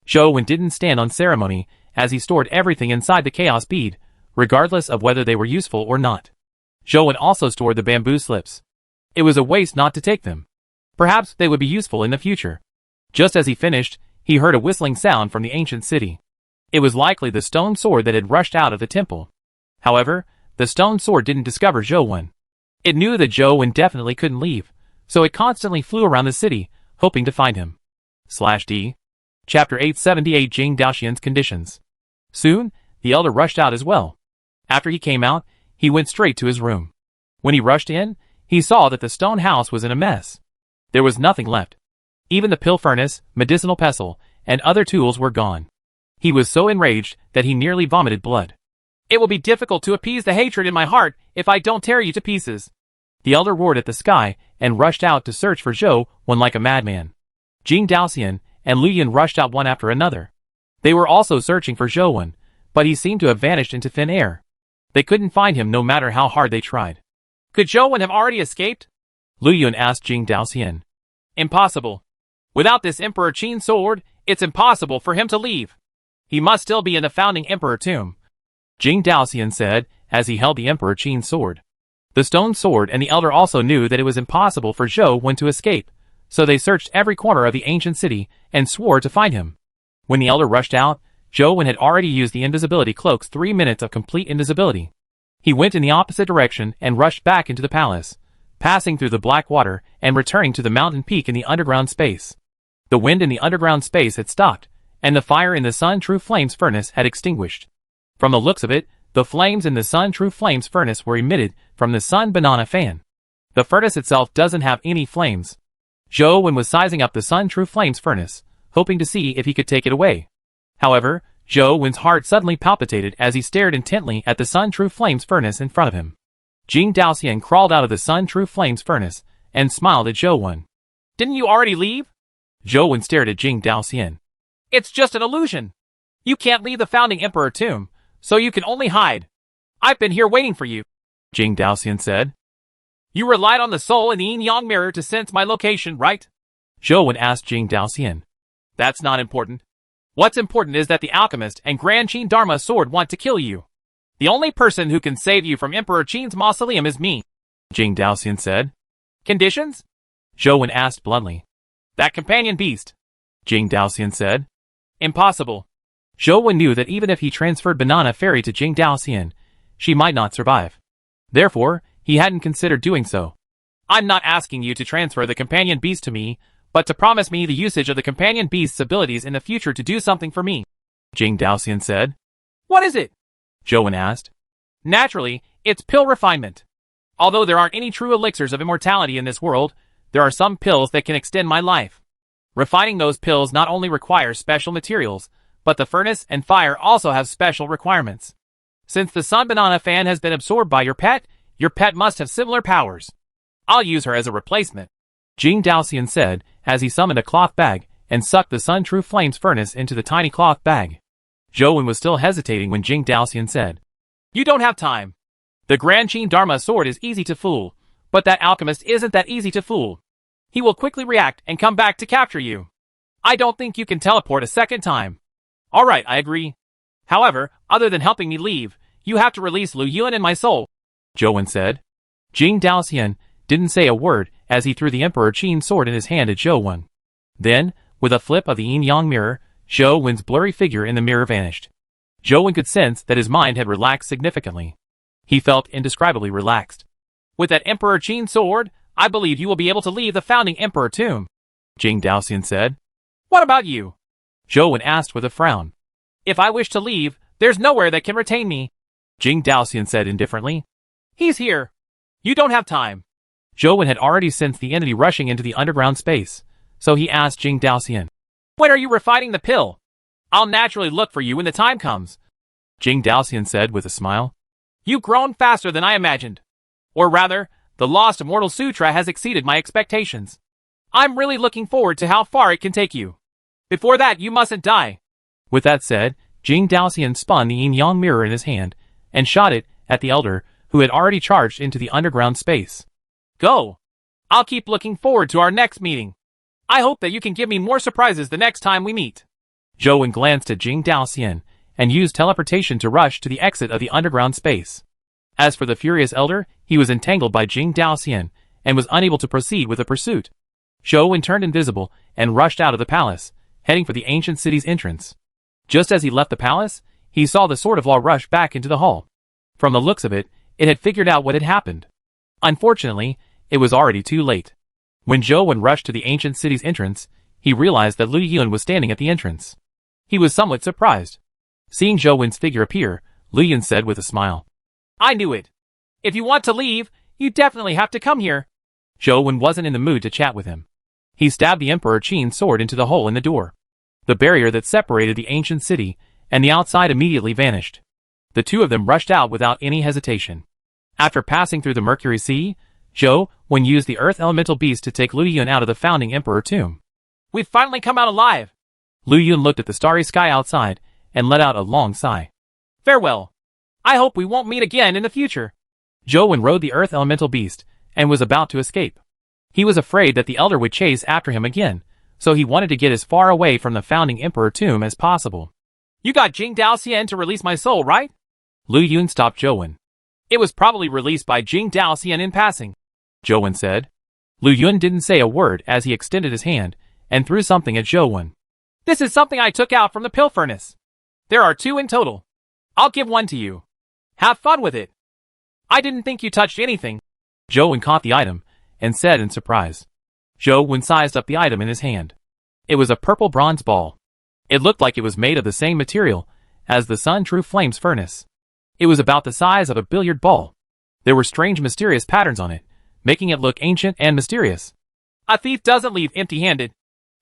Zhou Wen didn't stand on ceremony, as he stored everything inside the chaos bead, regardless of whether they were useful or not. Zhou Wen also stored the bamboo slips. It was a waste not to take them. Perhaps they would be useful in the future. Just as he finished, he heard a whistling sound from the ancient city. It was likely the stone sword that had rushed out of the temple. However, the stone sword didn't discover Zhou Wen. It knew that Zhou Wen definitely couldn't leave, so it constantly flew around the city, hoping to find him. /D. Chapter 878 Jing Daoxian's Conditions. Soon, the Elder rushed out as well. After he came out, he went straight to his room. When he rushed in, He saw that the stone house was in a mess. There was nothing left. Even the pill furnace, medicinal pestle, and other tools were gone. He was so enraged that he nearly vomited blood. It will be difficult to appease the hatred in my heart if I don't tear you to pieces. The elder roared at the sky and rushed out to search for Zhou Wen like a madman. Jing Daoxian and Lu Yun rushed out one after another. They were also searching for Zhou Wen, but he seemed to have vanished into thin air. They couldn't find him no matter how hard they tried. Could Zhou Wen have already escaped? Lu Yun asked Jing Daoxian. Impossible. Without this Emperor Qin sword, it's impossible for him to leave. He must still be in the founding Emperor tomb, Jing Daoxian said as he held the Emperor Qin's sword. The stone sword and the elder also knew that it was impossible for Zhou Wen to escape, so they searched every corner of the ancient city and swore to find him. When the elder rushed out, Zhou Wen had already used the invisibility cloak's 3 minutes of complete invisibility. He went in the opposite direction and rushed back into the palace, passing through the black water and returning to the mountain peak in the underground space. The wind in the underground space had stopped, and the fire in the Sun True Flames furnace had extinguished. From the looks of it, the flames in the Sun True Flames furnace were emitted from the Sun Banana fan. The furnace itself doesn't have any flames. Zhou Wen was sizing up the Sun True Flames furnace, hoping to see if he could take it away. However, Zhou Wen's heart suddenly palpitated as he stared intently at the Sun True Flames furnace in front of him. Jing Daoxian crawled out of the Sun True Flames furnace and smiled at Zhou Wen. Didn't you already leave? Zhou Wen stared at Jing Daoxian. It's just an illusion. You can't leave the founding Emperor tomb, so you can only hide. I've been here waiting for you, Jing Daoxian said. You relied on the soul in the yin-yang mirror to sense my location, right? Zhou Wen asked Jing Daoxian. That's not important. What's important is that the alchemist and Grand Qin Dharma sword want to kill you. The only person who can save you from Emperor Qin's mausoleum is me, Jing Daoxian said. Conditions? Zhou Wen asked bluntly. That companion beast, Jing Daoxian said. Impossible. Zhou Wen knew that even if he transferred Banana Fairy to Jing Daoxian, she might not survive. Therefore, he hadn't considered doing so. I'm not asking you to transfer the companion beast to me, but to promise me the usage of the companion beast's abilities in the future to do something for me, Jing Daoxian said. What is it? Zhou Wen asked. Naturally, it's pill refinement. Although there aren't any true elixirs of immortality in this world, there are some pills that can extend my life. Refining those pills not only requires special materials, but the furnace and fire also have special requirements. Since the Sun Banana fan has been absorbed by your pet must have similar powers. I'll use her as a replacement, Jing Daoxian said as he summoned a cloth bag and sucked the Sun True Flames furnace into the tiny cloth bag. Zhou Wen was still hesitating when Jing Daoxian said, You don't have time. The Grand Qin Dharma sword is easy to fool, but that alchemist isn't that easy to fool. He will quickly react and come back to capture you. I don't think you can teleport a second time. Alright, I agree. However, other than helping me leave, you have to release Lu Yun and my soul, Zhou Wen said. Jing Daoxian didn't say a word as he threw the Emperor Qin's sword in his hand at Zhou Wen. Then, with a flip of the yin-yang mirror, Zhou Wen's blurry figure in the mirror vanished. Zhou Wen could sense that his mind had relaxed significantly. He felt indescribably relaxed. With that Emperor Qin sword, I believe you will be able to leave the founding Emperor tomb, Jing Daoxian said. What about you? Zhou Wen asked with a frown. If I wish to leave, there's nowhere that can retain me, Jing Daoxian said indifferently. He's here. You don't have time. Zhou Wen had already sensed the entity rushing into the underground space, so he asked Jing Daoxian. When are you refining the pill? I'll naturally look for you when the time comes, Jing Daoxian said with a smile. You've grown faster than I imagined. Or rather, the Lost Immortal Sutra has exceeded my expectations. I'm really looking forward to how far it can take you. Before that, you mustn't die. With that said, Jing Daoxian spun the yin-yang mirror in his hand and shot it at the elder, who had already charged into the underground space. Go. I'll keep looking forward to our next meeting. I hope that you can give me more surprises the next time we meet. Zhou Wen glanced at Jing Daoxian and used teleportation to rush to the exit of the underground space. As for the furious elder, he was entangled by Jing Daoxian and was unable to proceed with the pursuit. Zhou Wen turned invisible and rushed out of the palace, heading for the ancient city's entrance. Just as he left the palace, he saw the Sword of Law rush back into the hall. From the looks of it, it had figured out what had happened. Unfortunately, it was already too late. When Zhou Wen rushed to the ancient city's entrance, he realized that Lu Yun was standing at the entrance. He was somewhat surprised. Seeing Zhou Wen's figure appear, Lu Yun said with a smile. I knew it. If you want to leave, You definitely have to come here. Zhou Wen wasn't in the mood to chat with him. He stabbed the Emperor Qin's sword into the hole in the door. The barrier that separated the ancient city and the outside immediately vanished. The two of them rushed out without any hesitation. After passing through the Mercury Sea, Zhou Wen used the Earth Elemental Beast to take Lu Yun out of the founding Emperor tomb. We've finally come out alive. Lu Yun looked at the starry sky outside and let out a long sigh. Farewell. I hope we won't meet again in the future. Zhou Wen rode the Earth Elemental Beast and was about to escape. He was afraid that the Elder would chase after him again, so he wanted to get as far away from the founding Emperor tomb as possible. You got Jing Daoxian to release my soul, right? Lu Yun stopped Zhou Wen. It was probably released by Jing Daoxian in passing, Zhou Wen said. Lu Yun didn't say a word as he extended his hand and threw something at Zhou Wen. This is something I took out from the pill furnace. There are 2 in total. I'll give 1 to you. Have fun with it. I didn't think you touched anything. Zhou Wen caught the item and said in surprise. Zhou Wen sized up the item in his hand. It was a purple bronze ball. It looked like it was made of the same material as the Sun True Flames furnace. It was about the size of a billiard ball. There were strange mysterious patterns on it, making it look ancient and mysterious. A thief doesn't leave empty-handed.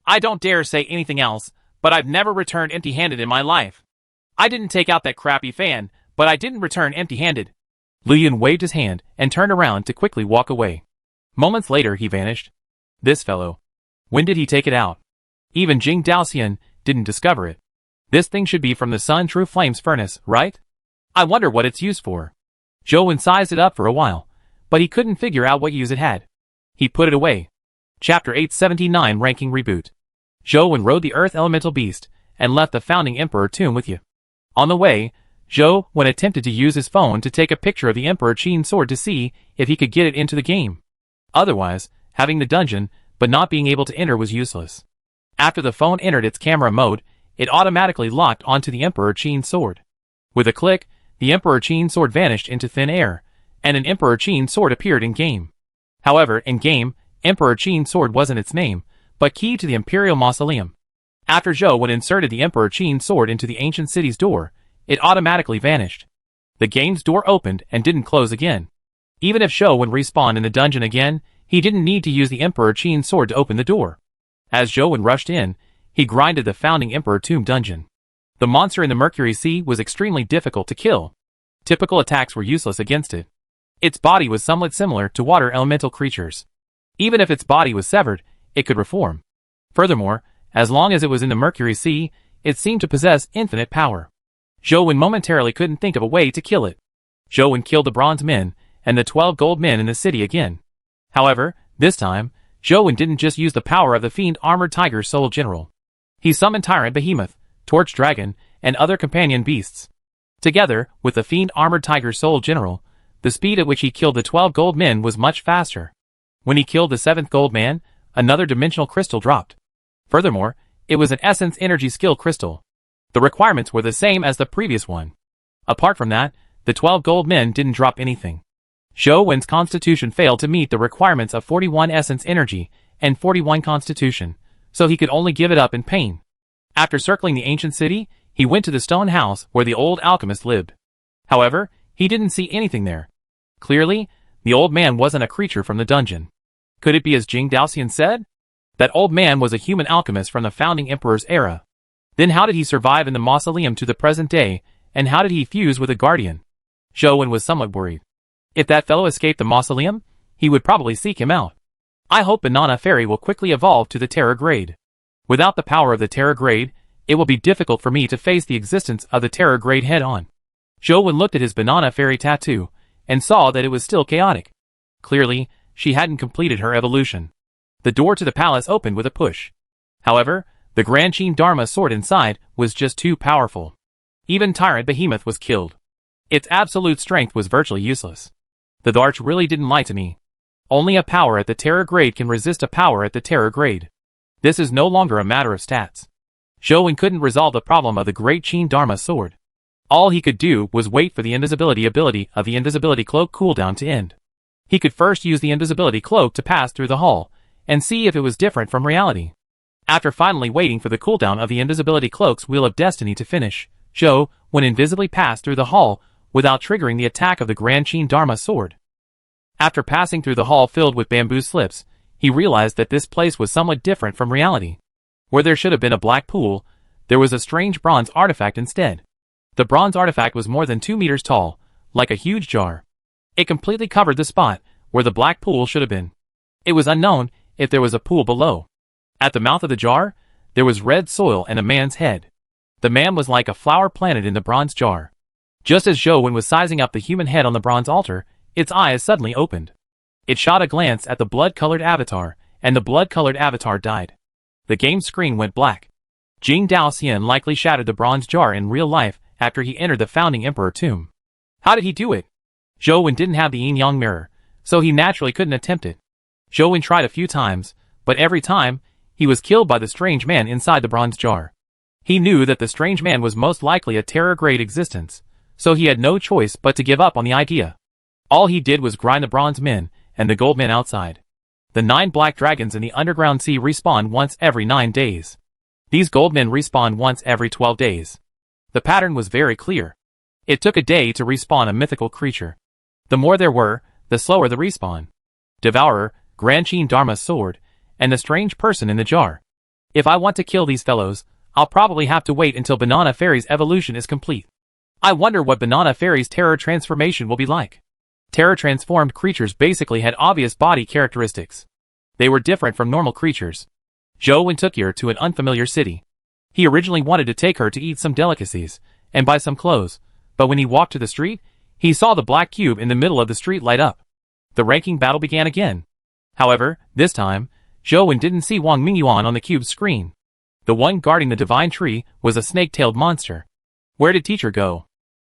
I don't dare say anything else, but I've never returned empty-handed in my life. I didn't take out that crappy fan, but I didn't return empty-handed. Lu Yun waved his hand and turned around to quickly walk away. Moments later he vanished. This fellow. When did he take it out? Even Jing Daoxian didn't discover it. This thing should be from the Sun True Flames furnace, right? I wonder what it's used for. Zhou Wen sized it up for a while, but he couldn't figure out what use it had. He put it away. Chapter 879 Ranking Reboot. Zhou Wen rode the Earth Elemental Beast and left the founding Emperor tomb with you. On the way, Zhou Wen attempted to use his phone to take a picture of the Emperor Qin's sword to see if he could get it into the game. Otherwise, having the dungeon but not being able to enter was useless. After the phone entered its camera mode, it automatically locked onto the Emperor Qin's sword. With a click, the Emperor Qin's sword vanished into thin air, and an Emperor Qin's sword appeared in-game. However, in-game, Emperor Qin's sword wasn't its name, but key to the Imperial Mausoleum. After Zhou Wen inserted the Emperor Qin's sword into the ancient city's door, it automatically vanished. The game's door opened and didn't close again. Even if Zhou Wen respawned in the dungeon again, he didn't need to use the Emperor Qin's sword to open the door. As Zhou Wen rushed in, he grinded the founding Emperor tomb dungeon. The monster in the Mercury Sea was extremely difficult to kill. Typical attacks were useless against it. Its body was somewhat similar to water elemental creatures. Even if its body was severed, it could reform. Furthermore, as long as it was in the Mercury Sea, it seemed to possess infinite power. Zhou Wen momentarily couldn't think of a way to kill it. Zhou Wen killed the bronze men and the 12 gold men in the city again. However, this time, Zhou Wen didn't just use the power of the Fiend Armored Tiger Soul General. He summoned Tyrant Behemoth, Torch Dragon, and other companion beasts. Together, with the Fiend Armored Tiger Soul General, the speed at which he killed the 12 gold men was much faster. When he killed the 7th gold man, another dimensional crystal dropped. Furthermore, it was an Essence Energy Skill Crystal. The requirements were the same as the previous one. Apart from that, the 12 gold men didn't drop anything. Zhou Wen's constitution failed to meet the requirements of 41 Essence Energy and 41 Constitution, so he could only give it up in pain. After circling the ancient city, he went to the stone house where the old alchemist lived. However, he didn't see anything there. Clearly, the old man wasn't a creature from the dungeon. Could it be as Jing Daoxian said? That old man was a human alchemist from the founding emperor's era. Then how did he survive in the mausoleum to the present day, and how did he fuse with a guardian? Zhou Wen was somewhat worried. If that fellow escaped the mausoleum, he would probably seek him out. I hope Banana Fairy will quickly evolve to the Terra Grade. Without the power of the Terra Grade, it will be difficult for me to face the existence of the Terra Grade head-on. Zhou Wen looked at his Banana Fairy tattoo, and saw that it was still chaotic. Clearly, she hadn't completed her evolution. The door to the palace opened with a push. However, the Grand Qin Dharma sword inside was just too powerful. Even Tyrant Behemoth was killed. Its absolute strength was virtually useless. The Darch really didn't lie to me. Only a power at the Terra Grade can resist a power at the Terra Grade. This is no longer a matter of stats. Zhou Wen couldn't resolve the problem of the Great Qin Dharma sword. All he could do was wait for the invisibility ability of the invisibility cloak cooldown to end. He could first use the invisibility cloak to pass through the hall, and see if it was different from reality. After finally waiting for the cooldown of the invisibility cloak's Wheel of Destiny to finish, Zhou Wen invisibly passed through the hall without triggering the attack of the Grand Qin Dharma sword. After passing through the hall filled with bamboo slips, he realized that this place was somewhat different from reality. Where there should have been a black pool, there was a strange bronze artifact instead. The bronze artifact was more than 2 meters tall, like a huge jar. It completely covered the spot where the black pool should have been. It was unknown if there was a pool below. At the mouth of the jar, there was red soil and a man's head. The man was like a flower planted in the bronze jar. Just as Zhou Wen was sizing up the human head on the bronze altar, its eyes suddenly opened. It shot a glance at the blood-colored avatar, and the blood-colored avatar died. The game screen went black. Jing Daoxian likely shattered the bronze jar in real life after he entered the founding emperor tomb. How did he do it? Zhou Wen didn't have the yin-yang mirror, so he naturally couldn't attempt it. Zhou Wen tried a few times, but every time, he was killed by the strange man inside the bronze jar. He knew that the strange man was most likely a terror-grade existence, so he had no choice but to give up on the idea. All he did was grind the bronze men and the gold men outside. The 9 black dragons in the underground sea respawn once every 9 days. These gold men respawn once every 12 days. The pattern was very clear. It took a day to respawn a mythical creature. The more there were, the slower the respawn. Devourer, Grand Qin Dharma's sword, and the strange person in the jar. If I want to kill these fellows, I'll probably have to wait until Banana Fairy's evolution is complete. I wonder what Banana Fairy's terror transformation will be like. Terror-transformed creatures basically had obvious body characteristics. They were different from normal creatures. Zhou Wen took her to an unfamiliar city. He originally wanted to take her to eat some delicacies and buy some clothes, but when he walked to the street, he saw the black cube in the middle of the street light up. The ranking battle began again. However, this time, Zhou Wen didn't see Wang Mingyuan on the cube's screen. The one guarding the divine tree was a snake-tailed monster. Where did teacher go?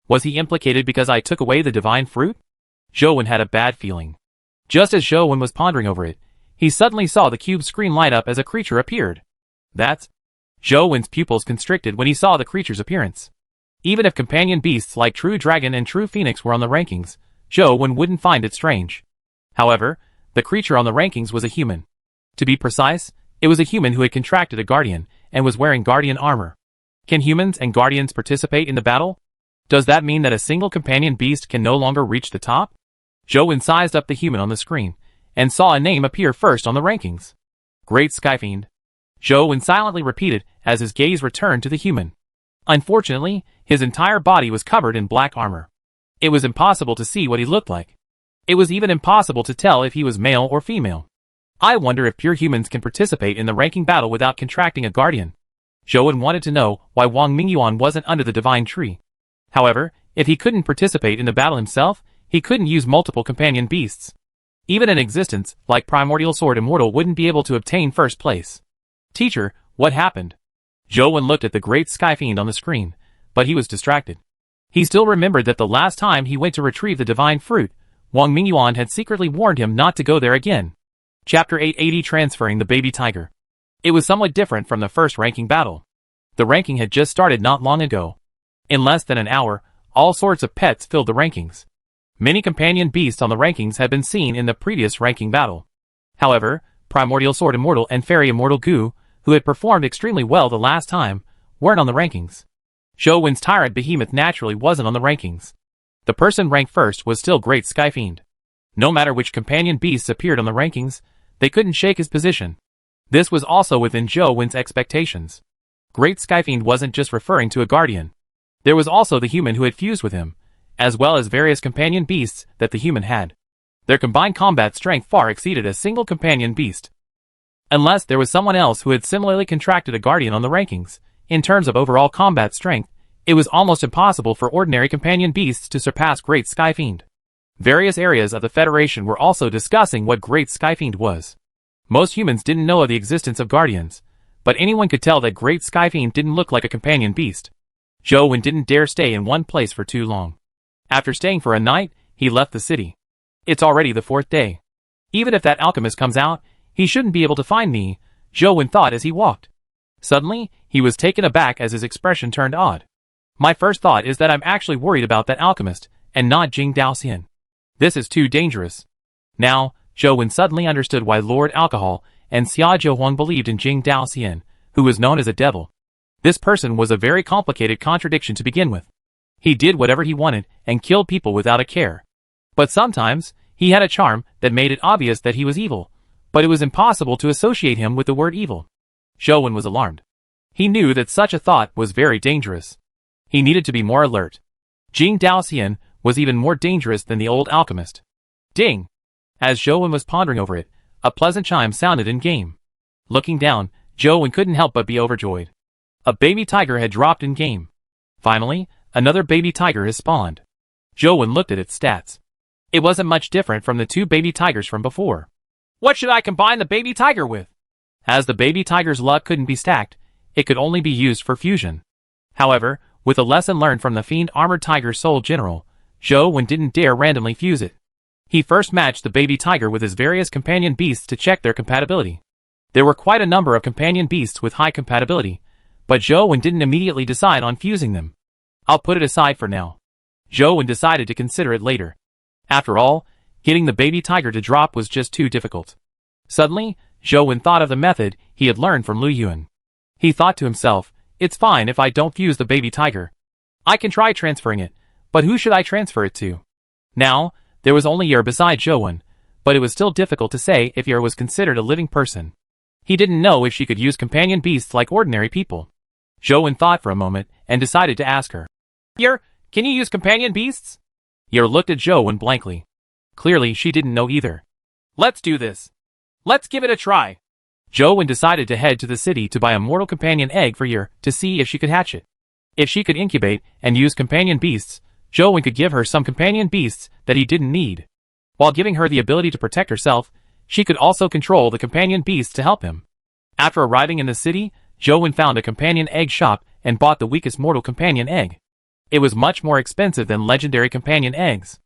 Was he implicated because I took away the divine fruit? Zhou Wen had a bad feeling. Just as Zhou Wen was pondering over it, he suddenly saw the cube's screen light up as a creature appeared. That's... Zhou Wen's pupils constricted when he saw the creature's appearance. Even if companion beasts like True Dragon and True Phoenix were on the rankings, Zhou Wen wouldn't find it strange. However, the creature on the rankings was a human. To be precise, it was a human who had contracted a guardian and was wearing guardian armor. Can humans and guardians participate in the battle? Does that mean that a single companion beast can no longer reach the top? Zhou Wen sized up the human on the screen and saw a name appear first on the rankings. Great Skyfiend. Zhou Wen silently repeated as his gaze returned to the human. Unfortunately, his entire body was covered in black armor. It was impossible to see what he looked like. It was even impossible to tell if he was male or female. I wonder if pure humans can participate in the ranking battle without contracting a guardian. Zhou Wen wanted to know why Wang Mingyuan wasn't under the divine tree. However, if he couldn't participate in the battle himself, he couldn't use multiple companion beasts. Even an existence like Primordial Sword Immortal wouldn't be able to obtain first place. Teacher, what happened? Zhou Wen looked at the great Skyfiend on the screen, but he was distracted. He still remembered that the last time he went to retrieve the divine fruit, Wang Mingyuan had secretly warned him not to go there again. Chapter 880 Transferring the Baby Tiger. It was somewhat different from the first ranking battle. The ranking had just started not long ago. In less than an hour, all sorts of pets filled the rankings. Many companion beasts on the rankings had been seen in the previous ranking battle. However, Primordial Sword Immortal and Fairy Immortal Gu, who had performed extremely well the last time, weren't on the rankings. Zhou Wen's Tyrant Behemoth naturally wasn't on the rankings. The person ranked first was still Great Skyfiend. No matter which companion beasts appeared on the rankings, they couldn't shake his position. This was also within Zhou Wen's expectations. Great Skyfiend wasn't just referring to a guardian. There was also the human who had fused with him, as well as various companion beasts that the human had. Their combined combat strength far exceeded a single companion beast. Unless there was someone else who had similarly contracted a guardian on the rankings, in terms of overall combat strength, it was almost impossible for ordinary companion beasts to surpass Great Skyfiend. Various areas of the Federation were also discussing what Great Skyfiend was. Most humans didn't know of the existence of guardians, but anyone could tell that Great Skyfiend didn't look like a companion beast. Zhou Wen didn't dare stay in one place for too long. After staying for a night, he left the city. It's already the 4th day. Even if that alchemist comes out, he shouldn't be able to find me, Zhou Wen thought as he walked. Suddenly, he was taken aback as his expression turned odd. My first thought is that I'm actually worried about that alchemist, and not Jing Daoxian. This is too dangerous. Now, Zhou Wen suddenly understood why Lord Alcohol and Xia Zhehuang believed in Jing Daoxian, who was known as a devil. This person was a very complicated contradiction to begin with. He did whatever he wanted and killed people without a care. But sometimes, He had a charm that made it obvious that he was evil, but it was impossible to associate him with the word evil. Zhou was alarmed. He knew that such a thought was very dangerous. He needed to be more alert. Jing Daoxian was even more dangerous than the old alchemist. Ding! As Zhou was pondering over it, a pleasant chime sounded in-game. Looking down, Zhou couldn't help but be overjoyed. A baby tiger had dropped in-game. Finally, another baby tiger has spawned. Zhou looked at its stats. It wasn't much different from the two baby tigers from before. What should I combine the baby tiger with? As the baby tiger's luck couldn't be stacked, it could only be used for fusion. However, with a lesson learned from the Fiend Armored Tiger Soul General, Zhou didn't dare randomly fuse it. He first matched the baby tiger with his various companion beasts to check their compatibility. There were quite a number of companion beasts with high compatibility, but Zhou didn't immediately decide on fusing them. I'll put it aside for now. Zhou decided to consider it later. After all, getting the baby tiger to drop was just too difficult. Suddenly, Zhou thought of the method he had learned from Lu Yuan. He thought to himself, it's fine if I don't fuse the baby tiger. I can try transferring it, but who should I transfer it to? Now, there was only Yer beside Zhou, but it was still difficult to say if Yer was considered a living person. He didn't know if she could use companion beasts like ordinary people. Zhou thought for a moment and decided to ask her. Yer, can you use companion beasts? Yer looked at Zhou blankly. Clearly, she didn't know either. Let's do this. Let's give it a try. Zhou decided to head to the city to buy a mortal companion egg for Yer to see if she could hatch it. If she could incubate and use companion beasts, Zhou could give her some companion beasts that he didn't need. While giving her the ability to protect herself, she could also control the companion beasts to help him. After arriving in the city, Zhou found a companion egg shop and bought the weakest mortal companion egg. It was much more expensive than legendary companion eggs.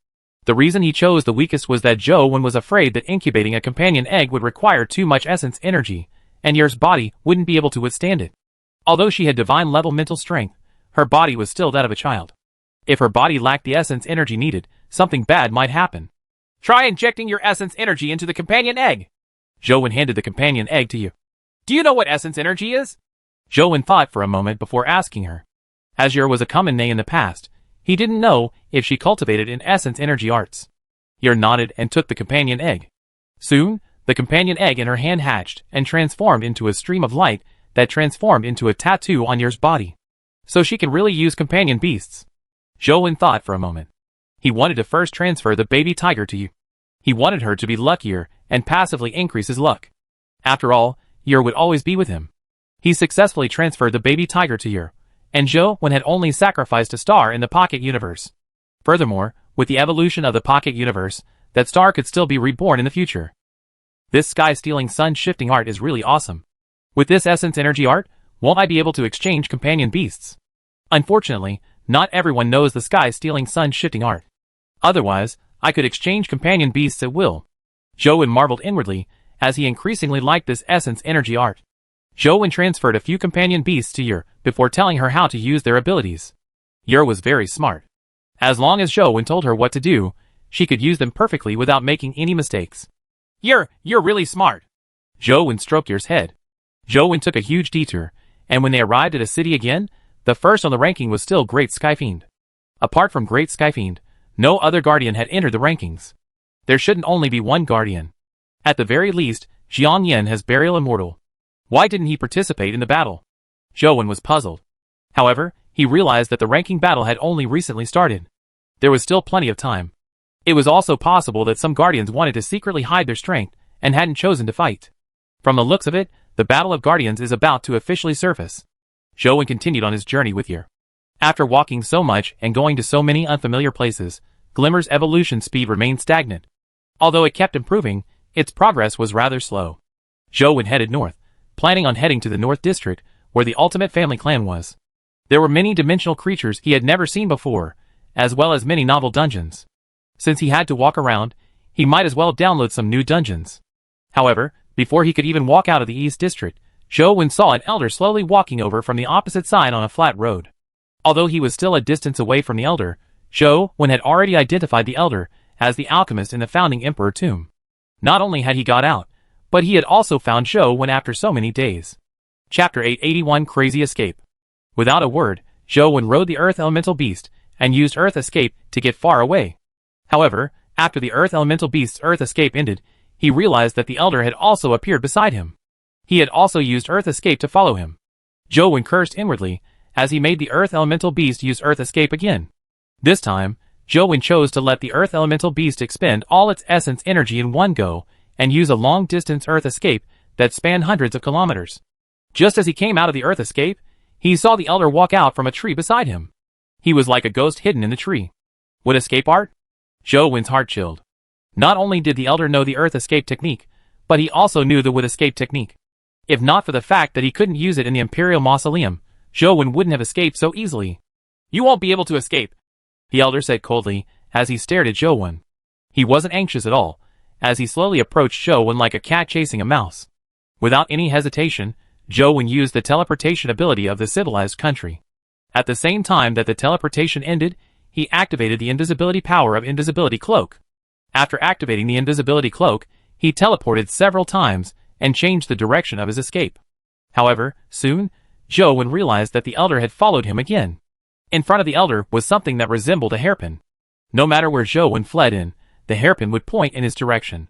The reason he chose the weakest was that Zhou was afraid that incubating a companion egg would require too much essence energy, and Yer's body wouldn't be able to withstand it. Although she had divine level mental strength, her body was still that of a child. If her body lacked the essence energy needed, something bad might happen. Try injecting your essence energy into the companion egg. Zhou handed the companion egg to you. Do you know what essence energy is? Zhou thought for a moment before asking her. As Yer was a common name in the past, he didn't know if she cultivated in essence energy arts. Yer nodded and took the companion egg. Soon, the companion egg in her hand hatched and transformed into a stream of light that transformed into a tattoo on Yer's body. So she can really use companion beasts. Zhou thought for a moment. He wanted to first transfer the baby tiger to you. He wanted her to be luckier and passively increase his luck. After all, Yer would always be with him. He successfully transferred the baby tiger to Yer, and Zhou had only sacrificed a star in the Pocket Universe. Furthermore, with the evolution of the Pocket Universe, that star could still be reborn in the future. This sky-stealing sun-shifting art is really awesome. With this essence energy art, won't I be able to exchange companion beasts? Unfortunately, not everyone knows the sky-stealing sun-shifting art. Otherwise, I could exchange companion beasts at will. Zhou marveled inwardly, as he increasingly liked this essence energy art. Zhou transferred a few companion beasts to Yer before telling her how to use their abilities. Yer was very smart. As long as Zhou told her what to do, she could use them perfectly without making any mistakes. You're really smart. Zhou stroked Yer's head. Zhou took a huge detour, and when they arrived at a city again, the first on the ranking was still Great Skyfiend. Apart from Great Skyfiend, no other guardian had entered the rankings. There shouldn't only be one guardian. At the very least, Jiang Yan has Burial Immortal. Why didn't he participate in the battle? Zhou was puzzled. However, he realized that the ranking battle had only recently started. There was still plenty of time. It was also possible that some guardians wanted to secretly hide their strength and hadn't chosen to fight. From the looks of it, the Battle of Guardians is about to officially surface. Zhou continued on his journey with Yer. After walking so much and going to so many unfamiliar places, Glimmer's evolution speed remained stagnant. Although it kept improving, its progress was rather slow. Zhou headed north, planning on heading to the North District, where the Ultimate Family Clan was. There were many dimensional creatures he had never seen before, as well as many novel dungeons. Since he had to walk around, he might as well download some new dungeons. However, before he could even walk out of the East District, Zhou saw an elder slowly walking over from the opposite side on a flat road. Although he was still a distance away from the elder, Zhou had already identified the elder as the alchemist in the founding emperor tomb. Not only had he got out, but he had also found Zhou after so many days. Chapter 881 Crazy Escape. Without a word, Zhou rode the earth elemental beast and used earth escape to get far away. However, After the Earth Elemental Beast's Earth escape ended, he realized that the Elder had also appeared beside him. He had also used Earth escape to follow him. Joe cursed inwardly, as he made the Earth Elemental Beast use Earth escape again. This time, Joe chose to let the Earth Elemental Beast expend all its essence energy in one go, and use a long-distance Earth escape that spanned hundreds of kilometers. Just as he came out of the Earth escape, he saw the Elder walk out from a tree beside him. He was like a ghost hidden in the tree. What escape art? Joe's heart chilled. Not only did the Elder know the Earth escape technique, but he also knew the wood escape technique. If not for the fact that he couldn't use it in the Imperial Mausoleum, Joe wouldn't have escaped so easily. You won't be able to escape, the Elder said coldly, as he stared at Joe. He wasn't anxious at all, as he slowly approached Joe like a cat chasing a mouse. Without any hesitation, Joe used the teleportation ability of the civilized country. At the same time that the teleportation ended, he activated the invisibility power of Invisibility Cloak. After activating the Invisibility Cloak, he teleported several times and changed the direction of his escape. However, soon, Joe realized that the Elder had followed him again. In front of the Elder was something that resembled a hairpin. No matter where Joe fled in, the hairpin would point in his direction.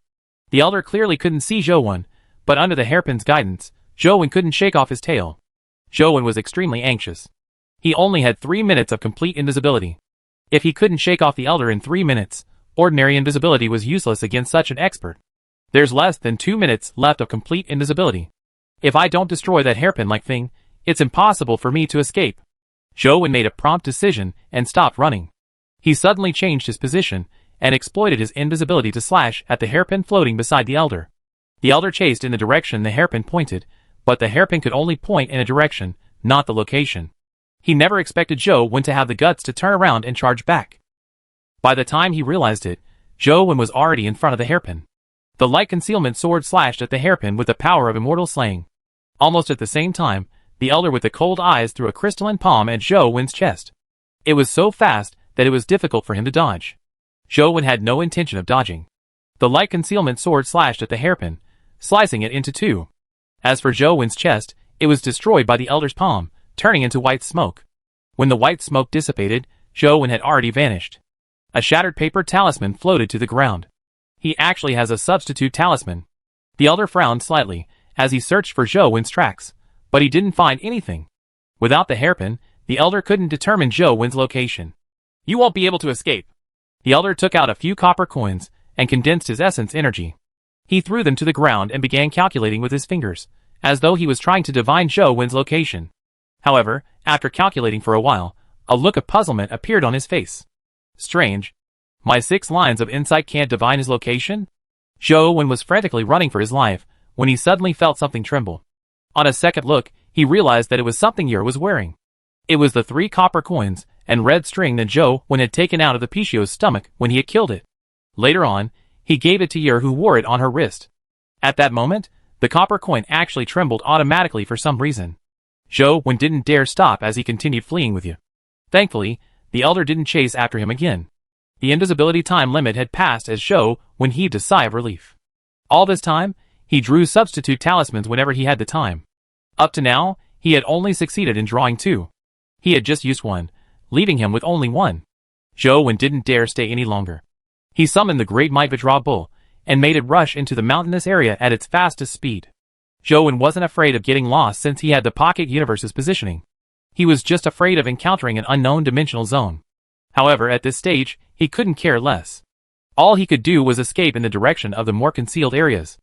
The Elder clearly couldn't see Joe, but under the hairpin's guidance, Joe couldn't shake off his tail. Joe was extremely anxious. He only had 3 minutes of complete invisibility. If he couldn't shake off the Elder in 3 minutes, ordinary invisibility was useless against such an expert. There's less than 2 minutes left of complete invisibility. If I don't destroy that hairpin-like thing, it's impossible for me to escape. Joe made a prompt decision and stopped running. He suddenly changed his position and exploited his invisibility to slash at the hairpin floating beside the Elder. The Elder chased in the direction the hairpin pointed, but the hairpin could only point in a direction, not the location. He never expected Joe to have the guts to turn around and charge back. By the time he realized it, Joe was already in front of the hairpin. The light concealment sword slashed at the hairpin with the power of immortal slaying. Almost at the same time, the Elder with the cold eyes threw a crystalline palm at Joe's chest. It was so fast that it was difficult for him to dodge. Joe had no intention of dodging. The light concealment sword slashed at the hairpin, slicing it into two. As for Joe's chest, it was destroyed by the Elder's palm, turning into white smoke. When the white smoke dissipated, Joe had already vanished. A shattered paper talisman floated to the ground. He actually has a substitute talisman. The Elder frowned slightly, as he searched for Joe's tracks, but he didn't find anything. Without the hairpin, the Elder couldn't determine Joe's location. You won't be able to escape. The Elder took out a few copper coins and condensed his essence energy. He threw them to the ground and began calculating with his fingers, as though he was trying to divine Joe's location. However, after calculating for a while, a look of puzzlement appeared on his face. Strange. My 6 lines of insight can't divine his location? Joe was frantically running for his life, when he suddenly felt something tremble. On a second look, he realized that it was something Yer was wearing. It was the 3 copper coins and red string that Joe had taken out of the Pichio's stomach when he had killed it. Later on, he gave it to Yer, who wore it on her wrist. At that moment, the copper coin actually trembled automatically for some reason. Joe didn't dare stop as he continued fleeing with you. Thankfully, the Elder didn't chase after him again. The invisibility time limit had passed as Joe heaved a sigh of relief. All this time, he drew substitute talismans whenever he had the time. Up to now, he had only succeeded in drawing 2. He had just used 1, leaving him with only 1. Joe didn't dare stay any longer. He summoned the Great Might Vajra Bull, and made it rush into the mountainous area at its fastest speed. Joe wasn't afraid of getting lost since he had the Pocket Universe's positioning. He was just afraid of encountering an unknown dimensional zone. However, at this stage, he couldn't care less. All he could do was escape in the direction of the more concealed areas.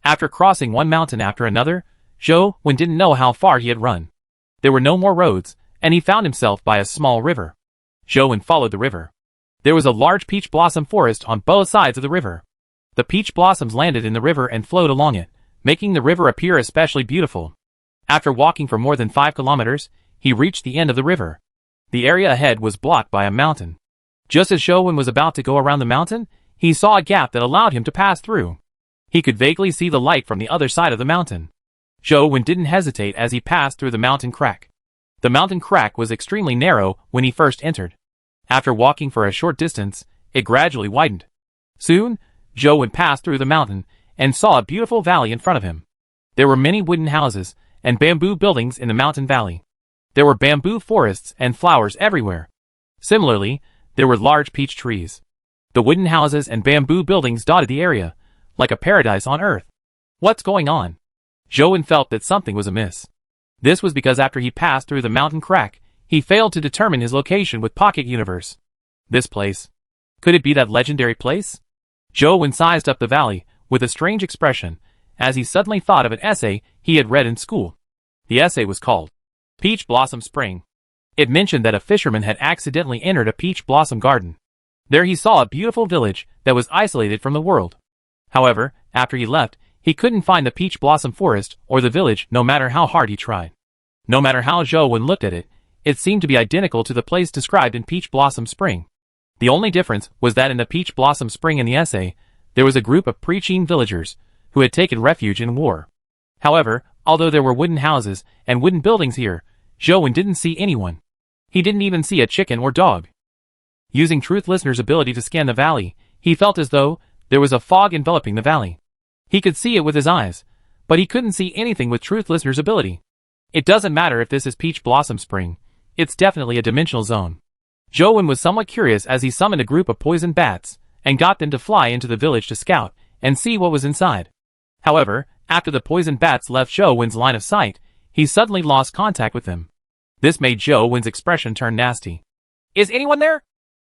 After crossing one mountain after another, Joe didn't know how far he had run. There were no more roads, and he found himself by a small river. Joe followed the river. There was a large peach blossom forest on both sides of the river. The peach blossoms landed in the river and flowed along it, making the river appear especially beautiful. After walking for more than 5 kilometers, he reached the end of the river. The area ahead was blocked by a mountain. Just as Joe was about to go around the mountain, he saw a gap that allowed him to pass through. He could vaguely see the light from the other side of the mountain. Joe didn't hesitate as he passed through the mountain crack. The mountain crack was extremely narrow when he first entered. After walking for a short distance, it gradually widened. Soon, Joe passed through the mountain and saw a beautiful valley in front of him. There were many wooden houses and bamboo buildings in the mountain valley. There were bamboo forests and flowers everywhere. Similarly, there were large peach trees. The wooden houses and bamboo buildings dotted the area, like a paradise on earth. What's going on? Zhou felt that something was amiss. This was because after he passed through the mountain crack, he failed to determine his location with Pocket Universe. This place. Could it be that legendary place? Zhou sized up the valley, with a strange expression, as he suddenly thought of an essay he had read in school. The essay was called Peach Blossom Spring. It mentioned that a fisherman had accidentally entered a peach blossom garden. There he saw a beautiful village that was isolated from the world. However, after he left, he couldn't find the peach blossom forest or the village no matter how hard he tried. No matter how Zhou looked at it, it seemed to be identical to the place described in Peach Blossom Spring. The only difference was that in the Peach Blossom Spring in the essay, there was a group of preteen villagers who had taken refuge in war. However, although there were wooden houses and wooden buildings here, Zhou didn't see anyone. He didn't even see a chicken or dog. Using Truth Listener's ability to scan the valley, he felt as though there was a fog enveloping the valley. He could see it with his eyes, but he couldn't see anything with Truth Listener's ability. It doesn't matter if this is Peach Blossom Spring, it's definitely a dimensional zone. Zhou was somewhat curious as he summoned a group of poison bats and got them to fly into the village to scout and see what was inside. However, after the poison bats left Zhou's line of sight, he suddenly lost contact with them. This made Zhou's expression turn nasty. Is anyone there?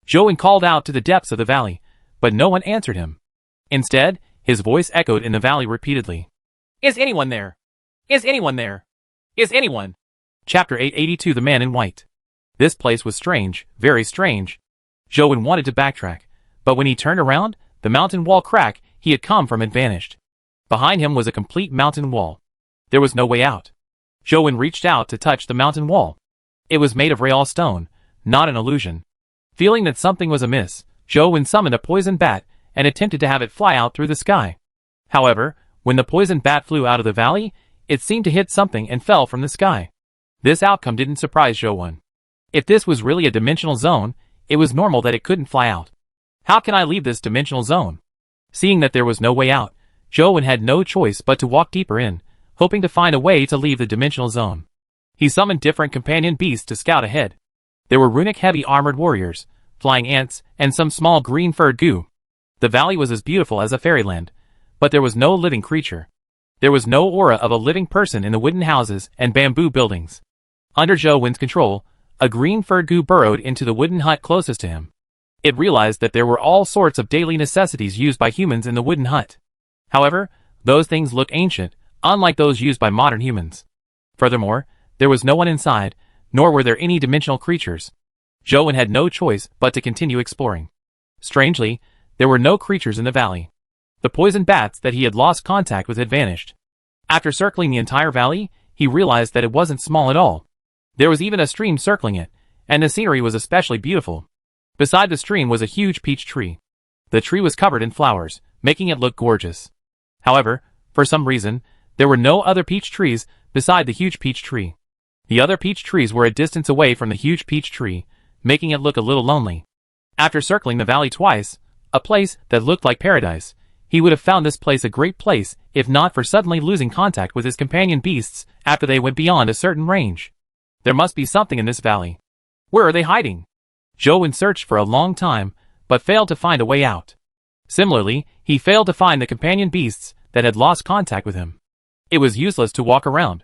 Zhou called out to the depths of the valley, but no one answered him. Instead, his voice echoed in the valley repeatedly. Is anyone there? Is anyone there? Is anyone? Chapter 882 The Man in White. This place was strange, very strange. Zhou wanted to backtrack, but when he turned around, the mountain wall crack he had come from had vanished. Behind him was a complete mountain wall. There was no way out. Zhou reached out to touch the mountain wall. It was made of real stone, not an illusion. Feeling that something was amiss, Zhou summoned a poison bat and attempted to have it fly out through the sky. However, when the poison bat flew out of the valley, it seemed to hit something and fell from the sky. This outcome didn't surprise Zhou. If this was really a dimensional zone, it was normal that it couldn't fly out. How can I leave this dimensional zone? Seeing that there was no way out, Zhou had no choice but to walk deeper in, hoping to find a way to leave the dimensional zone. He summoned different companion beasts to scout ahead. There were runic heavy armored warriors, flying ants, and some small green-furred goo. The valley was as beautiful as a fairyland, but there was no living creature. There was no aura of a living person in the wooden houses and bamboo buildings. Under Zhou's control, a green-furred goo burrowed into the wooden hut closest to him. It realized that there were all sorts of daily necessities used by humans in the wooden hut. However, those things looked ancient, unlike those used by modern humans. Furthermore, there was no one inside, nor were there any dimensional creatures. Zhou had no choice but to continue exploring. Strangely, there were no creatures in the valley. The poison bats that he had lost contact with had vanished. After circling the entire valley, he realized that it wasn't small at all. There was even a stream circling it, and the scenery was especially beautiful. Beside the stream was a huge peach tree. The tree was covered in flowers, making it look gorgeous. However, for some reason, there were no other peach trees beside the huge peach tree. The other peach trees were a distance away from the huge peach tree, making it look a little lonely. After circling the valley twice, a place that looked like paradise, he would have found this place a great place if not for suddenly losing contact with his companion beasts after they went beyond a certain range. There must be something in this valley. Where are they hiding? Zhou searched for a long time, but failed to find a way out. Similarly, he failed to find the companion beasts that had lost contact with him. It was useless to walk around.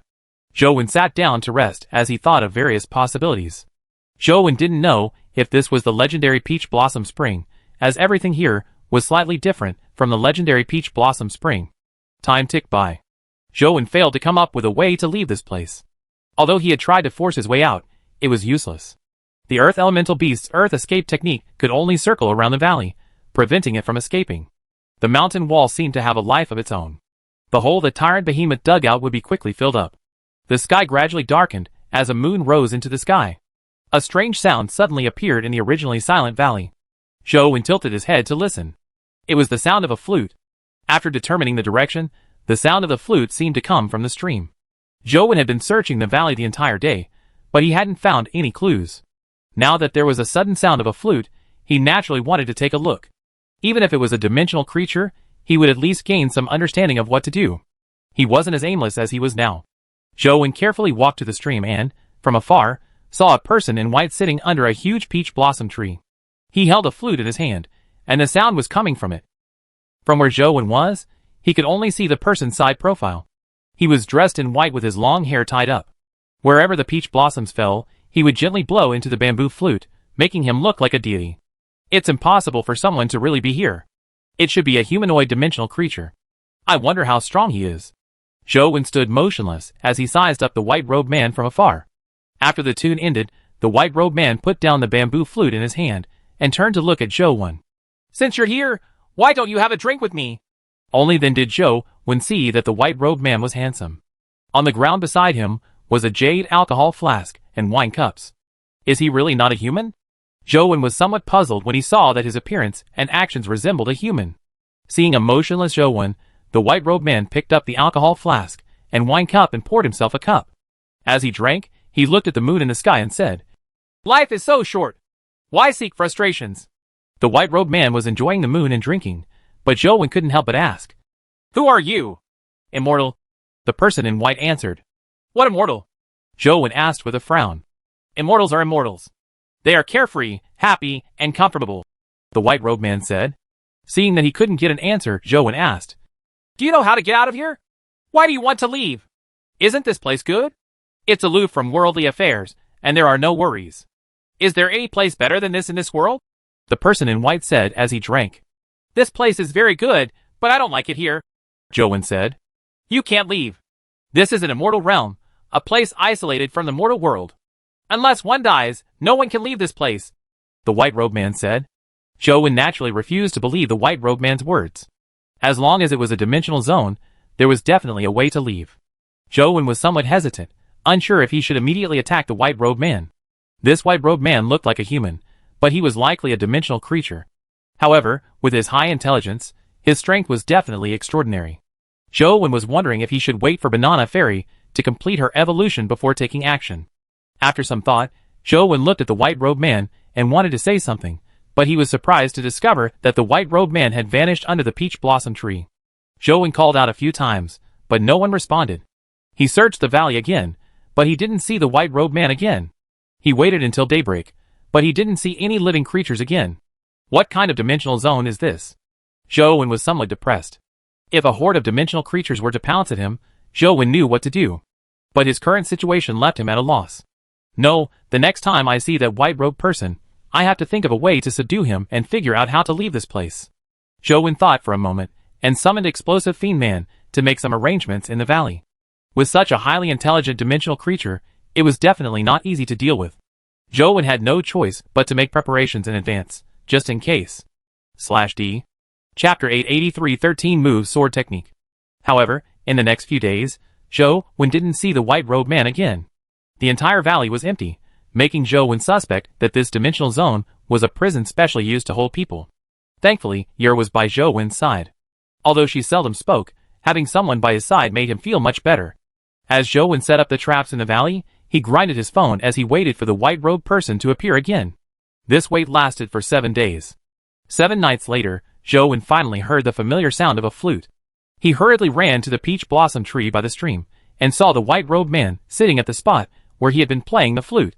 Zhou sat down to rest as he thought of various possibilities. Zhou didn't know if this was the legendary Peach Blossom Spring, as everything here was slightly different from the legendary Peach Blossom Spring. Time ticked by. Zhou failed to come up with a way to leave this place. Although he had tried to force his way out, it was useless. The Earth Elemental Beast's Earth Escape technique could only circle around the valley, preventing it from escaping. The mountain wall seemed to have a life of its own. The hole the Tyrant Behemoth dug out would be quickly filled up. The sky gradually darkened as a moon rose into the sky. A strange sound suddenly appeared in the originally silent valley. Zhou tilted his head to listen. It was the sound of a flute. After determining the direction, the sound of the flute seemed to come from the stream. Zhou had been searching the valley the entire day, but he hadn't found any clues. Now that there was a sudden sound of a flute, he naturally wanted to take a look. Even if it was a dimensional creature, he would at least gain some understanding of what to do. He wasn't as aimless as he was now. Zhou carefully walked to the stream and, from afar, saw a person in white sitting under a huge peach blossom tree. He held a flute in his hand, and the sound was coming from it. From where Zhou was, he could only see the person's side profile. He was dressed in white with his long hair tied up. Wherever the peach blossoms fell, he would gently blow into the bamboo flute, making him look like a deity. It's impossible for someone to really be here. It should be a humanoid dimensional creature. I wonder how strong he is. Zhou stood motionless as he sized up the white-robed man from afar. After the tune ended, the white-robed man put down the bamboo flute in his hand and turned to look at Zhou. Since you're here, why don't you have a drink with me? Only then did Zhou see that the white-robed man was handsome. On the ground beside him was a jade alcohol flask and wine cups. Is he really not a human? Zhou was somewhat puzzled when he saw that his appearance and actions resembled a human. Seeing a motionless Zhou, the white-robed man picked up the alcohol flask and wine cup and poured himself a cup. As he drank, he looked at the moon in the sky and said, "Life is so short. Why seek frustrations?" The white-robed man was enjoying the moon and drinking, but Zhou couldn't help but ask, "Who are you?" "Immortal," the person in white answered. "What immortal?" Zhou asked with a frown. "Immortals are immortals. They are carefree, happy, and comfortable," the white-robed man said. Seeing that he couldn't get an answer, Zhou asked, "Do you know how to get out of here? Why do you want to leave? Isn't this place good? It's aloof from worldly affairs, and there are no worries. Is there any place better than this in this world?" the person in white said as he drank. "This place is very good, but I don't like it here," Zhou said. "You can't leave. This is an immortal realm, a place isolated from the mortal world. Unless one dies, no one can leave this place," the white-robed man said. Zhou naturally refused to believe the white-robed man's words. As long as it was a dimensional zone, there was definitely a way to leave. Zhou was somewhat hesitant, unsure if he should immediately attack the white-robed man. This white-robed man looked like a human, but he was likely a dimensional creature. However, with his high intelligence, his strength was definitely extraordinary. Zhou was wondering if he should wait for Banana Fairy to complete her evolution before taking action. After some thought, Zhou looked at the white-robed man and wanted to say something, but he was surprised to discover that the white-robed man had vanished under the peach blossom tree. Zhou called out a few times, but no one responded. He searched the valley again, but he didn't see the white-robed man again. He waited until daybreak, but he didn't see any living creatures again. What kind of dimensional zone is this? Zhou was somewhat depressed. If a horde of dimensional creatures were to pounce at him, Zhou knew what to do. But his current situation left him at a loss. No, the next time I see that white-robed person, I have to think of a way to subdue him and figure out how to leave this place. Zhou thought for a moment, and summoned Explosive Fiend Man to make some arrangements in the valley. With such a highly intelligent dimensional creature, it was definitely not easy to deal with. Zhou had no choice but to make preparations in advance, just in case. /D. Chapter 883 13 Moves Sword Technique. However, in the next few days, Zhou didn't see the white-robed man again. The entire valley was empty, making Zhou suspect that this dimensional zone was a prison specially used to hold people. Thankfully, Yer was by Zhou's side. Although she seldom spoke, having someone by his side made him feel much better. As Zhou set up the traps in the valley, he grinded his phone as he waited for the white-robed person to appear again. This wait lasted for 7 days. 7 nights later, Zhou finally heard the familiar sound of a flute. He hurriedly ran to the peach blossom tree by the stream, and saw the white-robed man sitting at the spot where he had been playing the flute.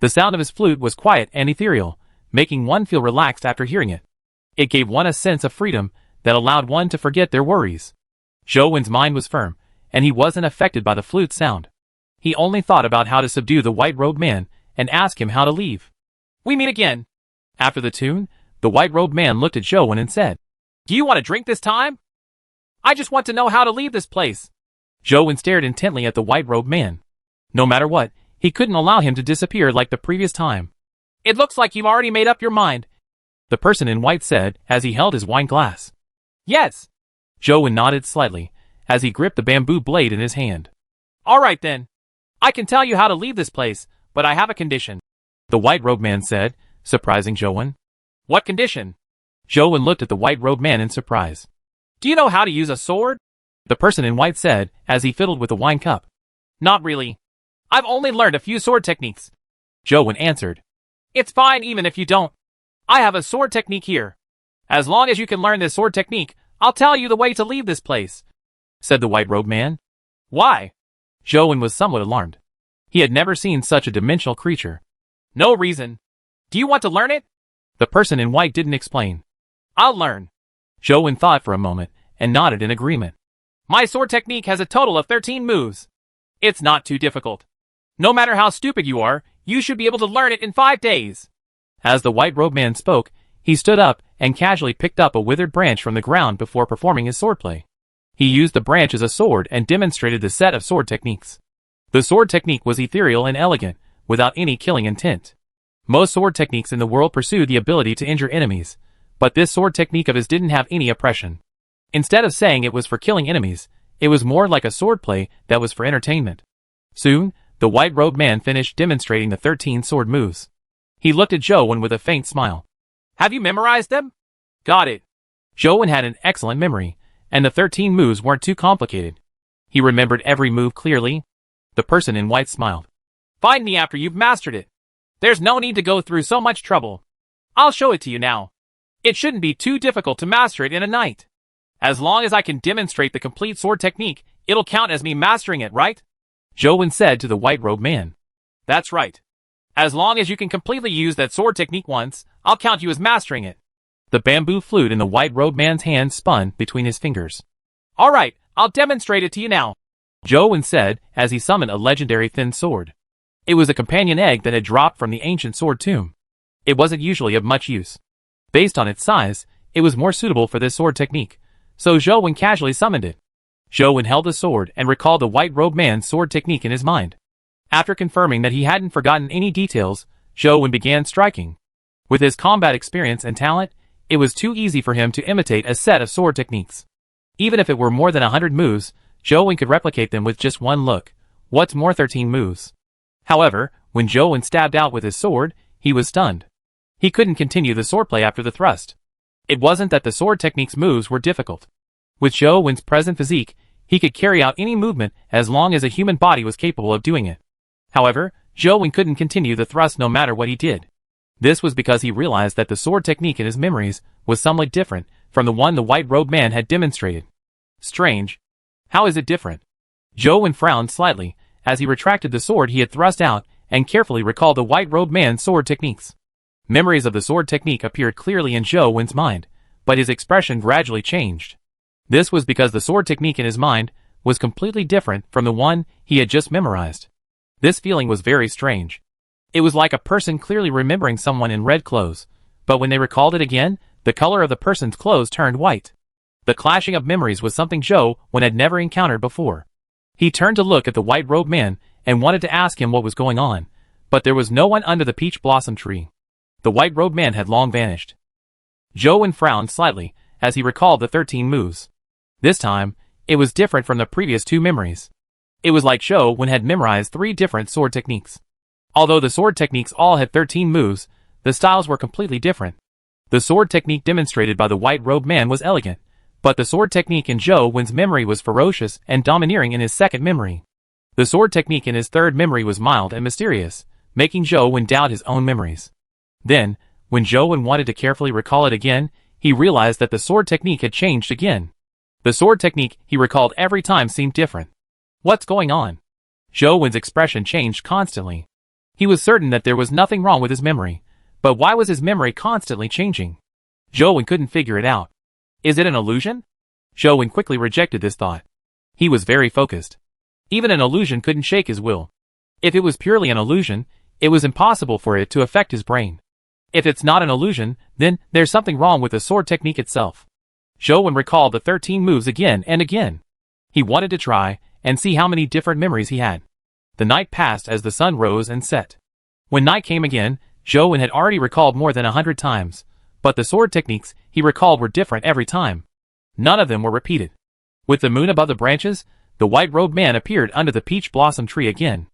The sound of his flute was quiet and ethereal, making one feel relaxed after hearing it. It gave one a sense of freedom that allowed one to forget their worries. Zhou's mind was firm, and he wasn't affected by the flute's sound. He only thought about how to subdue the white-robed man and ask him how to leave. "We meet again." After the tune, the white-robed man looked at Zhou and said, "Do you want a drink this time? I just want to know how to leave this place." Zhou stared intently at the white-robed man. No matter what, he couldn't allow him to disappear like the previous time. "It looks like you've already made up your mind," the person in white said as he held his wine glass. "Yes." Zhou nodded slightly as he gripped the bamboo blade in his hand. "All right then. I can tell you how to leave this place, but I have a condition," the white-robed man said, surprising Zhou. "What condition?" Zhou looked at the white-robed man in surprise. "Do you know how to use a sword?" the person in white said as he fiddled with the wine cup. "Not really. I've only learned a few sword techniques," Zhou answered. "It's fine even if you don't. I have a sword technique here. As long as you can learn this sword technique, I'll tell you the way to leave this place," said the white-robed man. "Why?" Zhou was somewhat alarmed. He had never seen such a dimensional creature. "No reason. Do you want to learn it?" The person in white didn't explain. I'll learn. Zhou thought for a moment and nodded in agreement. My sword technique has a total of 13 moves. It's not too difficult. No matter how stupid you are, you should be able to learn it in 5 days. As the white-robed man spoke, he stood up and casually picked up a withered branch from the ground before performing his swordplay. He used the branch as a sword and demonstrated the set of sword techniques. The sword technique was ethereal and elegant, without any killing intent. Most sword techniques in the world pursue the ability to injure enemies, but this sword technique of his didn't have any oppression. Instead of saying it was for killing enemies, it was more like a swordplay that was for entertainment. Soon, the white-robed man finished demonstrating the 13 sword moves. He looked at Zhou with a faint smile. Have you memorized them? Got it. Zhou had an excellent memory, and the 13 moves weren't too complicated. He remembered every move clearly. The person in white smiled. Find me after you've mastered it. There's no need to go through so much trouble. I'll show it to you now. It shouldn't be too difficult to master it in a night. As long as I can demonstrate the complete sword technique, it'll count as me mastering it, right? Zhou said to the white-robed man. That's right. As long as you can completely use that sword technique once, I'll count you as mastering it. The bamboo flute in the white-robed man's hand spun between his fingers. All right, I'll demonstrate it to you now, Zhou said as he summoned a legendary thin sword. It was a companion egg that had dropped from the ancient sword tomb. It wasn't usually of much use. Based on its size, it was more suitable for this sword technique, so Zhou casually summoned it. Zhou held the sword and recalled the white-robed man's sword technique in his mind. After confirming that he hadn't forgotten any details, Zhou began striking. With his combat experience and talent, it was too easy for him to imitate a set of sword techniques. Even if it were more than 100 moves, Zhou could replicate them with just one look. What's more 13 moves? However, when Zhou stabbed out with his sword, he was stunned. He couldn't continue the swordplay after the thrust. It wasn't that the sword technique's moves were difficult. With Zhou's present physique, he could carry out any movement as long as a human body was capable of doing it. However, Zhou couldn't continue the thrust no matter what he did. This was because he realized that the sword technique in his memories was somewhat different from the one the white-robed man had demonstrated. Strange. How is it different? Zhou frowned slightly as he retracted the sword he had thrust out and carefully recalled the white-robed man's sword techniques. Memories of the sword technique appeared clearly in Zhou's mind, but his expression gradually changed. This was because the sword technique in his mind was completely different from the one he had just memorized. This feeling was very strange. It was like a person clearly remembering someone in red clothes, but when they recalled it again, the color of the person's clothes turned white. The clashing of memories was something Zhou had never encountered before. He turned to look at the white-robed man and wanted to ask him what was going on, but there was no one under the peach blossom tree. The white-robed man had long vanished. Zhou frowned slightly as he recalled the 13 moves. This time, it was different from the previous 2 memories. It was like Zhou had memorized 3 different sword techniques. Although the sword techniques all had 13 moves, the styles were completely different. The sword technique demonstrated by the white-robed man was elegant, but the sword technique in Zhou's memory was ferocious and domineering in his second memory. The sword technique in his third memory was mild and mysterious, making Zhou doubt his own memories. Then, when Zhou wanted to carefully recall it again, he realized that the sword technique had changed again. The sword technique he recalled every time seemed different. What's going on? Zhou's expression changed constantly. He was certain that there was nothing wrong with his memory, but why was his memory constantly changing? Zhou couldn't figure it out. Is it an illusion? Zhou quickly rejected this thought. He was very focused. Even an illusion couldn't shake his will. If it was purely an illusion, it was impossible for it to affect his brain. If it's not an illusion, then there's something wrong with the sword technique itself. Zhou recalled the 13 moves again and again. He wanted to try and see how many different memories he had. The night passed as the sun rose and set. When night came again, Zhou had already recalled more than 100 times, but the sword techniques he recalled were different every time. None of them were repeated. With the moon above the branches, the white-robed man appeared under the peach blossom tree again.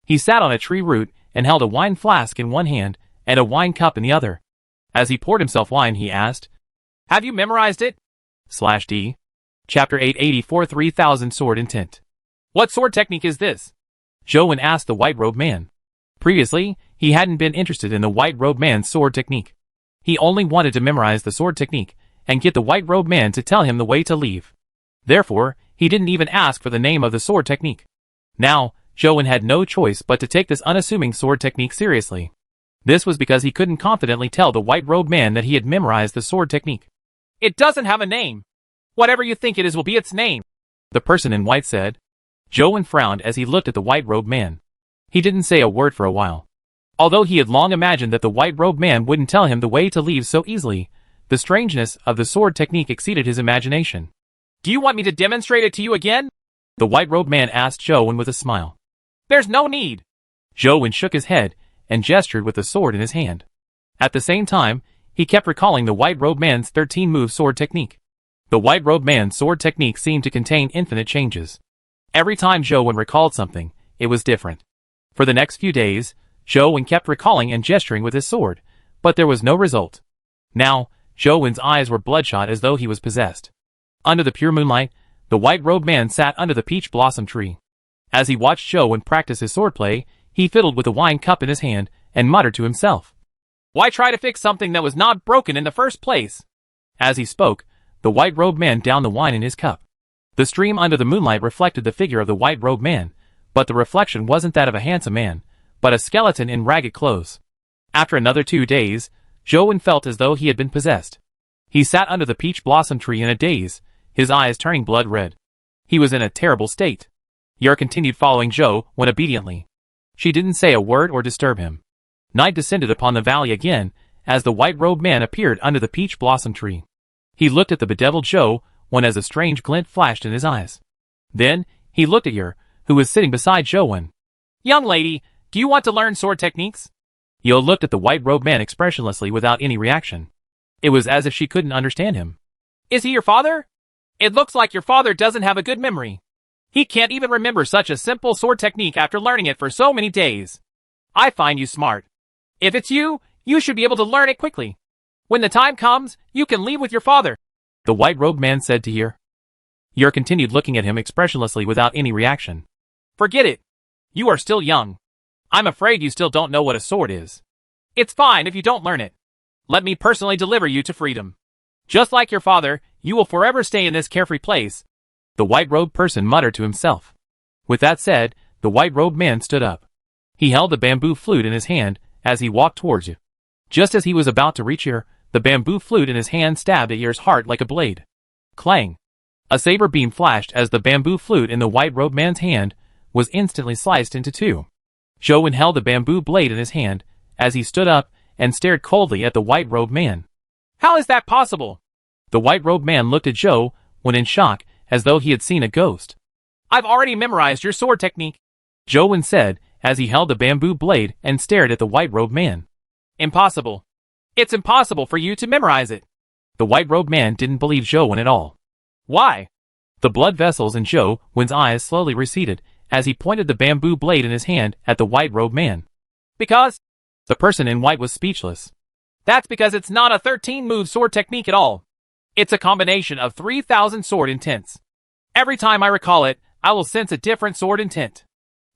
He sat on a tree root and held a wine flask in one hand and a wine cup in the other. As he poured himself wine, he asked, "Have you memorized it?" /D. Chapter 884 3000 Sword Intent. What sword technique is this? Zhou asked the white-robed man. Previously, he hadn't been interested in the white-robed man's sword technique. He only wanted to memorize the sword technique and get the white-robed man to tell him the way to leave. Therefore, he didn't even ask for the name of the sword technique. Now, Zhou had no choice but to take this unassuming sword technique seriously. This was because he couldn't confidently tell the white-robed man that he had memorized the sword technique. It doesn't have a name. Whatever you think it is will be its name, the person in white said. Zhou frowned as he looked at the white-robed man. He didn't say a word for a while. Although he had long imagined that the white-robed man wouldn't tell him the way to leave so easily, the strangeness of the sword technique exceeded his imagination. Do you want me to demonstrate it to you again? The white-robed man asked Zhou with a smile. There's no need. Zhou shook his head and gestured with the sword in his hand. At the same time, he kept recalling the white-robed man's 13-move sword technique. The white-robed man's sword technique seemed to contain infinite changes. Every time Zhou recalled something, it was different. For the next few days, Zhou kept recalling and gesturing with his sword, but there was no result. Now, Zhou's eyes were bloodshot as though he was possessed. Under the pure moonlight, the white-robed man sat under the peach blossom tree. As he watched Zhou practice his swordplay, he fiddled with the wine cup in his hand and muttered to himself. Why try to fix something that was not broken in the first place? As he spoke, the white-robed man downed the wine in his cup. The stream under the moonlight reflected the figure of the white-robed man, but the reflection wasn't that of a handsome man, but a skeleton in ragged clothes. After another 2 days, Zhou felt as though he had been possessed. He sat under the peach blossom tree in a daze, his eyes turning blood red. He was in a terrible state. Yer continued following Zhou obediently. She didn't say a word or disturb him. Night descended upon the valley again, as the white-robed man appeared under the peach blossom tree. He looked at the bedeviled Zhou as a strange glint flashed in his eyes. Then, he looked at Yer, who was sitting beside Zhou. Young lady, do you want to learn sword techniques? Yo looked at the white-robed man expressionlessly without any reaction. It was as if she couldn't understand him. Is he your father? It looks like your father doesn't have a good memory. He can't even remember such a simple sword technique after learning it for so many days. I find you smart. If it's you, you should be able to learn it quickly. When the time comes, you can leave with your father, the white-robed man said to Yer. Yer continued looking at him expressionlessly without any reaction. Forget it. You are still young. I'm afraid you still don't know what a sword is. It's fine if you don't learn it. Let me personally deliver you to freedom. Just like your father, you will forever stay in this carefree place, the white-robed person muttered to himself. With that said, the white-robed man stood up. He held the bamboo flute in his hand as he walked towards you. Just as he was about to reach Yer, the bamboo flute in his hand stabbed at Yer's heart like a blade. Clang! A saber beam flashed as the bamboo flute in the white-robed man's hand was instantly sliced into two. Zhou held the bamboo blade in his hand as he stood up and stared coldly at the white-robed man. How is that possible? The white-robed man looked at Zhou in shock, as though he had seen a ghost. I've already memorized your sword technique, Zhou said as he held the bamboo blade and stared at the white-robed man. Impossible. It's impossible for you to memorize it. The white-robed man didn't believe Zhou at all. Why? The blood vessels in Zhou's eyes slowly receded as he pointed the bamboo blade in his hand at the white-robed man. Because? The person in white was speechless. That's because it's not a 13-move sword technique at all. It's a combination of 3,000 sword intents. Every time I recall it, I will sense a different sword intent.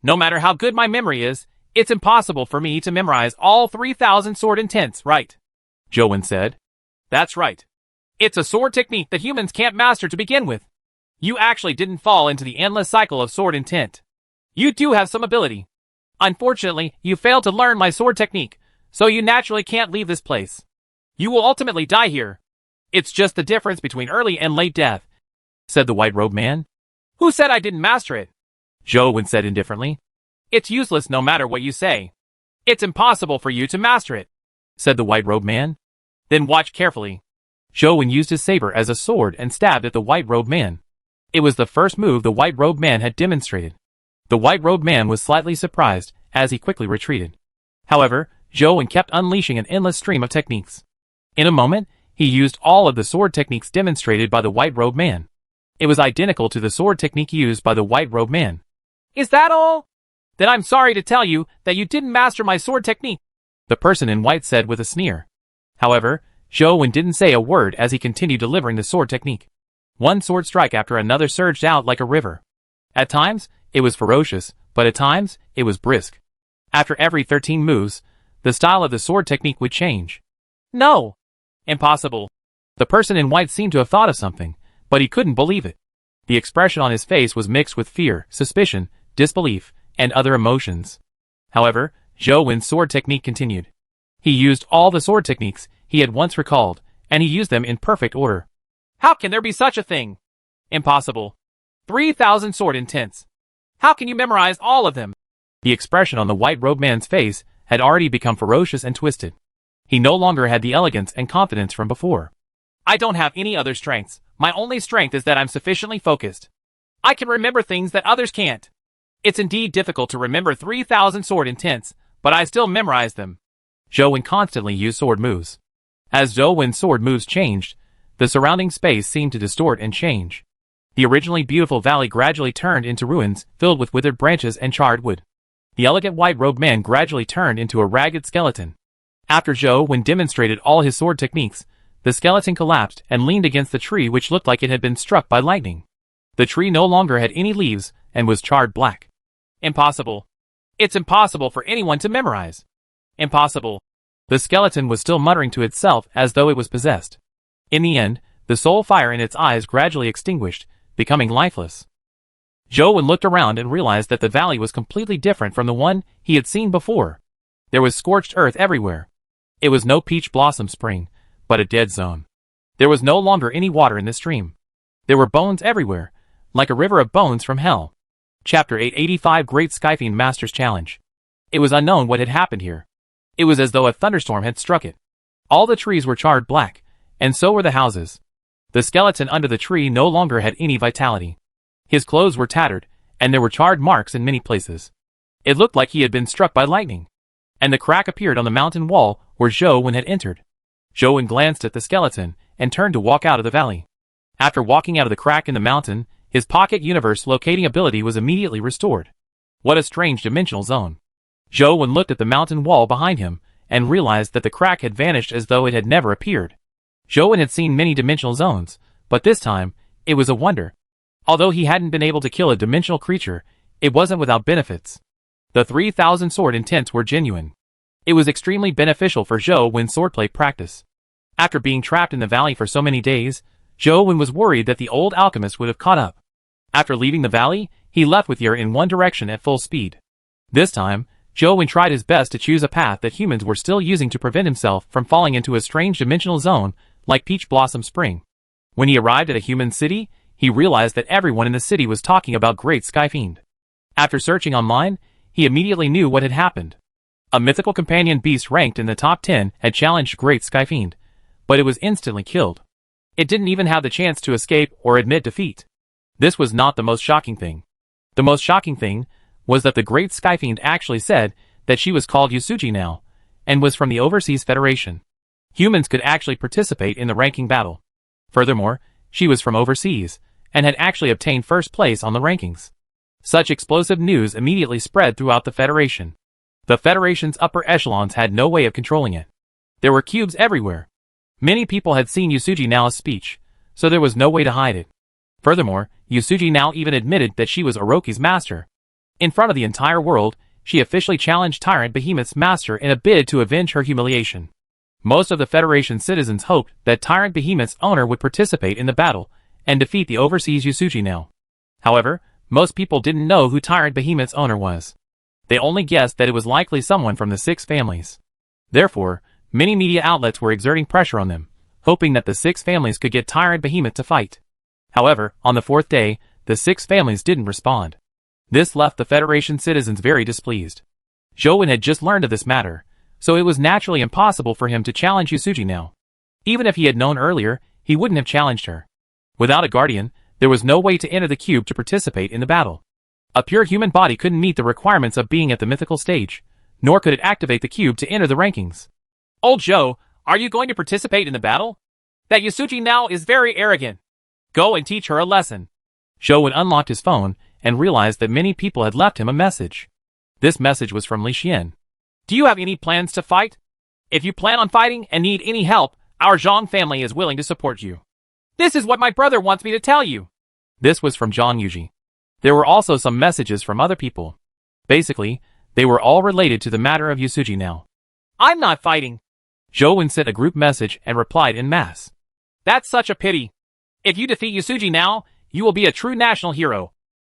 No matter how good my memory is, it's impossible for me to memorize all 3,000 sword intents, right? Zhou said. That's right. It's a sword technique that humans can't master to begin with. You actually didn't fall into the endless cycle of sword intent. You do have some ability. Unfortunately, you failed to learn my sword technique, so you naturally can't leave this place. You will ultimately die here. It's just the difference between early and late death, said the white-robed man. Who said I didn't master it? Zhou said indifferently. It's useless no matter what you say. It's impossible for you to master it, said the white-robed man. Then watch carefully. Zhou used his saber as a sword and stabbed at the white-robed man. It was the first move the white-robed man had demonstrated. The white-robed man was slightly surprised as he quickly retreated. However, Zhou kept unleashing an endless stream of techniques. In a moment, he used all of the sword techniques demonstrated by the white-robed man. It was identical to the sword technique used by the white-robed man. Is that all? Then I'm sorry to tell you that you didn't master my sword technique, the person in white said with a sneer. However, Zhou didn't say a word as he continued delivering the sword technique. One sword strike after another surged out like a river. At times, it was ferocious, but at times, it was brisk. After every 13 moves, the style of the sword technique would change. No. Impossible. The person in white seemed to have thought of something, but he couldn't believe it. The expression on his face was mixed with fear, suspicion, disbelief, and other emotions. However, Zhou's sword technique continued. He used all the sword techniques he had once recalled, and he used them in perfect order. How can there be such a thing? Impossible. 3,000 sword intents. How can you memorize all of them? The expression on the white-robed man's face had already become ferocious and twisted. He no longer had the elegance and confidence from before. I don't have any other strengths. My only strength is that I'm sufficiently focused. I can remember things that others can't. It's indeed difficult to remember 3,000 sword intents, but I still memorize them. Zhou Wen constantly used sword moves. As Zhou Wen's sword moves changed, the surrounding space seemed to distort and change. The originally beautiful valley gradually turned into ruins, filled with withered branches and charred wood. The elegant white-robed man gradually turned into a ragged skeleton. After Zhou Wen demonstrated all his sword techniques, the skeleton collapsed and leaned against the tree, which looked like it had been struck by lightning. The tree no longer had any leaves and was charred black. Impossible. It's impossible for anyone to memorize. Impossible. The skeleton was still muttering to itself as though it was possessed. In the end, the soul fire in its eyes gradually extinguished, becoming lifeless. Zhou Wen looked around and realized that the valley was completely different from the one he had seen before. There was scorched earth everywhere. It was no peach blossom spring, but a dead zone. There was no longer any water in the stream. There were bones everywhere, like a river of bones from hell. Chapter 885 Great Skyfiend Masters Challenge. It was unknown what had happened here. It was as though a thunderstorm had struck it. All the trees were charred black, and so were the houses. The skeleton under the tree no longer had any vitality. His clothes were tattered, and there were charred marks in many places. It looked like he had been struck by lightning. And the crack appeared on the mountain wall where Zhou Wen had entered. Zhou Wen glanced at the skeleton and turned to walk out of the valley. After walking out of the crack in the mountain, his pocket universe locating ability was immediately restored. What a strange dimensional zone. Zhou Wen looked at the mountain wall behind him and realized that the crack had vanished as though it had never appeared. Zhou Wen had seen many dimensional zones, but this time, it was a wonder. Although he hadn't been able to kill a dimensional creature, it wasn't without benefits. The 3,000 sword intents were genuine. It was extremely beneficial for Zhou Wen's swordplay practice. After being trapped in the valley for so many days, Zhou Wen was worried that the old alchemist would have caught up. After leaving the valley, he left with Yer in one direction at full speed. This time, Zhou Wen tried his best to choose a path that humans were still using to prevent himself from falling into a strange dimensional zone like Peach Blossom Spring. When he arrived at a human city, he realized that everyone in the city was talking about Great Skyfiend. After searching online, he immediately knew what had happened. A mythical companion beast ranked in the top 10 had challenged Great Skyfiend, but it was instantly killed. It didn't even have the chance to escape or admit defeat. This was not the most shocking thing. The most shocking thing was that the Great Skyfiend actually said that she was called Yasuji now, and was from the Overseas Federation. Humans could actually participate in the ranking battle. Furthermore, she was from overseas, and had actually obtained first place on the rankings. Such explosive news immediately spread throughout the Federation. The Federation's upper echelons had no way of controlling it. There were cubes everywhere. Many people had seen Yasuji Nao's speech, so there was no way to hide it. Furthermore, Yasuji Nao even admitted that she was Orochi's master. In front of the entire world, she officially challenged Tyrant Behemoth's master in a bid to avenge her humiliation. Most of the Federation citizens hoped that Tyrant Behemoth's owner would participate in the battle and defeat the overseas Yasuji Nao. However, most people didn't know who Tyrant Behemoth's owner was. They only guessed that it was likely someone from the 6 families. Therefore, many media outlets were exerting pressure on them, hoping that the 6 families could get Tyrant Behemoth to fight. However, on the 4th day, the 6 families didn't respond. This left the Federation citizens very displeased. Zhou Wen had just learned of this matter, so it was naturally impossible for him to challenge Yasuji Nao. Even if he had known earlier, he wouldn't have challenged her. Without a guardian, there was no way to enter the cube to participate in the battle. A pure human body couldn't meet the requirements of being at the mythical stage, nor could it activate the cube to enter the rankings. Old Zhou, are you going to participate in the battle? That Yasuji Nao is very arrogant. Go and teach her a lesson. Zhou Wen unlocked his phone and realized that many people had left him a message. This message was from Li Xian. Do you have any plans to fight? If you plan on fighting and need any help, our Zhang family is willing to support you. This is what my brother wants me to tell you. This was from Zhang Yuji. There were also some messages from other people. Basically, they were all related to the matter of Yasuji Nao. I'm not fighting. Zhou Wen sent a group message and replied en masse. That's such a pity. If you defeat Yasuji Nao, you will be a true national hero.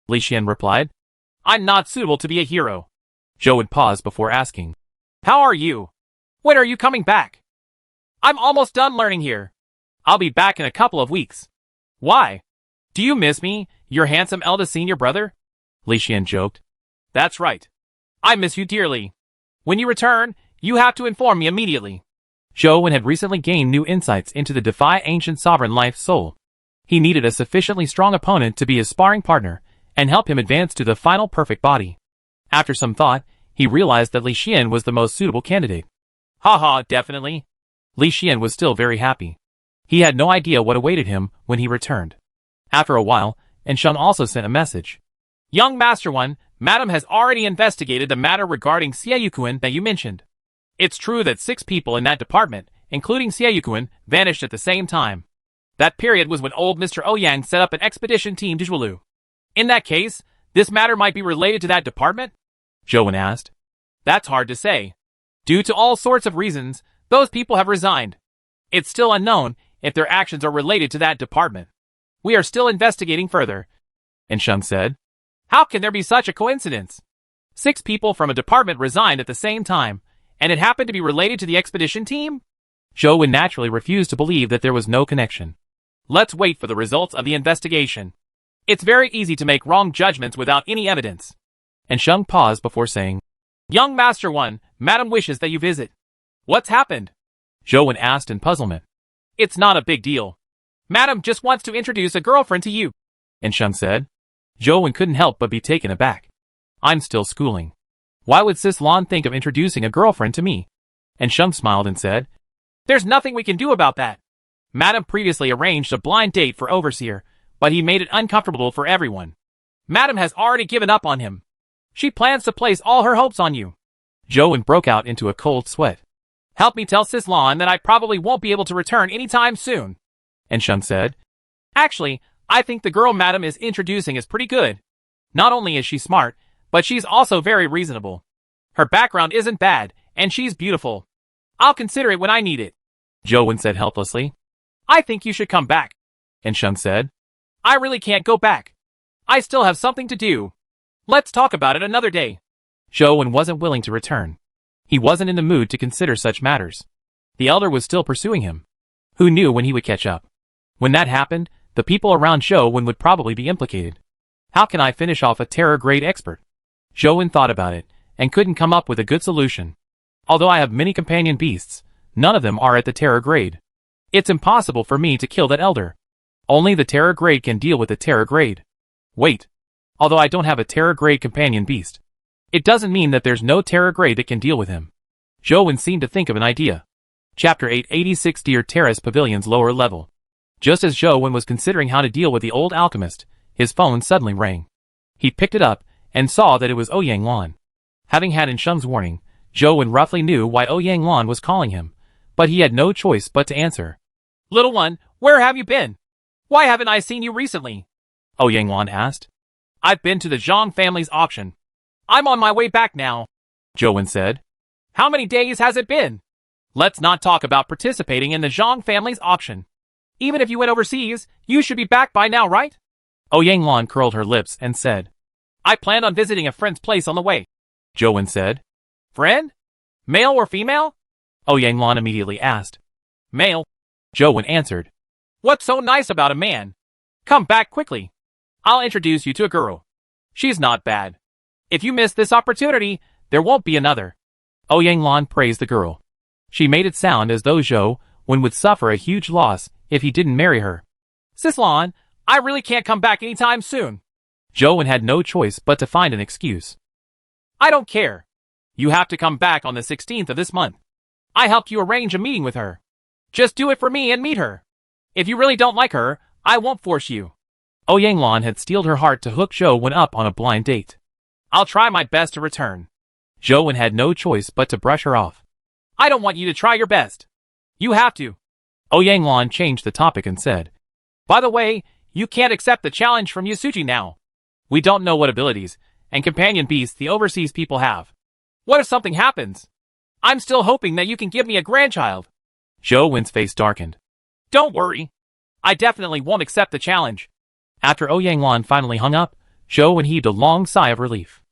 Li Xian replied. I'm not suitable to be a hero. Zhou Wen paused before asking. How are you? When are you coming back? I'm almost done learning here. I'll be back in a couple of weeks. Why? Do you miss me, your handsome eldest senior brother? Li Xian joked. That's right. I miss you dearly. When you return, you have to inform me immediately. Zhou Wen had recently gained new insights into the Defy Ancient Sovereign Life Soul. He needed a sufficiently strong opponent to be his sparring partner and help him advance to the final perfect body. After some thought, he realized that Li Xian was the most suitable candidate. Haha, definitely. Li Xian was still very happy. He had no idea what awaited him when he returned. After a while, Ensheng also sent a message. Young Master One, Madam has already investigated the matter regarding Xie Yuquan that you mentioned. It's true that 6 people in that department, including Xie Yuquan, vanished at the same time. That period was when old Mr. Ouyang set up an expedition team to Zhuelu. In that case, this matter might be related to that department? Zhou Wen asked. That's hard to say. Due to all sorts of reasons, those people have resigned. It's still unknown if their actions are related to that department. We are still investigating further. Ensheng said. How can there be such a coincidence? 6 people from a department resigned at the same time, and it happened to be related to the expedition team? Zhou Wen naturally refused to believe that there was no connection. Let's wait for the results of the investigation. It's very easy to make wrong judgments without any evidence. Ensheng paused before saying, Young Master One, Madam wishes that you visit. What's happened? Zhou Wen asked in puzzlement. It's not a big deal. Madam just wants to introduce a girlfriend to you, Ensheng said. Zhou Wen couldn't help but be taken aback. I'm still schooling. Why would Sis Lan think of introducing a girlfriend to me? Ensheng smiled and said, There's nothing we can do about that. Madam previously arranged a blind date for Overseer, but he made it uncomfortable for everyone. Madam has already given up on him. She plans to place all her hopes on you. Zhou Wen broke out into a cold sweat. Help me tell Sis Lan that I probably won't be able to return anytime soon, Ensheng said. Actually, I think the girl Madam is introducing is pretty good. Not only is she smart, but she's also very reasonable. Her background isn't bad, and she's beautiful. I'll consider it when I need it, Zhou Wen said helplessly. I think you should come back, Ensheng said. I really can't go back. I still have something to do. Let's talk about it another day. Zhou Wen wasn't willing to return. He wasn't in the mood to consider such matters. The elder was still pursuing him. Who knew when he would catch up? When that happened, the people around Zhou Wen would probably be implicated. How can I finish off a terror grade expert? Zhou Wen thought about it, and couldn't come up with a good solution. Although I have many companion beasts, none of them are at the terror grade. It's impossible for me to kill that elder. Only the terror grade can deal with the terror grade. Wait. Although I don't have a terror grade companion beast, it doesn't mean that there's no terror grade that can deal with him. Zhou Wen seemed to think of an idea. Chapter 886 Deer Terrace Pavilion's lower level. Just as Zhou Wen was considering how to deal with the old alchemist, his phone suddenly rang. He picked it up, and saw that it was Ouyang Lan. Having had Ensheng's warning, Zhou Wen roughly knew why Ouyang Lan was calling him, but he had no choice but to answer. Little one, where have you been? Why haven't I seen you recently? Ouyang Lan asked. I've been to the Zhang family's auction. I'm on my way back now, Zhou Wen said. How many days has it been? Let's not talk about participating in the Zhang family's auction. Even if you went overseas, you should be back by now, right? Ouyang Lan curled her lips and said. I planned on visiting a friend's place on the way, Zhou Wen said. Friend? Male or female? Ouyang Lan immediately asked. Male, Zhou Wen answered. What's so nice about a man? Come back quickly. I'll introduce you to a girl. She's not bad. If you miss this opportunity, there won't be another. Ouyang Lan praised the girl. She made it sound as though Zhou Wen would suffer a huge loss if he didn't marry her. Sis Lan, I really can't come back anytime soon. Zhou Wen had no choice but to find an excuse. I don't care. You have to come back on the 16th of this month. I helped you arrange a meeting with her. Just do it for me and meet her. If you really don't like her, I won't force you. Ouyang Lan had steeled her heart to hook Zhou Wen up on a blind date. I'll try my best to return. Zhou Wen had no choice but to brush her off. I don't want you to try your best. You have to. Ouyang Lan changed the topic and said. By the way, you can't accept the challenge from Yasuji now. We don't know what abilities and companion beasts the overseas people have. What if something happens? I'm still hoping that you can give me a grandchild. Zhou Wen's face darkened. Don't worry. I definitely won't accept the challenge. After Ouyang Lan finally hung up, Zhou Wen heaved a long sigh of relief.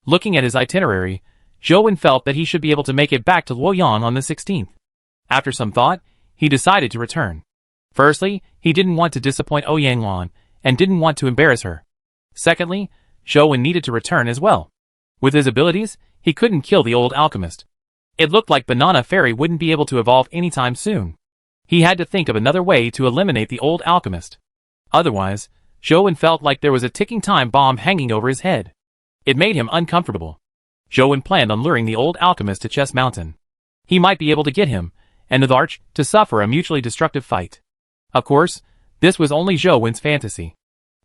Looking at his itinerary, Zhou Wen felt that he should be able to make it back to Luoyang on the 16th. After some thought, he decided to return. Firstly, he didn't want to disappoint Ouyang Lan, and didn't want to embarrass her. Secondly, Zhou Wen needed to return as well. With his abilities, he couldn't kill the old alchemist. It looked like Banana Fairy wouldn't be able to evolve anytime soon. He had to think of another way to eliminate the old alchemist. Otherwise, Zhou Wen felt like there was a ticking time bomb hanging over his head. It made him uncomfortable. Zhou Wen planned on luring the old alchemist to Chess Mountain. He might be able to get him, and the Arch, to suffer a mutually destructive fight. Of course, this was only Zhou Wen's fantasy.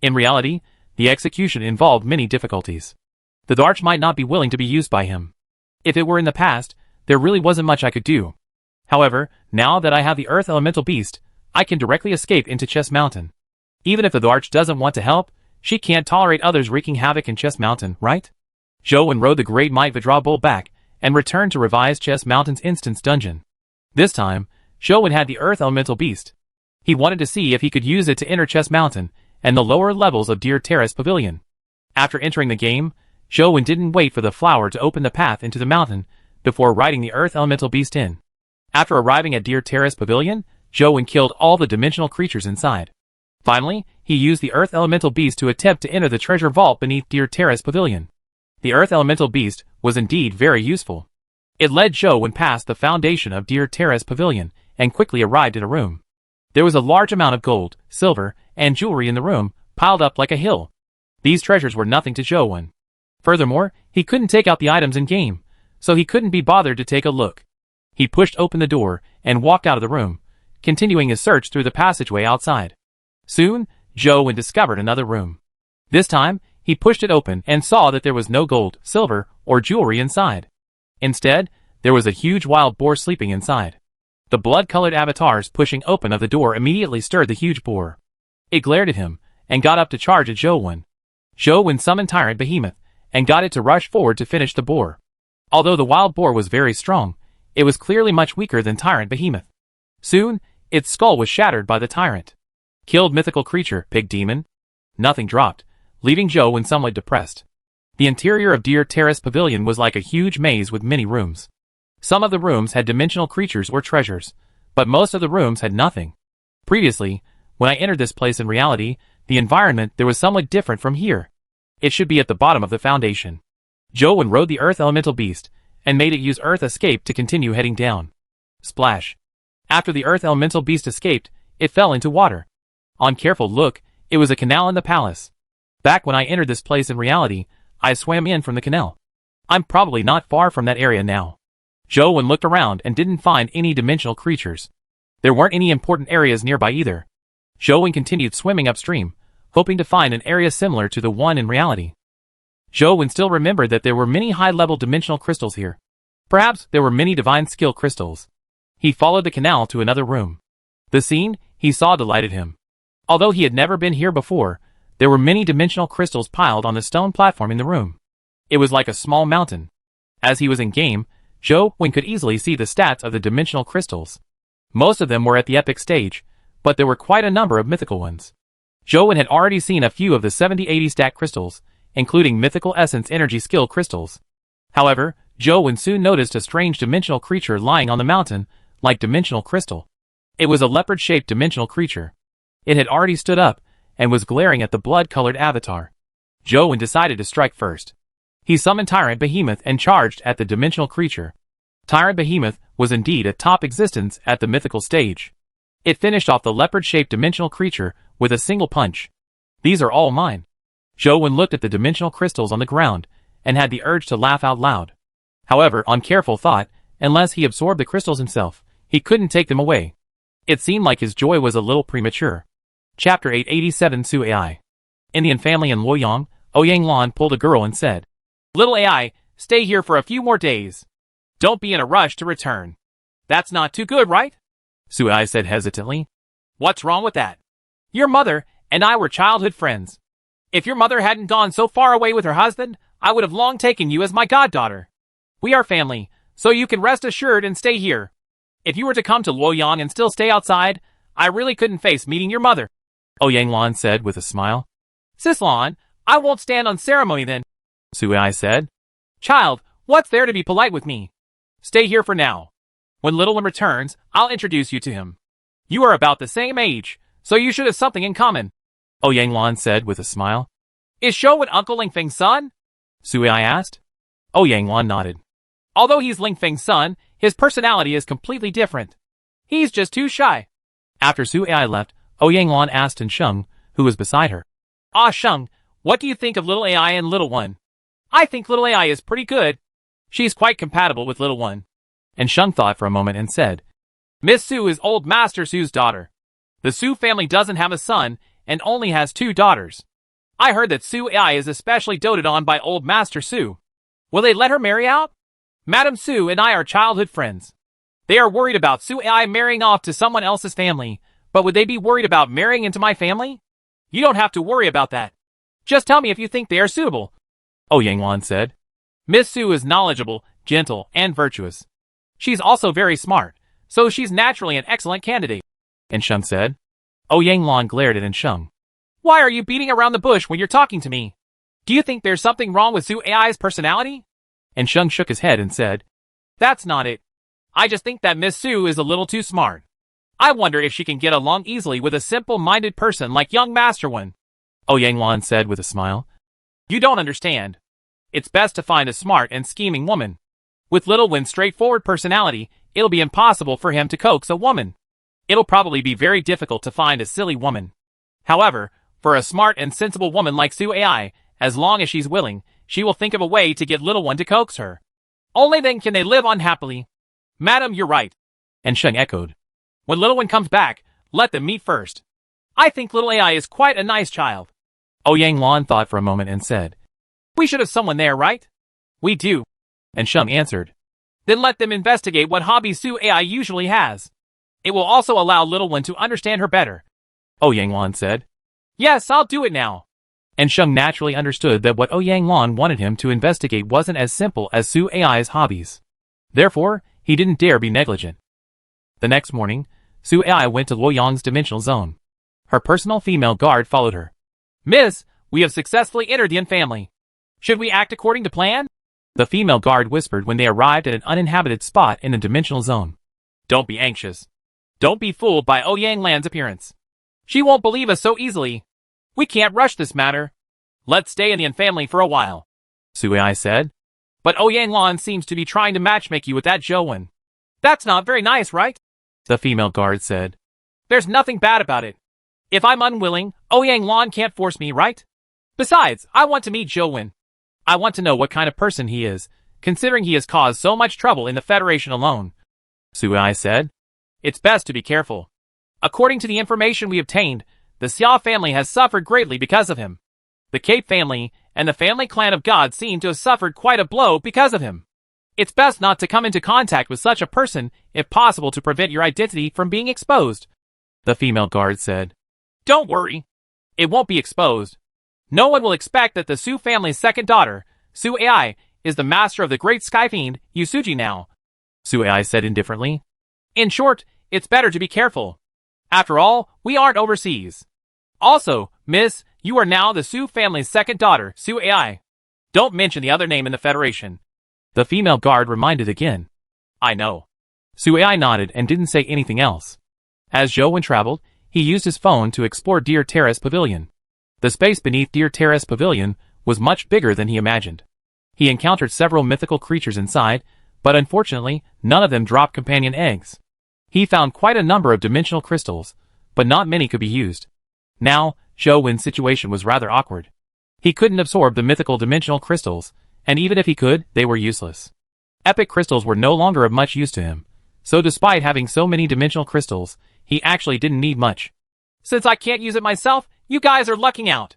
In reality, the execution involved many difficulties. The Arch might not be willing to be used by him. If it were in the past, there really wasn't much I could do. However, now that I have the Earth Elemental Beast, I can directly escape into Chess Mountain. Even if the Arch doesn't want to help, she can't tolerate others wreaking havoc in Chess Mountain, right? Zhou Wen rode the Great Might Vidra Bull back, and returned to revise Chess Mountain's instance dungeon. This time, Zhou Wen had the Earth Elemental Beast. He wanted to see if he could use it to enter Chess Mountain, and the lower levels of Deer Terrace Pavilion. After entering the game, Zhou Wen didn't wait for the flower to open the path into the mountain, before riding the Earth Elemental Beast in. After arriving at Deer Terrace Pavilion, Zhou Wen killed all the dimensional creatures inside. Finally, he used the Earth Elemental Beast to attempt to enter the treasure vault beneath Deer Terrace Pavilion. The Earth Elemental Beast was indeed very useful. It led Zhou Wen past the foundation of Deer Terrace Pavilion, and quickly arrived at a room. There was a large amount of gold, silver, and jewelry in the room, piled up like a hill. These treasures were nothing to Zhou Wen. Furthermore, he couldn't take out the items in game, so he couldn't be bothered to take a look. He pushed open the door, and walked out of the room, continuing his search through the passageway outside. Soon, Zhou Wen discovered another room. This time, he pushed it open and saw that there was no gold, silver, or jewelry inside. Instead, there was a huge wild boar sleeping inside. The blood-colored avatars pushing open of the door immediately stirred the huge boar. It glared at him, and got up to charge at Zhou Wen. Zhou Wen summoned Tyrant Behemoth, and got it to rush forward to finish the boar. Although the wild boar was very strong, it was clearly much weaker than Tyrant Behemoth. Soon, its skull was shattered by the tyrant. Killed mythical creature, pig demon. Nothing dropped, leaving Zhou Wen somewhat depressed. The interior of Deer Terrace Pavilion was like a huge maze with many rooms. Some of the rooms had dimensional creatures or treasures, but most of the rooms had nothing. Previously, when I entered this place in reality, the environment there was somewhat different from here. It should be at the bottom of the foundation. Zhou Wen rode the Earth Elemental Beast, and made it use Earth Escape to continue heading down. Splash. After the Earth Elemental Beast escaped, it fell into water. On careful look, it was a canal in the palace. Back when I entered this place in reality, I swam in from the canal. I'm probably not far from that area now. Zhou Wen looked around and didn't find any dimensional creatures. There weren't any important areas nearby either. Zhou Wen continued swimming upstream, hoping to find an area similar to the one in reality. Zhou Wen still remembered that there were many high-level dimensional crystals here. Perhaps there were many divine skill crystals. He followed the canal to another room. The scene he saw delighted him. Although he had never been here before, there were many dimensional crystals piled on the stone platform in the room. It was like a small mountain. As he was in game, Zhou Wen could easily see the stats of the dimensional crystals. Most of them were at the epic stage, but there were quite a number of mythical ones. Zhou Wen had already seen a few of the 70-80 stat crystals, including mythical essence energy skill crystals. However, Zhou Wen soon noticed a strange dimensional creature lying on the mountain, like dimensional crystal. It was a leopard-shaped dimensional creature. It had already stood up, and was glaring at the blood-colored avatar. Zhou Wen decided to strike first. He summoned Tyrant Behemoth and charged at the dimensional creature. Tyrant Behemoth was indeed a top existence at the mythical stage. It finished off the leopard-shaped dimensional creature with a single punch. These are all mine. Zhou Wen looked at the dimensional crystals on the ground, and had the urge to laugh out loud. However, on careful thought, unless he absorbed the crystals himself, he couldn't take them away. It seemed like his joy was a little premature. Chapter 887 Su AI. Indian family in Luoyang, Ouyang Lan pulled a girl and said, "Little AI, stay here for a few more days. Don't be in a rush to return." "That's not too good, right?" Su Ai said hesitantly. "What's wrong with that? Your mother and I were childhood friends. If your mother hadn't gone so far away with her husband, I would have long taken you as my goddaughter. We are family, so you can rest assured and stay here. If you were to come to Luoyang and still stay outside, I really couldn't face meeting your mother," Ouyang Lan said with a smile. "Sis Lan, I won't stand on ceremony then," Su Ai said. "Child, what's there to be polite with me? Stay here for now. When little one returns, I'll introduce you to him." You are about the same age, so you should have something in common, Ouyang Lan said with a smile. Is Shouwen Uncle Lingfeng's son? Sui asked. Ouyang Lan nodded. Although he's Lingfeng's son, his personality is completely different. He's just too shy. After Sui left, Ouyang Lan asked Sheng, who was beside her. Ah Sheng, what do you think of Little AI and Little One? I think Little AI is pretty good. She's quite compatible with Little One. And Sheng thought for a moment and said, Miss Su is Old Master Su's daughter. The Su family doesn't have a son and only has 2 daughters. I heard that Su AI is especially doted on by Old Master Su. Will they let her marry out? Madam Su and I are childhood friends. They are worried about Su AI marrying off to someone else's family, but would they be worried about marrying into my family? You don't have to worry about that. Just tell me if you think they are suitable, Ouyang Lan said. Miss Su is knowledgeable, gentle, and virtuous. She's also very smart, so she's naturally an excellent candidate, and Sheng said. Ouyang Lan glared at Sheng. Why are you beating around the bush when you're talking to me? Do you think there's something wrong with Su AI's personality? And Sheng shook his head and said, That's not it. I just think that Miss Su is a little too smart. I wonder if she can get along easily with a simple-minded person like young Master One, Ouyang Lan said with a smile. You don't understand. It's best to find a smart and scheming woman. With Little One's straightforward personality, it'll be impossible for him to coax a woman. It'll probably be very difficult to find a silly woman. However, for a smart and sensible woman like Su AI, as long as she's willing, she will think of a way to get Little One to coax her. Only then can they live on happily. Madam, you're right. And Sheng echoed. When Little One comes back, let them meet first. I think Little AI is quite a nice child. Ouyang Lan thought for a moment and said, We should have someone there, right? We do. And Sheng answered. Then let them investigate what hobbies Su AI usually has. It will also allow Little One to understand her better, Ouyang Lan said. Yes, I'll do it now. And Sheng naturally understood that what Ouyang Lan wanted him to investigate wasn't as simple as Su AI's hobbies. Therefore, he didn't dare be negligent. The next morning, Su AI went to Luoyang's dimensional zone. Her personal female guard followed her. Miss, we have successfully entered the Yin family. Should we act according to plan? The female guard whispered when they arrived at an uninhabited spot in the dimensional zone. Don't be anxious. Don't be fooled by Ouyang Lan's appearance. She won't believe us so easily. We can't rush this matter. Let's stay in the Yin family for a while, Su AI said. But Ouyang Lan seems to be trying to matchmake you with that Zhou. That's not very nice, right? The female guard said. There's nothing bad about it. If I'm unwilling, Ouyang Lan can't force me, right? Besides, I want to meet Zhou. I want to know what kind of person he is, considering he has caused so much trouble in the Federation alone, Su AI said. It's best to be careful. According to the information we obtained, the Xia family has suffered greatly because of him. The Cape family and the family clan of God seem to have suffered quite a blow because of him. It's best not to come into contact with such a person if possible to prevent your identity from being exposed, the female guard said. Don't worry. It won't be exposed. No one will expect that the Su family's second daughter, Su AI, is the master of the great sky fiend, Yusuji now, Su AI said indifferently. In short, it's better to be careful. After all, we aren't overseas. Also, Miss, you are now the Su family's second daughter, Su AI. Don't mention the other name in the Federation, the female guard reminded again. I know. Su AI nodded and didn't say anything else. As Zhou traveled, he used his phone to explore Deer Terrace Pavilion. The space beneath Deer Terrace Pavilion was much bigger than he imagined. He encountered several mythical creatures inside, but unfortunately, none of them dropped companion eggs. He found quite a number of dimensional crystals, but not many could be used. Now, Zhou situation was rather awkward. He couldn't absorb the mythical dimensional crystals, and even if he could, they were useless. Epic crystals were no longer of much use to him, so despite having so many dimensional crystals, he actually didn't need much. Since I can't use it myself, you guys are lucking out.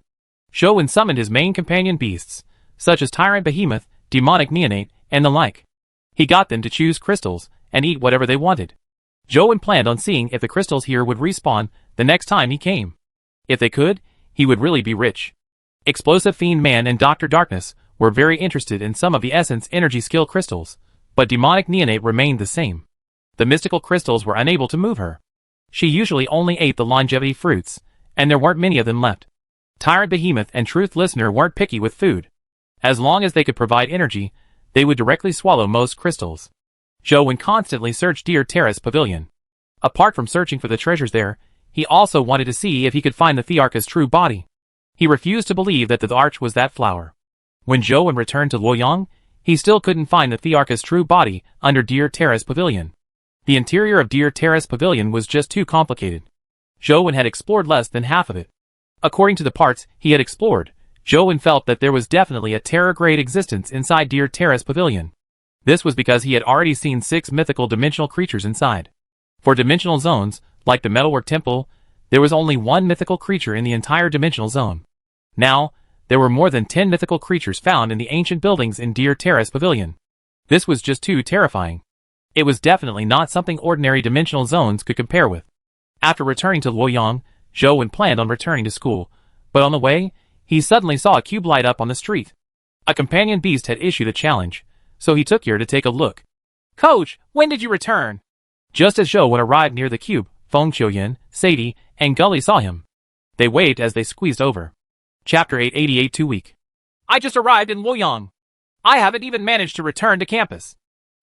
Zhou summoned his main companion beasts, such as Tyrant Behemoth, Demonic Neonate, and the like. He got them to choose crystals and eat whatever they wanted. Zhou planned on seeing if the crystals here would respawn the next time he came. If they could, he would really be rich. Explosive Fiend Man and Dr. Darkness were very interested in some of the Essence Energy Skill crystals, but Demonic Neonate remained the same. The mystical crystals were unable to move her. She usually only ate the longevity fruits, and there weren't many of them left. Tyrant Behemoth and Truth Listener weren't picky with food. As long as they could provide energy, they would directly swallow most crystals. Zhou constantly searched Deer Terrace Pavilion. Apart from searching for the treasures there, he also wanted to see if he could find the Thearch's true body. He refused to believe that the arch was that flower. When Zhou returned to Luoyang, he still couldn't find the Thearch's true body under Deer Terrace Pavilion. The interior of Deer Terrace Pavilion was just too complicated. Zhou had explored less than half of it. According to the parts he had explored, Zhou felt that there was definitely a terror-grade existence inside Deer Terrace Pavilion. This was because he had already seen 6 mythical dimensional creatures inside. For dimensional zones, like the Metalwork Temple, there was only 1 mythical creature in the entire dimensional zone. Now, there were more than 10 mythical creatures found in the ancient buildings in Deer Terrace Pavilion. This was just too terrifying. It was definitely not something ordinary dimensional zones could compare with. After returning to Luoyang, Zhou planned on returning to school, but on the way, he suddenly saw a cube light up on the street. A companion beast had issued a challenge, so he took here to take a look. Coach, when did you return? Just as Zhou arrived near the cube, Feng Qiuyan, Sadie, and Gully saw him. They waved as they squeezed over. Chapter 888 2 week. I just arrived in Luoyang. I haven't even managed to return to campus.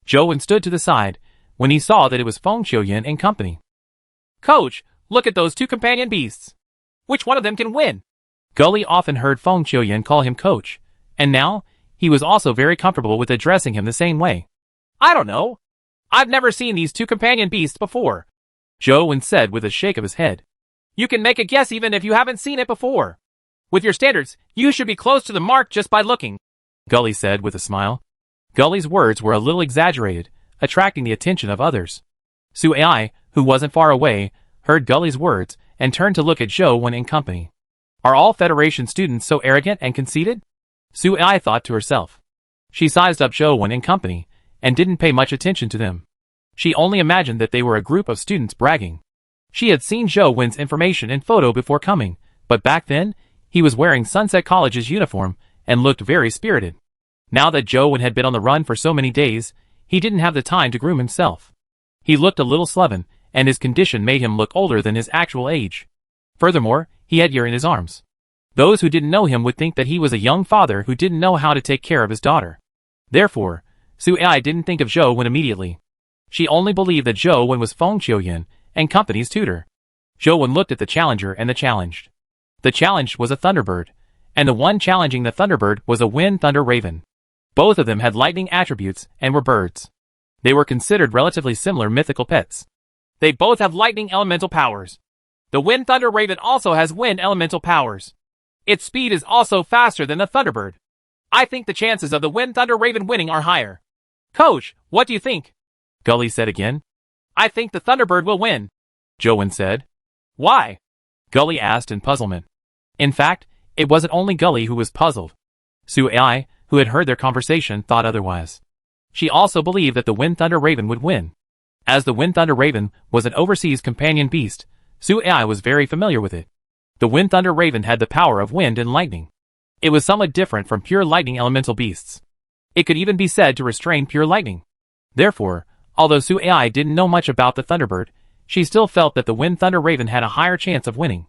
Zhou stood to the side when he saw that it was Feng Qiuyan and company. Coach, look at those 2 companion beasts. Which one of them can win? Gully often heard Feng Qiuyan call him coach, and now, he was also very comfortable with addressing him the same way. I don't know. I've never seen these 2 companion beasts before, Zhou said with a shake of his head. You can make a guess even if you haven't seen it before. With your standards, you should be close to the mark just by looking, Gully said with a smile. Gully's words were a little exaggerated, attracting the attention of others. Su Ai, who wasn't far away, heard Gully's words and turned to look at Zhou and company. Are all Federation students so arrogant and conceited? Su Ai thought to herself. She sized up Zhou and company, and didn't pay much attention to them. She only imagined that they were a group of students bragging. She had seen Zhou's information and photo before coming, but back then, he was wearing Sunset College's uniform and looked very spirited. Now that Zhou had been on the run for so many days, he didn't have the time to groom himself. He looked a little sloven, and his condition made him look older than his actual age. Furthermore, he had Yer in his arms. Those who didn't know him would think that he was a young father who didn't know how to take care of his daughter. Therefore, Su Ai didn't think of Zhou immediately. She only believed that Zhou was Feng Qiuyan and company's tutor. Zhou looked at the challenger and the challenged. The challenged was a Thunderbird, and the one challenging the Thunderbird was a Wind Thunder Raven. Both of them had lightning attributes and were birds. They were considered relatively similar mythical pets. They both have lightning elemental powers. The Wind Thunder Raven also has wind elemental powers. Its speed is also faster than the Thunderbird. I think the chances of the Wind Thunder Raven winning are higher. Coach, what do you think? Gully said again. I think the Thunderbird will win, Zhou said. Why? Gully asked in puzzlement. In fact, it wasn't only Gully who was puzzled. Su Ai, who had heard their conversation, thought otherwise. She also believed that the Wind Thunder Raven would win. As the Wind Thunder Raven was an overseas companion beast, Su Ai was very familiar with it. The Wind Thunder Raven had the power of wind and lightning. It was somewhat different from pure lightning elemental beasts. It could even be said to restrain pure lightning. Therefore, although Su Ai didn't know much about the Thunderbird, she still felt that the Wind Thunder Raven had a higher chance of winning.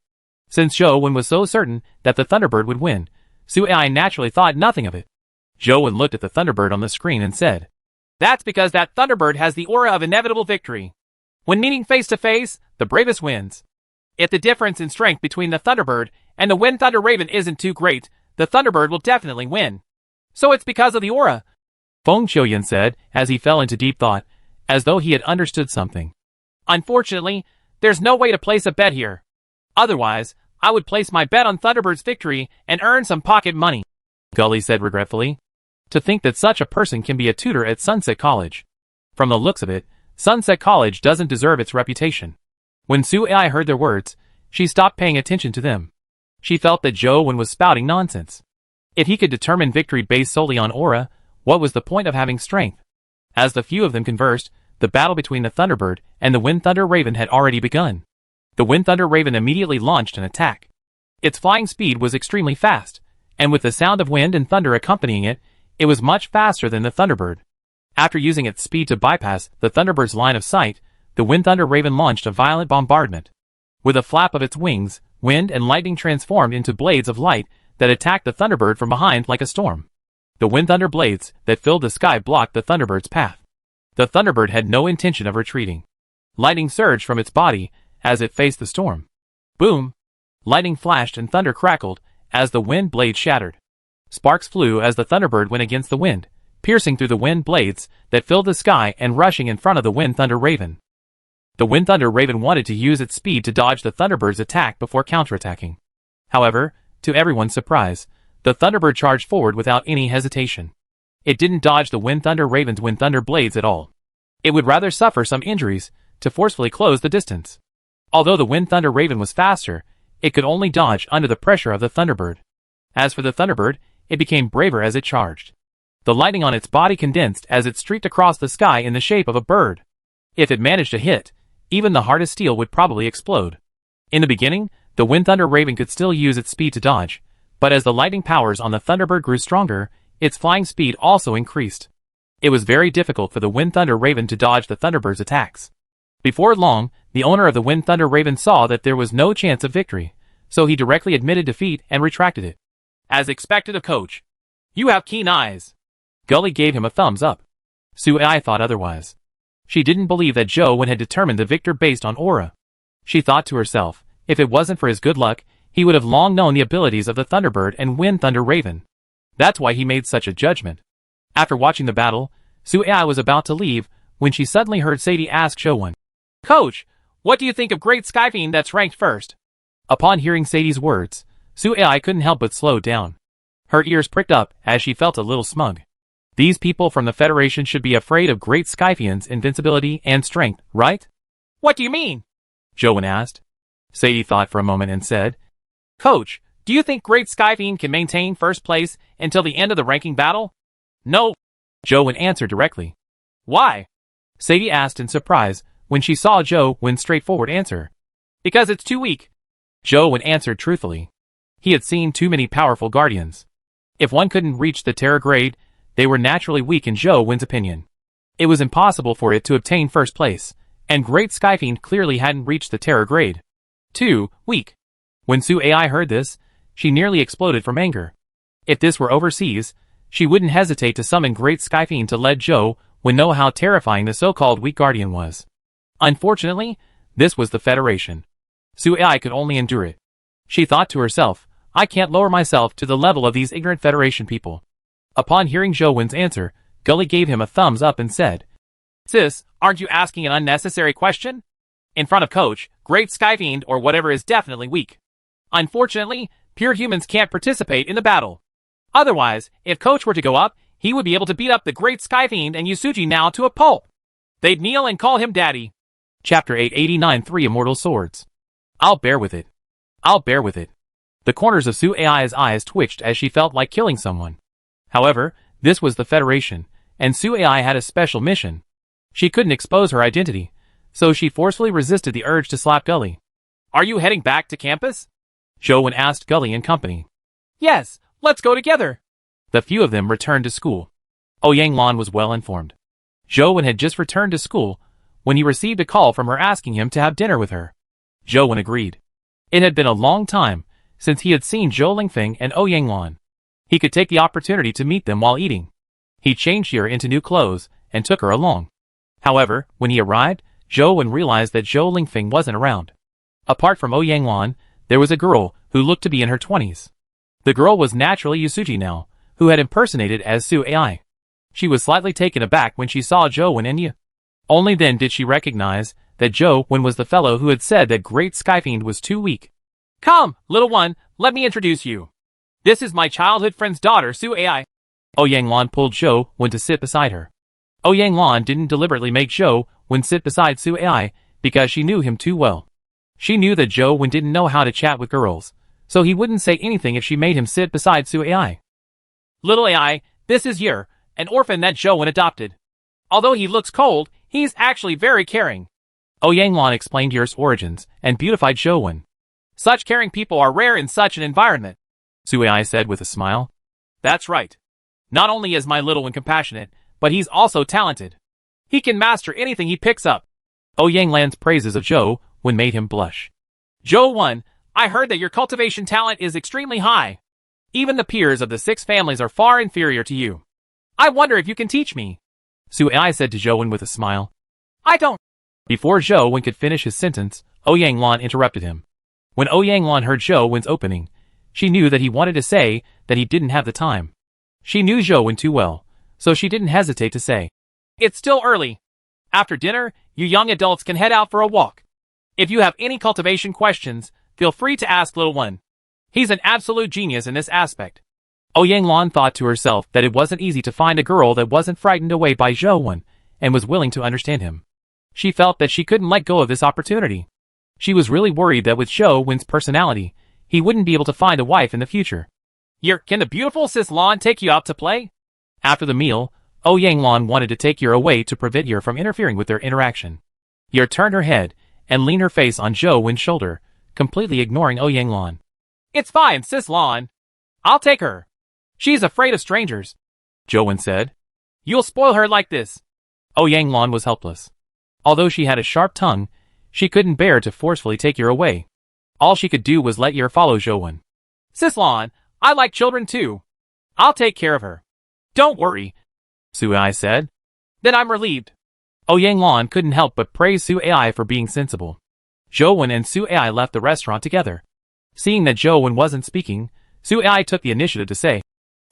Since Zhou was so certain that the Thunderbird would win, Su Ai naturally thought nothing of it. Zhou looked at the Thunderbird on the screen and said, That's because that Thunderbird has the aura of inevitable victory. When meeting face to face, the bravest wins. If the difference in strength between the Thunderbird and the Wind Thunder Raven isn't too great, the Thunderbird will definitely win. So it's because of the aura, Feng Qiuyan said as he fell into deep thought, as though he had understood something. Unfortunately, there's no way to place a bet here. Otherwise, I would place my bet on Thunderbird's victory and earn some pocket money, Gully said regretfully. To think that such a person can be a tutor at Sunset College. From the looks of it, Sunset College doesn't deserve its reputation. When Su Ai heard their words, she stopped paying attention to them. She felt that Zhou was spouting nonsense. If he could determine victory based solely on aura, what was the point of having strength? As the few of them conversed, the battle between the Thunderbird and the Wind Thunder Raven had already begun. The Wind Thunder Raven immediately launched an attack. Its flying speed was extremely fast, and with the sound of wind and thunder accompanying it, it was much faster than the Thunderbird. After using its speed to bypass the Thunderbird's line of sight, the Wind Thunder Raven launched a violent bombardment. With a flap of its wings, wind and lightning transformed into blades of light that attacked the Thunderbird from behind like a storm. The Wind Thunder blades that filled the sky blocked the Thunderbird's path. The Thunderbird had no intention of retreating. Lightning surged from its body as it faced the storm. Boom! Lightning flashed and thunder crackled as the wind blades shattered. Sparks flew as the Thunderbird went against the wind, piercing through the wind blades that filled the sky and rushing in front of the Wind Thunder Raven. The Wind Thunder Raven wanted to use its speed to dodge the Thunderbird's attack before counterattacking. However, to everyone's surprise, the Thunderbird charged forward without any hesitation. It didn't dodge the Wind Thunder Raven's Wind Thunder blades at all. It would rather suffer some injuries to forcefully close the distance. Although the Wind Thunder Raven was faster, it could only dodge under the pressure of the Thunderbird. As for the Thunderbird, it became braver as it charged. The lightning on its body condensed as it streaked across the sky in the shape of a bird. If it managed to hit, even the hardest steel would probably explode. In the beginning, the Wind Thunder Raven could still use its speed to dodge, but as the lightning powers on the Thunderbird grew stronger, its flying speed also increased. It was very difficult for the Wind Thunder Raven to dodge the Thunderbird's attacks. Before long, the owner of the Wind Thunder Raven saw that there was no chance of victory, so he directly admitted defeat and retracted it. As expected of Coach. You have keen eyes. Gully gave him a thumbs up. Sui thought otherwise. She didn't believe that Zhou Wen had determined the victor based on aura. She thought to herself, if it wasn't for his good luck, he would have long known the abilities of the Thunderbird and Wind Thunder Raven. That's why he made such a judgment. After watching the battle, Sui was about to leave when she suddenly heard Sadie ask Zhou Wen, Coach, what do you think of Great Skyfiend that's ranked first? Upon hearing Sadie's words, Sui couldn't help but slow down. Her ears pricked up as she felt a little smug. These people from the Federation should be afraid of Great Skyfiend's invincibility and strength, right? What do you mean? Zhou Wen asked. Sadie thought for a moment and said, Coach, do you think Great Skyfiend can maintain first place until the end of the ranking battle? No. Zhou Wen answered directly. Why? Sadie asked in surprise when she saw Zhou Wen's straightforward answer. Because it's too weak. Zhou Wen answered truthfully. He had seen too many powerful guardians. If one couldn't reach the Terra grade, they were naturally weak in Zhou Wen's opinion. It was impossible for it to obtain first place, and Great Skyfiend clearly hadn't reached the Terra grade. Too weak. When Sui heard this, she nearly exploded from anger. If this were overseas, she wouldn't hesitate to summon Great Skyfiend to let Zhou Wen know how terrifying the so-called weak guardian was. Unfortunately, this was the Federation. Sui could only endure it. She thought to herself, I can't lower myself to the level of these ignorant Federation people. Upon hearing Zhou Wen's answer, Gully gave him a thumbs up and said, Sis, aren't you asking an unnecessary question? In front of Coach, Great Skyfiend or whatever is definitely weak. Unfortunately, pure humans can't participate in the battle. Otherwise, if Coach were to go up, he would be able to beat up the Great Skyfiend and Yusuji now to a pulp. They'd kneel and call him Daddy. Chapter 889 3 Immortal Swords. I'll bear with it. I'll bear with it. The corners of Sui's eyes twitched as she felt like killing someone. However, this was the Federation, and Sui had a special mission. She couldn't expose her identity, so she forcefully resisted the urge to slap Gully. Are you heading back to campus? Zhou Wen asked Gully in company. Yes, let's go together. The few of them returned to school. Ouyang Lan was well informed. Zhou Wen had just returned to school when he received a call from her asking him to have dinner with her. Zhou Wen agreed. It had been a long time since he had seen Zhou Lingfeng and Ouyang Lan. He could take the opportunity to meet them while eating. He changed her into new clothes and took her along. However, when he arrived, Zhou Wen realized that Zhou Lingfeng wasn't around. Apart from Ouyang Lan, there was a girl who looked to be in her 20s. The girl was naturally Yusuji now, who had impersonated as Sui. She was slightly taken aback when she saw Zhou Wen and Yu. Only then did she recognize that Zhou Wen was the fellow who had said that Great Skyfiend was too weak. Come, little one, let me introduce you. This is my childhood friend's daughter, Sui. Ouyang Lan pulled Zhou Wen to sit beside her. Ouyang Lan didn't deliberately make Zhou Wen sit beside Sui because she knew him too well. She knew that Zhou Wen didn't know how to chat with girls, so he wouldn't say anything if she made him sit beside Sui. Little Ai, this is Yer, an orphan that Zhou Wen adopted. Although he looks cold, he's actually very caring. Ouyang Lan explained Yer's origins and beautified Zhou Wen. Such caring people are rare in such an environment, Sui said with a smile. That's right. Not only is my little one compassionate, but he's also talented. He can master anything he picks up. Ouyang Lan's praises of Zhou Wen made him blush. Zhou Wen, I heard that your cultivation talent is extremely high. Even the peers of the 6 families are far inferior to you. I wonder if you can teach me. Sui said to Zhou Wen with a smile. I don't. Before Zhou Wen could finish his sentence, Ouyang Lan interrupted him. When Ouyang Lan heard Zhou Wen's opening, she knew that he wanted to say that he didn't have the time. She knew Zhou Wen too well, so she didn't hesitate to say, "It's still early. After dinner, you young adults can head out for a walk. If you have any cultivation questions, feel free to ask little one. He's an absolute genius in this aspect." Ouyang Lan thought to herself that it wasn't easy to find a girl that wasn't frightened away by Zhou Wen and was willing to understand him. She felt that she couldn't let go of this opportunity. She was really worried that with Zhou Wen's personality, he wouldn't be able to find a wife in the future. Can the beautiful Sis Lan take you out to play?" After the meal, Ouyang Lan wanted to take Yer away to prevent Yer from interfering with their interaction. Yer turned her head and leaned her face on Zhou Wen's shoulder, completely ignoring Ouyang Lan. "It's fine, Sis Lan. I'll take her. She's afraid of strangers," Zhou Wen said. "You'll spoil her like this." Ouyang Lan was helpless. Although she had a sharp tongue, she couldn't bear to forcefully take Yer away. All she could do was let Yer follow Zhou Wen. "Sis Lan, I like children too. I'll take care of her. Don't worry," Su Ai said. "Then I'm relieved." Ouyang Lan couldn't help but praise Su Ai for being sensible. Zhou Wen and Su Ai left the restaurant together. Seeing that Zhou Wen wasn't speaking, Su Ai took the initiative to say,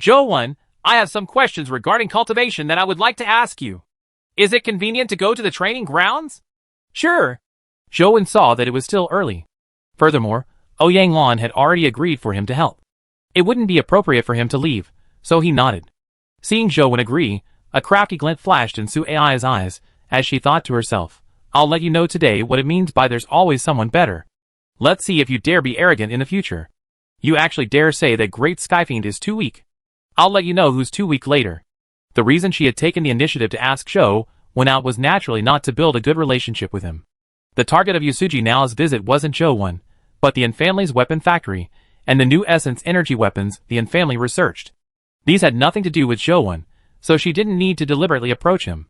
"Zhou Wen, I have some questions regarding cultivation that I would like to ask you. Is it convenient to go to the training grounds?" "Sure." Zhou Wen saw that it was still early. Furthermore, Ouyang Lan had already agreed for him to help. It wouldn't be appropriate for him to leave, so he nodded. Seeing Zhou Wen agree, a crafty glint flashed in Su Ai's eyes as she thought to herself, "I'll let you know today what it means by there's always someone better. Let's see if you dare be arrogant in the future. You actually dare say that Great Skyfiend is too weak. I'll let you know who's too weak later." The reason she had taken the initiative to ask Zhou Wen out was naturally not to build a good relationship with him. The target of Yasuji Nao's visit wasn't Zhou Wen, but the Yin family's weapon factory, and the new essence energy weapons the Yin family researched. These had nothing to do with Zhou Wen, so she didn't need to deliberately approach him.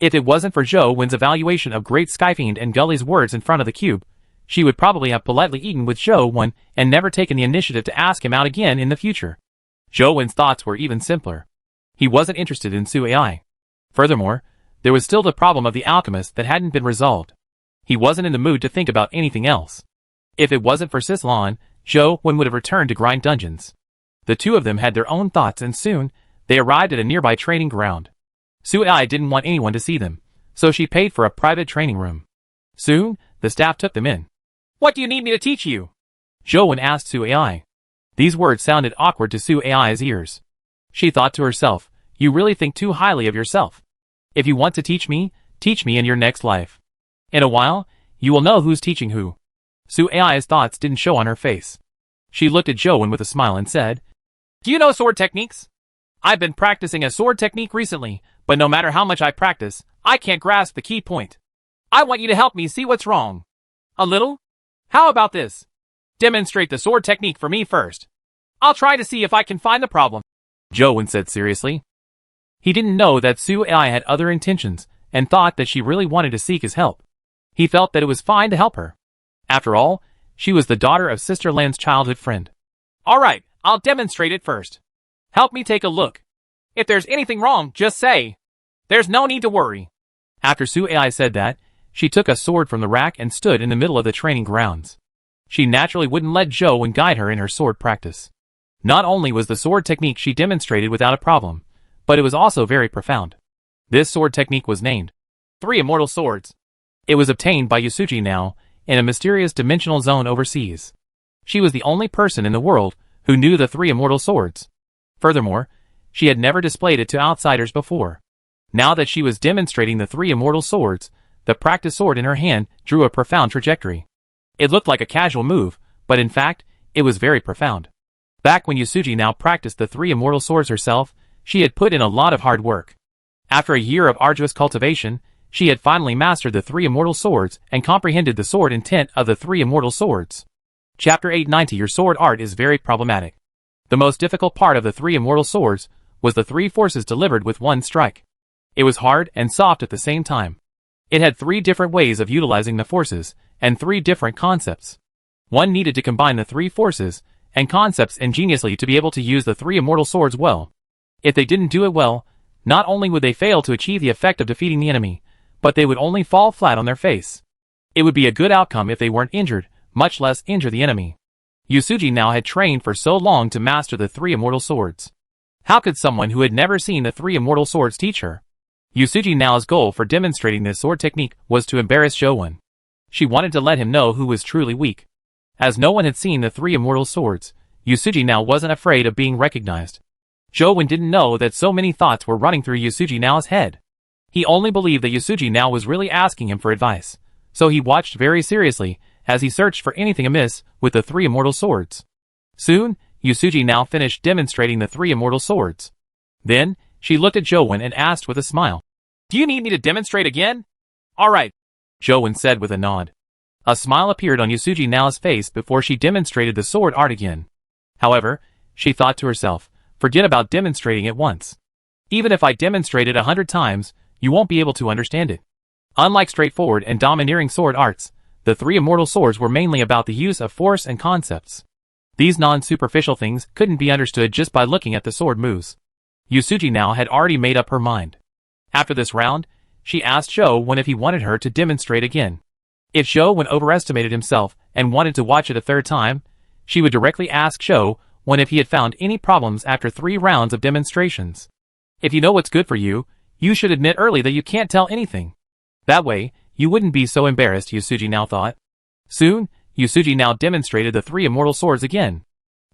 If it wasn't for Zhou Wen's evaluation of Great Skyfiend and Gully's words in front of the cube, she would probably have politely eaten with Zhou Wen and never taken the initiative to ask him out again in the future. Zhou Wen's thoughts were even simpler. He wasn't interested in Su Ai. Furthermore, there was still the problem of the alchemist that hadn't been resolved. He wasn't in the mood to think about anything else. If it wasn't for Sis Lan, Zhou Wen would have returned to grind dungeons. The two of them had their own thoughts and soon, they arrived at a nearby training ground. Su Ai didn't want anyone to see them, so she paid for a private training room. Soon, the staff took them in. "What do you need me to teach you?" Zhou Wen asked Su Ai. These words sounded awkward to Su Ai's ears. She thought to herself, "You really think too highly of yourself. If you want to teach me in your next life. In a while, you will know who's teaching who." Su Ai's thoughts didn't show on her face. She looked at Zhou Wen with a smile and said, "Do you know sword techniques? I've been practicing a sword technique recently, but no matter how much I practice, I can't grasp the key point. I want you to help me see what's wrong. A little? How about this? Demonstrate the sword technique for me first. I'll try to see if I can find the problem," Zhou Wen said seriously. He didn't know that Su Ai had other intentions and thought that she really wanted to seek his help. He felt that it was fine to help her. After all, she was the daughter of Sister Lan's childhood friend. "All right, I'll demonstrate it first. Help me take a look. If there's anything wrong, just say. There's no need to worry." After Su Ai said that, she took a sword from the rack and stood in the middle of the training grounds. She naturally wouldn't let Zhou Wen guide her in her sword practice. Not only was the sword technique she demonstrated without a problem, but it was also very profound. This sword technique was named Three Immortal Swords. It was obtained by Yasuji Nao in a mysterious dimensional zone overseas. She was the only person in the world who knew the Three Immortal Swords. Furthermore, she had never displayed it to outsiders before. Now that she was demonstrating the Three Immortal Swords, the practice sword in her hand drew a profound trajectory. It looked like a casual move, but in fact, it was very profound. Back when Yasuji Nao practiced the Three Immortal Swords herself, she had put in a lot of hard work. After a year of arduous cultivation, she had finally mastered the Three Immortal Swords and comprehended the sword intent of the Three Immortal Swords. Chapter 890. Your sword art is very problematic. The most difficult part of the Three Immortal Swords was the three forces delivered with one strike. It was hard and soft at the same time. It had three different ways of utilizing the forces, and three different concepts. One needed to combine the three forces and concepts ingeniously to be able to use the Three Immortal Swords well. If they didn't do it well, not only would they fail to achieve the effect of defeating the enemy, but they would only fall flat on their face. It would be a good outcome if they weren't injured, much less injure the enemy. Yusuji now had trained for so long to master the three immortal swords. How could someone who had never seen the three immortal swords teach her? Yusuji Nao's goal for demonstrating this sword technique was to embarrass Jowen. She wanted to let him know who was truly weak. As no one had seen the three immortal swords, Yusuji now wasn't afraid of being recognized. Jowen didn't know that so many thoughts were running through Yusuji Nao's head. He only believed that Yusuji Nao was really asking him for advice, so he watched very seriously as he searched for anything amiss with the three immortal swords. Soon, Yusuji Nao finished demonstrating the three immortal swords. Then, she looked at Jowen and asked with a smile, "Do you need me to demonstrate again?" "All right," Jowen said with a nod. A smile appeared on Yusuji Nao's face before she demonstrated the sword art again. However, she thought to herself, forget about demonstrating it once. Even if I demonstrate it 100 times, you won't be able to understand it. Unlike straightforward and domineering sword arts, the three immortal swords were mainly about the use of force and concepts. These non-superficial things couldn't be understood just by looking at the sword moves. Yusuji Nao had already made up her mind. After this round, she asked Jowen if he wanted her to demonstrate again. If Jowen overestimated himself and wanted to watch it a third time, she would directly ask Jowen if he had found any problems after 3 rounds of demonstrations. If you know what's good for you, you should admit early that you can't tell anything. That way, you wouldn't be so embarrassed, Yusuji Nao thought. Soon, Yusuji Nao demonstrated the three immortal swords again.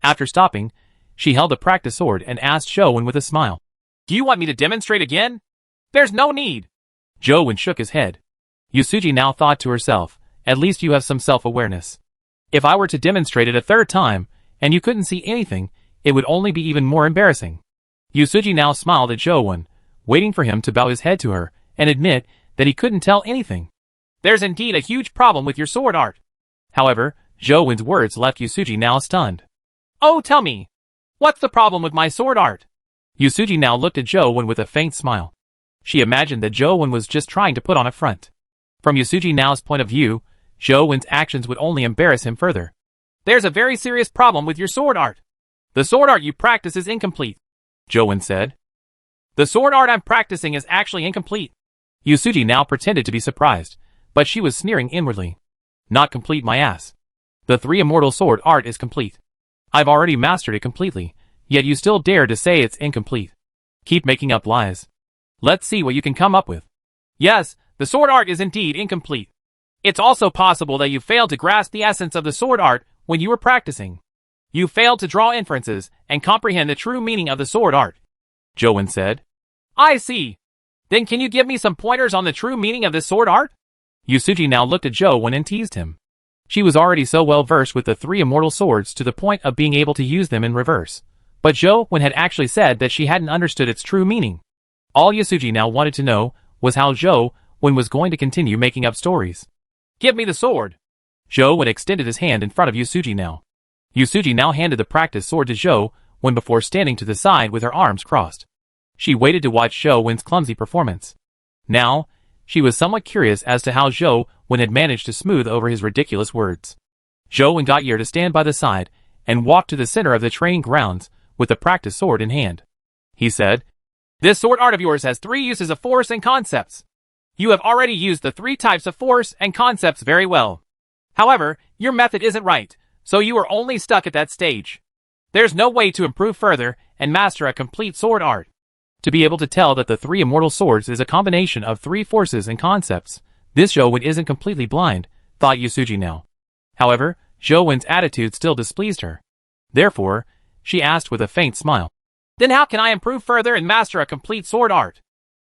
After stopping, she held the practice sword and asked Jowen with a smile, "Do you want me to demonstrate again?" "There's no need." Jowen shook his head. Yusuji Nao thought to herself, at least you have some self-awareness. If I were to demonstrate it a third time, and you couldn't see anything, it would only be even more embarrassing. Yusuji Nao smiled at Jowen, waiting for him to bow his head to her and admit that he couldn't tell anything. "There's indeed a huge problem with your sword art." However, Jowen's words left Yusuji Nao stunned. "Oh, tell me, what's the problem with my sword art?" Yusuji Nao looked at Jowen with a faint smile. She imagined that Jowen was just trying to put on a front. From Yusuji Nao's point of view, Jowen's actions would only embarrass him further. "There's a very serious problem with your sword art. The sword art you practice is incomplete," Jowen said. "The sword art I'm practicing is actually incomplete." Yusuji Nao pretended to be surprised, but she was sneering inwardly. "Not complete, my ass. The three immortal sword art is complete. I've already mastered it completely, yet you still dare to say it's incomplete. Keep making up lies. Let's see what you can come up with." "Yes, the sword art is indeed incomplete. It's also possible that you failed to grasp the essence of the sword art when you were practicing. You failed to draw inferences and comprehend the true meaning of the sword art," Jowen said. "I see. Then can you give me some pointers on the true meaning of this sword art?" Yusuji Nao looked at Jowen and teased him. She was already so well versed with the three immortal swords to the point of being able to use them in reverse. But Jowen had actually said that she hadn't understood its true meaning. All Yusuji Nao wanted to know was how Jowen was going to continue making up stories. "Give me the sword." Jowen extended his hand in front of Yusuji Nao. Yusuji Nao handed the practice sword to Jowen before standing to the side with her arms crossed. She waited to watch Jowen's clumsy performance. Now, she was somewhat curious as to how Jowen had managed to smooth over his ridiculous words. Jowen got Yer to stand by the side and walked to the center of the training grounds with the practice sword in hand. He said, "This sword art of yours has 3 uses of force and concepts. You have already used the 3 types of force and concepts very well. However, your method isn't right, so you are only stuck at that stage. There's no way to improve further and master a complete sword art." To be able to tell that the three immortal swords is a combination of 3 forces and concepts, this Jowen isn't completely blind, thought Yusuji Nao. However, Jowen's attitude still displeased her. Therefore, she asked with a faint smile, "Then how can I improve further and master a complete sword art?"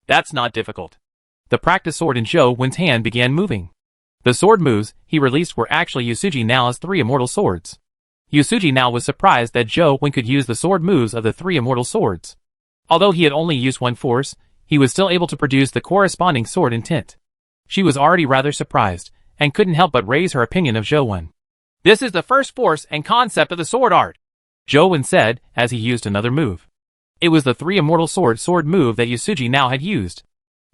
"That's not difficult." The practice sword in Jowen's hand began moving. The sword moves he released were actually Yusuji Nao's 3 immortal swords. Yusuji Nao was surprised that Jowen could use the sword moves of the 3 immortal swords. Although he had only used 1 force, he was still able to produce the corresponding sword intent. She was already rather surprised, and couldn't help but raise her opinion of Jowen. "This is the first force and concept of the sword art," Jowen said as he used another move. It was the 3 immortal sword move that Yusuji Nao had used.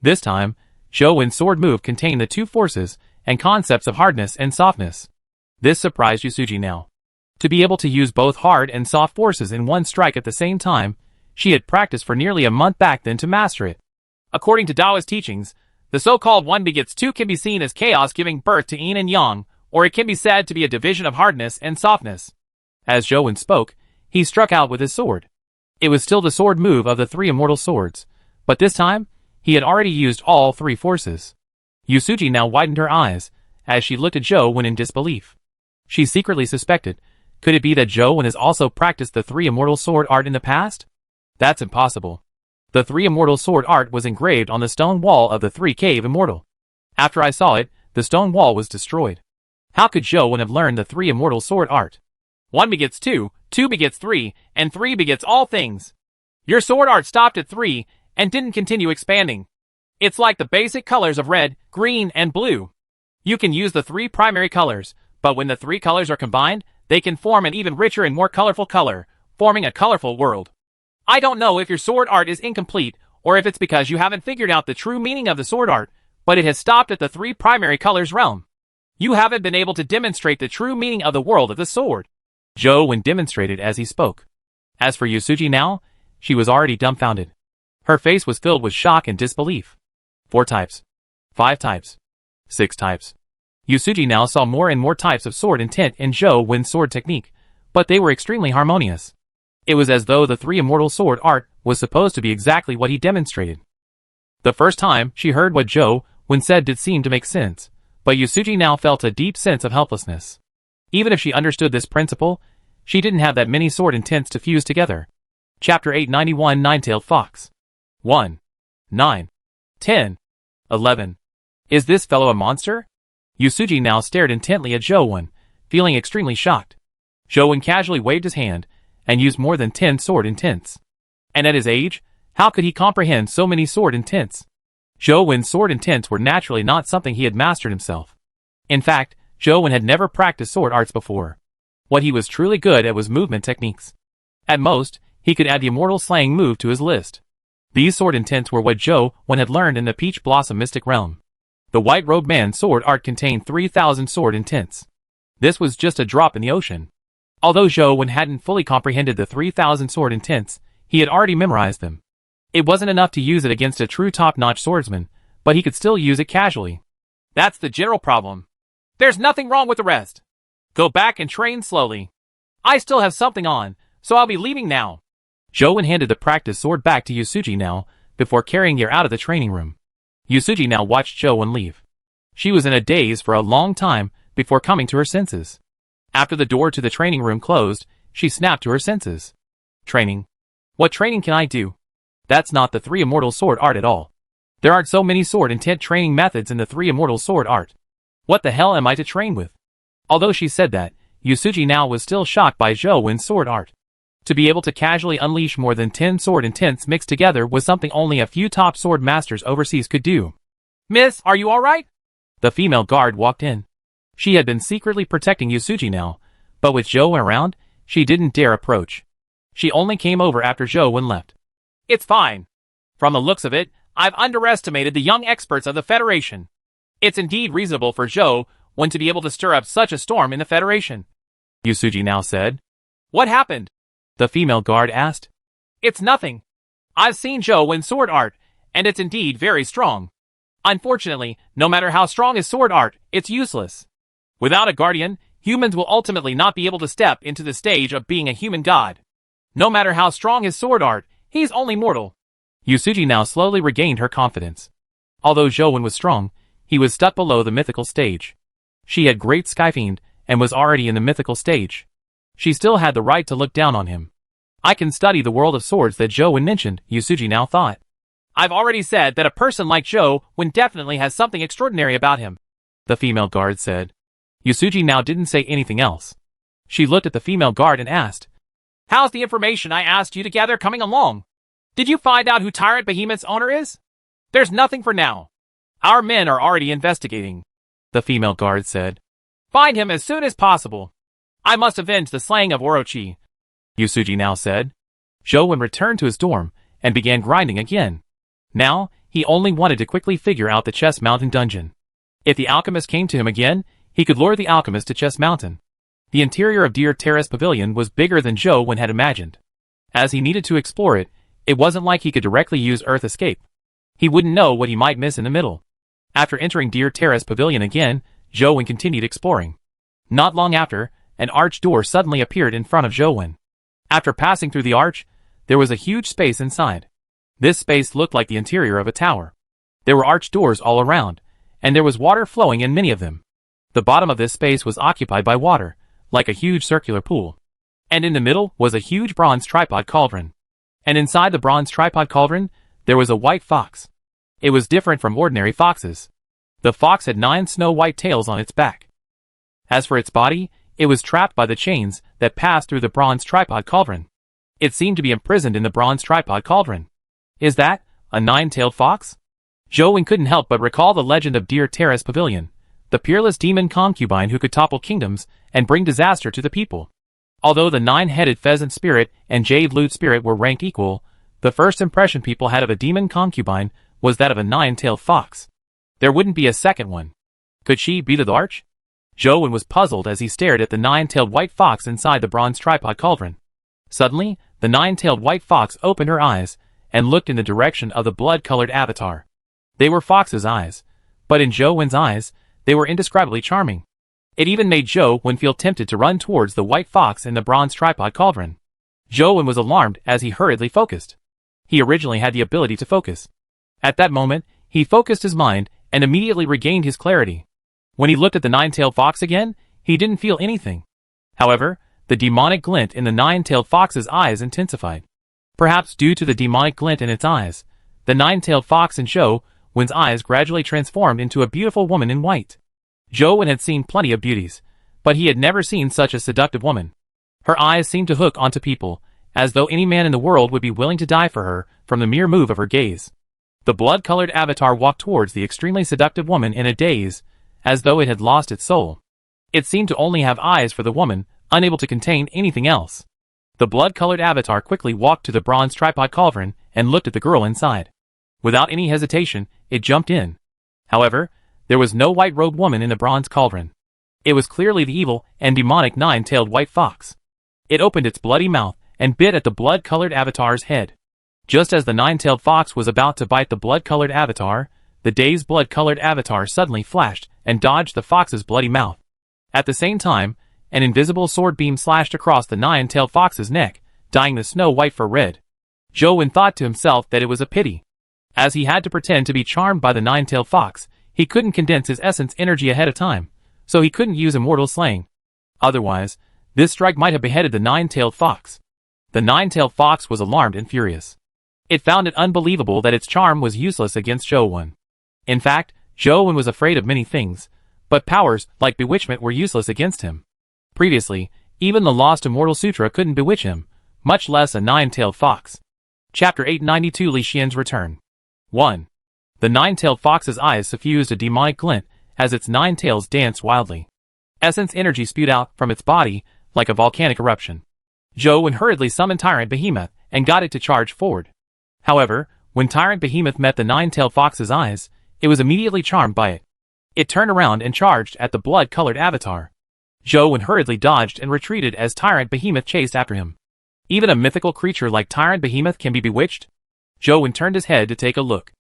This time, Jowen's sword move contained the 2 forces and concepts of hardness and softness. This surprised Yusuji Nao. To be able to use both hard and soft forces in one strike at the same time, she had practiced for nearly a month back then to master it. According to Taoist teachings, The so-called 1 begets 2 can be seen as chaos giving birth to yin and yang, or it can be said to be a division of hardness and softness. As Jowen spoke, he struck out with his sword. It was still the sword move of the 3 immortal swords, but this time, he had already used all 3 forces. Yusuji now widened her eyes, as she looked at Jowen in disbelief. She secretly suspected, could it be that Jowen has also practiced the 3 immortal sword art in the past? That's impossible. The 3 immortal sword art was engraved on the stone wall of the 3 cave immortal. After I saw it, the stone wall was destroyed. How could Jowen have learned the 3 immortal sword art? 1 begets 2, 2 begets 3, and 3 begets all things. Your sword art stopped at 3, and didn't continue expanding. It's like the basic colors of red, green, and blue. You can use the 3 primary colors, but when the 3 colors are combined, they can form an even richer and more colorful color, forming a colorful world. I don't know if your sword art is incomplete, or if it's because you haven't figured out the true meaning of the sword art, but it has stopped at the 3 primary colors realm. You haven't been able to demonstrate the true meaning of the world of the sword. Jowen demonstrated as he spoke. As for Yusuji now, she was already dumbfounded. Her face was filled with shock and disbelief. 4 types. 5 types. 6 types. Yusuji now saw more and more types of sword intent in Jowen's sword technique, but they were extremely harmonious. It was as though the 3 immortal sword art was supposed to be exactly what he demonstrated. The first time she heard what Jowen said did seem to make sense, but Yusuji now felt a deep sense of helplessness. Even if she understood this principle, she didn't have that many sword intents to fuse together. Chapter 891 Nine-Tailed Fox 1. 9. 10. 11. Is this fellow a monster? Yusuji now stared intently at Jowen, feeling extremely shocked. Jowen casually waved his hand, and used more than 10 sword intents. And at his age, how could he comprehend so many sword intents? Jowen's sword intents were naturally not something he had mastered himself. In fact, Jowen had never practiced sword arts before. What he was truly good at was movement techniques. At most, he could add the immortal slaying move to his list. These sword intents were what Jowen had learned in the Peach Blossom Mystic Realm. The White-Robed Man's sword art contained 3,000 sword intents. This was just a drop in the ocean. Although Jowen hadn't fully comprehended the 3,000 sword intents, he had already memorized them. It wasn't enough to use it against a true top-notch swordsman, but he could still use it casually. That's the general problem. There's nothing wrong with the rest. Go back and train slowly. I still have something on, so I'll be leaving now. Jowen handed the practice sword back to Yusuji now, before carrying her out of the training room. Yusuji now watched Jowen leave. She was in a daze for a long time before coming to her senses. After the door to the training room closed, she snapped to her senses. Training? What training can I do? That's not the 3 immortal sword art at all. There aren't so many sword intent training methods in the 3 immortal sword art. What the hell am I to train with? Although she said that, Yusuji now was still shocked by Jowen's sword art. To be able to casually unleash more than 10 sword intents mixed together was something only a few top sword masters overseas could do. Miss, are you alright? The female guard walked in. She had been secretly protecting Yusuji now, but with Jowen around, she didn't dare approach. She only came over after Jowen left. It's fine. From the looks of it, I've underestimated the young experts of the Federation. It's indeed reasonable for Jowen to be able to stir up such a storm in the Federation, Yusuji now said. What happened? The female guard asked. It's nothing. I've seen Jowen's sword art, and it's indeed very strong. Unfortunately, no matter how strong his sword art, it's useless. Without a guardian, humans will ultimately not be able to step into the stage of being a human god. No matter how strong his sword art, he's only mortal. Yusuji now slowly regained her confidence. Although Jowen was strong, he was stuck below the mythical stage. She had great Skyfiend, and was already in the mythical stage. She still had the right to look down on him. I can study the world of swords that Jowen mentioned, Yusuji now thought. I've already said that a person like Jowen definitely has something extraordinary about him, the female guard said. Yusuji now didn't say anything else. She looked at the female guard and asked, How's the information I asked you to gather coming along? Did you find out who Tyrant Behemoth's owner is? There's nothing for now. Our men are already investigating, the female guard said. Find him as soon as possible. I must avenge the slaying of Orochi, Yusuji now said. Jowen returned to his dorm and began grinding again. Now, he only wanted to quickly figure out the Chess Mountain dungeon. If the alchemist came to him again, he could lure the alchemist to Chess Mountain. The interior of Deer Terrace Pavilion was bigger than Jowen had imagined. As he needed to explore it, it wasn't like he could directly use Earth Escape. He wouldn't know what he might miss in the middle. After entering Deer Terrace Pavilion again, Zhou continued exploring. Not long after, an arch door suddenly appeared in front of Zhou. After passing through the arch, there was a huge space inside. This space looked like the interior of a tower. There were arched doors all around, and there was water flowing in many of them. The bottom of this space was occupied by water, like a huge circular pool. And in the middle was a huge bronze tripod cauldron. And inside the bronze tripod cauldron, there was a white fox. It was different from ordinary foxes. The fox had 9 snow-white tails on its back. As for its body, it was trapped by the chains that passed through the bronze tripod cauldron. It seemed to be imprisoned in the bronze tripod cauldron. Is that a 9-tailed fox? Zhou couldn't help but recall the legend of Deer Terrace Pavilion, the peerless demon concubine who could topple kingdoms and bring disaster to the people. Although the 9-headed pheasant spirit and jade lute spirit were ranked equal, the first impression people had of a demon concubine was that of a 9-tailed fox. There wouldn't be a second one. Could she be the arch? Zhou was puzzled as he stared at the 9-tailed white fox inside the bronze tripod cauldron. Suddenly, the 9-tailed white fox opened her eyes and looked in the direction of the blood-colored avatar. They were Fox's eyes, but in Zhou eyes, they were indescribably charming. It even made Zhou feel tempted to run towards the white fox in the bronze tripod cauldron. Zhou was alarmed as he hurriedly focused. He originally had the ability to focus. At that moment, he focused his mind and immediately regained his clarity. When he looked at the 9-tailed fox again, he didn't feel anything. However, the demonic glint in the 9-tailed fox's eyes intensified. Perhaps due to the demonic glint in its eyes, the 9-tailed fox in Zhou's eyes gradually transformed into a beautiful woman in white. Zhou had seen plenty of beauties, but he had never seen such a seductive woman. Her eyes seemed to hook onto people, as though any man in the world would be willing to die for her from the mere move of her gaze. The blood-colored avatar walked towards the extremely seductive woman in a daze, as though it had lost its soul. It seemed to only have eyes for the woman, unable to contain anything else. The blood-colored avatar quickly walked to the bronze tripod cauldron and looked at the girl inside. Without any hesitation, it jumped in. However, there was no white-robed woman in the bronze cauldron. It was clearly the evil and demonic 9-tailed white fox. It opened its bloody mouth and bit at the blood-colored avatar's head. Just as the 9-tailed fox was about to bite the blood-colored avatar, the dazed blood-colored avatar suddenly flashed and dodged the fox's bloody mouth. At the same time, an invisible sword beam slashed across the 9-tailed fox's neck, dyeing the snow white for red. Zhou thought to himself that it was a pity. As he had to pretend to be charmed by the 9-tailed fox, he couldn't condense his essence energy ahead of time, so he couldn't use immortal slaying. Otherwise, this strike might have beheaded the 9-tailed fox. The 9-tailed fox was alarmed and furious. It found it unbelievable that its charm was useless against Zhou. In fact, Zhou was afraid of many things, but powers like bewitchment were useless against him. Previously, even the Lost Immortal Sutra couldn't bewitch him, much less a 9-tailed fox. Chapter 892 Li Xian's Return 1. The 9-tailed fox's eyes suffused a demonic glint as its 9 tails danced wildly. Essence energy spewed out from its body like a volcanic eruption. Zhou hurriedly summoned Tyrant Behemoth and got it to charge forward. However, when Tyrant Behemoth met the 9-tailed fox's eyes, it was immediately charmed by it. It turned around and charged at the blood-colored avatar. Zhou hurriedly dodged and retreated as Tyrant Behemoth chased after him. Even a mythical creature like Tyrant Behemoth can be bewitched? Zhou turned his head to take a look.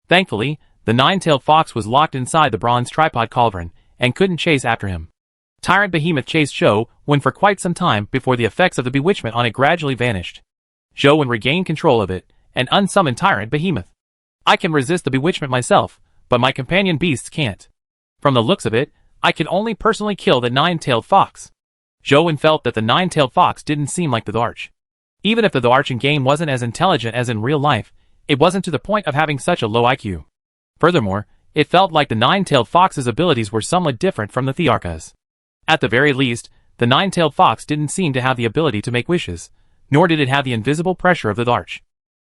Thankfully, the 9-tailed fox was locked inside the bronze tripod cauldron and couldn't chase after him. Tyrant Behemoth chased Zhou for quite some time before the effects of the bewitchment on it gradually vanished. Zhou regained control of it and unsummoned Tyrant Behemoth. I can resist the bewitchment myself, but my companion beasts can't. From the looks of it, I can only personally kill the 9-tailed fox. Zhou felt that the 9-tailed fox didn't seem like the Arch. Even if the Arch in game wasn't as intelligent as in real life, it wasn't to the point of having such a low IQ. Furthermore, it felt like the 9-tailed fox's abilities were somewhat different from the Thearka's. At the very least, the 9-tailed fox didn't seem to have the ability to make wishes, nor did it have the invisible pressure of the Arch.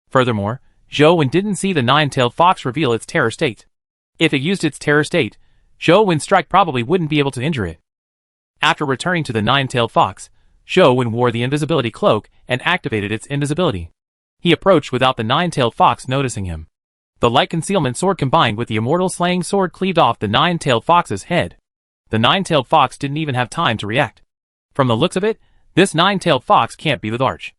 Furthermore, Zhou didn't see the 9-tailed fox reveal its terror state. If it used its terror state, Zhou's strike probably wouldn't be able to injure it. After returning to the 9-tailed fox, Zhou wore the invisibility cloak and activated its invisibility. He approached without the 9-tailed fox noticing him. The light concealment sword combined with the immortal slaying sword cleaved off the 9-tailed fox's head. The 9-tailed fox didn't even have time to react. From the looks of it, this 9-tailed fox can't be the Arch.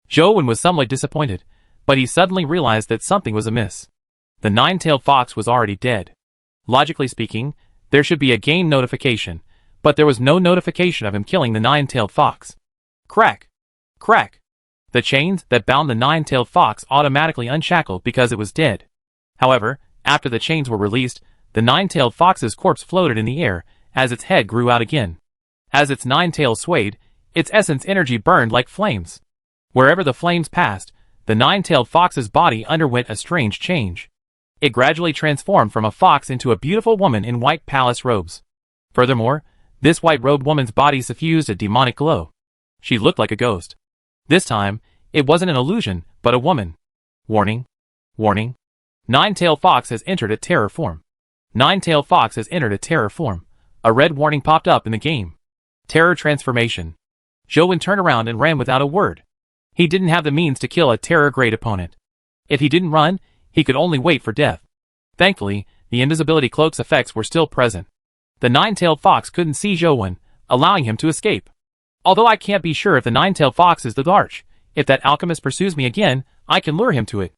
Zhou was somewhat disappointed, but he suddenly realized that something was amiss. The 9-tailed fox was already dead. Logically speaking, there should be a game notification, but there was no notification of him killing the nine-tailed fox. Crack! Crack! The chains that bound the nine-tailed fox automatically unshackled because it was dead. However, after the chains were released, the nine-tailed fox's corpse floated in the air as its head grew out again. As its nine tails swayed, its essence energy burned like flames. Wherever the flames passed, the nine-tailed fox's body underwent a strange change. It gradually transformed from a fox into a beautiful woman in white palace robes. Furthermore, this white-robed woman's body suffused a demonic glow. She looked like a ghost. This time, it wasn't an illusion, but a woman. Warning. Warning. Nine-tailed fox has entered a terror form. Nine-tailed fox has entered a terror form. A red warning popped up in the game. Terror transformation. Zhou Wen turned around and ran without a word. He didn't have the means to kill a terror-grade opponent. If he didn't run, he could only wait for death. Thankfully, the invisibility cloak's effects were still present. The nine-tailed fox couldn't see Zhou Wen, allowing him to escape. Although I can't be sure if the nine-tailed fox is the Darch, if that alchemist pursues me again, I can lure him to it.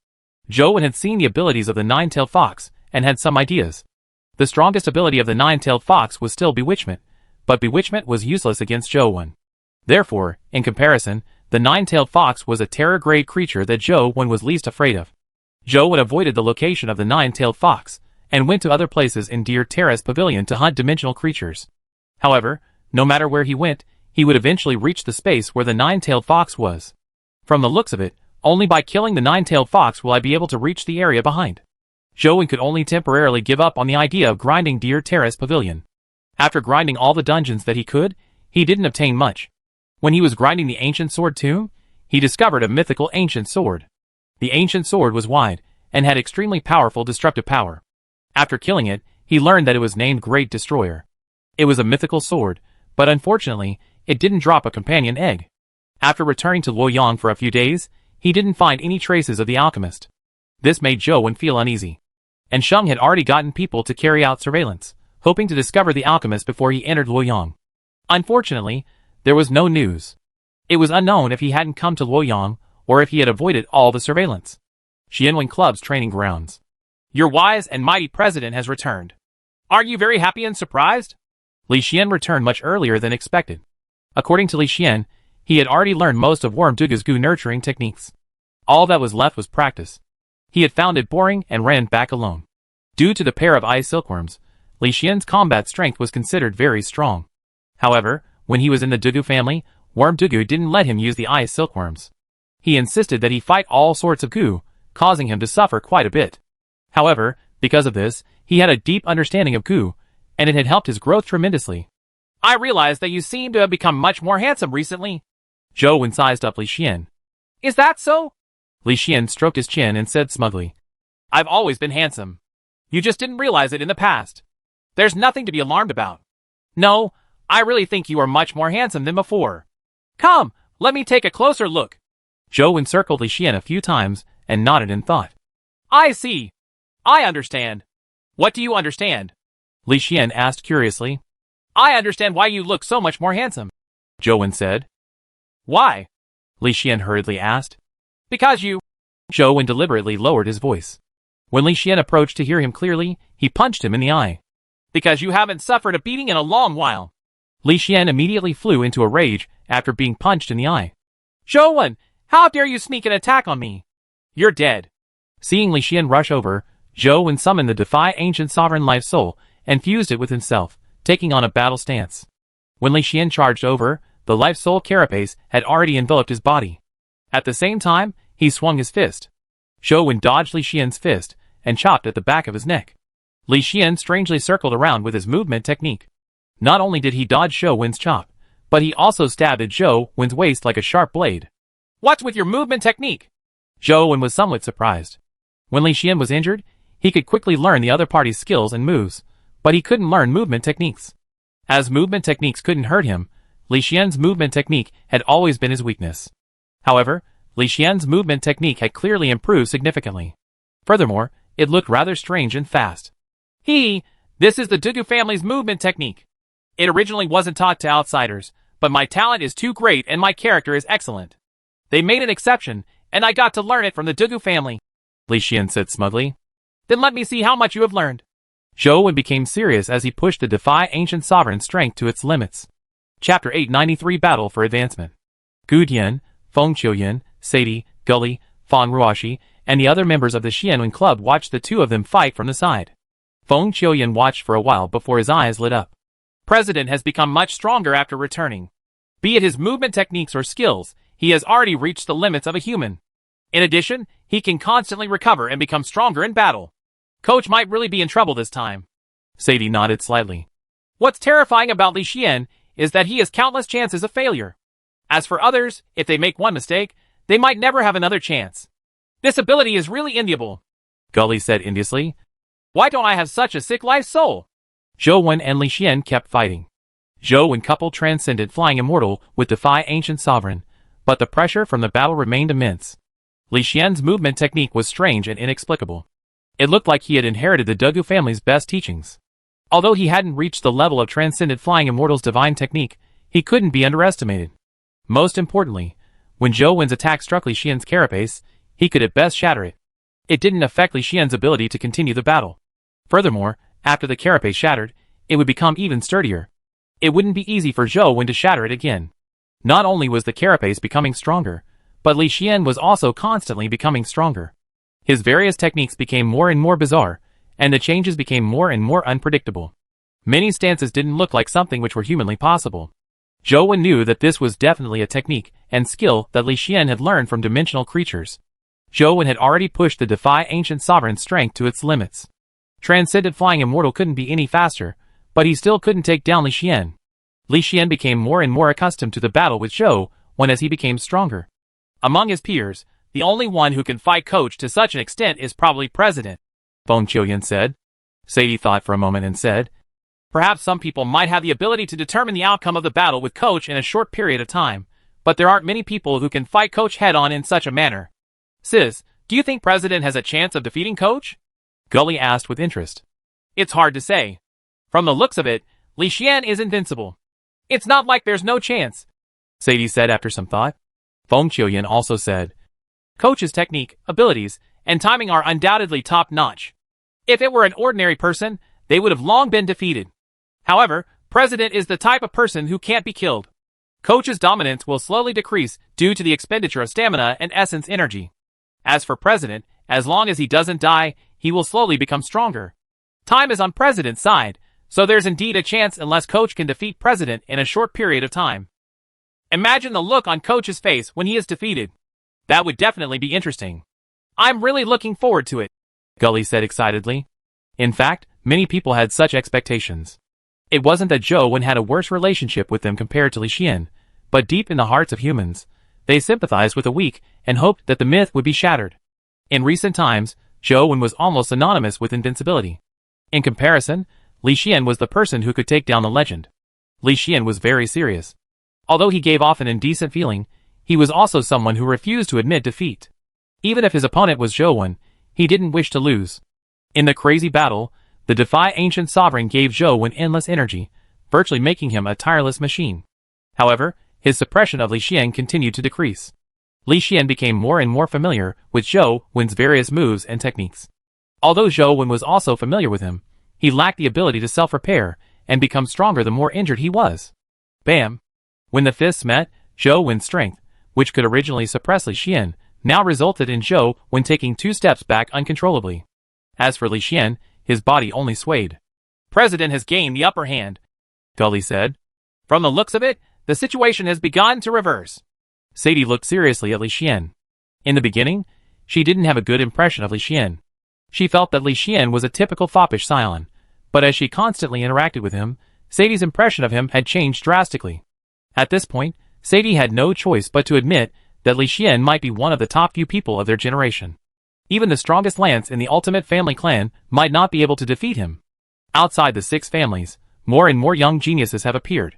Zhou Wen had seen the abilities of the nine-tailed fox, and had some ideas. The strongest ability of the nine-tailed fox was still Bewitchment, but Bewitchment was useless against Zhou Wen. Therefore, in comparison, the nine-tailed fox was a terror-grade creature that Zhou Wen was least afraid of. Zhou Wen avoided the location of the nine-tailed fox, and went to other places in Deer Terrace Pavilion to hunt dimensional creatures. However, no matter where he went, he would eventually reach the space where the nine-tailed fox was. From the looks of it, only by killing the nine-tailed fox will I be able to reach the area behind. Zhou Wen could only temporarily give up on the idea of grinding Deer Terrace Pavilion. After grinding all the dungeons that he could, he didn't obtain much. When he was grinding the Ancient Sword Tomb, he discovered a mythical ancient sword. The ancient sword was wide, and had extremely powerful destructive power. After killing it, he learned that it was named Great Destroyer. It was a mythical sword, but unfortunately, it didn't drop a companion egg. After returning to Luoyang for a few days, he didn't find any traces of the alchemist. This made Zhou Wen feel uneasy. And Sheng had already gotten people to carry out surveillance, hoping to discover the alchemist before he entered Luoyang. Unfortunately, there was no news. It was unknown if he hadn't come to Luoyang, or if he had avoided all the surveillance. Xianwen Club's training grounds. Your wise and mighty president has returned. Aren't you very happy and surprised? Li Xian returned much earlier than expected. According to Li Xian, he had already learned most of Worm Duga's goo nurturing techniques. All that was left was practice. He had found it boring and ran back alone. Due to the pair of ice silkworms, Li Xian's combat strength was considered very strong. However, when he was in the Dugu family, Worm Dugu didn't let him use the ice silkworms. He insisted that he fight all sorts of goo, causing him to suffer quite a bit. However, because of this, he had a deep understanding of goo, and it had helped his growth tremendously. I realized that you seem to have become much more handsome recently. Zhou Wen sized up Li Xian. Is that so? Li Xian stroked his chin and said smugly. I've always been handsome. You just didn't realize it in the past. There's nothing to be alarmed about. No, I really think you are much more handsome than before. Come, let me take a closer look. Zhou Wen circled Li Xian a few times and nodded in thought. I see. I understand. What do you understand? Li Xian asked curiously. I understand why you look so much more handsome, Zhou Wen said. Why? Li Xian hurriedly asked. Because you... Zhou Wen deliberately lowered his voice. When Li Xian approached to hear him clearly, he punched him in the eye. Because you haven't suffered a beating in a long while. Li Xian immediately flew into a rage after being punched in the eye. Zhou Wen, how dare you sneak an attack on me? You're dead. Seeing Li Xian rush over, Zhou Wen summoned the Defy Ancient Sovereign Life Soul and fused it with himself, taking on a battle stance. When Li Xian charged over, the Life Soul carapace had already enveloped his body. At the same time, he swung his fist. Zhou Wen dodged Li Xian's fist and chopped at the back of his neck. Li Xian strangely circled around with his movement technique. Not only did he dodge Zhou Wen's chop, but he also stabbed at Zhou Wen's waist like a sharp blade. What's with your movement technique? Zhou Wen was somewhat surprised. When Li Xian was injured, he could quickly learn the other party's skills and moves, but he couldn't learn movement techniques. As movement techniques couldn't hurt him, Li Xian's movement technique had always been his weakness. However, Li Xian's movement technique had clearly improved significantly. Furthermore, it looked rather strange and fast. This is the Dugu family's movement technique. It originally wasn't taught to outsiders, but my talent is too great and my character is excellent. They made an exception, and I got to learn it from the Dugu family, Li Xian said smugly. Then let me see how much you have learned. Zhou Wen became serious as he pushed the Defy Ancient Sovereign's strength to its limits. Chapter 893 Battle for Advancement. Gu Dian, Feng Qiuyan, Sadie, Gully, Fan Ruoxi, and the other members of the Xianwen Club watched the two of them fight from the side. Feng Qiuyan watched for a while before his eyes lit up. President has become much stronger after returning. Be it his movement techniques or skills, he has already reached the limits of a human. In addition, he can constantly recover and become stronger in battle. Coach might really be in trouble this time. Sadie nodded slightly. What's terrifying about Li Xian is that he has countless chances of failure. As for others, if they make one mistake, they might never have another chance. This ability is really enviable, Gully said enviously. Why don't I have such a sick life soul? Zhou Wen and Li Xian kept fighting. Zhou Wen coupled Transcendent Flying Immortal with Defy Ancient Sovereign, but the pressure from the battle remained immense. Li Xian's movement technique was strange and inexplicable. It looked like he had inherited the Dugu family's best teachings. Although he hadn't reached the level of Transcendent Flying Immortal's divine technique, he couldn't be underestimated. Most importantly, when Zhou Wen's attack struck Li Xian's carapace, he could at best shatter it. It didn't affect Li Xian's ability to continue the battle. Furthermore, after the carapace shattered, it would become even sturdier. It wouldn't be easy for Zhou Wen to shatter it again. Not only was the carapace becoming stronger, but Li Xian was also constantly becoming stronger. His various techniques became more and more bizarre, and the changes became more and more unpredictable. Many stances didn't look like something which were humanly possible. Zhou Wen knew that this was definitely a technique and skill that Li Xian had learned from dimensional creatures. Zhou Wen had already pushed the Defy Ancient Sovereign's strength to its limits. Transcendent Flying Immortal couldn't be any faster, but he still couldn't take down Li Xian. Li Xian became more and more accustomed to the battle with Zhou Wen as he became stronger. Among his peers, the only one who can fight Coach to such an extent is probably President, Feng Qiuyan said. Sadie thought for a moment and said, perhaps some people might have the ability to determine the outcome of the battle with Coach in a short period of time, but there aren't many people who can fight Coach head-on in such a manner. Sis, do you think President has a chance of defeating Coach? Gully asked with interest. It's hard to say. From the looks of it, Li Xian is invincible. It's not like there's no chance, Sadie said after some thought. Feng Qiuyan also said, Coach's technique, abilities, and timing are undoubtedly top-notch. If it were an ordinary person, they would have long been defeated. However, President is the type of person who can't be killed. Coach's dominance will slowly decrease due to the expenditure of stamina and essence energy. As for President, as long as he doesn't die, he will slowly become stronger. Time is on President's side, so there's indeed a chance unless Coach can defeat President in a short period of time. Imagine the look on Coach's face when he is defeated. That would definitely be interesting. I'm really looking forward to it, Gully said excitedly. In fact, many people had such expectations. It wasn't that Zhou Wen had a worse relationship with them compared to Li Xian, but deep in the hearts of humans, they sympathized with the weak and hoped that the myth would be shattered. In recent times, Zhou Wen was almost synonymous with invincibility. In comparison, Li Xian was the person who could take down the legend. Li Xian was very serious. Although he gave off an indecent feeling, he was also someone who refused to admit defeat. Even if his opponent was Zhou Wen, he didn't wish to lose. In the crazy battle, the Defy Ancient Sovereign gave Zhou Wen endless energy, virtually making him a tireless machine. However, his suppression of Li Xian continued to decrease. Li Xian became more and more familiar with Zhou Wen's various moves and techniques. Although Zhou Wen was also familiar with him, he lacked the ability to self-repair and become stronger the more injured he was. Bam! When the fists met, Zhou Wen's strength, which could originally suppress Li Xian, now resulted in Zhou Wen taking 2 steps back uncontrollably. As for Li Xian, his body only swayed. President has gained the upper hand, Gully said. From the looks of it, the situation has begun to reverse. Sadie looked seriously at Li Xian. In the beginning, she didn't have a good impression of Li Xian. She felt that Li Xian was a typical foppish scion, but as she constantly interacted with him, Sadie's impression of him had changed drastically. At this point, Sadie had no choice but to admit that Li Xian might be one of the top few people of their generation. Even the strongest lance in the Ultimate Family clan might not be able to defeat him. Outside the 6 families, more and more young geniuses have appeared.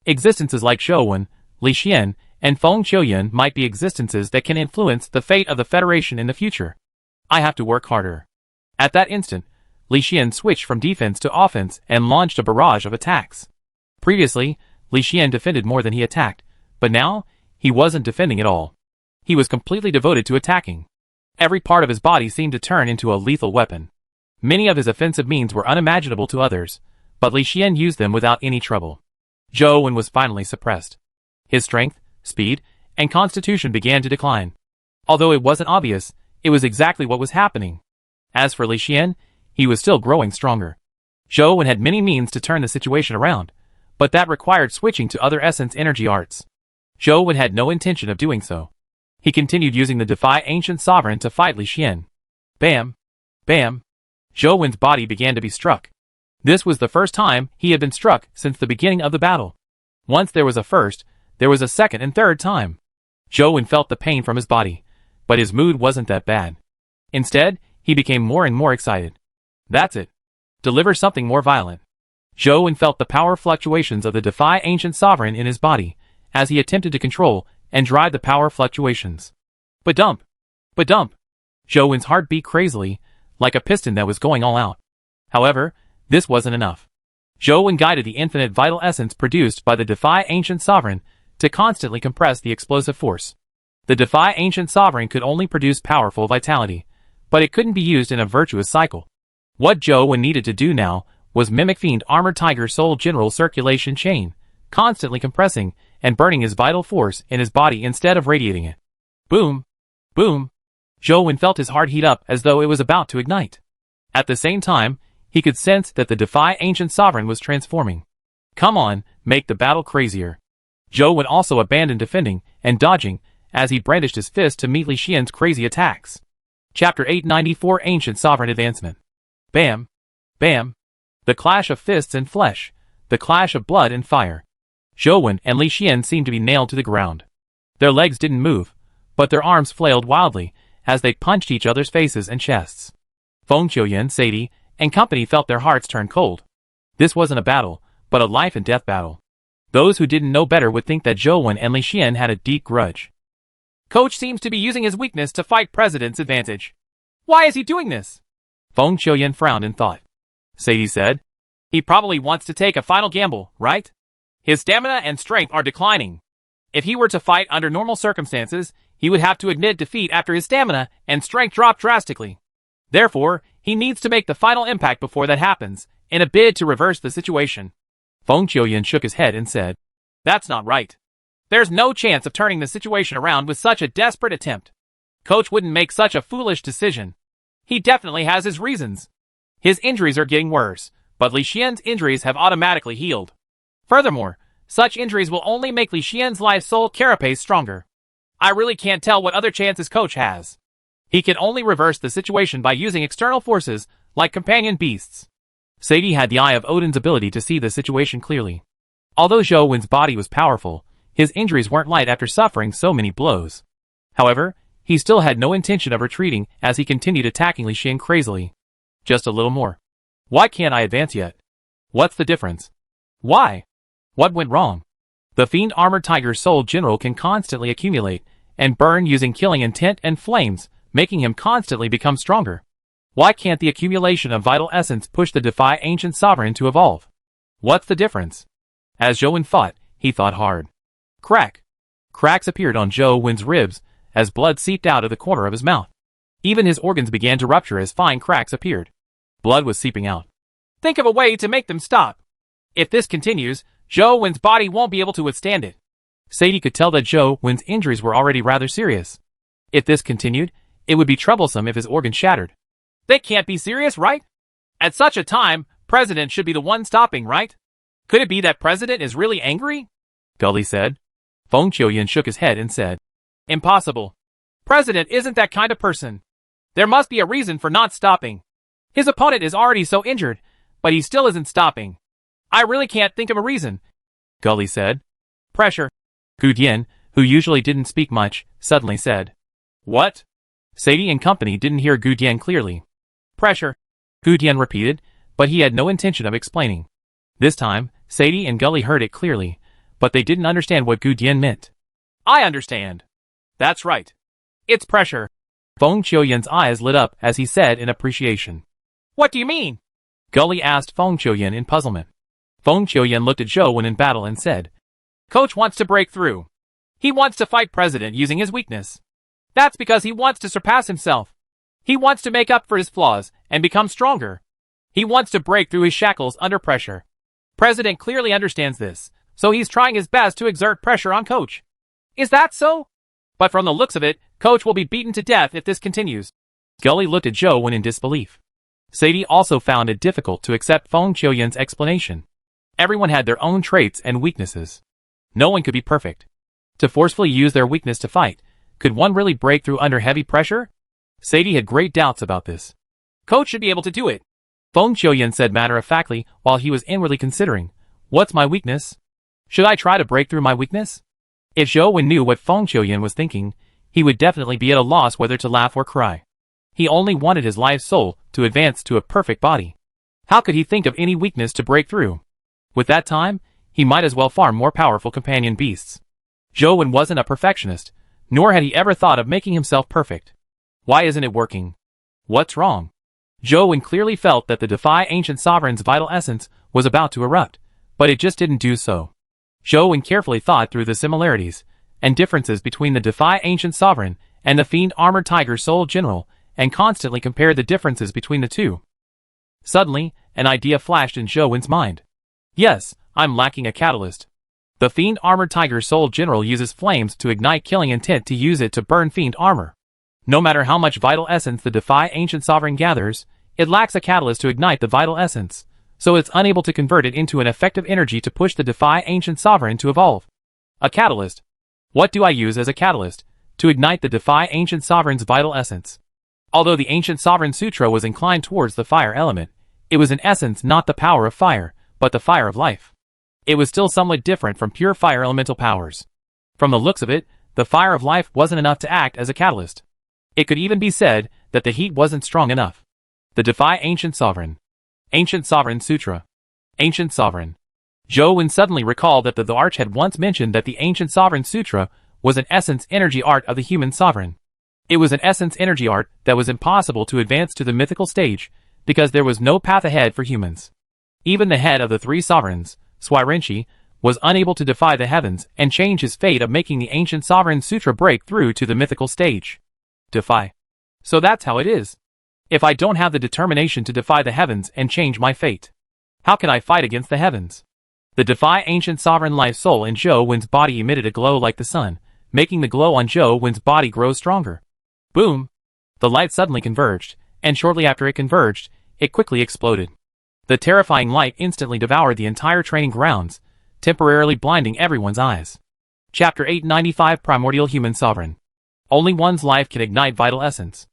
Existences like Zhou Wen, Li Xian, and Feng Qiuyan might be existences that can influence the fate of the Federation in the future. I have to work harder. At that instant, Li Xian switched from defense to offense and launched a barrage of attacks. Previously, Li Xian defended more than he attacked, but now, he wasn't defending at all. He was completely devoted to attacking. Every part of his body seemed to turn into a lethal weapon. Many of his offensive means were unimaginable to others, but Li Xian used them without any trouble. Zhou Wen was finally suppressed. His strength, speed, and constitution began to decline. Although it wasn't obvious, it was exactly what was happening. As for Li Xian, he was still growing stronger. Zhou Wen had many means to turn the situation around, but that required switching to other essence energy arts. Zhou Wen had no intention of doing so. He continued using the Defy Ancient Sovereign to fight Li Xian. Bam! Bam! Zhou Wen's body began to be struck. This was the first time he had been struck since the beginning of the battle. Once there was a first, there was a second and third time. Zhou Wen felt the pain from his body, but his mood wasn't that bad. Instead, he became more and more excited. That's it. Deliver something more violent. Zhou Wen felt the power fluctuations of the Defy Ancient Sovereign in his body, as he attempted to control and drive the power fluctuations. Ba-dump! Ba-dump! Zhou Wen's heart beat crazily, like a piston that was going all out. However, this wasn't enough. Zhou Wen guided the infinite vital essence produced by the Defy Ancient Sovereign to constantly compress the explosive force. The Defy Ancient Sovereign could only produce powerful vitality, but it couldn't be used in a virtuous cycle. What Zhou Wen needed to do now was mimic Fiend Armored Tiger Soul General Circulation Chain, constantly compressing and burning his vital force in his body instead of radiating it. Boom! Boom! Zhou Wen felt his heart heat up as though it was about to ignite. At the same time, he could sense that the Defy Ancient Sovereign was transforming. Come on, make the battle crazier. Zhou Wen also abandoned defending and dodging as he brandished his fist to meet Li Xian's crazy attacks. Chapter 894 Ancient Sovereign Advancement. Bam! Bam! The clash of fists and flesh, the clash of blood and fire. Zhou Wen and Li Xian seemed to be nailed to the ground. Their legs didn't move, but their arms flailed wildly as they punched each other's faces and chests. Feng Qiuyan, Sadie, and company felt their hearts turn cold. This wasn't a battle, but a life and death battle. Those who didn't know better would think that Zhou Wen and Li Xian had a deep grudge. Coach seems to be using his weakness to fight President's advantage. Why is he doing this? Feng Qiuyan frowned in thought. Sadie said, He probably wants to take a final gamble, right? His stamina and strength are declining. If he were to fight under normal circumstances, he would have to admit defeat after his stamina and strength drop drastically. Therefore, he needs to make the final impact before that happens, in a bid to reverse the situation. Feng Qiuyan shook his head and said, That's not right. There's no chance of turning the situation around with such a desperate attempt. Coach wouldn't make such a foolish decision. He definitely has his reasons. His injuries are getting worse, but Li Xian's injuries have automatically healed. Furthermore, such injuries will only make Li Xian's life soul carapace stronger. I really can't tell what other chances Coach has. He can only reverse the situation by using external forces, like companion beasts. Sadie had the eye of Odin's ability to see the situation clearly. Although Zhou Wen's body was powerful, his injuries weren't light after suffering so many blows. However, he still had no intention of retreating as he continued attacking Li Xian crazily. Just a little more. Why can't I advance yet? What's the difference? Why? What went wrong? The Fiend Armored Tiger Soul General can constantly accumulate and burn using killing intent and flames, making him constantly become stronger. Why can't the accumulation of vital essence push the Defy Ancient Sovereign to evolve? What's the difference? As Zhou Wen fought, he thought hard. Crack! Cracks appeared on Zhou Wen's ribs as blood seeped out of the corner of his mouth. Even his organs began to rupture as fine cracks appeared. Blood was seeping out. Think of a way to make them stop. If this continues, Zhou Wen's body won't be able to withstand it. Sadie could tell that Zhou Wen's injuries were already rather serious. If this continued, it would be troublesome if his organs shattered. They can't be serious, right? At such a time, President should be the one stopping, right? Could it be that President is really angry? Gully said. Feng Qiuyan shook his head and said, Impossible. President isn't that kind of person. There must be a reason for not stopping. His opponent is already so injured, but he still isn't stopping. I really can't think of a reason, Gully said. Pressure. Gu Dian, who usually didn't speak much, suddenly said, What? Sadie and company didn't hear Gu Dian clearly. Pressure. Gu Dian repeated, but he had no intention of explaining. This time, Sadie and Gully heard it clearly, but they didn't understand what Gu Dian meant. I understand. That's right. It's pressure. Feng Qiuyan's eyes lit up as he said in appreciation. What do you mean? Gully asked Feng Qiuyan in puzzlement. Feng Qiuyan looked at Zhou Wen in battle and said, Coach wants to break through. He wants to fight President using his weakness. That's because he wants to surpass himself. He wants to make up for his flaws and become stronger. He wants to break through his shackles under pressure. President clearly understands this, so he's trying his best to exert pressure on Coach. Is that so? But from the looks of it, Coach will be beaten to death if this continues. Scully looked at Zhou Wen in disbelief. Sadie also found it difficult to accept Feng Qiuyan's explanation. Everyone had their own traits and weaknesses. No one could be perfect. To forcefully use their weakness to fight, could one really break through under heavy pressure? Sadie had great doubts about this. Coach should be able to do it. Feng Qiuyan said matter-of-factly while he was inwardly considering, what's my weakness? Should I try to break through my weakness? If Zhou Wen knew what Feng Qiuyan was thinking, he would definitely be at a loss whether to laugh or cry. He only wanted his live soul to advance to a perfect body. How could he think of any weakness to break through? With that time, he might as well farm more powerful companion beasts. Zhou Wen wasn't a perfectionist, nor had he ever thought of making himself perfect. Why isn't it working? What's wrong? Zhou Wen clearly felt that the Defy Ancient Sovereign's vital essence was about to erupt, but it just didn't do so. Zhou Wen carefully thought through the similarities and differences between the Defy Ancient Sovereign and the Fiend Armored Tiger Soul General, and constantly compared the differences between the two. Suddenly, an idea flashed in Zhou Wen's mind. Yes, I'm lacking a catalyst. The Fiend Armored Tiger Soul General uses flames to ignite killing intent to use it to burn fiend armor. No matter how much vital essence the Defy Ancient Sovereign gathers, it lacks a catalyst to ignite the vital essence, so it's unable to convert it into an effective energy to push the Defy Ancient Sovereign to evolve. A catalyst. What do I use as a catalyst to ignite the Defy Ancient Sovereign's vital essence? Although the Ancient Sovereign Sutra was inclined towards the fire element, it was in essence not the power of fire, but the fire of life. It was still somewhat different from pure fire elemental powers. From the looks of it, the fire of life wasn't enough to act as a catalyst. It could even be said that the heat wasn't strong enough. The Defy Ancient Sovereign. Ancient Sovereign Sutra. Ancient Sovereign. Zhou Wen suddenly recalled that the Arch had once mentioned that the Ancient Sovereign Sutra was an essence energy art of the human sovereign. It was an essence energy art that was impossible to advance to the mythical stage because there was no path ahead for humans. Even the head of the three sovereigns, Shuairenshi, was unable to defy the heavens and change his fate of making the Ancient Sovereign Sutra break through to the mythical stage. Defy. So that's how it is. If I don't have the determination to defy the heavens and change my fate, how can I fight against the heavens? The Defy Ancient Sovereign life soul in Zhou Wen's body emitted a glow like the sun, making the glow on Zhou Wen's body grow stronger. Boom! The light suddenly converged, and shortly after it converged, it quickly exploded. The terrifying light instantly devoured the entire training grounds, temporarily blinding everyone's eyes. Chapter 895 Primordial Human Sovereign. Only one's life can ignite vital essence.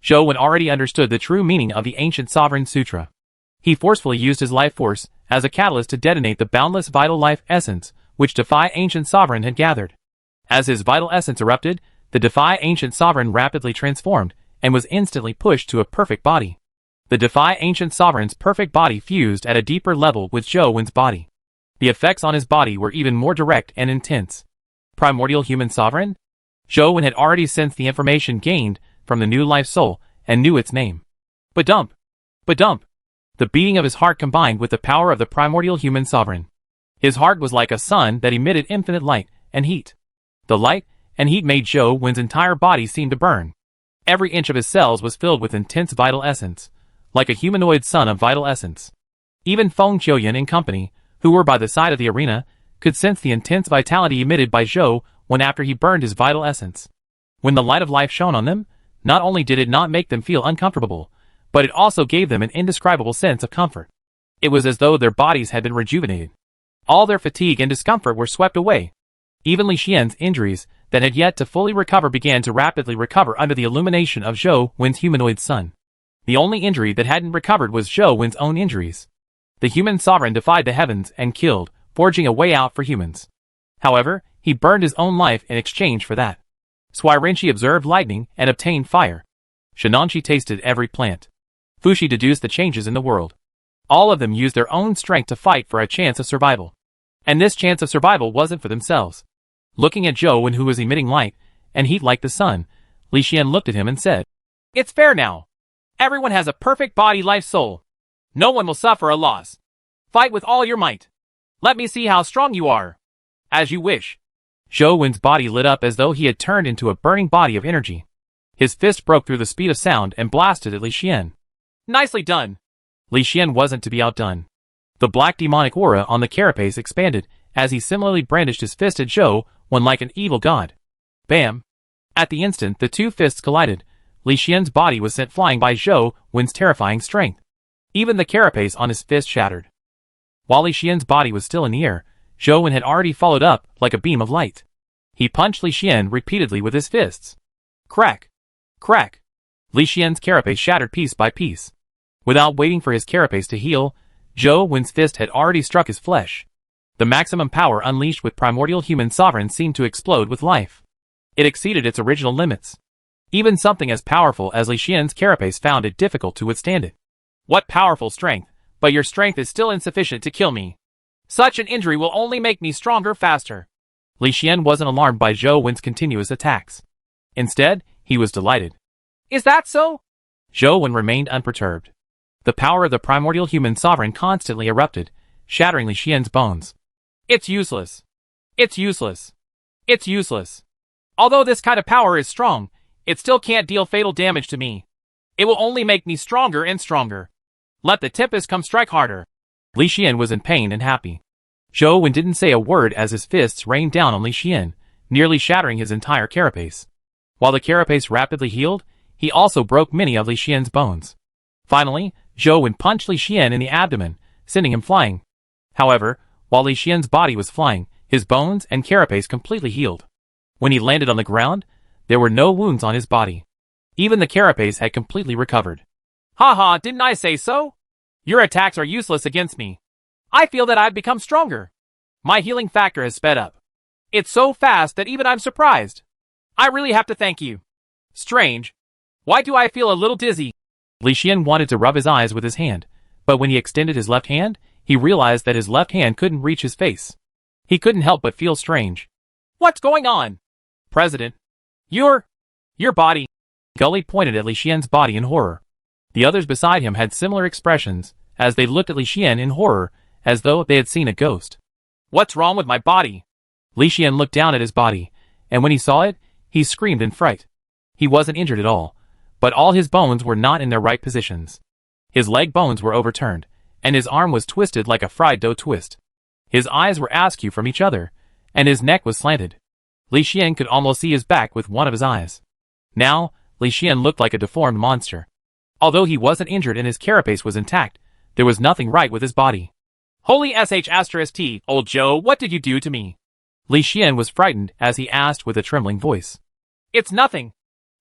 Zhou Wen already understood the true meaning of the Ancient Sovereign Sutra. He forcefully used his life force as a catalyst to detonate the boundless vital life essence which Defy Ancient Sovereign had gathered. As his vital essence erupted, the Defy Ancient Sovereign rapidly transformed and was instantly pushed to a perfect body. The Defy Ancient Sovereign's perfect body fused at a deeper level with Zhou Wen's body. The effects on his body were even more direct and intense. Primordial Human Sovereign? Zhou Wen had already sensed the information gained from the new life soul and knew its name. Badump! Badump! The beating of his heart combined with the power of the Primordial Human Sovereign. His heart was like a sun that emitted infinite light and heat. The light and heat made Zhou Wen's entire body seem to burn. Every inch of his cells was filled with intense vital essence, like a humanoid sun of vital essence. Even Feng Qiuyan and company, who were by the side of the arena, could sense the intense vitality emitted by Zhou Wen after he burned his vital essence. When the light of life shone on them, not only did it not make them feel uncomfortable, but it also gave them an indescribable sense of comfort. It was as though their bodies had been rejuvenated. All their fatigue and discomfort were swept away. Even Li Xian's injuries that had yet to fully recover began to rapidly recover under the illumination of Zhou Wen's humanoid sun. The only injury that hadn't recovered was Zhou Wen's own injuries. The human sovereign defied the heavens and killed, forging a way out for humans. However, he burned his own life in exchange for that. Shuairenshi observed lightning and obtained fire. Shenanshi tasted every plant. Fuxi deduced the changes in the world. All of them used their own strength to fight for a chance of survival. And this chance of survival wasn't for themselves. Looking at Zhou Wen, who was emitting light and heat like the sun, Li Xian looked at him and said, "It's fair now. Everyone has a perfect body, life, soul. No one will suffer a loss. Fight with all your might. Let me see how strong you are." "As you wish." Zhou Wen's body lit up as though he had turned into a burning body of energy. His fist broke through the speed of sound and blasted at Li Xian. Nicely done. Li Xian wasn't to be outdone. The black demonic aura on the carapace expanded as he similarly brandished his fist at Zhou Wen like an evil god. Bam! At the instant the two fists collided, Li Xian's body was sent flying by Zhou Wen's terrifying strength. Even the carapace on his fist shattered. While Li Xian's body was still in the air, Zhou Wen had already followed up like a beam of light. He punched Li Xian repeatedly with his fists. Crack! Crack! Li Xian's carapace shattered piece by piece. Without waiting for his carapace to heal, Zhou Wen's fist had already struck his flesh. The maximum power unleashed with primordial human sovereign seemed to explode with life. It exceeded its original limits. Even something as powerful as Li Xian's carapace found it difficult to withstand it. What powerful strength, but your strength is still insufficient to kill me. Such an injury will only make me stronger faster. Li Xian wasn't alarmed by Zhou Wen's continuous attacks. Instead, he was delighted. Is that so? Zhou Wen remained unperturbed. The power of the primordial human sovereign constantly erupted, shattering Li Xian's bones. It's useless. It's useless. It's useless. Although this kind of power is strong, it still can't deal fatal damage to me. It will only make me stronger and stronger. Let the tempest come strike harder. Li Xian was in pain and happy. Zhou Wen didn't say a word as his fists rained down on Li Xian, nearly shattering his entire carapace. While the carapace rapidly healed, he also broke many of Li Xian's bones. Finally, Zhou Wen punched Li Xian in the abdomen, sending him flying. However, while Li Xian's body was flying, his bones and carapace completely healed. When he landed on the ground, there were no wounds on his body. Even the carapace had completely recovered. Haha, didn't I say so? Your attacks are useless against me. I feel that I've become stronger. My healing factor has sped up. It's so fast that even I'm surprised. I really have to thank you. Strange. Why do I feel a little dizzy? Li Xian wanted to rub his eyes with his hand, but when he extended his left hand, he realized that his left hand couldn't reach his face. He couldn't help but feel strange. What's going on? President. Your body. Gully pointed at Li Xian's body in horror. The others beside him had similar expressions, as they looked at Li Xian in horror, as though they had seen a ghost. What's wrong with my body? Li Xian looked down at his body, and when he saw it, he screamed in fright. He wasn't injured at all, but all his bones were not in their right positions. His leg bones were overturned, and his arm was twisted like a fried dough twist. His eyes were askew from each other, and his neck was slanted. Li Xian could almost see his back with one of his eyes. Now, Li Xian looked like a deformed monster. Although he wasn't injured and his carapace was intact, there was nothing right with his body. Holy sh*t, old Joe, what did you do to me? Li Xian was frightened as he asked with a trembling voice. It's nothing.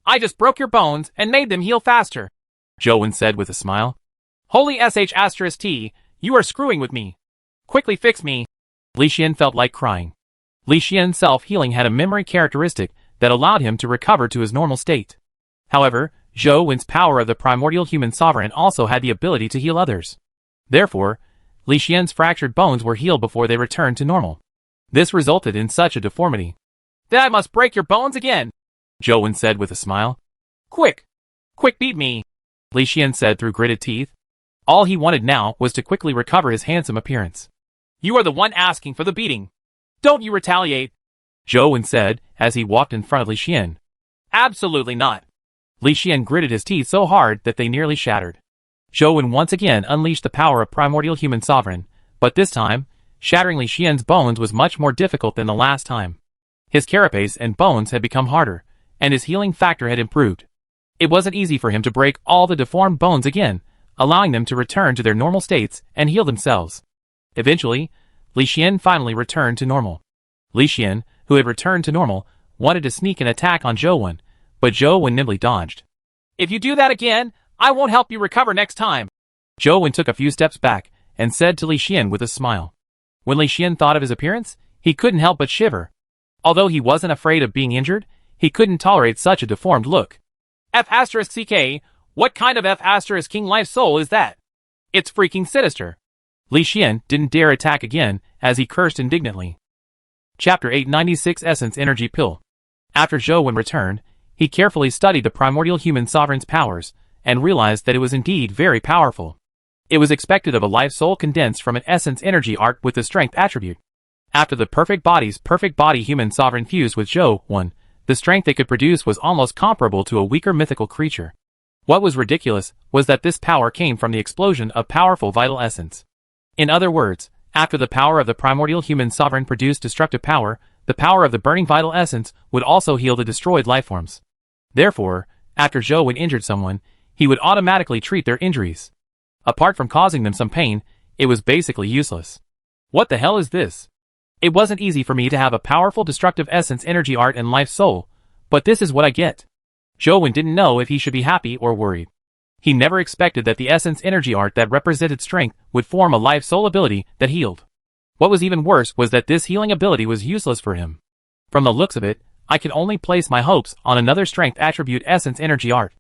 I just broke your bones and made them heal faster, Zhou Wen said with a smile. Holy sh*t, you are screwing with me. Quickly fix me. Li Xian felt like crying. Li Xian's self-healing had a memory characteristic that allowed him to recover to his normal state. However, Zhou Wen's power of the primordial human sovereign also had the ability to heal others. Therefore, Li Xian's fractured bones were healed before they returned to normal. This resulted in such a deformity. Then I must break your bones again, Zhou Wen said with a smile. Quick! Quick, beat me, Li Xian said through gritted teeth. All he wanted now was to quickly recover his handsome appearance. You are the one asking for the beating. Don't you retaliate, Zhou Wen said as he walked in front of Li Xian. Absolutely not. Li Xian gritted his teeth so hard that they nearly shattered. Zhou Wen once again unleashed the power of primordial human sovereign, but this time, shattering Li Xian's bones was much more difficult than the last time. His carapace and bones had become harder, and his healing factor had improved. It wasn't easy for him to break all the deformed bones again, allowing them to return to their normal states and heal themselves. Eventually, Li Xian finally returned to normal. Li Xian, who had returned to normal, wanted to sneak an attack on Zhou Wen, but Zhou Wen nimbly dodged. If you do that again, I won't help you recover next time. Zhou Wen took a few steps back and said to Li Xian with a smile. When Li Xian thought of his appearance, he couldn't help but shiver. Although he wasn't afraid of being injured, he couldn't tolerate such a deformed look. F***ck, what kind of F***king life soul is that? It's freaking sinister. Li Xian didn't dare attack again as he cursed indignantly. Chapter 896 Essence Energy Pill. After Zhou Wen returned, he carefully studied the primordial human sovereign's powers and realized that it was indeed very powerful. It was expected of a life soul condensed from an essence energy art with the strength attribute. After the perfect body human sovereign fused with Zhou Wen, The strength it could produce was almost comparable to a weaker mythical creature. What was ridiculous was that this power came from the explosion of powerful vital essence. In other words, after the power of the primordial human sovereign produced destructive power, the power of the burning vital essence would also heal the destroyed lifeforms. Therefore, after Zhou injured someone, he would automatically treat their injuries. Apart from causing them some pain, it was basically useless. What the hell is this? It wasn't easy for me to have a powerful destructive essence energy art and life soul, but this is what I get. Zhou didn't know if he should be happy or worried. He never expected that the essence energy art that represented strength would form a life soul ability that healed. What was even worse was that this healing ability was useless for him. From the looks of it, I could only place my hopes on another strength attribute essence energy art.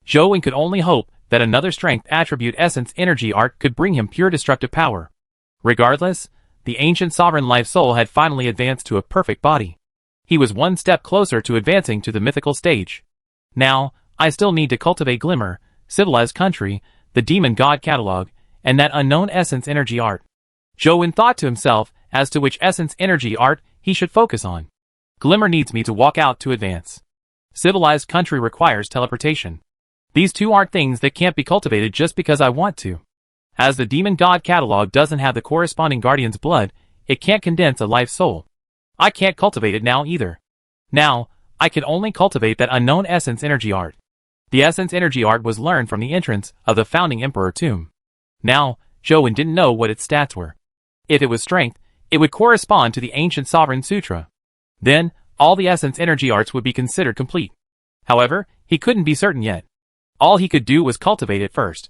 Zhou could only hope that another strength attribute essence energy art could bring him pure destructive power. Regardless, the ancient sovereign life soul had finally advanced to a perfect body. He was one step closer to advancing to the mythical stage. Now, I still need to cultivate Glimmer, Civilized Country, the Demon God Catalog, and that unknown essence energy art. Zhou thought to himself as to which essence energy art he should focus on. Glimmer needs me to walk out to advance. Civilized Country requires teleportation. These two aren't things that can't be cultivated just because I want to. As the Demon God Catalog doesn't have the corresponding Guardian's blood, it can't condense a life soul. I can't cultivate it now either. Now, I can only cultivate that unknown essence energy art. The essence energy art was learned from the entrance of the founding emperor tomb. Now, Zhou didn't know what its stats were. If it was strength, it would correspond to the ancient sovereign sutra. Then, all the essence energy arts would be considered complete. However, he couldn't be certain yet. All he could do was cultivate it first.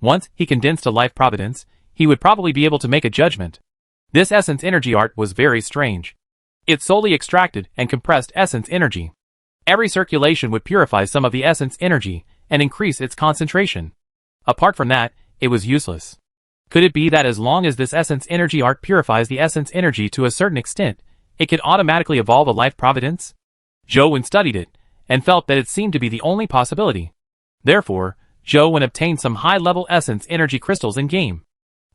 Once he condensed a life providence, he would probably be able to make a judgment. This essence energy art was very strange. It solely extracted and compressed essence energy. Every circulation would purify some of the essence energy and increase its concentration. Apart from that, it was useless. Could it be that as long as this essence energy art purifies the essence energy to a certain extent, it could automatically evolve a life providence? Zhou studied it, and felt that it seemed to be the only possibility. Therefore, Zhou obtained some high-level essence energy crystals in-game.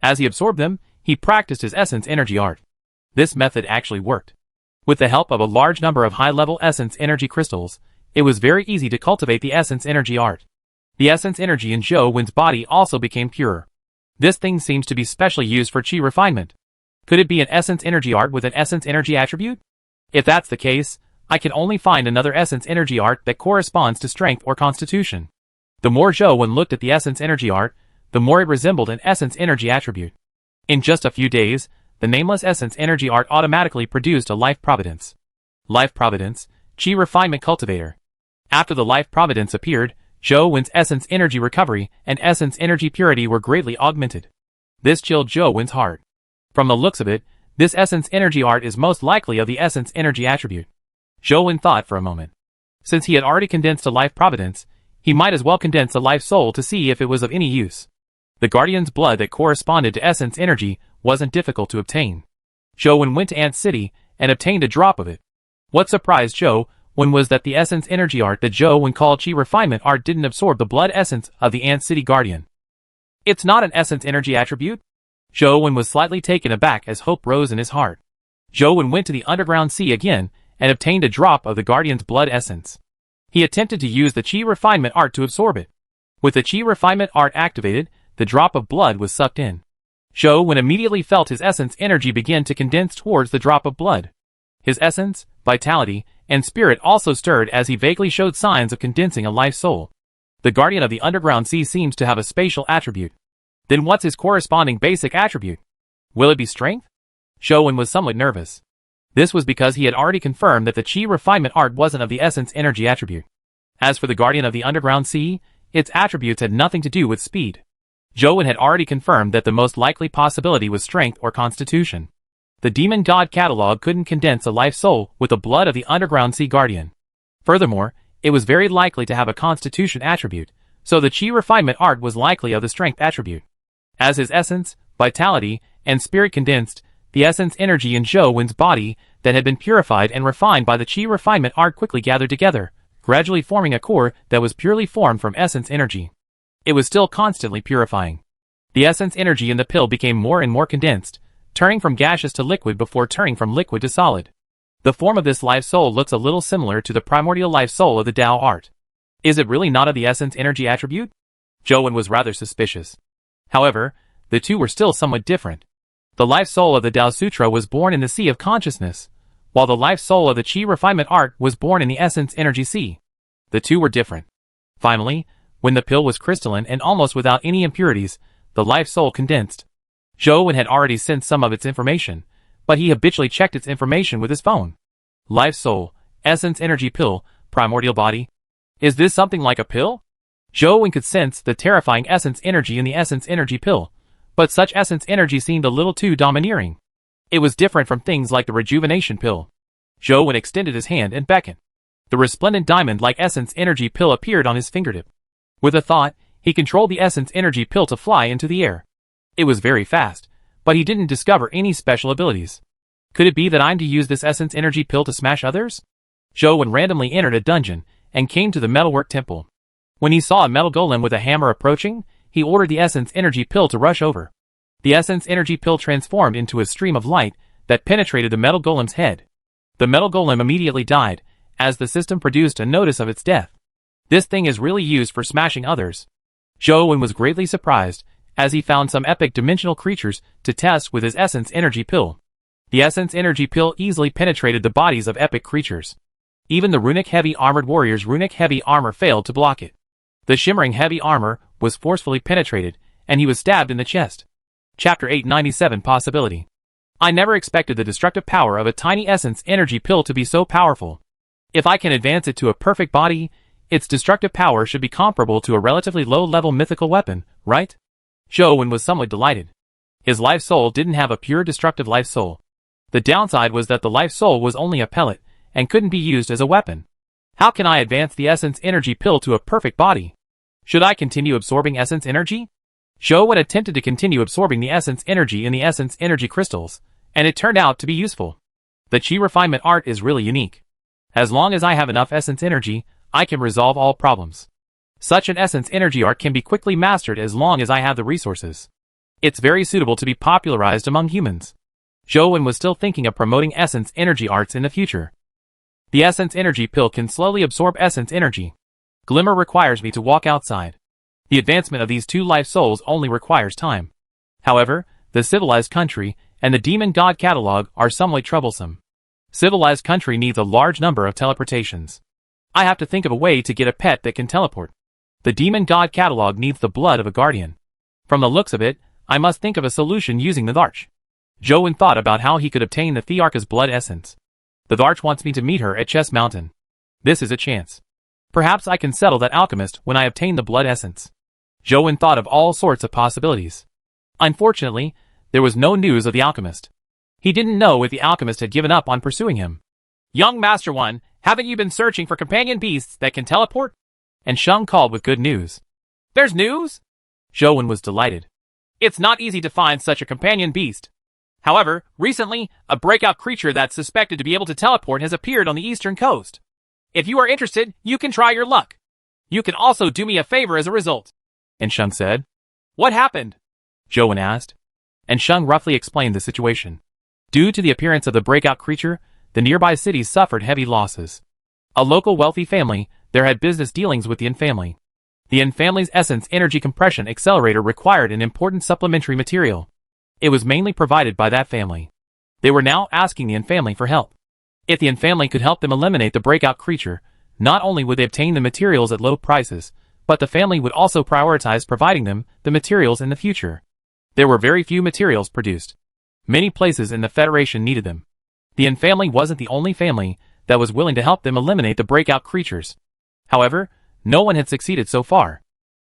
As he absorbed them, he practiced his essence energy art. This method actually worked. With the help of a large number of high-level essence energy crystals, it was very easy to cultivate the essence energy art. The essence energy in Zhou body also became pure. This thing seems to be specially used for Qi refinement. Could it be an essence energy art with an essence energy attribute? If that's the case, I can only find another essence energy art that corresponds to strength or constitution. The more Zhou looked at the essence energy art, the more it resembled an essence energy attribute. In just a few days, the nameless essence energy art automatically produced a life providence. Life providence, Qi refinement cultivator. After the life providence appeared, Zhou's essence energy recovery and essence energy purity were greatly augmented. This chilled Zhou's heart. From the looks of it, this essence energy art is most likely of the essence energy attribute. Zhou thought for a moment. Since he had already condensed a life providence, he might as well condense a life soul to see if it was of any use. The Guardian's blood that corresponded to essence energy wasn't difficult to obtain. Zhou went to Ant City and obtained a drop of it. What surprised Zhou was that the essence energy art that Zhou called Qi refinement art didn't absorb the blood essence of the Ant City Guardian. It's not an essence energy attribute? Zhou was slightly taken aback as hope rose in his heart. Zhou went to the underground sea again and obtained a drop of the Guardian's blood essence. He attempted to use the Qi refinement art to absorb it. With the Qi refinement art activated, the drop of blood was sucked in. Zhou immediately felt his essence energy begin to condense towards the drop of blood. His essence, vitality, and spirit also stirred as he vaguely showed signs of condensing a life soul. The Guardian of the Underground Sea seems to have a spatial attribute. Then what's his corresponding basic attribute? Will it be strength? Zhou was somewhat nervous. This was because he had already confirmed that the Qi refinement art wasn't of the essence energy attribute. As for the Guardian of the Underground Sea, its attributes had nothing to do with speed. Zhou had already confirmed that the most likely possibility was strength or constitution. The Demon God Catalog couldn't condense a life soul with the blood of the Underground Sea Guardian. Furthermore, it was very likely to have a constitution attribute, so the Qi refinement art was likely of the strength attribute. As his essence, vitality, and spirit condensed, the essence energy in Zhou's body that had been purified and refined by the Qi refinement art quickly gathered together, gradually forming a core that was purely formed from essence energy. It was still constantly purifying. The essence energy in the pill became more and more condensed, turning from gaseous to liquid before turning from liquid to solid. The form of this life soul looks a little similar to the primordial life soul of the Tao art. Is it really not of the essence energy attribute? Zhou was rather suspicious. However, the two were still somewhat different. The life soul of the Tao Sutra was born in the Sea of Consciousness, while the life soul of the Qi refinement art was born in the essence energy sea. The two were different. Finally, when the pill was crystalline and almost without any impurities, the life soul condensed. Zhou had already sent some of its information, but he habitually checked its information with his phone. Life soul, essence energy pill, primordial body. Is this something like a pill? Zhou could sense the terrifying essence energy in the essence energy pill, but such essence energy seemed a little too domineering. It was different from things like the rejuvenation pill. Zhou extended his hand and beckoned. The resplendent diamond-like essence energy pill appeared on his fingertip. With a thought, he controlled the essence energy pill to fly into the air. It was very fast, but he didn't discover any special abilities. Could it be that I'm to use this essence energy pill to smash others? Zhou randomly entered a dungeon and came to the metalwork temple. When he saw a metal golem with a hammer approaching, he ordered the essence energy pill to rush over. The essence energy pill transformed into a stream of light that penetrated the metal golem's head. The metal golem immediately died, as the system produced a notice of its death. This thing is really used for smashing others. Zhou was greatly surprised, as he found some epic dimensional creatures to test with his essence energy pill. The essence energy pill easily penetrated the bodies of epic creatures. Even the runic heavy armored warrior's runic heavy armor failed to block it. The shimmering heavy armor was forcefully penetrated, and he was stabbed in the chest. Chapter 897 Possibility. I never expected the destructive power of a tiny essence energy pill to be so powerful. If I can advance it to a perfect body, its destructive power should be comparable to a relatively low-level mythical weapon, right? Zhou was somewhat delighted. His life soul didn't have a pure destructive life soul. The downside was that the life soul was only a pellet, and couldn't be used as a weapon. How can I advance the essence energy pill to a perfect body? Should I continue absorbing essence energy? Zhou attempted to continue absorbing the essence energy in the essence energy crystals, and it turned out to be useful. The Qi refinement art is really unique. As long as I have enough essence energy, I can resolve all problems. Such an essence energy art can be quickly mastered as long as I have the resources. It's very suitable to be popularized among humans. Zhou was still thinking of promoting essence energy arts in the future. The essence energy pill can slowly absorb essence energy. Glimmer requires me to walk outside. The advancement of these two life souls only requires time. However, the civilized country and the demon god catalog are somewhat troublesome. Civilized country needs a large number of teleportations. I have to think of a way to get a pet that can teleport. The demon god catalog needs the blood of a guardian. From the looks of it, I must think of a solution using the Tharch. Zhou thought about how he could obtain the Thearka's blood essence. The Tharch wants me to meet her at Chess Mountain. This is a chance. Perhaps I can settle that alchemist when I obtain the blood essence. Zhou thought of all sorts of possibilities. Unfortunately, there was no news of the alchemist. He didn't know if the alchemist had given up on pursuing him. Young Master One, haven't you been searching for companion beasts that can teleport? And Sheng called with good news. There's news? Zhou was delighted. It's not easy to find such a companion beast. However, recently, a breakout creature that's suspected to be able to teleport has appeared on the eastern coast. If you are interested, you can try your luck. You can also do me a favor as a result. And Sheng said. What happened? Zhou asked. And Sheng roughly explained the situation. Due to the appearance of the breakout creature, the nearby cities suffered heavy losses. A local wealthy family there had business dealings with the Yin family. The Yin family's essence energy compression accelerator required an important supplementary material. It was mainly provided by that family. They were now asking the Yin family for help. If the Yin family could help them eliminate the breakout creature, not only would they obtain the materials at low prices, but the family would also prioritize providing them the materials in the future. There were very few materials produced. Many places in the Federation needed them. The Yin family wasn't the only family that was willing to help them eliminate the breakout creatures. However, no one had succeeded so far.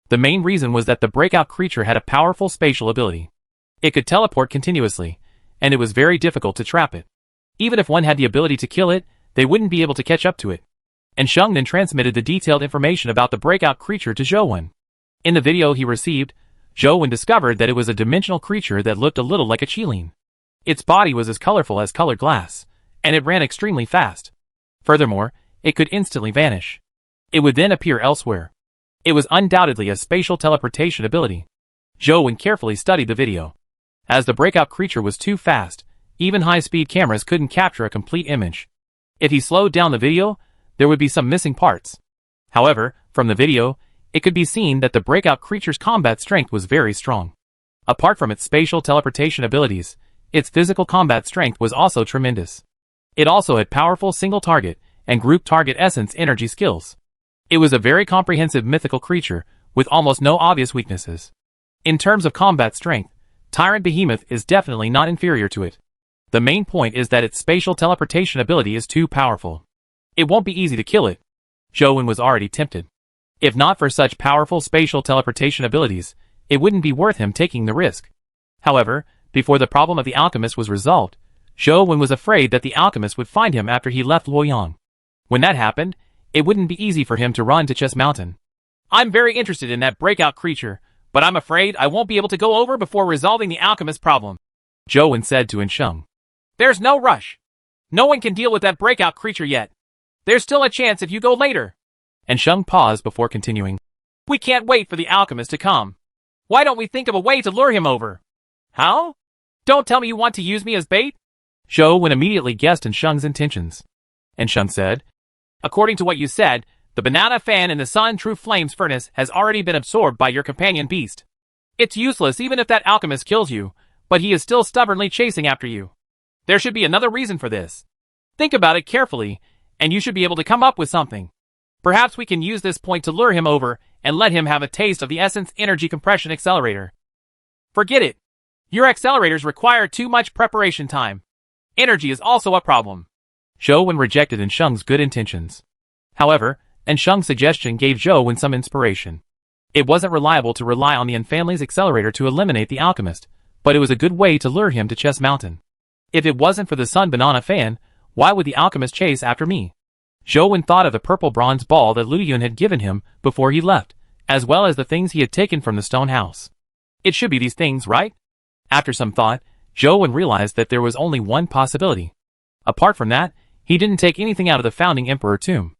The main reason was that the breakout creature had a powerful spatial ability. It could teleport continuously, and it was very difficult to trap it. Even if one had the ability to kill it, they wouldn't be able to catch up to it. And Sheng then transmitted the detailed information about the breakout creature to Zhou. In the video he received, Zhou discovered that it was a dimensional creature that looked a little like a Qilin. Its body was as colorful as colored glass, and it ran extremely fast. Furthermore, it could instantly vanish. It would then appear elsewhere. It was undoubtedly a spatial teleportation ability. Zhou carefully studied the video. As the breakout creature was too fast, even high-speed cameras couldn't capture a complete image. If he slowed down the video, there would be some missing parts. However, from the video, it could be seen that the breakout creature's combat strength was very strong. Apart from its spatial teleportation abilities, its physical combat strength was also tremendous. It also had powerful single target and group target essence energy skills. It was a very comprehensive mythical creature with almost no obvious weaknesses. In terms of combat strength, Tyrant Behemoth is definitely not inferior to it. The main point is that its spatial teleportation ability is too powerful. It won't be easy to kill it. Zhou Wen was already tempted. If not for such powerful spatial teleportation abilities, it wouldn't be worth him taking the risk. However, before the problem of the alchemist was resolved, Zhou Wen was afraid that the alchemist would find him after he left Luoyang. When that happened, it wouldn't be easy for him to run to Chess Mountain. I'm very interested in that breakout creature, but I'm afraid I won't be able to go over before resolving the alchemist problem, Zhou Wen said to Ensheng. There's no rush. No one can deal with that breakout creature yet. There's still a chance if you go later. Ensheng paused before continuing. We can't wait for the alchemist to come. Why don't we think of a way to lure him over? How? Don't tell me you want to use me as bait? Zhou Wen immediately guessed Ensheng's intentions. Ensheng said, according to what you said, the banana fan in the Sun True Flames furnace has already been absorbed by your companion beast. It's useless even if that alchemist kills you, but he is still stubbornly chasing after you. There should be another reason for this. Think about it carefully, and you should be able to come up with something. Perhaps we can use this point to lure him over and let him have a taste of the Essence Energy Compression Accelerator. Forget it. Your accelerators require too much preparation time. Energy is also a problem. Zhou Wen rejected Ensheng's good intentions. However, Ensheng's suggestion gave Zhou Wen some inspiration. It wasn't reliable to rely on the Yin family's accelerator to eliminate the alchemist, but it was a good way to lure him to Chess Mountain. If it wasn't for the Sun Banana Fan, why would the alchemist chase after me? Zhou Wen thought of the purple bronze ball that Lu Yun had given him before he left, as well as the things he had taken from the stone house. It should be these things, right? After some thought, Zhou Wen realized that there was only one possibility. Apart from that, he didn't take anything out of the founding emperor tomb.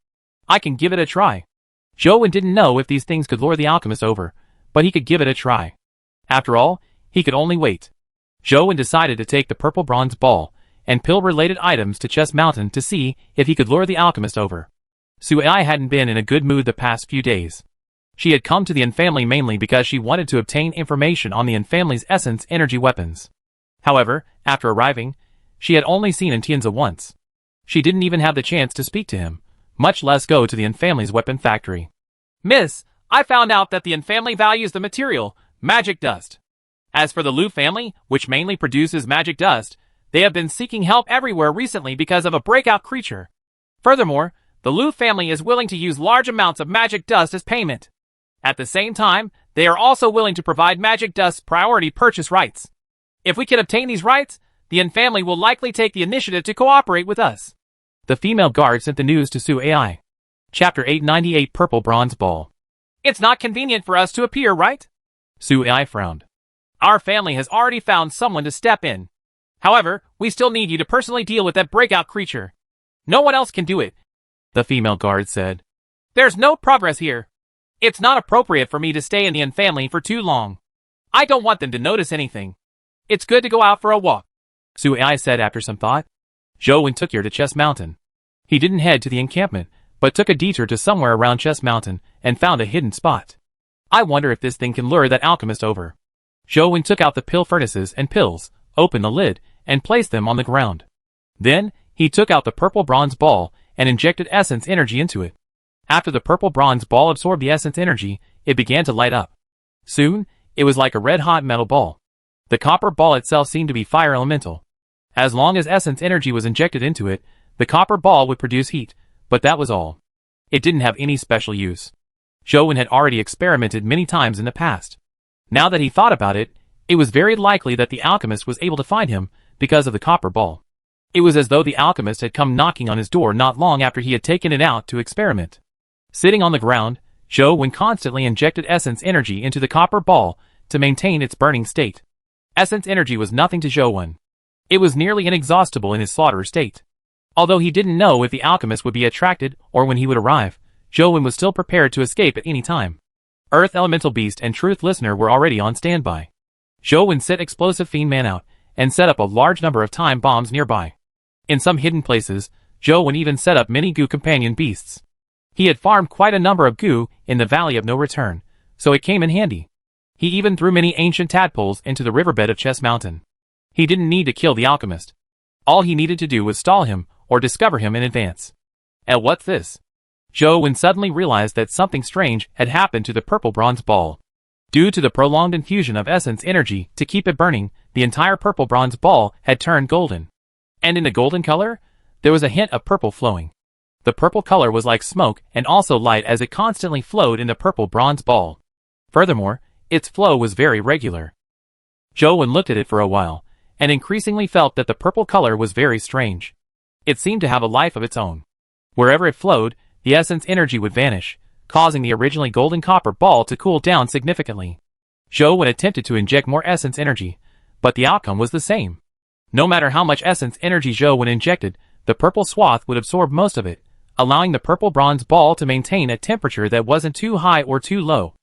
I can give it a try. Zhou Wen didn't know if these things could lure the alchemist over, but he could give it a try. After all, he could only wait. Zhou Wen decided to take the purple bronze ball and pill-related items to Chess Mountain to see if he could lure the alchemist over. Sui Ai hadn't been in a good mood the past few days. She had come to the Yin family mainly because she wanted to obtain information on the Yin family's essence energy weapons. However, after arriving, she had only seen Tianzi once. She didn't even have the chance to speak to him, much less go to the Yin family's weapon factory. Miss, I found out that the Yin family values the material, magic dust. As for the Lu family, which mainly produces magic dust, they have been seeking help everywhere recently because of a breakout creature. Furthermore, the Lu family is willing to use large amounts of magic dust as payment. At the same time, they are also willing to provide magic dust's priority purchase rights. If we can obtain these rights, the Yin family will likely take the initiative to cooperate with us. The female guard sent the news to Sui Ai. Chapter 898 Purple Bronze Ball. It's not convenient for us to appear, right? Sui Ai frowned. Our family has already found someone to step in. However, we still need you to personally deal with that breakout creature. No one else can do it, the female guard said. There's no progress here. It's not appropriate for me to stay in the Yin family for too long. I don't want them to notice anything. It's good to go out for a walk, Sui Ai said after some thought. Zhou Wen took her to Chess Mountain. He didn't head to the encampment, but took a detour to somewhere around Chess Mountain and found a hidden spot. I wonder if this thing can lure that alchemist over. Zhou Wen took out the pill furnaces and pills, opened the lid, and placed them on the ground. Then, he took out the purple bronze ball and injected essence energy into it. After the purple bronze ball absorbed the essence energy, it began to light up. Soon, it was like a red-hot metal ball. The copper ball itself seemed to be fire elemental. As long as essence energy was injected into it, the copper ball would produce heat, but that was all. It didn't have any special use. Zhou Wen had already experimented many times in the past. Now that he thought about it, it was very likely that the alchemist was able to find him because of the copper ball. It was as though the alchemist had come knocking on his door not long after he had taken it out to experiment. Sitting on the ground, Zhou Wen constantly injected essence energy into the copper ball to maintain its burning state. Essence energy was nothing to Zhou Wen. It was nearly inexhaustible in his slaughterer state. Although he didn't know if the alchemist would be attracted or when he would arrive, Zhou Wen was still prepared to escape at any time. Earth Elemental Beast and Truth Listener were already on standby. Zhou Wen sent Explosive Fiend Man out and set up a large number of time bombs nearby. In some hidden places, Zhou even set up many Gu companion beasts. He had farmed quite a number of Gu in the Valley of No Return, so it came in handy. He even threw many ancient tadpoles into the riverbed of Chess Mountain. He didn't need to kill the alchemist. All he needed to do was stall him or discover him in advance. And what's this? Zhou suddenly realized that something strange had happened to the purple bronze ball. Due to the prolonged infusion of essence energy to keep it burning, the entire purple bronze ball had turned golden. And in the golden color, there was a hint of purple flowing. The purple color was like smoke and also light as it constantly flowed in the purple bronze ball. Furthermore, its flow was very regular. Zhou looked at it for a while, and increasingly felt that the purple color was very strange. It seemed to have a life of its own. Wherever it flowed, the essence energy would vanish, causing the originally golden copper ball to cool down significantly. Zhou attempted to inject more essence energy, but the outcome was the same. No matter how much essence energy Zhou injected, the purple swath would absorb most of it, allowing the purple bronze ball to maintain a temperature that wasn't too high or too low.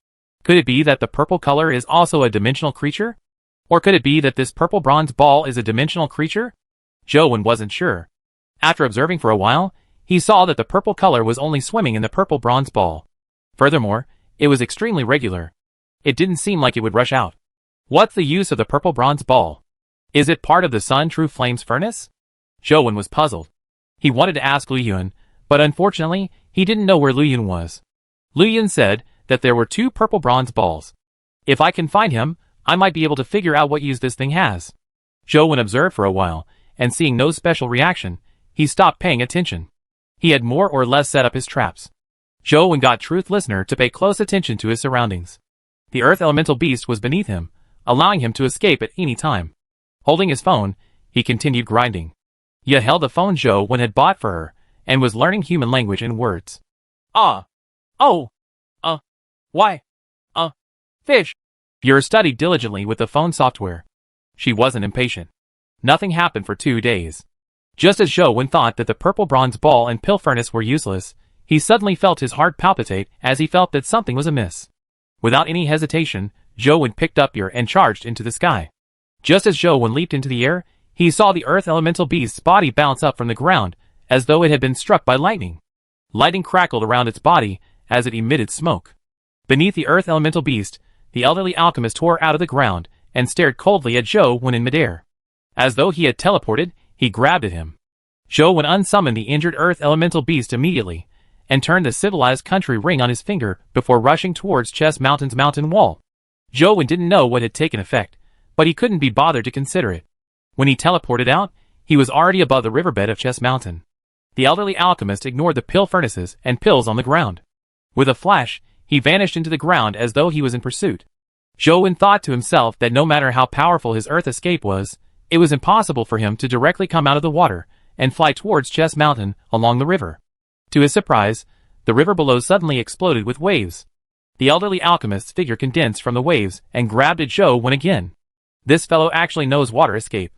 Could it be that the purple color is also a dimensional creature? Or could it be that this purple bronze ball is a dimensional creature? Zhou wasn't sure. After observing for a while, he saw that the purple color was only swimming in the purple bronze ball. Furthermore, it was extremely regular. It didn't seem like it would rush out. What's the use of the purple bronze ball? Is it part of the Sun True Flames furnace? Zhou was puzzled. He wanted to ask Lu Yun, but unfortunately, he didn't know where Lu Yun was. Lu Yun said that there were 2 purple bronze balls. If I can find him, I might be able to figure out what use this thing has. Zhou observed for a while, and seeing no special reaction, he stopped paying attention. He had more or less set up his traps. Zhou got Truth Listener to pay close attention to his surroundings. The Earth Elemental Beast was beneath him, allowing him to escape at any time. Holding his phone, he continued grinding. Ye held the phone Zhou had bought for her, and was learning human language and words. Why? Fish. Yer studied diligently with the phone software. She wasn't impatient. Nothing happened for 2 days. Just as Zhou thought that the purple bronze ball and pill furnace were useless, he suddenly felt his heart palpitate as he felt that something was amiss. Without any hesitation, Zhou picked up Yer and charged into the sky. Just as Zhou leaped into the air, he saw the Earth Elemental Beast's body bounce up from the ground, as though it had been struck by lightning. Lightning crackled around its body as it emitted smoke. Beneath the Earth Elemental Beast, the elderly alchemist tore out of the ground and stared coldly at Zhou in midair. As though he had teleported, he grabbed at him. Zhou unsummoned the injured Earth Elemental Beast immediately, and turned the civilized country ring on his finger before rushing towards Chess Mountain's mountain wall. Zhou didn't know what had taken effect, but he couldn't be bothered to consider it. When he teleported out, he was already above the riverbed of Chess Mountain. The elderly alchemist ignored the pill furnaces and pills on the ground. With a flash, he vanished into the ground as though he was in pursuit. Zhou thought to himself that no matter how powerful his earth escape was, it was impossible for him to directly come out of the water and fly towards Chess Mountain along the river. To his surprise, the river below suddenly exploded with waves. The elderly alchemist's figure condensed from the waves and grabbed at Zhou again. This fellow actually knows water escape.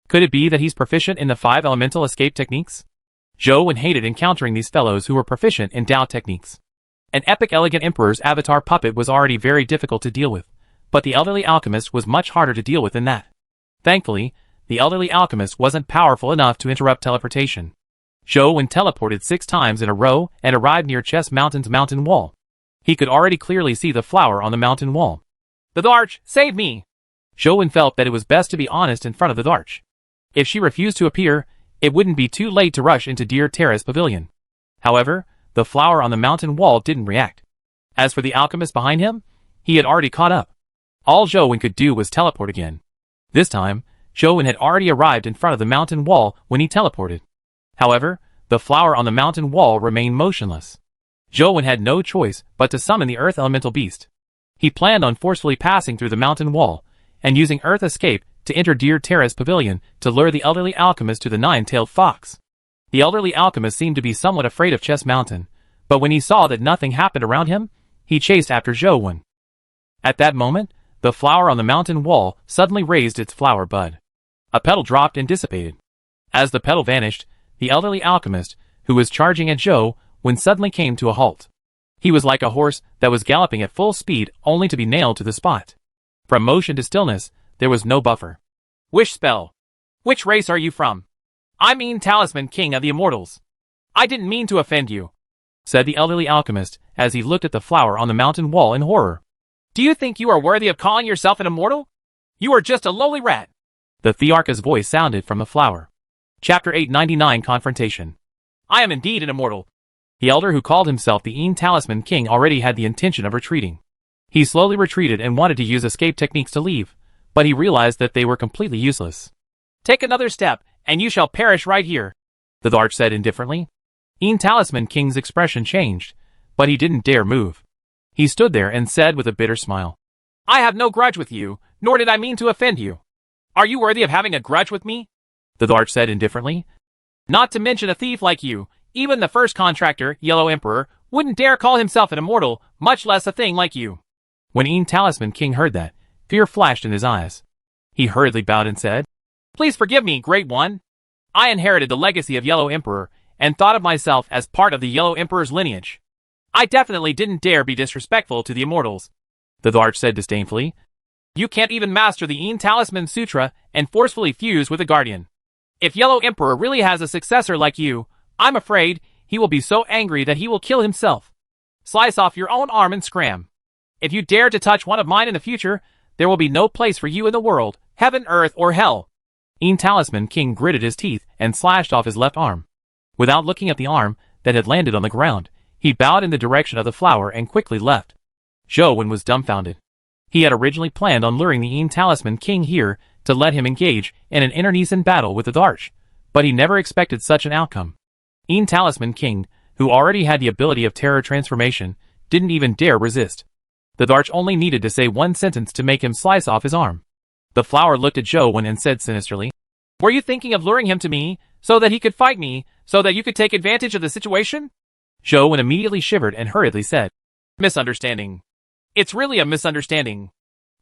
Could it be that he's proficient in the 5 elemental escape techniques? Zhou hated encountering these fellows who were proficient in Dao techniques. An epic elegant emperor's avatar puppet was already very difficult to deal with, but the elderly alchemist was much harder to deal with than that. Thankfully, the elderly alchemist wasn't powerful enough to interrupt teleportation. Zhou teleported 6 times in a row and arrived near Chess Mountain's mountain wall. He could already clearly see the flower on the mountain wall. The Dharch, save me! Zhou felt that it was best to be honest in front of the Dharch. If she refused to appear, it wouldn't be too late to rush into Deer Terrace Pavilion. However, the flower on the mountain wall didn't react. As for the alchemist behind him, he had already caught up. All Zhou could do was teleport again. This time, Zhou had already arrived in front of the mountain wall when he teleported. However, the flower on the mountain wall remained motionless. Zhou had no choice but to summon the Earth Elemental Beast. He planned on forcefully passing through the mountain wall, and using Earth Escape to enter Deer Terrace Pavilion to lure the elderly alchemist to the 9-tailed fox. The elderly alchemist seemed to be somewhat afraid of Chess Mountain, but when he saw that nothing happened around him, he chased after Zhou. At that moment, the flower on the mountain wall suddenly raised its flower bud. A petal dropped and dissipated. As the petal vanished, the elderly alchemist, who was charging at Zhou, suddenly came to a halt. He was like a horse that was galloping at full speed only to be nailed to the spot. From motion to stillness, there was no buffer. Wish spell. Which race are you from? I mean Talisman King of the Immortals. I didn't mean to offend you, said the elderly alchemist as he looked at the flower on the mountain wall in horror. Do you think you are worthy of calling yourself an immortal? You are just a lowly rat. The Thearch's voice sounded from the flower. Chapter 899 Confrontation. I am indeed an immortal. The elder who called himself the Een Talisman King already had the intention of retreating. He slowly retreated and wanted to use escape techniques to leave, but he realized that they were completely useless. Take another step, and you shall perish right here, the Thearch said indifferently. Een Talisman King's expression changed, but he didn't dare move. He stood there and said with a bitter smile, I have no grudge with you, nor did I mean to offend you. Are you worthy of having a grudge with me? The Thearch said indifferently. Not to mention a thief like you, even the first contractor, Yellow Emperor, wouldn't dare call himself an immortal, much less a thing like you. When Een Talisman King heard that, fear flashed in his eyes. He hurriedly bowed and said, Please forgive me, Great One. I inherited the legacy of Yellow Emperor, and thought of myself as part of the Yellow Emperor's lineage. I definitely didn't dare be disrespectful to the immortals, the Thearch said disdainfully. You can't even master the Een Talisman Sutra and forcefully fuse with a guardian. If Yellow Emperor really has a successor like you, I'm afraid he will be so angry that he will kill himself. Slice off your own arm and scram. If you dare to touch one of mine in the future, there will be no place for you in the world, heaven, earth, or hell. Een Talisman King gritted his teeth and slashed off his left arm. Without looking at the arm that had landed on the ground, he bowed in the direction of the flower and quickly left. Zhou Wen was dumbfounded. He had originally planned on luring the Een Talisman King here to let him engage in an internecine battle with the Thearch, but he never expected such an outcome. Een Talisman King, who already had the ability of terror transformation, didn't even dare resist. The Thearch only needed to say one sentence to make him slice off his arm. The flower looked at Zhou Wen and said sinisterly, Were you thinking of luring him to me, so that he could fight me, so that you could take advantage of the situation? Zhou Wen immediately shivered and hurriedly said, Misunderstanding. It's really a misunderstanding.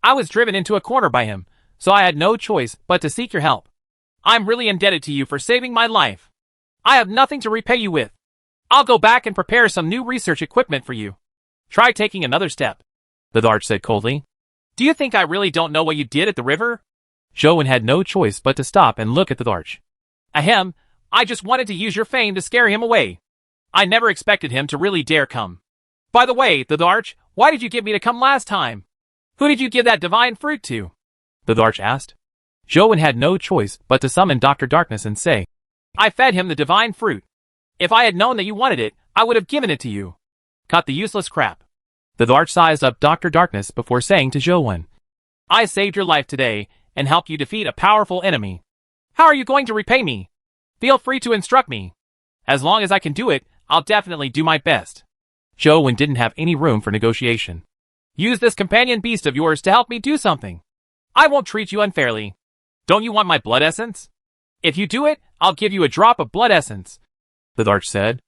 I was driven into a corner by him, so I had no choice but to seek your help. I'm really indebted to you for saving my life. I have nothing to repay you with. I'll go back and prepare some new research equipment for you. Try taking another step, the Thearch said coldly. Do you think I really don't know what you did at the river? Zhou Wen had no choice but to stop and look at the Thearch. Ahem, I just wanted to use your fame to scare him away. I never expected him to really dare come. By the way, the Thearch, why did you get me to come last time? Who did you give that divine fruit to? The Thearch asked. Zhou Wen had no choice but to summon Dr. Darkness and say, I fed him the divine fruit. If I had known that you wanted it, I would have given it to you. Cut the useless crap. The Thearch sized up Dr. Darkness before saying to Zhou Wen, I saved your life today and helped you defeat a powerful enemy. How are you going to repay me? Feel free to instruct me. As long as I can do it, I'll definitely do my best. Zhou Wen didn't have any room for negotiation. Use this companion beast of yours to help me do something. I won't treat you unfairly. Don't you want my blood essence? If you do it, I'll give you a drop of blood essence, the Thearch said.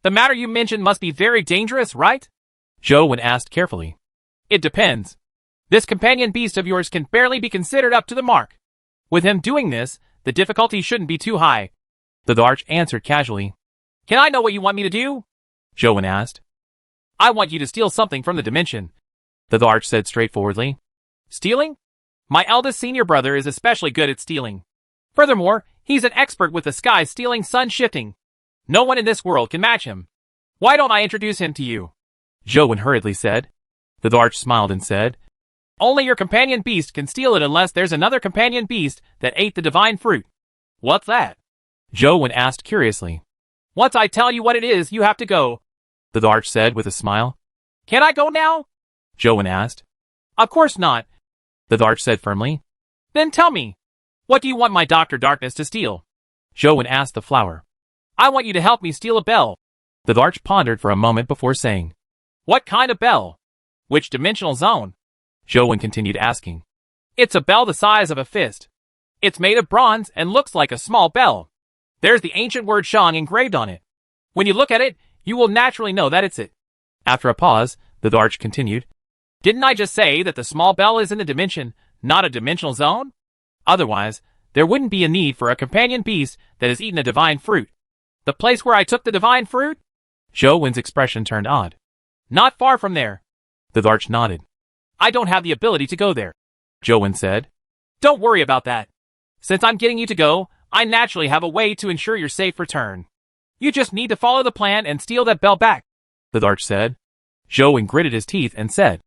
The matter you mentioned must be very dangerous, right? Zhou Wen asked carefully. It depends. This companion beast of yours can barely be considered up to the mark. With him doing this, the difficulty shouldn't be too high, the Thearch answered casually. Can I know what you want me to do? Zhou Wen asked. I want you to steal something from the dimension, the Thearch said straightforwardly. Stealing? My eldest senior brother is especially good at stealing. Furthermore, he's an expert with the sky stealing sun shifting. No one in this world can match him. Why don't I introduce him to you? Zhou Wen hurriedly said. The Thearch smiled and said, Only your companion beast can steal it unless there's another companion beast that ate the divine fruit. What's that? Zhou Wen asked curiously. Once I tell you what it is, you have to go, the Thearch said with a smile. Can I go now? Zhou Wen asked. Of course not, the Thearch said firmly. Then tell me, what do you want my Dr. Darkness to steal? Zhou Wen asked the flower. I want you to help me steal a bell. The Thearch pondered for a moment before saying, What kind of bell? Which dimensional zone? Zhou Wen continued asking. It's a bell the size of a fist. It's made of bronze and looks like a small bell. There's the ancient word Shang engraved on it. When you look at it, you will naturally know that it's it. After a pause, the Thearch continued. Didn't I just say that the small bell is in a dimension, not a dimensional zone? Otherwise, there wouldn't be a need for a companion beast that has eaten a divine fruit. The place where I took the divine fruit? Zhou Wen's expression turned odd. Not far from there. The Thearch nodded. I don't have the ability to go there, Zhou Wen said. Don't worry about that. Since I'm getting you to go, I naturally have a way to ensure your safe return. You just need to follow the plan and steal that bell back, the Darch said. Zhou gritted his teeth and said,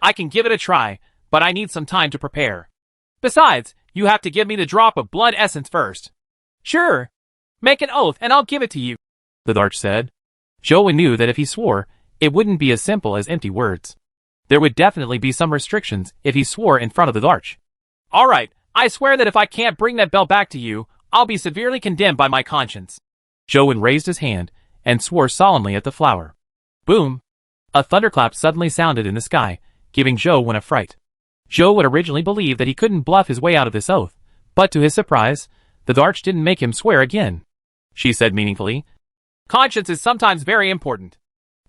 I can give it a try, but I need some time to prepare. Besides, you have to give me the drop of blood essence first. Sure. Make an oath and I'll give it to you, the Darch said. Zhou knew that if he swore, it wouldn't be as simple as empty words. There would definitely be some restrictions if he swore in front of the Darch. Alright, I swear that if I can't bring that bell back to you, I'll be severely condemned by my conscience. Zhou raised his hand and swore solemnly at the flower. Boom! A thunderclap suddenly sounded in the sky, giving Zhou a fright. Zhou had originally believed that he couldn't bluff his way out of this oath, but to his surprise, the Darch didn't make him swear again. She said meaningfully, Conscience is sometimes very important.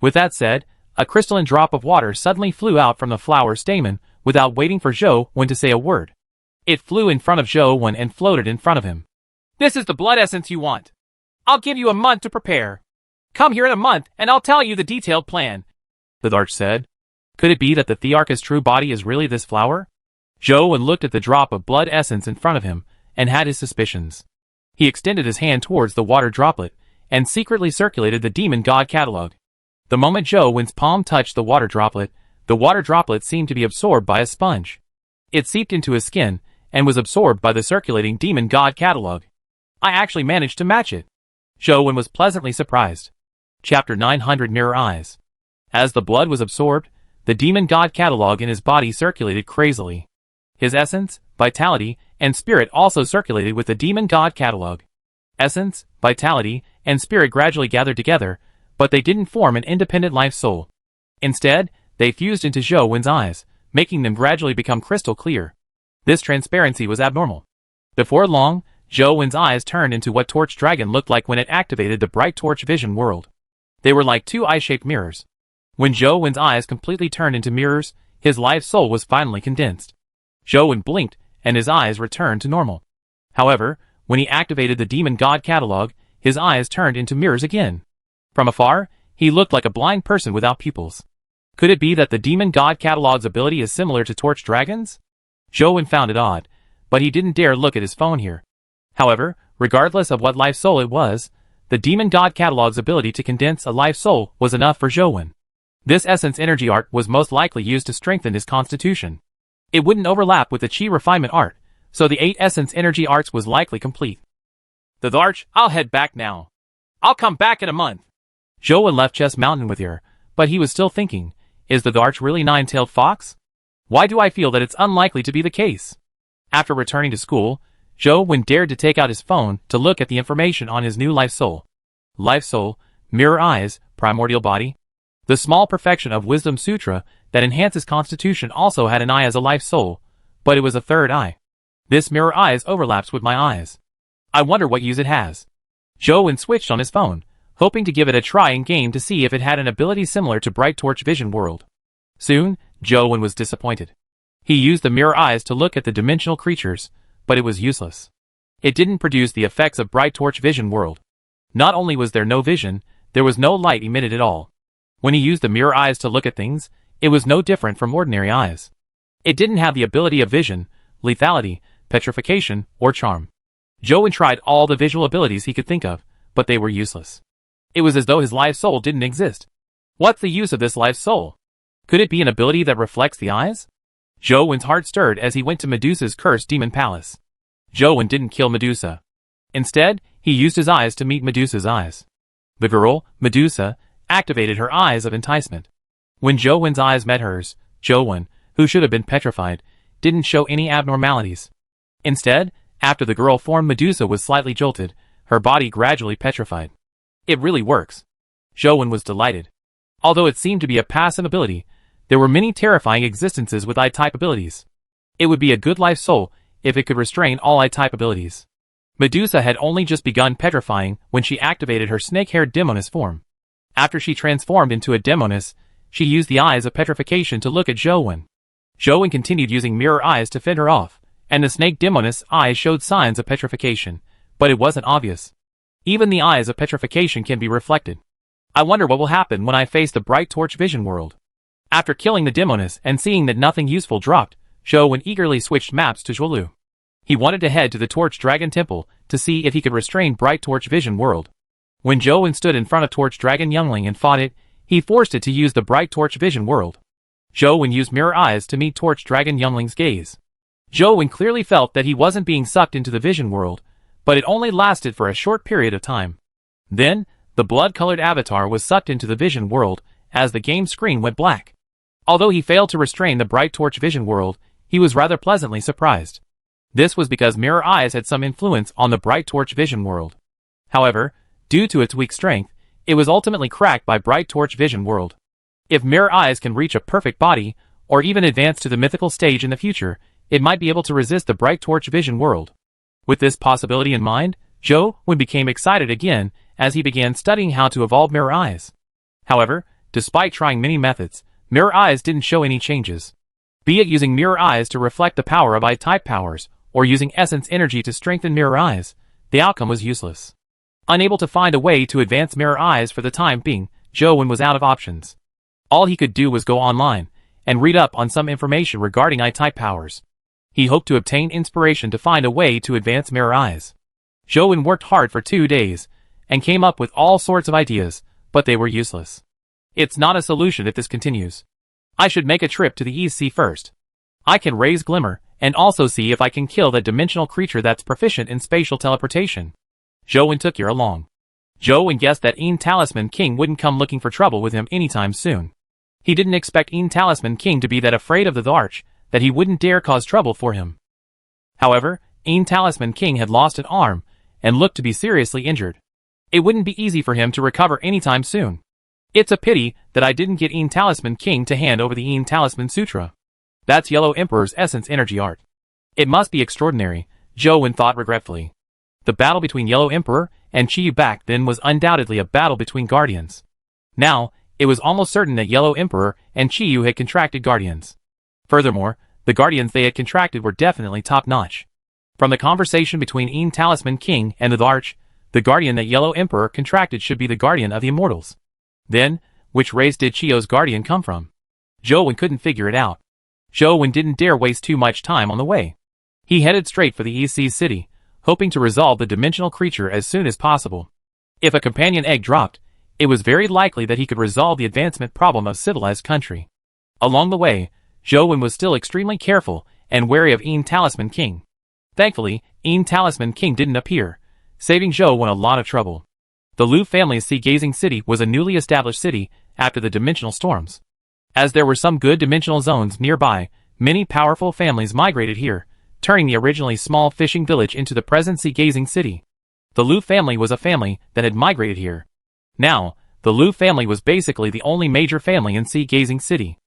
With that said, a crystalline drop of water suddenly flew out from the flower's stamen without waiting for Zhou to say a word. It flew in front of Zhou and floated in front of him. This is the blood essence you want. I'll give you a month to prepare. Come here in a month and I'll tell you the detailed plan, the Darch said. Could it be that the Thearch's true body is really this flower? Zhou looked at the drop of blood essence in front of him and had his suspicions. He extended his hand towards the water droplet and secretly circulated the demon god catalog. The moment Zhou's palm touched the water droplet seemed to be absorbed by a sponge. It seeped into his skin and was absorbed by the circulating demon god catalog. I actually managed to match it. Zhou was pleasantly surprised. Chapter 900 Mirror Eyes. As the blood was absorbed, the demon god catalog in his body circulated crazily. His essence, vitality, and spirit also circulated with the demon god catalog. Essence, vitality, and spirit gradually gathered together, but they didn't form an independent life soul. Instead, they fused into Zhou's eyes, making them gradually become crystal clear. This transparency was abnormal. Before long, Zhou's eyes turned into what Torch Dragon looked like when it activated the Bright Torch Vision world. They were like two eye-shaped mirrors. When Zhou's eyes completely turned into mirrors, his life soul was finally condensed. Zhou blinked, and his eyes returned to normal. However, when he activated the Demon God catalog, his eyes turned into mirrors again. From afar, he looked like a blind person without pupils. Could it be that the Demon God catalog's ability is similar to Torch Dragon's? Zhou found it odd, but he didn't dare look at his phone here. However, regardless of what life soul it was, the Demon God catalog's ability to condense a life soul was enough for Zhou. This essence energy art was most likely used to strengthen his constitution. It wouldn't overlap with the Qi refinement art, so the 8 essence energy arts was likely complete. The Darch, I'll head back now. I'll come back in a month. Zhou left Chess Mountain with her, but he was still thinking, is the Darch really Nine-Tailed Fox? Why do I feel that it's unlikely to be the case? After returning to school, Zhou dared to take out his phone to look at the information on his new life soul. Life soul, mirror eyes, primordial body. The small perfection of Wisdom Sutra that enhances constitution also had an eye as a life soul, but it was a third eye. This mirror eyes overlaps with my eyes. I wonder what use it has. Zhou switched on his phone, hoping to give it a try in game to see if it had an ability similar to Bright Torch Vision World. Soon, Zhou was disappointed. He used the mirror eyes to look at the dimensional creatures, but it was useless. It didn't produce the effects of Bright Torch Vision World. Not only was there no vision, there was no light emitted at all. When he used the mirror eyes to look at things, it was no different from ordinary eyes. It didn't have the ability of vision, lethality, petrification, or charm. Zhou tried all the visual abilities he could think of, but they were useless. It was as though his life soul didn't exist. What's the use of this life soul? Could it be an ability that reflects the eyes? Zhou's heart stirred as he went to Medusa's cursed demon palace. Zhou didn't kill Medusa. Instead, he used his eyes to meet Medusa's eyes. The girl, Medusa, activated her eyes of enticement. When Zhou's eyes met hers, Zhou, who should have been petrified, didn't show any abnormalities. Instead, after the girl form Medusa was slightly jolted, her body gradually petrified. It really works. Zhou was delighted. Although it seemed to be a passive ability, there were many terrifying existences with I-type abilities. It would be a good life soul if it could restrain all I-type abilities. Medusa had only just begun petrifying when she activated her snake-haired demoness form. After she transformed into a demoness, she used the eyes of petrification to look at Zhou. Zhou continued using mirror eyes to fend her off, and the snake demoness eyes showed signs of petrification, but it wasn't obvious. Even the eyes of petrification can be reflected. I wonder what will happen when I face the Bright Torch Vision World. After killing the demoness and seeing that nothing useful dropped, Zhou eagerly switched maps to Zhuolu. He wanted to head to the Torch Dragon Temple to see if he could restrain Bright Torch Vision World. When Zhou stood in front of Torch Dragon Youngling and fought it, he forced it to use the Bright Torch Vision World. Zhou used mirror eyes to meet Torch Dragon Youngling's gaze. Zhou clearly felt that he wasn't being sucked into the Vision World, but it only lasted for a short period of time. Then, the blood-colored avatar was sucked into the Vision World as the game screen went black. Although he failed to restrain the Bright Torch Vision World, he was rather pleasantly surprised. This was because Mirror Eyes had some influence on the Bright Torch Vision World. However, due to its weak strength, it was ultimately cracked by Bright Torch Vision World. If Mirror Eyes can reach a perfect body, or even advance to the mythical stage in the future, it might be able to resist the Bright Torch Vision World. With this possibility in mind, Zhou became excited again as he began studying how to evolve Mirror Eyes. However, despite trying many methods, Mirror Eyes didn't show any changes. Be it using Mirror Eyes to reflect the power of I-type powers, or using Essence Energy to strengthen Mirror Eyes, the outcome was useless. Unable to find a way to advance Mirror Eyes for the time being, Zhou was out of options. All he could do was go online and read up on some information regarding I-type powers. He hoped to obtain inspiration to find a way to advance Mirror Eyes. Zhou worked hard for 2 days and came up with all sorts of ideas, but they were useless. It's not a solution if this continues. I should make a trip to the East Sea first. I can raise Glimmer and also see if I can kill that dimensional creature that's proficient in spatial teleportation. Zhou took Yer along. Zhou guessed that Een Talisman King wouldn't come looking for trouble with him anytime soon. He didn't expect Een Talisman King to be that afraid of the Arch that he wouldn't dare cause trouble for him. However, Een Talisman King had lost an arm and looked to be seriously injured. It wouldn't be easy for him to recover anytime soon. It's a pity that I didn't get Een Talisman King to hand over the Een Talisman Sutra. That's Yellow Emperor's Essence Energy art. It must be extraordinary, Zhou thought regretfully. The battle between Yellow Emperor and Qiyu back then was undoubtedly a battle between guardians. Now, it was almost certain that Yellow Emperor and Qiyu had contracted guardians. Furthermore, the guardians they had contracted were definitely top-notch. From the conversation between Een Talisman King and the Arch, the guardian that Yellow Emperor contracted should be the guardian of the Immortals. Then, which race did Qiyu's guardian come from? Zhou couldn't figure it out. Zhou didn't dare waste too much time on the way. He headed straight for the East Sea City, hoping to resolve the dimensional creature as soon as possible. If a companion egg dropped, it was very likely that he could resolve the advancement problem of civilized country. Along the way, Zhou was still extremely careful and wary of Een Talisman King. Thankfully, Een Talisman King didn't appear, saving Zhou a lot of trouble. The Lu family's sea-gazing city was a newly established city after the dimensional storms. As there were some good dimensional zones nearby, many powerful families migrated here, turning the originally small fishing village into the present sea-gazing city. The Lu family was a family that had migrated here. Now, the Lu family was basically the only major family in sea-gazing city.